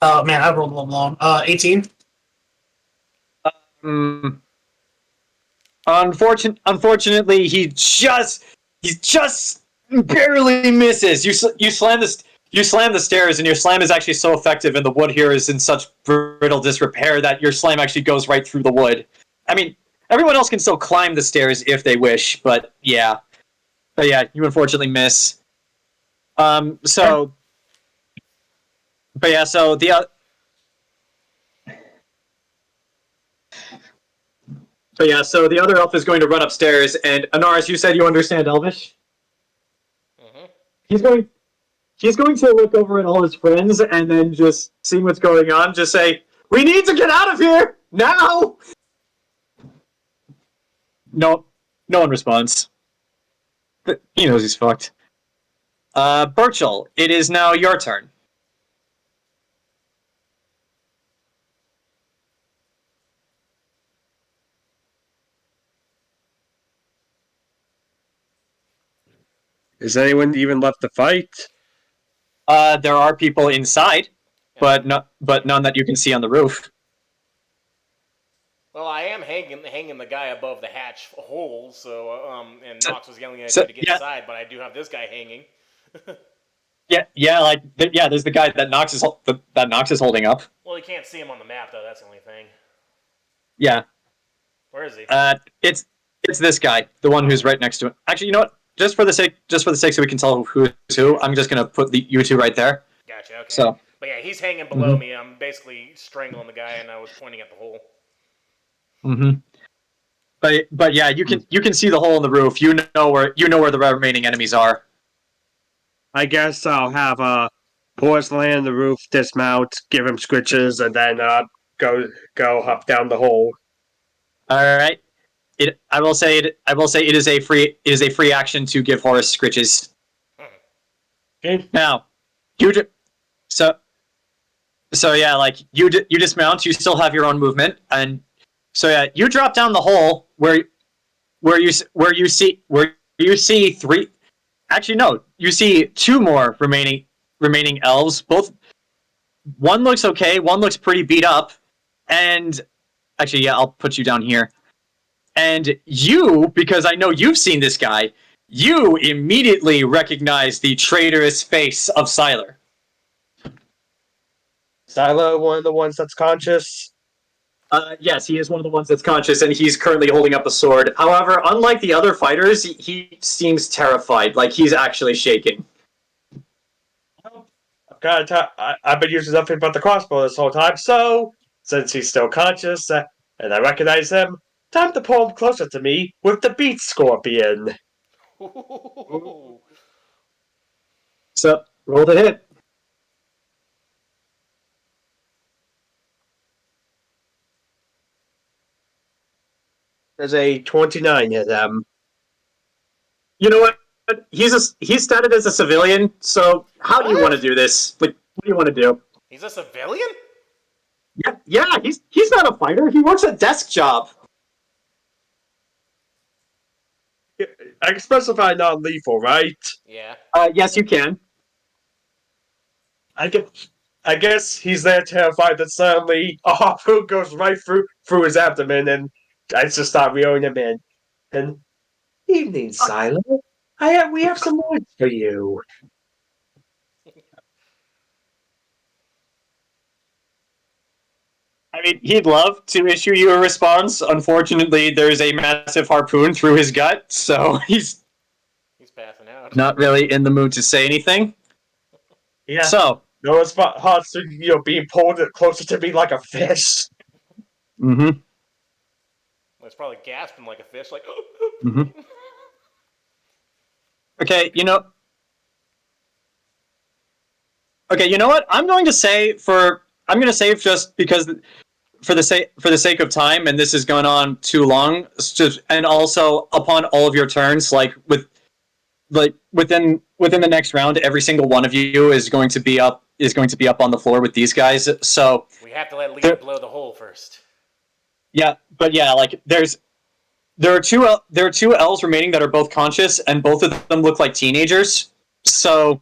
Oh man, I rolled a little long. 18. Unfortunately, he just barely misses. You slam the stairs, and your slam is actually so effective, and the wood here is in such brittle disrepair that your slam actually goes right through the wood. I mean, everyone else can still climb the stairs if they wish, but yeah, you unfortunately miss. So the. But yeah, so the other elf is going to run upstairs, and Anaris, you said you understand Elvish? Mm-hmm. He's going to look over at all his friends and then just see what's going on, just say, "We need to get out of here! Now!" No one responds. But he knows he's fucked. Burchill, it is now your turn. Is anyone even left to fight? There are people inside, but none that you can see on the roof. Well, I am hanging the guy above the hatch hole, so and Nox was yelling at so, me to get yeah. inside, but I do have this guy hanging. There's the guy that Nox is holding up. Well, you can't see him on the map though. That's the only thing. Yeah. Where is he? It's this guy, the one who's right next to him. Actually, you know what? Just for the sake, so we can tell who's who, I'm just gonna put you two right there. Gotcha. Okay. So, but yeah, he's hanging below me. I'm basically strangling the guy, and I was pointing at the hole. Mm-hmm. But yeah, you can see the hole in the roof. You know where the remaining enemies are. I guess I'll have Horse land on the roof, dismount, give him scritches, and then go up down the hole. All right. I will say it is a free action to give Horus scritches. Okay. Now, so yeah, like you dismount. You still have your own movement, and so yeah, you drop down the hole where you see three. Actually, no, you see two more remaining elves. One looks okay. One looks pretty beat up, and actually, yeah, I'll put you down here. And you, because I know you've seen this guy, you immediately recognize the traitorous face of Sylar. Sylar, one of the ones that's conscious? Yes, he is one of the ones that's conscious, and he's currently holding up a sword. However, unlike the other fighters, he seems terrified, like he's actually shaking. I've been using nothing but the crossbow this whole time, so since he's still conscious and I recognize him, time to pull him closer to me with the beat scorpion. So, roll the hit. There's a 29 hit him. You know what? He's started as a civilian, so how do you want to do this? Like, what do you want to do? He's a civilian? Yeah, he's not a fighter. He works a desk job. I can specify non-lethal, right? Yeah. Yes, you can. I guess he's there terrified that suddenly a harpoon goes right through his abdomen, and I just start reeling him in. And evening, Sylar. We have some words for you. I mean, he'd love to issue you a response. Unfortunately, there's a massive harpoon through his gut, so he's passing out. not really in the mood to say anything. Yeah. So, no response to being pulled closer to me like a fish. Mm-hmm. Well, it's probably gasping like a fish, like. Mm-hmm. Okay, you know what? I'm going to save just because for the sake of time, and this has gone on too long. And also upon all of your turns, within the next round, every single one of you is going to be up on the floor with these guys. So we have to let Lita blow the hole first. Yeah, but yeah, there are two elves remaining that are both conscious, and both of them look like teenagers. So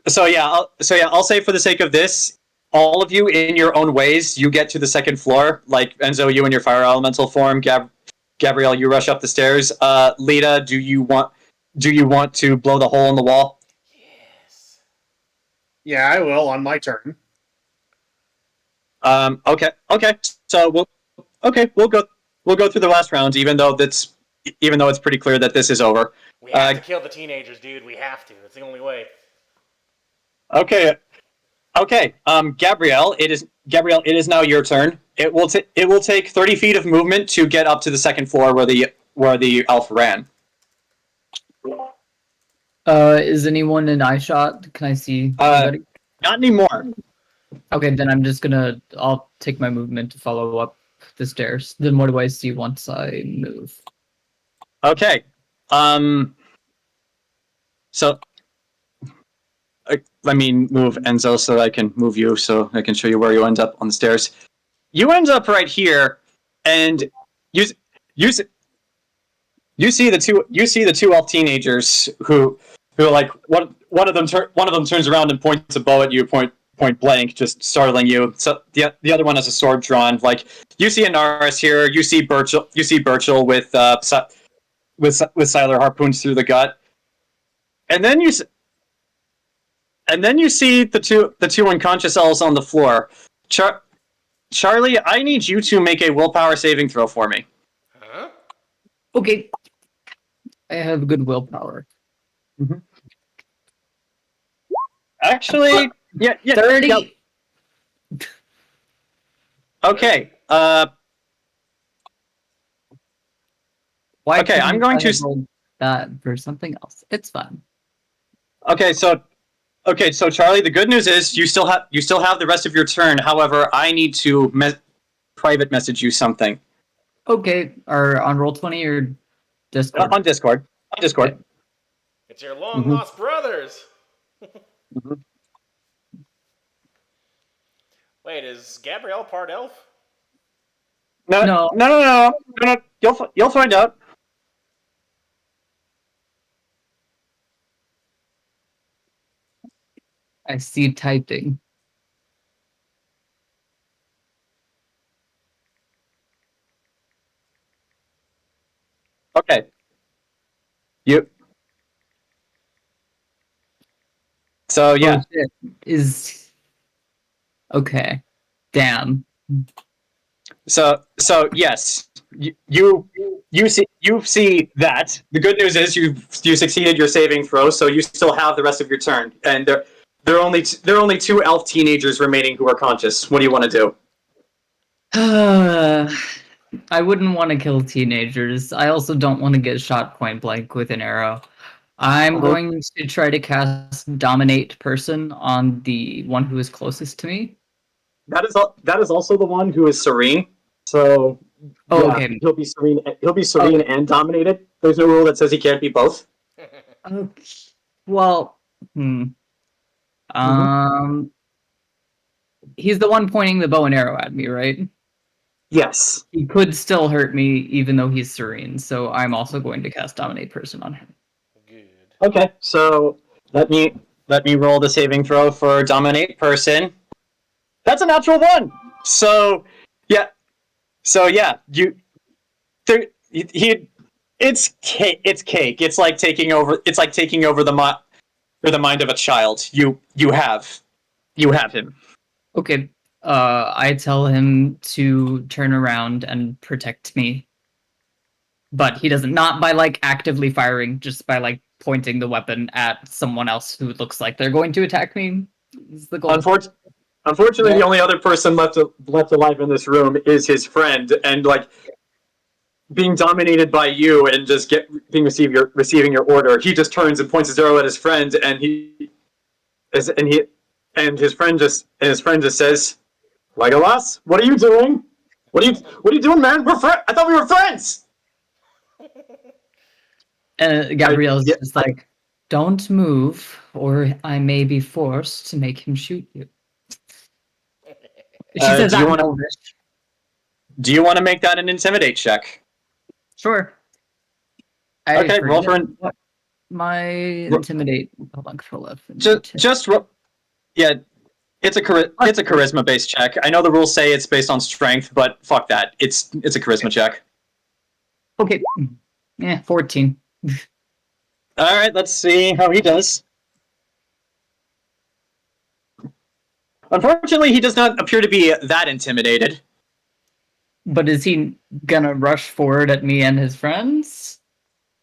yeah, I'll say for the sake of this, all of you in your own ways, you get to the second floor. Like Enzo, you in your fire elemental form. Gabrielle, you rush up the stairs. Lita, do you want to blow the hole in the wall? Yes. Yeah, I will on my turn. Okay. So we'll go through the last round, even though it's pretty clear that this is over. We have to kill the teenagers, dude. We have to. It's the only way. Okay. Gabrielle, it is now your turn. It will take 30 feet of movement to get up to the second floor where the elf ran. Is anyone in eye shot? Can I see anybody? Not anymore. Okay, then I'll take my movement to follow up the stairs. Then what do I see once I move? Okay. So let me move Enzo so I can move you so I can show you where you end up on the stairs. You end up right here, and you see the two elf teenagers who like one of them turns around and points a bow at you point blank, just startling you. So the other one has a sword drawn. Like you see Anaris here, you see Burchill with Siler harpoons through the gut, and then you see the two unconscious elves on the floor. Charlie, I need you to make a willpower saving throw for me. Huh? Okay. I have good willpower. Mm-hmm. Actually, yeah, 30. Yeah. Okay. Why Okay, I'm couldn't going I to have rolled that for something else. It's fine. Okay, so Charlie, the good news is you still have the rest of your turn. However, I need to private message you something. Okay, or on Roll20 or Discord? On Discord. Okay. It's your long lost brothers. Mm-hmm. Wait, is Gabrielle part elf? No. You'll find out. I see typing. Okay. So yeah. Oh, is okay. Damn. So yes, you see that. The good news is you succeeded your saving throw, so you still have the rest of your turn. And there are only two elf teenagers remaining who are conscious. What do you want to do? I wouldn't want to kill teenagers. I also don't want to get shot point blank with an arrow. I'm going to try to cast Dominate Person on the one who is closest to me. That is also the one who is serene. So okay. He'll be serene. He'll be serene and dominated. There's no rule that says he can't be both. Okay. Well, he's the one pointing the bow and arrow at me, right? Yes. He could still hurt me even though he's serene, so I'm also going to cast Dominate Person on him. Good. Okay, so let me roll the saving throw for Dominate Person. That's a natural 1. So yeah, it's cake. It's like taking over. It's like taking over the mind of a child. You have him. Okay. I tell him to turn around and protect me. But he doesn't, not by like actively firing, just by like pointing the weapon at someone else who looks like they're going to attack me. Is the goal. Unfortunately, the only other person left alive in this room is his friend, and like being dominated by you and just receiving your order, he just turns and points his arrow at his friend, and his friend just says, "Legolas, what are you doing? What are you doing, man? I thought we were friends." Gabrielle's just like, "Don't move, or I may be forced to make him shoot you." She says, do you want to make that an intimidate check? Sure. Okay, roll for my intimidate. Hold on, control F. It's a charisma based check. I know the rules say it's based on strength, but fuck that. It's a charisma check. Okay. 14. All right, let's see how he does. Unfortunately, he does not appear to be that intimidated. But is he gonna rush forward at me and his friends?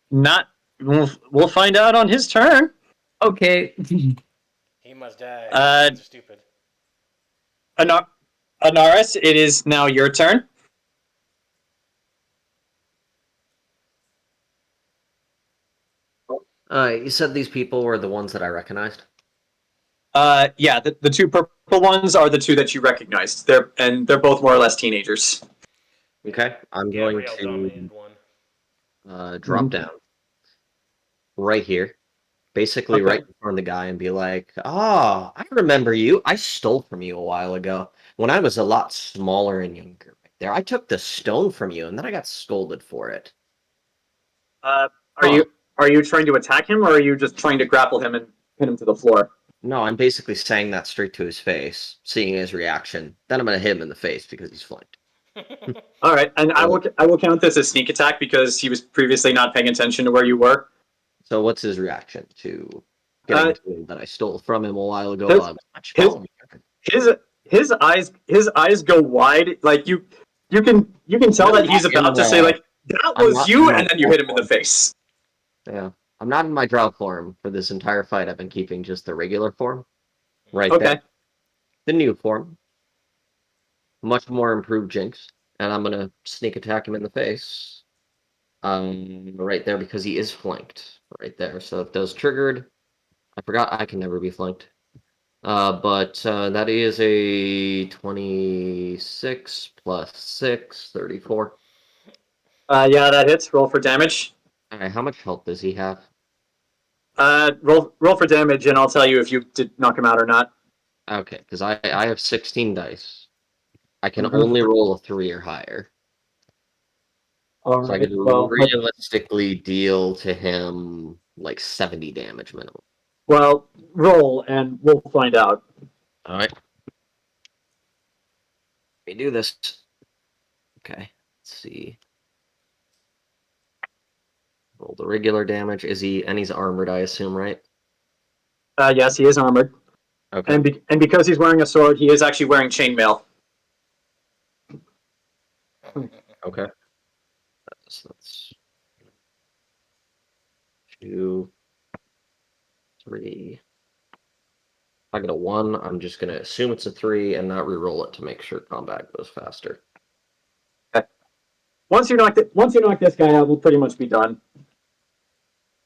Not. We'll find out on his turn. Okay. He must die. Uh, He's stupid. Anaris, it is now your turn. You said these people were the ones that I recognized? Yeah, the two purple ones are the two that you recognized. They're both more or less teenagers. Okay, I'm going Gabrielle to dominated one. drop down right here, basically right in front of the guy, and be like, "Ah, I remember you. I stole from you a while ago when I was a lot smaller and younger. Right there, I took the stone from you, and then I got scolded for it." Are you trying to attack him, or are you just trying to grapple him and pin him to the floor? No, I'm basically saying that straight to his face, seeing his reaction. Then I'm gonna hit him in the face because he's flanked. All right, and I will count this as sneak attack because he was previously not paying attention to where you were. So what's his reaction to getting told that I stole from him a while ago? his- While I was much smaller? His eyes go wide, like you can tell that he's about to say like that was you, and then you hit him in the face. Yeah, I'm not in my drow form for this entire fight. I've been keeping just the regular form, right Okay. there. The new form, much more improved Jinx, and I'm gonna sneak attack him in the face. Right there because he is flanked, right there. So if those triggered, I forgot I can never be flanked. But that is a 26 plus 6, 34. Yeah, that hits. Roll for damage. All right, how much health does he have? Roll for damage, and I'll tell you if you did knock him out or not. Okay, because I have 16 dice. I can only roll a 3 or higher. All So I right, could well, realistically deal to him like 70 damage minimum. well, roll, and we'll find out. All right. Let me do this. Okay, let's see. Roll the regular damage. And he's armored, I assume, right? Yes, he is armored, Okay. and because he's wearing a sword, he is actually wearing chainmail. Okay. So that's 2, 3. If I get a 1, I'm just gonna assume it's a 3 and not re-roll it to make sure combat goes faster. Okay. Once you knock this guy out, we'll pretty much be done.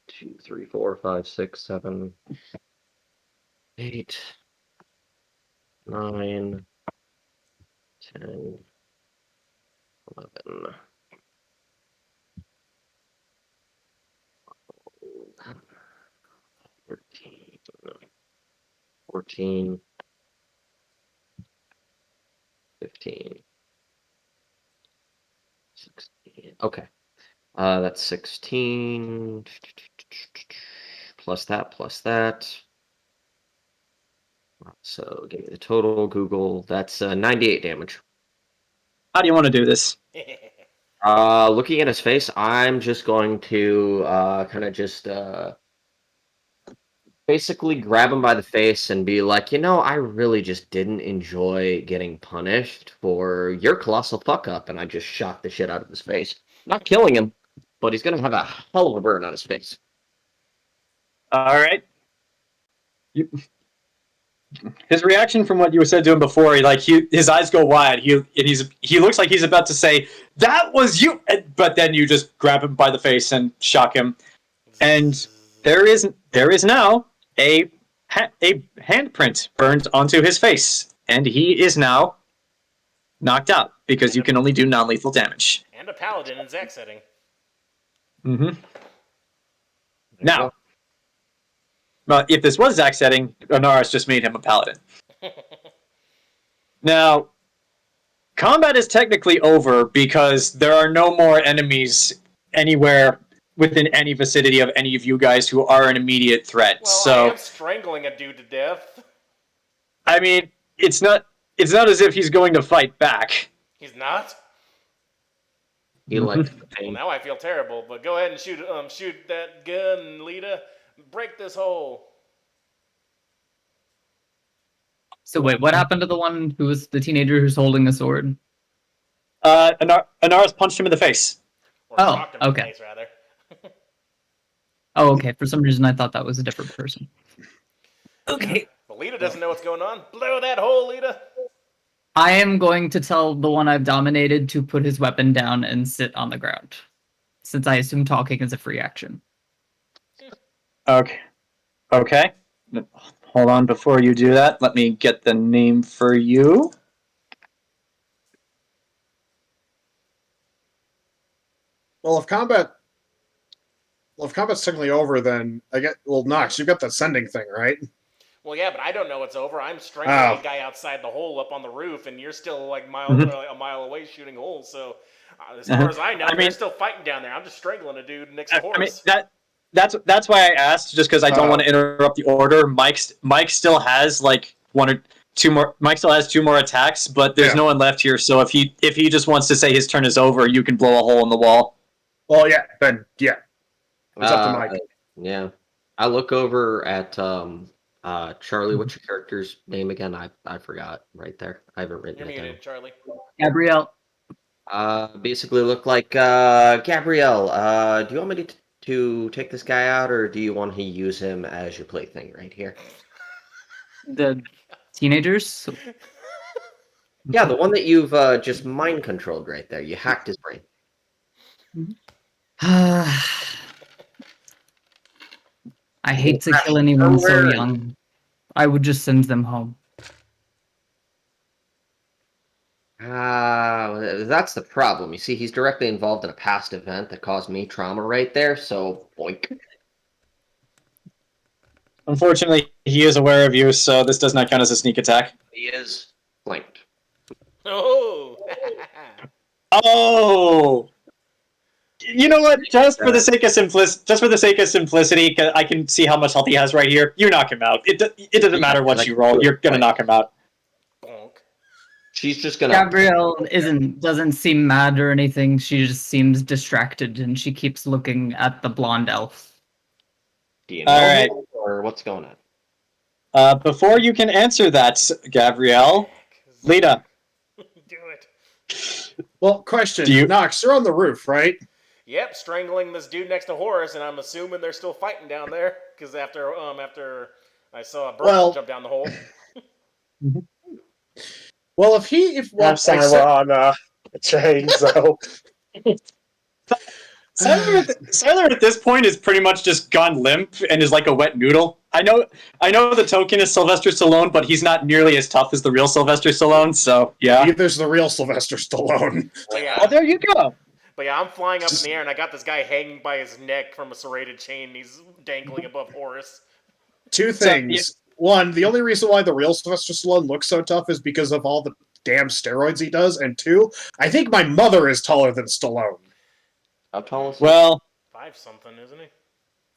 2, 3, 4, 5, 6, 7, 8, 9, 10, 11. 13, 14, 15, 16. Okay. That's 16 plus that. So give me the total, Google. That's 98 damage. How do you want to do this? Looking at his face, I'm just going to kind of just basically grab him by the face and be like, I really just didn't enjoy getting punished for your colossal fuck up, and I just shot the shit out of his face. Not killing him, but he's gonna have a hell of a burn on his face. All right. His reaction from what you said to him before, his eyes go wide. He looks like he's about to say, "That was you," but then you just grab him by the face and shock him, and there is now a handprint burned onto his face, and he is now knocked out because you can only do non-lethal damage. And a paladin in Zack setting. Mm-hmm. Now, well, if this was Zack setting, Anaris just made him a paladin. Now, combat is technically over because there are no more enemies anywhere within any vicinity of any of you guys who are an immediate threat. Well, so I am strangling a dude to death. I mean, it's not as if he's going to fight back. He's not? He likes the Well, pain. now I feel terrible, but go ahead and shoot that gun, Lita. Break this hole. So wait, what happened to the one who was the teenager who's holding a sword? Anaris punched him in the face. Or Oh, chalked him in the okay. face, rather. Oh, okay. For some reason, I thought that was a different person. Okay. But Lita doesn't know what's going on. Blow that hole, Lita. I am going to tell the one I've dominated to put his weapon down and sit on the ground, since I assume talking is a free action. Okay. Okay. Hold on, before you do that, let me get the name for you. Well, if combat's technically over, then Nox, you got that sending thing, right? Well, yeah, but I don't know it's over. I'm strangling a guy outside the hole up on the roof, and you're still like a mile away shooting holes. So, as far as I know, they're still fighting down there. I'm just strangling a dude next to Horus. That's why I asked, just because I don't want to interrupt the order. Mike still has like one or two more. Mike still has 2 more attacks, but there's no one left here. So if he just wants to say his turn is over, you can blow a hole in the wall. Well, yeah, then yeah, it's up to Mike. Yeah, I look over at Charlie. What's your character's name again? I forgot right there. I haven't written it down. Charlie. Gabrielle. Basically look like Gabrielle. Do you want me to take this guy out, or do you want to use him as your plaything right here? The teenagers? Yeah, the one that you've just mind controlled right there. You hacked his brain. I hate to kill anyone so young. I would just send them home. That's the problem. You see, he's directly involved in a past event that caused me trauma right there, so boink. Unfortunately, he is aware of you, so this does not count as a sneak attack. He is flanked. Oh! Oh! You know what? Just for the sake of simplicity, 'cause I can see how much health he has right here. You knock him out. It doesn't matter what you roll. You're gonna knock him out. Bonk. She's just gonna. Gabrielle doesn't seem mad or anything. She just seems distracted, and she keeps looking at the blonde elf. Do you know Alright. him, or what's going on? Before you can answer that, Gabrielle, Lita. Do it. Well, question, Do you- Nox, you're on the roof, right? Yep, strangling this dude next to Horus, and I'm assuming they're still fighting down there. Because after I saw a bird jump down the hole. Well, if once I we're on chains, though. Siler at this point is pretty much just gone limp and is like a wet noodle. I know the token is Sylvester Stallone, but he's not nearly as tough as the real Sylvester Stallone, so yeah. There's the real Sylvester Stallone. Oh, there you go. But yeah, I'm flying up in the air, and I got this guy hanging by his neck from a serrated chain, and he's dangling above Horus. 2 things. One, the only reason why the real Sylvester Stallone looks so tough is because of all the damn steroids he does, and 2, I think my mother is taller than Stallone. How tall is he? Well, 5-something, isn't he?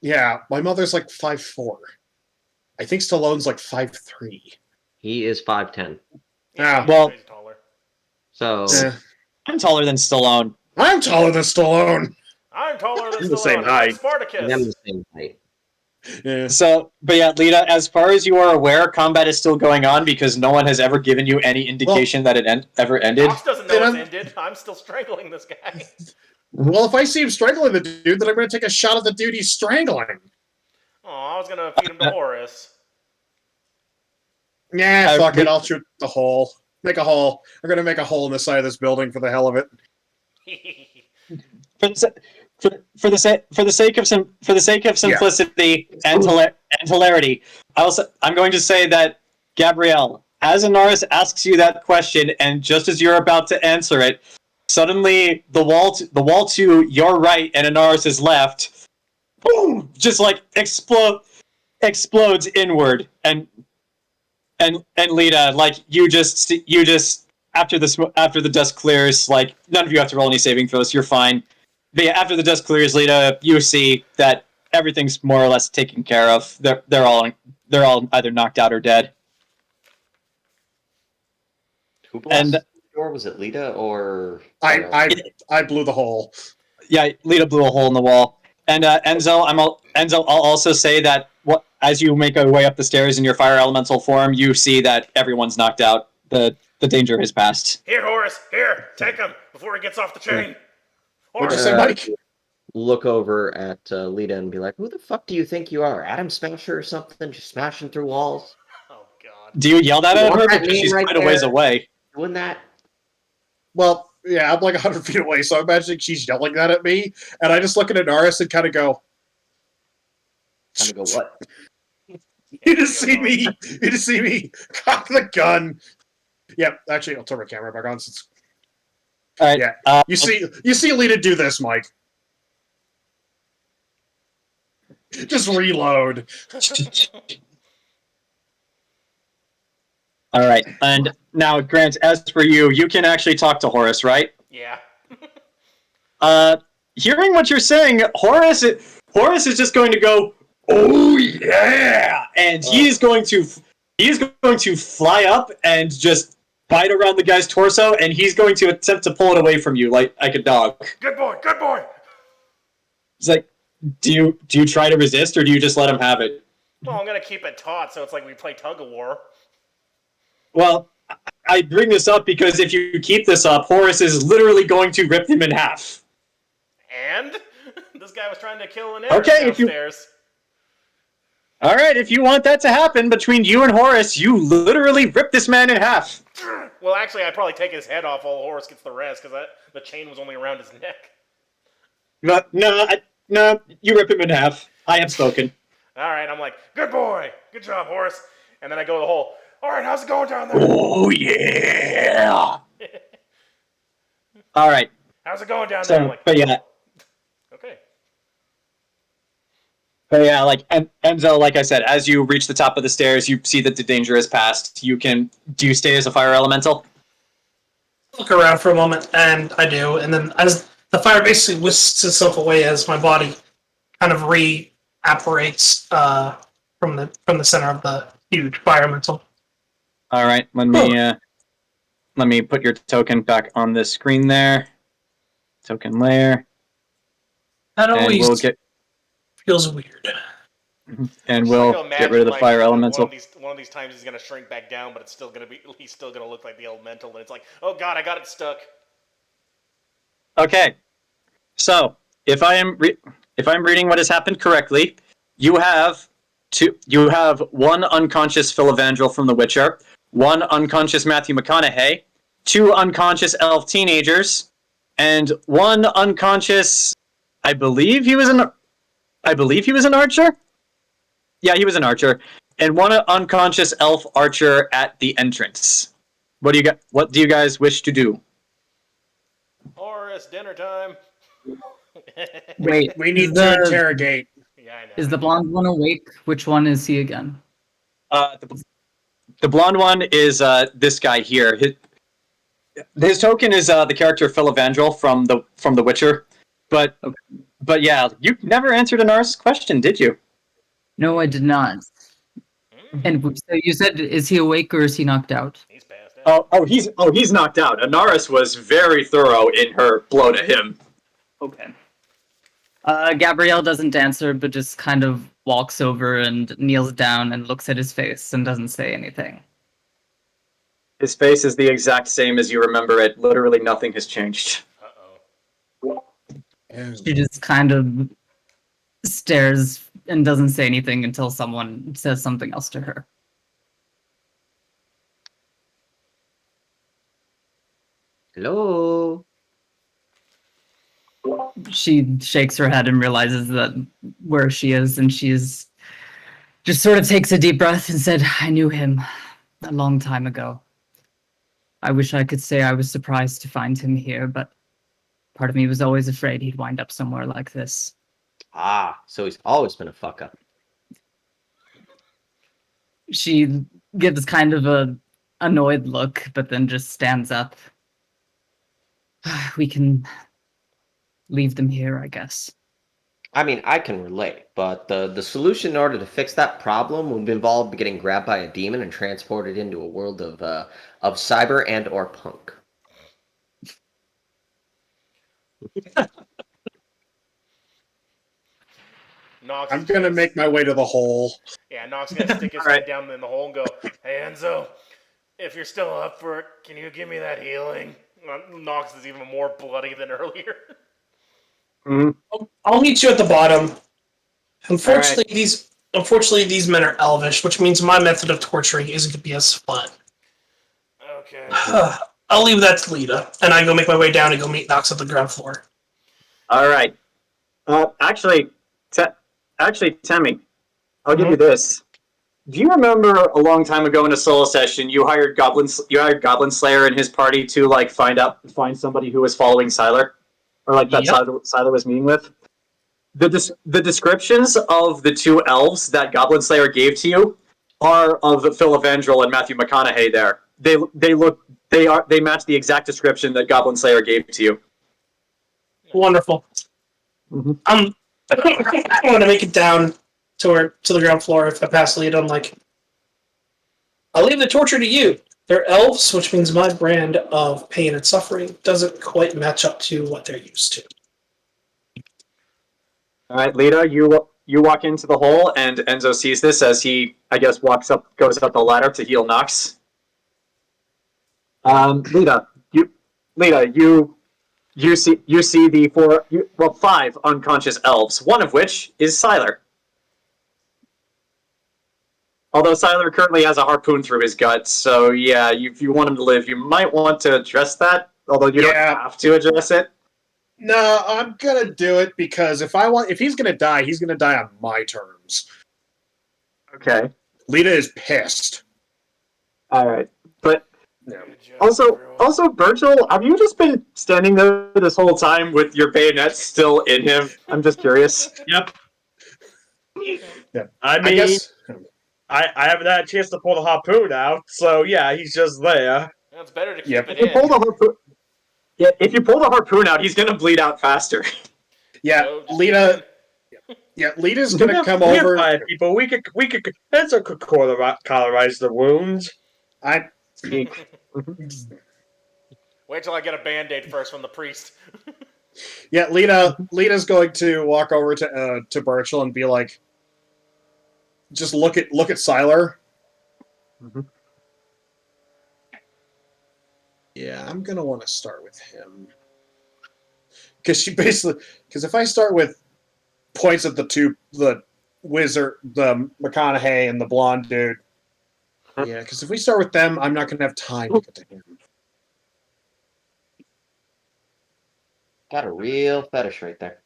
Yeah, my mother's like 5'4". I think Stallone's like 5'3". He is 5'10". Yeah, well, he's taller. So I'm taller than Stallone. I'm taller than Stallone. I'm taller than He's the same Stallone. height. I'm Spartacus. I am the same height. Yeah. So, but yeah, Lita, as far as you are aware, combat is still going on because no one has ever given you any indication that it ever ended. Fox doesn't know it's ended. I'm still strangling this guy. Well, if I see him strangling the dude, then I'm going to take a shot at the dude he's strangling. Oh, I was gonna feed him to Horus. Nah, fuck it. I'll shoot the hole. Make a hole. I'm going to make a hole in the side of this building for the hell of it. For the sake of simplicity and hilarity, I'm going to say that Gabrielle, as Anaris asks you that question, and just as you're about to answer it, suddenly the wall to your right and Anaris' left, boom, just like explodes inward, and Lita, like you just after the dust clears, like none of you have to roll any saving throws. You're fine. But yeah, after the dust clears, Lita, you see that everything's more or less taken care of. They're all either knocked out or dead. Who blasted And the door? Was it Lita or I blew the hole. yeah, Lita blew a hole in the wall. And Enzo, I'll also say that as you make your way up the stairs in your fire elemental form, you see that everyone's knocked out. The danger has passed. Here, Horace. Here, take him before he gets off the chain. What'd you Horace. say, Mike? look over at Lita and be like, "Who the fuck do you think you are? Atom Smasher or something? Just smashing through walls?" Oh God. Do you yell that You at want her that because name she's right quite a ways there? away? Doing that? Well, yeah, I'm like 100 feet away, so I'm imagining she's yelling that at me, and I just look at Anaris and kind of go, Kind of go, what? You just see me cock the gun. Yep, actually, I'll turn my camera back on since. All right. Yeah, you see Lita do this, Mike. Just reload. All right. And now, Grant, as for you, you can actually talk to Horace, right? Yeah. Hearing what you're saying, Horace is just going to go, "Oh yeah!" And he's going to fly up and just bite around the guy's torso, and he's going to attempt to pull it away from you like a dog. Good boy. Good boy. He's like, do you try to resist, or do you just let him have it? Well, I'm gonna keep it taut, so it's like we play tug of war. Well, I bring this up because if you keep this up, Horace is literally going to rip him in half. And this guy was trying to kill Anaris Okay, if you- downstairs. All right, if you want that to happen between you and Horace, you literally rip this man in half. Well, actually, I'd probably take his head off while Horace gets the rest, because the chain was only around his neck. But no, you rip him in half. I have spoken. All right, I'm like, good boy, good job, Horace. And then I go to the hole. All right, how's it going down there? Oh yeah! All right. How's it going down there? I'm So, like, but yeah, okay. like Enzo, like I said, as you reach the top of the stairs, you see that the danger has passed. Do you stay as a fire elemental? Look around for a moment, and I do, and then as the fire basically whisks itself away as my body kind of re-apparates from the center of the huge fire elemental. All right, let me put your token back on this screen there. Token layer, That and always feels weird. we'll get rid of the fire elemental. One of these times he's gonna shrink back down, but he's still gonna look like the elemental, and it's like, oh God, I got it stuck. Okay, so if I'm reading what has happened correctly, you have one unconscious Philavandrel from The Witcher, one unconscious Matthew McConaughey, two unconscious elf teenagers, and one unconscious. I believe he was an archer. Yeah, he was an archer, and one unconscious elf archer at the entrance. What do you guys wish to do? Horace, dinner time. Wait, We need to interrogate. Yeah, I know. is the blonde one awake? Which one is he again? The blonde one is this guy here. His token is the character Philavandrel from the Witcher, but yeah, you never answered Anaris' question, did you? No, I did not. And so you said, is he awake or is he knocked out? He's passed out. He's knocked out. Anaris was very thorough in her blow to him. Okay. Gabrielle doesn't answer, but just kind of walks over and kneels down and looks at his face and doesn't say anything. His face is the exact same as you remember it. Literally nothing has changed. Uh-oh. She just kind of stares and doesn't say anything until someone says something else to her. Hello? She shakes her head and realizes that where she is, and she's just sort of takes a deep breath and said, I knew him a long time ago. I wish I could say I was surprised to find him here, but part of me was always afraid he'd wind up somewhere like this. Ah, so he's always been a fuck up. She gives kind of a annoyed look, but then just stands up. We can leave them here, I guess. I mean, I can relate, but the solution in order to fix that problem would involve getting grabbed by a demon and transported into a world of cyber and or punk. Nox I'm is gonna make my way to the hole. Yeah, Nox is gonna stick his Alright. head down in the hole and go, "Hey Enzo, if you're still up for it, can you give me that healing?" Nox is even more bloody than earlier. I'll meet you at the bottom. Unfortunately, these men are elvish, which means my method of torturing isn't going to be as fun. Okay. I'll leave that to Lita, and I go make my way down and go meet Nox at the ground floor. All right. Actually, Temme, I'll give you this. Do you remember a long time ago in a solo session you hired Goblin Slayer and his party to like find somebody who was following Sylar, or like that Yep. Sylar was meeting with? The descriptions of the two elves that Goblin Slayer gave to you are of Phil Evangel and Matthew McConaughey. There, they match the exact description that Goblin Slayer gave to you. Wonderful. I want to make it down to the ground floor. If I pass Lita, I'm like, I'll leave the torture to you. They're elves, which means my brand of pain and suffering doesn't quite match up to what they're used to. All right, Lita, you walk into the hole, and Enzo sees this as he, I guess, goes up the ladder to heal Nox. Lita, you see the five unconscious elves, one of which is Sylar. Although Sylar currently has a harpoon through his gut, so yeah, if you want him to live, you might want to address that. Although you don't have to address it. No, I'm gonna do it because if he's gonna die, he's gonna die on my terms. Okay. Lita is pissed. All right, but Good job, also, everyone. Burchill, have you just been standing there this whole time with your bayonet still in him? I'm just curious. Yep. Yeah. I I mean, guess I haven't had a chance to pull the harpoon out, so yeah, he's just there. It's better to keep Yep. it If you in. pull the harpoon, if you pull the harpoon out, he's gonna bleed out faster. yeah, So just Lita. keep it Yeah, Lita's gonna come We have over. 5 people. We could. Enzo could cauterize the wounds. I Wait till I get a band-aid first from the priest. yeah, Lita's going to walk over to Burchill and be like, just look at Sylar. Mhm. Yeah, I'm gonna want to start with him because if I start with points at the wizard, the McConaughey, and the blonde dude, yeah, because if we start with them, I'm not gonna have time to get to him. Got a real fetish right there.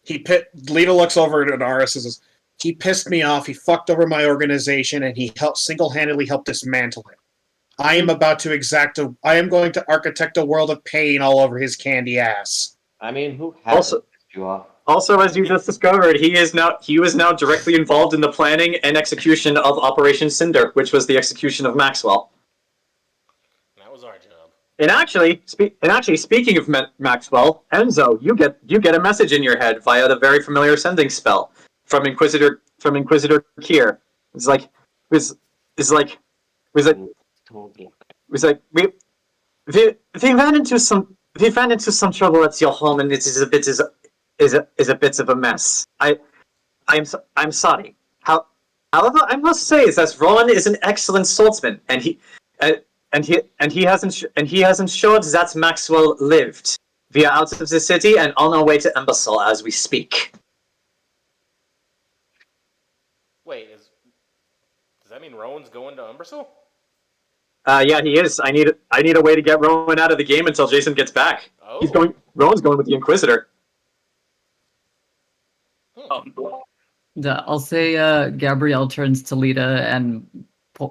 Lita looks over at Anaris and says, "He pissed me off. He fucked over my organization, and he single-handedly helped dismantle it. I am going to architect a world of pain all over his candy ass." I mean, who hasn't pissed you off? Also, as you just discovered, he was now directly involved in the planning and execution of Operation Cinder, which was the execution of Maxwell. That was our job. And actually, speaking of Maxwell, Enzo, you get a message in your head via the very familiar sending spell from Inquisitor Kier. It's like we ran into some trouble at your home, and it is a bit of a mess. I'm sorry. However, I must say that Rowan is an excellent swordsman, and he has ensured that Maxwell lived. We are out of the city and on our way to Embersol as we speak. Wait, does that mean Rowan's going to Umbersol? Yeah, he is. I need a way to get Rowan out of the game until Jayson gets back. Oh. Rowan's going with the Inquisitor. I'll say Gabrielle turns to Lita and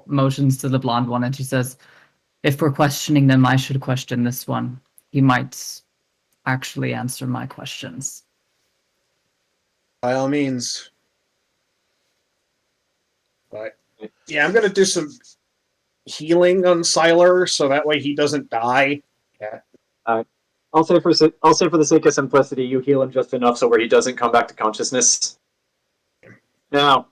motions to the blonde one, and she says, "If we're questioning them, I should question this one. He might actually answer my questions." By all means. But yeah, I'm gonna do some healing on Sylar so that way he doesn't die. Yeah. I'll say for the sake of simplicity, you heal him just enough so where he doesn't come back to consciousness. Now,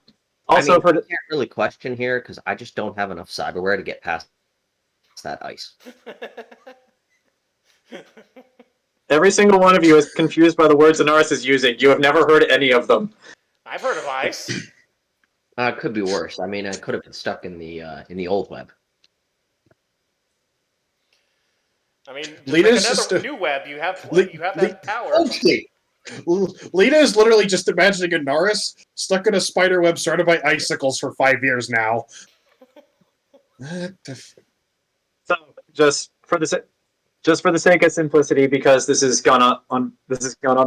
also I can't really question here because I just don't have enough cyberware to get past that ice. every single one of you is confused by the words Anaris is using. You have never heard any of them. I've heard of ice. It could be worse. I mean, I could have been stuck in the old web. I mean, just Lita's make just another new web. You have that power. Okay. Lita is literally just imagining Anaris stuck in a spider web surrounded by icicles for 5 years now. So, just for the sake of simplicity, because this has gone on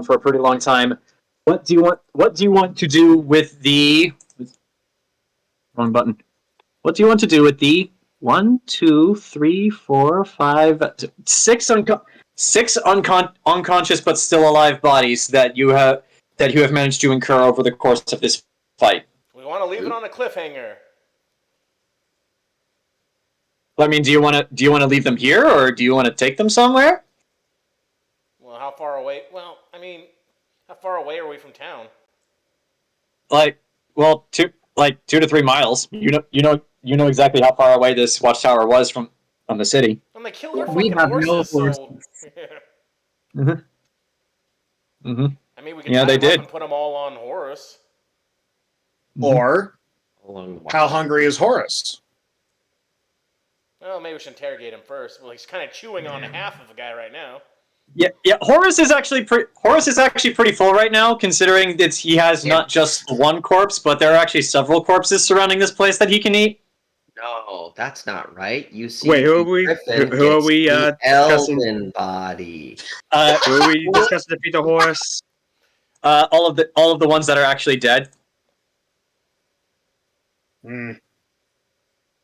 for a pretty long time. What do you want to do with the wrong button? What do you want to do with the 1, 2, 3, 4, 5, 6 unconscious but still alive bodies that you have managed to incur over the course of this fight? We want to leave it on a cliffhanger. I mean, do you want to leave them here, or do you want to take them somewhere? Well, how far away? Well, I mean, how far away are we from town? 2 to 3 miles. You know exactly how far away this Watchtower was from the city. And they killed our We fucking have no horses, so... horses. I mean, we can Yeah, tie they them up did. and put them all on Horus. Or, how hungry is Horus? Well, maybe we should interrogate him first. Well, he's kind of chewing on half of a guy right now. Yeah. Horus is actually pretty full right now, considering that he has not just one corpse, but there are actually several corpses surrounding this place that he can eat. No, that's not right. You see, Wait, who are we? Who are we discussing? Elven body. Who are we discussing defeat the horse? All of the ones that are actually dead. Hmm.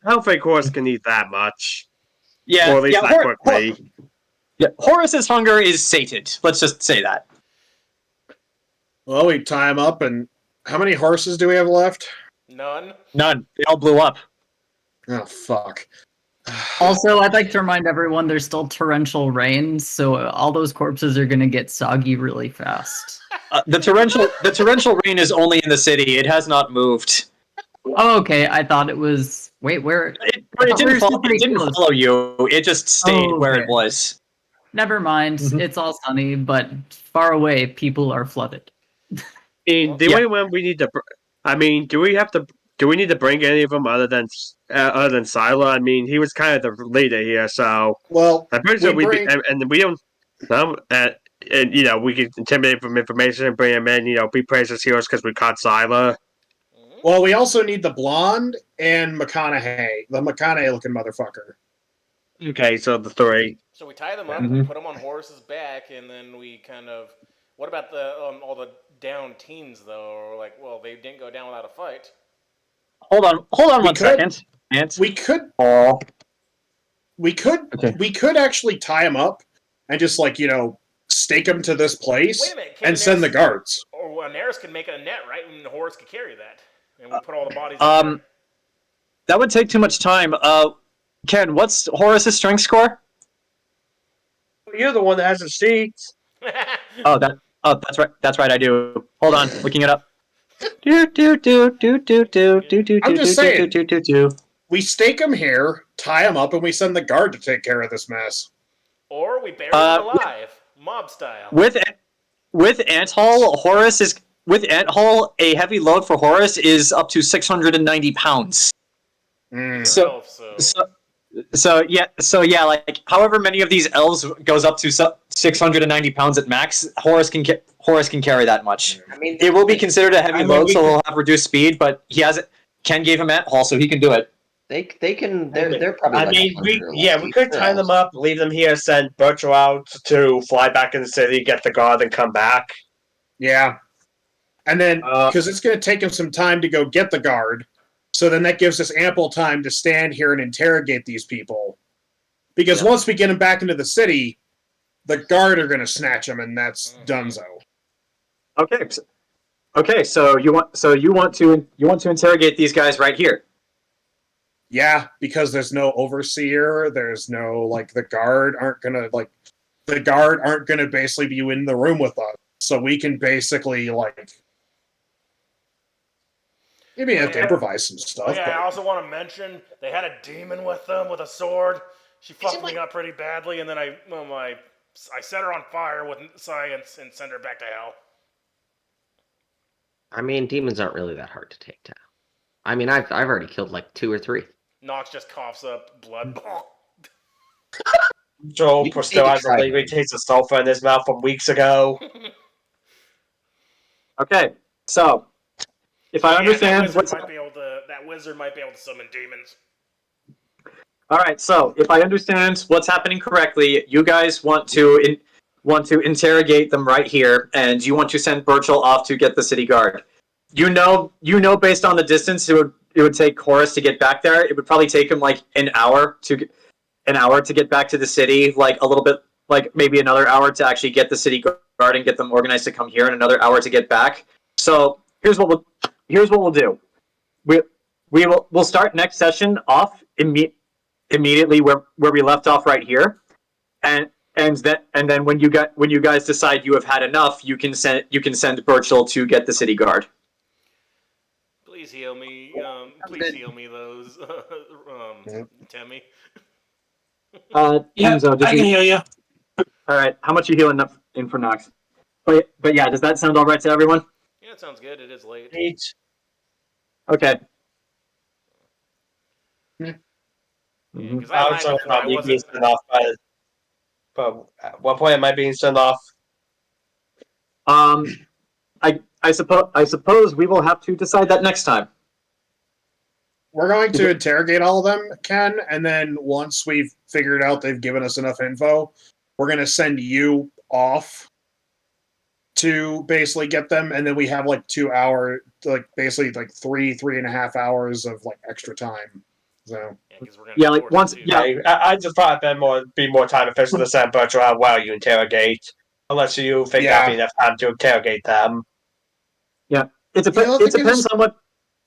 I don't think horse can eat that much. Yeah, Or at least that quickly. Horus's hunger is sated. Let's just say that. Well, we tie him up, and how many horses do we have left? None. None. They all blew up. Oh, fuck. Also, I'd like to remind everyone there's still torrential rain, so all those corpses are going to get soggy really fast. The torrential rain is only in the city. It has not moved. Oh, okay. I thought it was... Wait, where... It didn't follow you. It just stayed where it was. Never mind. It's all sunny, but far away, people are flooded. The only one we need to... I mean, do we need to bring any of them other than Sila? I mean, he was kind of the leader here, so... Well, I'm pretty sure we don't... And, we can intimidate from information and bring him in, we praise his heroes because we caught Sila. well, we also need the blonde and McConaughey, the McConaughey-looking motherfucker. Okay, so the 3. So we tie them up, we put them on Horus's back, and then we kind of... What about the all the down teens, though? Or like, well, they didn't go down without a fight. Hold on one second. We could actually tie him up and just stake him to this place Wait a minute, and send the guards. Or Anaris can make a net, right? And Horus could carry that. And we put all the bodies in there. That would take too much time. Ken, what's Horus's strength score? You're the one that has the sheets. That's right, I do. Hold on, looking it up. I'm just saying. We stake him here, tie him up, and we send the guard to take care of this mess. Or we bury him alive, mob style. With Anthol, a heavy load for Horus is up to 690 pounds. So yeah, like however many of these elves goes up to 690 pounds at max, Horus can carry that much. I mean, It will be considered a heavy load, so it'll have reduced speed. But Ken gave him Anthol, so he can do it. They can. They're probably. We could tie them up, leave them here, send Burchill out to fly back in the city, get the guard, and come back. Yeah. And then, because it's going to take him some time to go get the guard, so then that gives us ample time to stand here and interrogate these people. Because once we get him back into the city, the guard are going to snatch him, and that's donezo. Okay. So you want to interrogate these guys right here. Yeah, because there's no overseer, there's no, the guard aren't going to, the guard aren't going to basically be in the room with us, so we can basically like maybe have to improvise some stuff. Oh yeah, but... I also want to mention they had a demon with them with a sword. She fucked me up pretty badly, and then I set her on fire with science and sent her back to hell. I mean, demons aren't really that hard to take down. I mean, I've already killed like 2 or 3. Nox just coughs up blood. Joel You can still maybe has a try lingering that. taste of sulfur in his mouth from weeks ago. Okay, so if I understand, that wizard might be able to summon demons. all right. So if I understand what's happening correctly, you guys want to interrogate them right here, and you want to send Burchill off to get the city guard. You know, based on the distance, it would take Horus to get back there. It would probably take him like an hour to get back to the city. Like a little bit, like maybe another hour to actually get the city guard and get them organized to come here, and another hour to get back. So here's what we'll do. We'll start next session off immediately where we left off right here, and then when you guys decide you have had enough, you can send Burchill to get the city guard. Please heal me. Please heal me those. Temme. Enzo, I can heal you. All right, how much are you healing up in for Nox? But yeah, does that sound all right to everyone? Yeah, it sounds good. It is late. 8. Okay. Because I was talking about me being sent off, but at one point am I being sent off? I suppose we will have to decide that next time. We're going to interrogate all of them, Ken, and then once we've figured out they've given us enough info, we're going to send you off to basically get them, and then we have like 2 hour, like basically like 3.5 hours of like extra time. So yeah, like once, yeah. I just thought it'd be more time efficient to send Burchill out while you interrogate, unless you think that'd be enough time to interrogate them. Yeah, it depends on what.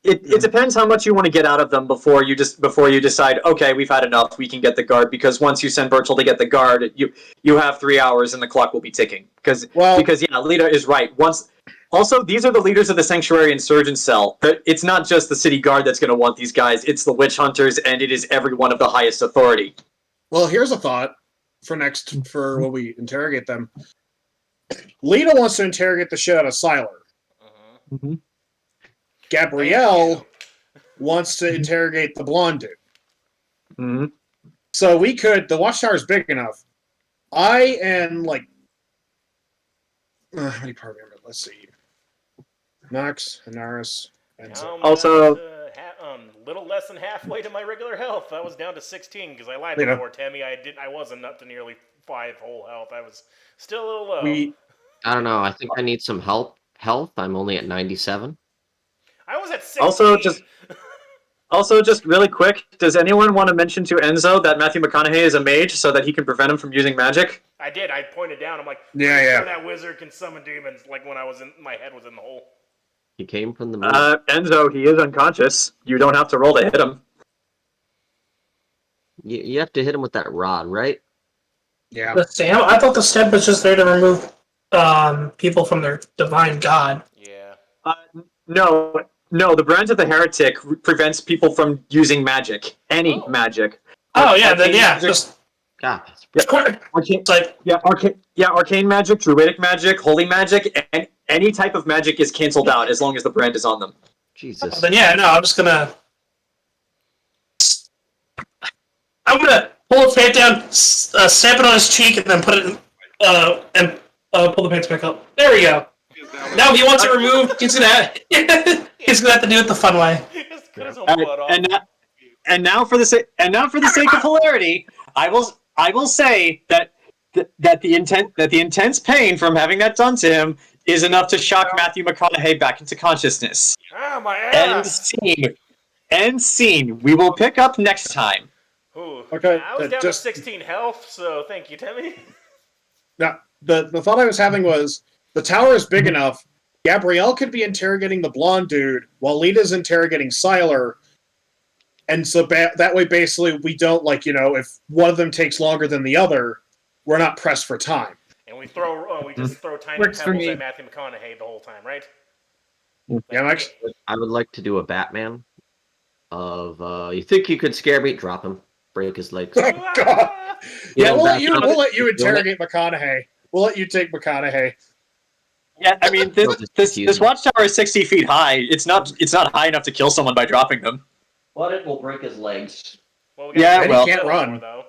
It depends how much you want to get out of them before you decide. Okay, we've had enough. We can get the guard, because once you send Burchill to get the guard, you have 3 hours and the clock will be ticking. Because yeah, Lita is right. Also, these are the leaders of the Sanctuary Insurgent Cell. It's not just the city guard that's going to want these guys. It's the witch hunters, and it is everyone of the highest authority. Well, here's a thought for when we interrogate them. Lita wants to interrogate the shit out of Sylar. Mm-hmm. Gabrielle wants to interrogate the blonde dude. Mm-hmm. So we could. The Watchtower is big enough. I am like. How many party members? Let's see. Nox, Anaris, Enzo. Also, little less than halfway to my regular health. I was down to 16 because I lied Lita. before, Temme. I wasn't up to nearly 5 whole health. I was still a little low. I don't know. I think I need some health. I'm only at 97. I was at 16. Also, just really quick, does anyone want to mention to Enzo that Matthew McConaughey is a mage so that he can prevent him from using magic? I did. I pointed down. I'm like, yeah. That wizard can summon demons. Like when my head was in the hole. He came from the moon. Enzo, he is unconscious. You don't have to roll to hit him. You have to hit him with that rod, right? Yeah. The stamp? I thought the stamp was just there to remove people from their divine god. Yeah. No, the Brand of the Heretic prevents people from using magic. Any magic. Oh, yeah, then yeah, just... God, arcane magic, druidic magic, holy magic, and any type of magic is canceled out as long as the brand is on them. Jesus. Then yeah, no, I'm gonna pull the pant down, stamp it on his cheek, and then put it in, and pull the pants back up. There we go. Now he wants it removed. He's gonna have to do it the fun way. And now for the sake of hilarity, I will say that the intense pain from having that done to him is enough to shock Matthew McConaughey back into consciousness. Ah, my ass. End scene. We will pick up next time. Ooh. Okay. I was down to 16 health, so thank you, Temme. Now, the thought I was having was, the tower is big enough, Gabrielle could be interrogating the blonde dude, while Lita's interrogating Sylar, and so that way, basically, we don't, if one of them takes longer than the other, we're not pressed for time. And we just throw tiny Works for pebbles me. at Matthew McConaughey the whole time, right? Yeah, Max? I would like to do a Batman of you think you could scare me? Drop him, break his legs. Oh, God. Yeah, we'll let you Doing it. interrogate McConaughey. We'll let you take McConaughey. Yeah, I mean, this watchtower is 60 feet high. It's not high enough to kill someone by dropping them. But it will break his legs. Well, Yeah, And well- he can't run. Though.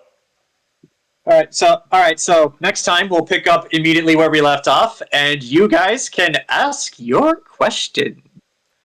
All right. So next time we'll pick up immediately where we left off, and you guys can ask your question.